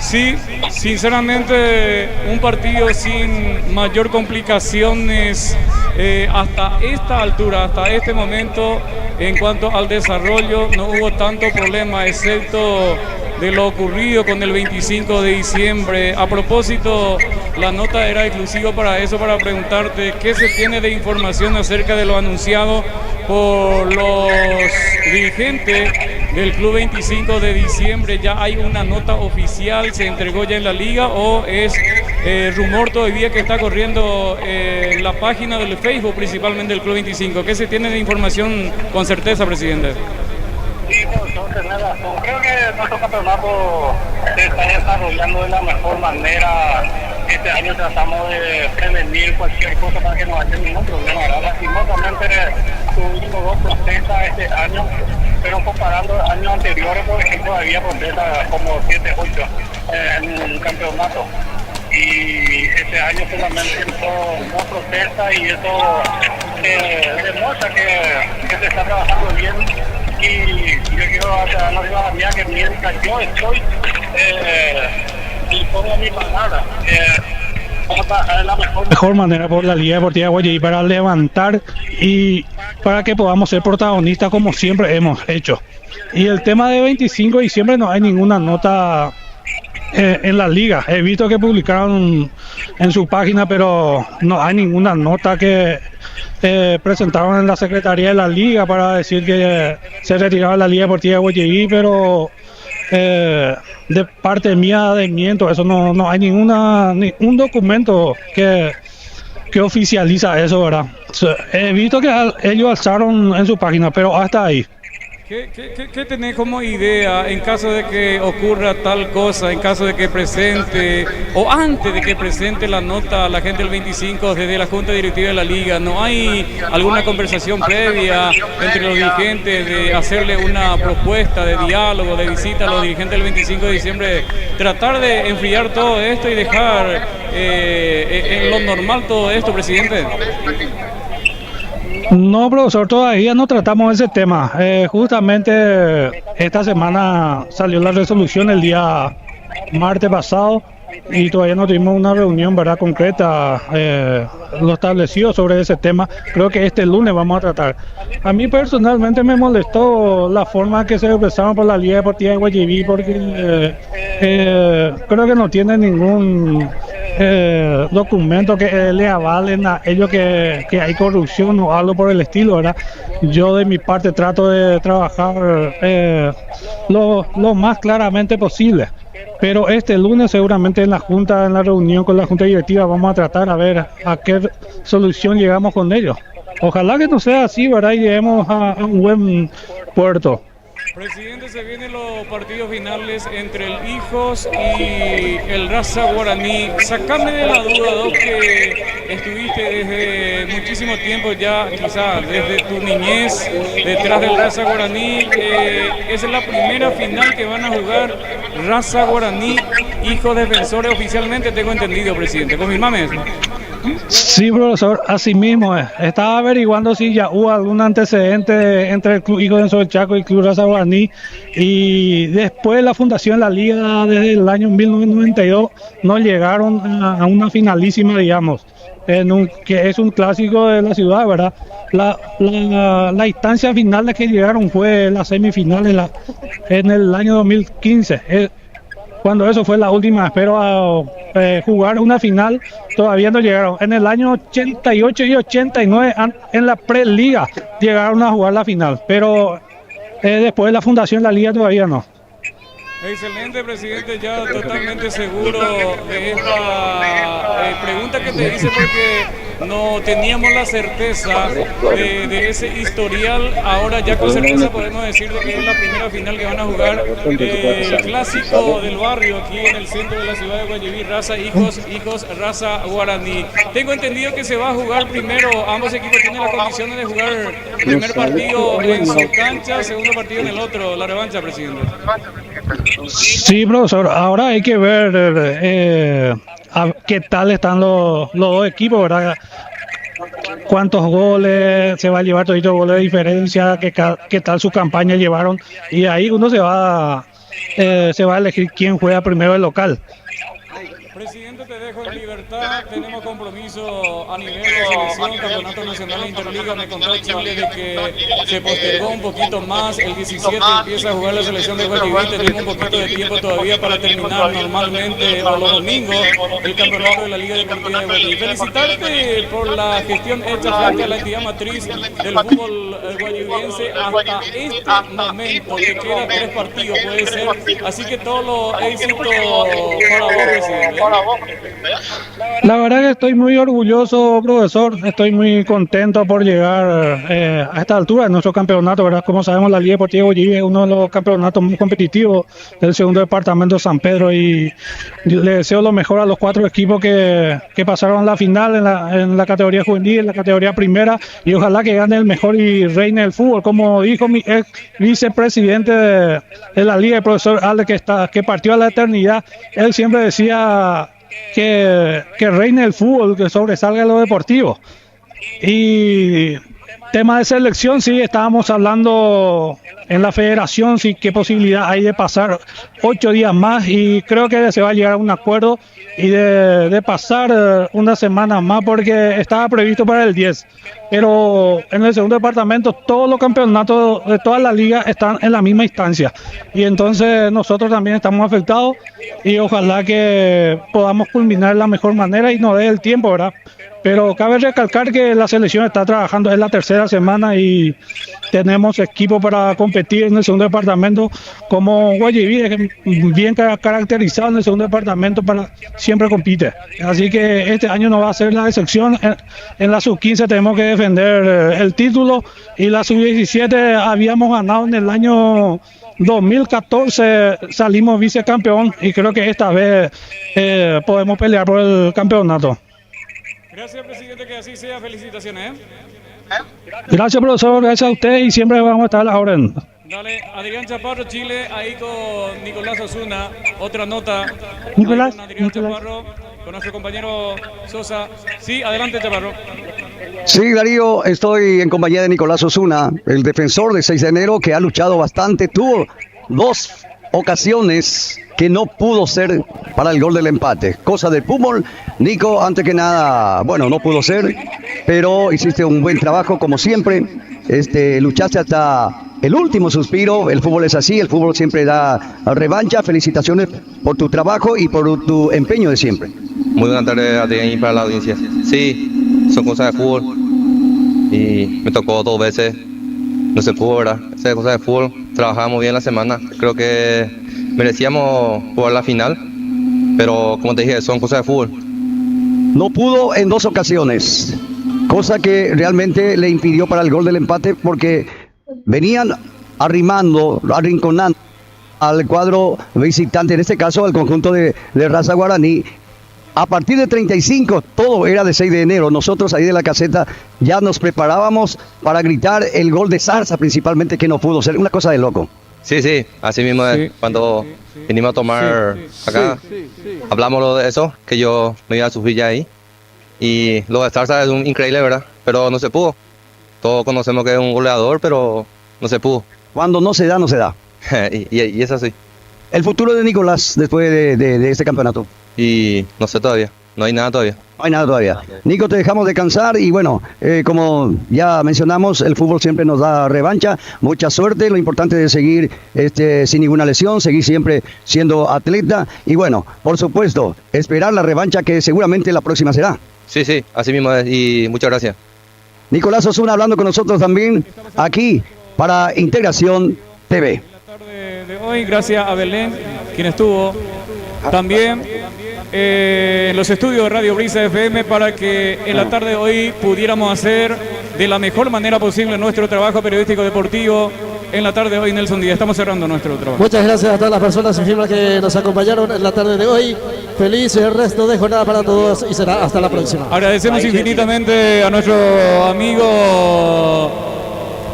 Sí, sinceramente un partido sin mayor complicaciones hasta esta altura, hasta este momento. En cuanto al desarrollo, no hubo tanto problema, excepto de lo ocurrido con el 25 de diciembre. A propósito, la nota era exclusiva para eso, para preguntarte qué se tiene de información acerca de lo anunciado por los dirigentes del Club 25 de diciembre. ¿Ya hay una nota oficial? ¿Se entregó ya en la liga o es rumor todavía que está corriendo la página del Facebook principalmente del Club 25? ¿Qué se tiene de información con certeza, presidente? Sí, entonces nada, creo que nuestro campeonato se está desarrollando de la mejor manera. Este año tratamos de prevenir cualquier cosa para que no haya ningún problema. Lastimosamente tuvimos 2 protestas este año, pero comparando años anteriores, por ejemplo, había protestas como 7, 8 en el campeonato. Y este año solamente son 2 protestas y eso demuestra que se está trabajando bien. Y yo quiero aclarar a la ciudadanía que mientras yo estoy y pongo mi palabra, vamos a trabajar de la mejor manera por la Liga Deportiva Guayaquil para levantar y para que podamos ser protagonistas como siempre hemos hecho. Y el tema de 25 de diciembre no hay ninguna nota en la liga. He visto que publicaron en su página, pero no hay ninguna nota que presentaron en la Secretaría de la Liga para decir que se retiraba la Liga Deportiva de Guayaquil, pero de parte mía desmiento, eso no hay ningún documento que oficializa eso, ¿verdad? He visto que ellos alzaron en su página, pero hasta ahí. ¿Qué tenés como idea en caso de que ocurra tal cosa, en caso de que presente o antes de que presente la nota a la gente del 25 desde la Junta Directiva de la Liga? ¿No hay alguna conversación previa entre los dirigentes de hacerle una propuesta de diálogo, de visita a los dirigentes del 25 de diciembre? Tratar de enfriar todo esto y dejar en lo normal todo esto, presidente. No, profesor, todavía no tratamos ese tema. Justamente esta semana salió la resolución el día martes pasado y todavía no tuvimos una reunión, ¿verdad?, concreta, lo establecido sobre ese tema. Creo que este lunes vamos a tratar. A mí personalmente me molestó la forma que se expresaron por la Liga Deportiva de Guayaquil, porque creo que no tiene ningún documento que le avalen a ellos que hay corrupción o algo por el estilo, ¿verdad? Yo de mi parte trato de trabajar lo más claramente posible, pero este lunes seguramente en la Junta, en la reunión con la Junta Directiva, vamos a tratar a ver a qué solución llegamos con ellos. Ojalá que no sea así, ¿verdad? Y lleguemos a un buen puerto. Presidente, se vienen los partidos finales entre el Hijos y el Raza Guaraní. Sacame de la duda, vos que estuviste desde muchísimo tiempo ya, quizás desde tu niñez, detrás del Raza Guaraní. Esa es la primera final que van a jugar Raza Guaraní, Hijos Defensores oficialmente, tengo entendido, presidente. Confirmame eso. Sí, profesor, así mismo es. Estaba averiguando si ya hubo algún antecedente entre el Club Hijos Defensores del Chaco y el Club Raza Guaraní, y después de la fundación de la liga desde el año 1992 no llegaron a una finalísima, digamos, que es un clásico de la ciudad, ¿verdad? La instancia final de que llegaron fue la semifinal en el año 2015. Cuando eso fue la última, pero jugar una final todavía no llegaron. En el año 88 y 89, en la preliga, llegaron a jugar la final, pero después de la fundación de la liga todavía no. Excelente, presidente, ya totalmente seguro de esta pregunta que te hice, porque no teníamos la certeza de ese historial. Ahora ya con certeza podemos decir que es la primera final que van a jugar, el clásico del barrio aquí en el centro de la ciudad de Guayaquil, Raza Hijos Raza Guaraní. Tengo entendido que se va a jugar primero, ambos equipos tienen las condiciones de jugar el primer partido en su cancha, segundo partido en el otro, la revancha, presidente. Sí, profesor, ahora hay que ver qué tal están los dos equipos, ¿verdad? Cuántos goles se va a llevar, todos goles de diferencia, qué tal su campaña llevaron, y ahí uno se va se va a elegir quién juega primero el local. Presidente, te dejo en libertad. Tenemos compromiso a nivel de selección, campeonato nacional e interliga. Me contó Chile de que se postergó un poquito más. El 17 empieza a jugar la selección de Guayaquil. Tenemos un poquito de tiempo todavía para terminar normalmente o los domingos el campeonato de la Liga Deportiva de Guayaquil. Felicitarte por la gestión hecha frente a la entidad matriz del fútbol guayaquilense hasta este momento. Te quedan 3 partidos, puede ser. Así que todos los éxitos para vos, presidente. La verdad que estoy muy orgulloso, profesor. Estoy muy contento por llegar a esta altura de nuestro campeonato, ¿verdad? Como sabemos, la Liga Deportiva de Guayaquil es uno de los campeonatos muy competitivos del segundo departamento de San Pedro, y le deseo lo mejor a los 4 equipos que pasaron a la final en la categoría juvenil, en la categoría primera, y ojalá que gane el mejor y reine el fútbol. Como dijo mi ex vicepresidente de la Liga, el profesor Ale, que partió a la eternidad, él siempre decía que reine el fútbol, que sobresalga lo deportivo. Y tema de selección, sí, estábamos hablando en la federación, sí, qué posibilidad hay de pasar 8 días más, y creo que se va a llegar a un acuerdo y de pasar una semana más, porque estaba previsto para el 10. Pero en el segundo departamento todos los campeonatos de todas las ligas están en la misma instancia, y entonces nosotros también estamos afectados, y ojalá que podamos culminar de la mejor manera y nos dé el tiempo, ¿verdad? Pero cabe recalcar que la selección está trabajando, es la 3ª semana y tenemos equipo para competir en el segundo departamento, como Guayaquil, bien caracterizado en el segundo departamento, siempre compite. Así que este año no va a ser la excepción. En la sub-15 tenemos que defender el título, y la sub-17 habíamos ganado en el año 2014, salimos vicecampeón, y creo que esta vez podemos pelear por el campeonato. Gracias, presidente, que así sea. Felicitaciones. Gracias, profesor, gracias a usted, y siempre vamos a estar a la orden. Dale, Adrián Chaparro, Chile, ahí con Nicolás Osuna. Otra nota. Nicolás, con Adrián Chaparro, con nuestro compañero Sosa. Sí, adelante, Chaparro. Sí, Darío, estoy en compañía de Nicolás Osuna, el defensor de 6 de enero, que ha luchado bastante. Tuvo 2 ocasiones que no pudo ser para el gol del empate, cosa del fútbol. Nico, antes que nada, bueno, no pudo ser, pero hiciste un buen trabajo como siempre. Luchaste hasta el último suspiro. El fútbol es así, el fútbol siempre da revancha. Felicitaciones por tu trabajo y por tu empeño de siempre. Muy buenas tardes, Adrián, y para la audiencia. Sí, son cosas de fútbol y me tocó 2 veces. No se pudo, ¿verdad? Esas cosas de fútbol. Trabajamos bien la semana. Creo que merecíamos jugar la final, pero como te dije, son cosas de fútbol. No pudo en 2 ocasiones, cosa que realmente le impidió para el gol del empate, porque venían arrinconando al cuadro visitante, en este caso al conjunto de Raza Guaraní. A partir de 35, todo era de 6 de enero. Nosotros ahí de la caseta ya nos preparábamos para gritar el gol de Zarza, principalmente, que no pudo ser. Una cosa de loco. Sí, así mismo es. Cuando vinimos a tomar acá, hablamos de eso, que yo me iba a subir ya ahí. Y lo de Zarza es increíble, ¿verdad? Pero no se pudo. Todos conocemos que es un goleador, pero no se pudo. Cuando no se da, no se da. y es así. El futuro de Nicolás después de este campeonato. Y no sé todavía, no hay nada todavía. No hay nada todavía. Nico, te dejamos descansar y bueno, como ya mencionamos, el fútbol siempre nos da revancha. Mucha suerte, lo importante es seguir sin ninguna lesión, seguir siempre siendo atleta y bueno, por supuesto, esperar la revancha que seguramente la próxima será. Sí, así mismo es, y muchas gracias. Nicolás Osuna hablando con nosotros también aquí para Integración TV. La tarde de hoy, gracias a Belén, quien estuvo también en los estudios de Radio Brisa FM, para que en la tarde de hoy pudiéramos hacer de la mejor manera posible nuestro trabajo periodístico deportivo. En la tarde de hoy, Nelson Díaz, estamos cerrando nuestro trabajo. Muchas gracias a todas las personas y firmas que nos acompañaron en la tarde de hoy. Feliz resto de jornada para todos y será hasta la próxima. Agradecemos infinitamente a nuestro amigo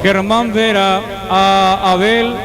Germán Vera, a Abel,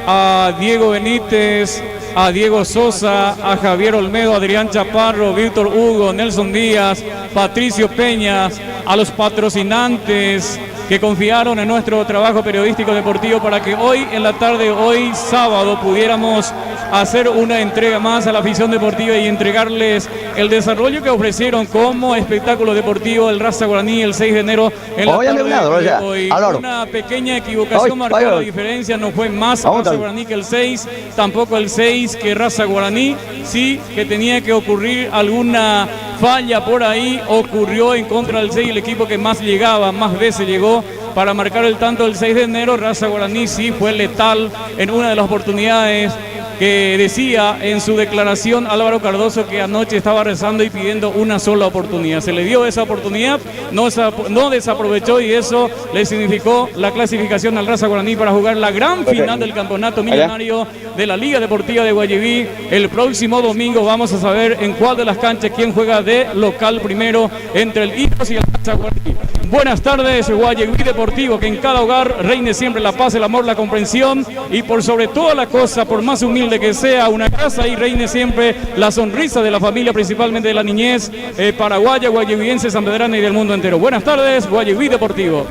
a Diego Benítez, a Diego Sosa, a Javier Olmedo, Adrián Chaparro, Víctor Hugo, Nelson Díaz, Patricio Peñas, a los patrocinantes que confiaron en nuestro trabajo periodístico deportivo para que hoy en la tarde, hoy sábado, pudiéramos hacer una entrega más a la afición deportiva y entregarles el desarrollo que ofrecieron como espectáculo deportivo del Raza Guaraní el 6 de enero en la tarde de hoy. Una pequeña equivocación marcó la diferencia, no fue más Raza Guaraní que el 6, tampoco el 6 que Raza Guaraní, sí que tenía que ocurrir alguna falla por ahí, ocurrió en contra del 6, el equipo que más llegaba, más veces llegó para marcar el tanto del 6 de enero. Raza Guaraní sí fue letal en una de las oportunidades que decía en su declaración Álvaro Cardoso que anoche estaba rezando y pidiendo una sola oportunidad. Se le dio esa oportunidad, no desaprovechó y eso le significó la clasificación al Raza Guaraní para jugar la gran final del campeonato millonario de la Liga Deportiva de Guayaquil. El próximo domingo vamos a saber en cuál de las canchas quién juega de local primero entre el Itos y el Raza Guaraní. Buenas tardes, Guayaquil Deportivo, que en cada hogar reine siempre la paz, el amor, la comprensión y por sobre toda la cosa, por más humilde que sea una casa, y reine siempre la sonrisa de la familia, principalmente de la niñez paraguaya, guayaquilense, sanpedrana y del mundo entero. Buenas tardes, Guayaquil Deportivo.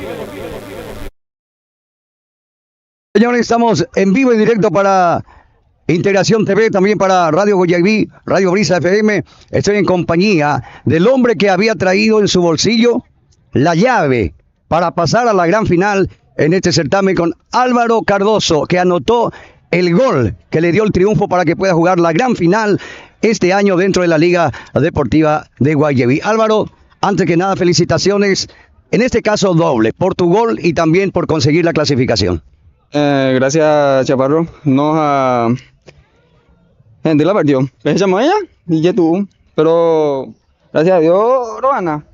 Señores, estamos en vivo y directo para Integración TV, también para Radio Guayaquil, Radio Brisa FM. Estoy en compañía del hombre que había traído en su bolsillo la llave para pasar a la gran final en este certamen, con Álvaro Cardoso, que anotó el gol que le dio el triunfo para que pueda jugar la gran final este año dentro de la Liga Deportiva de Guayaquil. Álvaro, antes que nada, felicitaciones, en este caso doble, por tu gol y también por conseguir la clasificación. Gracias, Chaparro. Nos gente la partió. Se llamó ella y ya tuvo, pero gracias a Dios lo gana.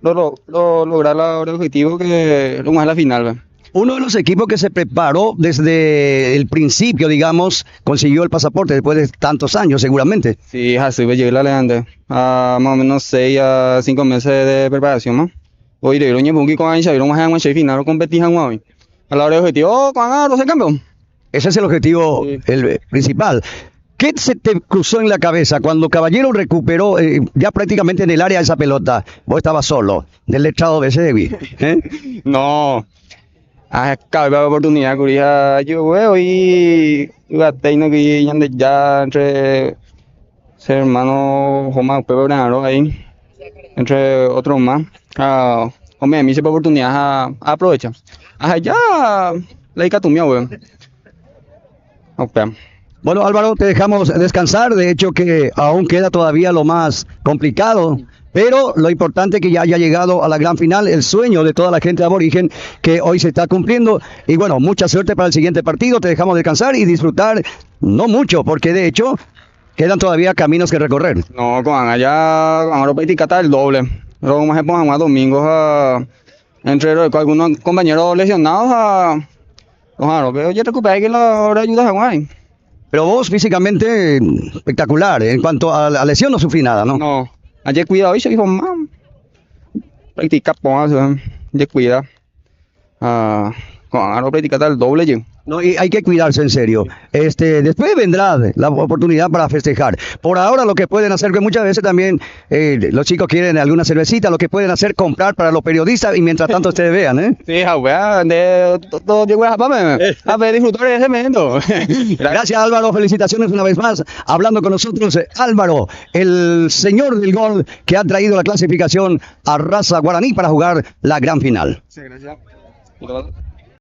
Lograr el objetivo que lo más la final. Uno de los equipos que se preparó desde el principio, digamos, consiguió el pasaporte después de tantos años, seguramente. Sí, así llegué la leyenda. Más o menos 6 a 5 meses de preparación, ¿no? Hoy de Iroña Bungi con Ancha, Iroña Juan Ancha y final, competir en hoy. A la hora del objetivo, con Aro se cambió. Ese es el objetivo, el principal. ¿Qué se te cruzó en la cabeza cuando Caballero recuperó ya prácticamente en el área esa pelota? Vos estabas solo, del letrado de Sevi. No. Acabé la oportunidad, curia yo veo y tengo que ya entre ser hermano Joma Pedro ahí, entre otros más. Hombre, a mí se fue oportunidad aprovecha. Ya la hica tu mía, weón. Bueno, Álvaro, te dejamos descansar. De hecho, que aún queda todavía lo más complicado. Pero lo importante es que ya haya llegado a la gran final, el sueño de toda la gente de Aborigen, que hoy se está cumpliendo. Y bueno, mucha suerte para el siguiente partido. Te dejamos descansar y disfrutar, no mucho, porque de hecho quedan todavía caminos que recorrer. No, con allá vamos a practicar el doble. Luego más se pongan a domingos entre algunos compañeros lesionados pero ya recuperé que la hora de ayuda a Juan. Pero vos físicamente espectacular. En cuanto a la lesión no sufrí nada, ¿no? No. Ayer cuidado y se dijo, mam, practica más, ya cuida. Ahora practica el doble, yo. No, y hay que cuidarse en serio. Después vendrá la oportunidad para festejar. Por ahora lo que pueden hacer, que muchas veces también los chicos quieren alguna cervecita, lo que pueden hacer comprar para los periodistas y mientras tanto ustedes vean, ¿eh? Sí, todo llegó a ver, disfrutar de ese momento. Gracias, Álvaro, felicitaciones una vez más. Hablando con nosotros, Álvaro, el señor del gol que ha traído la clasificación a Raza Guaraní para jugar la gran final. Sí, gracias.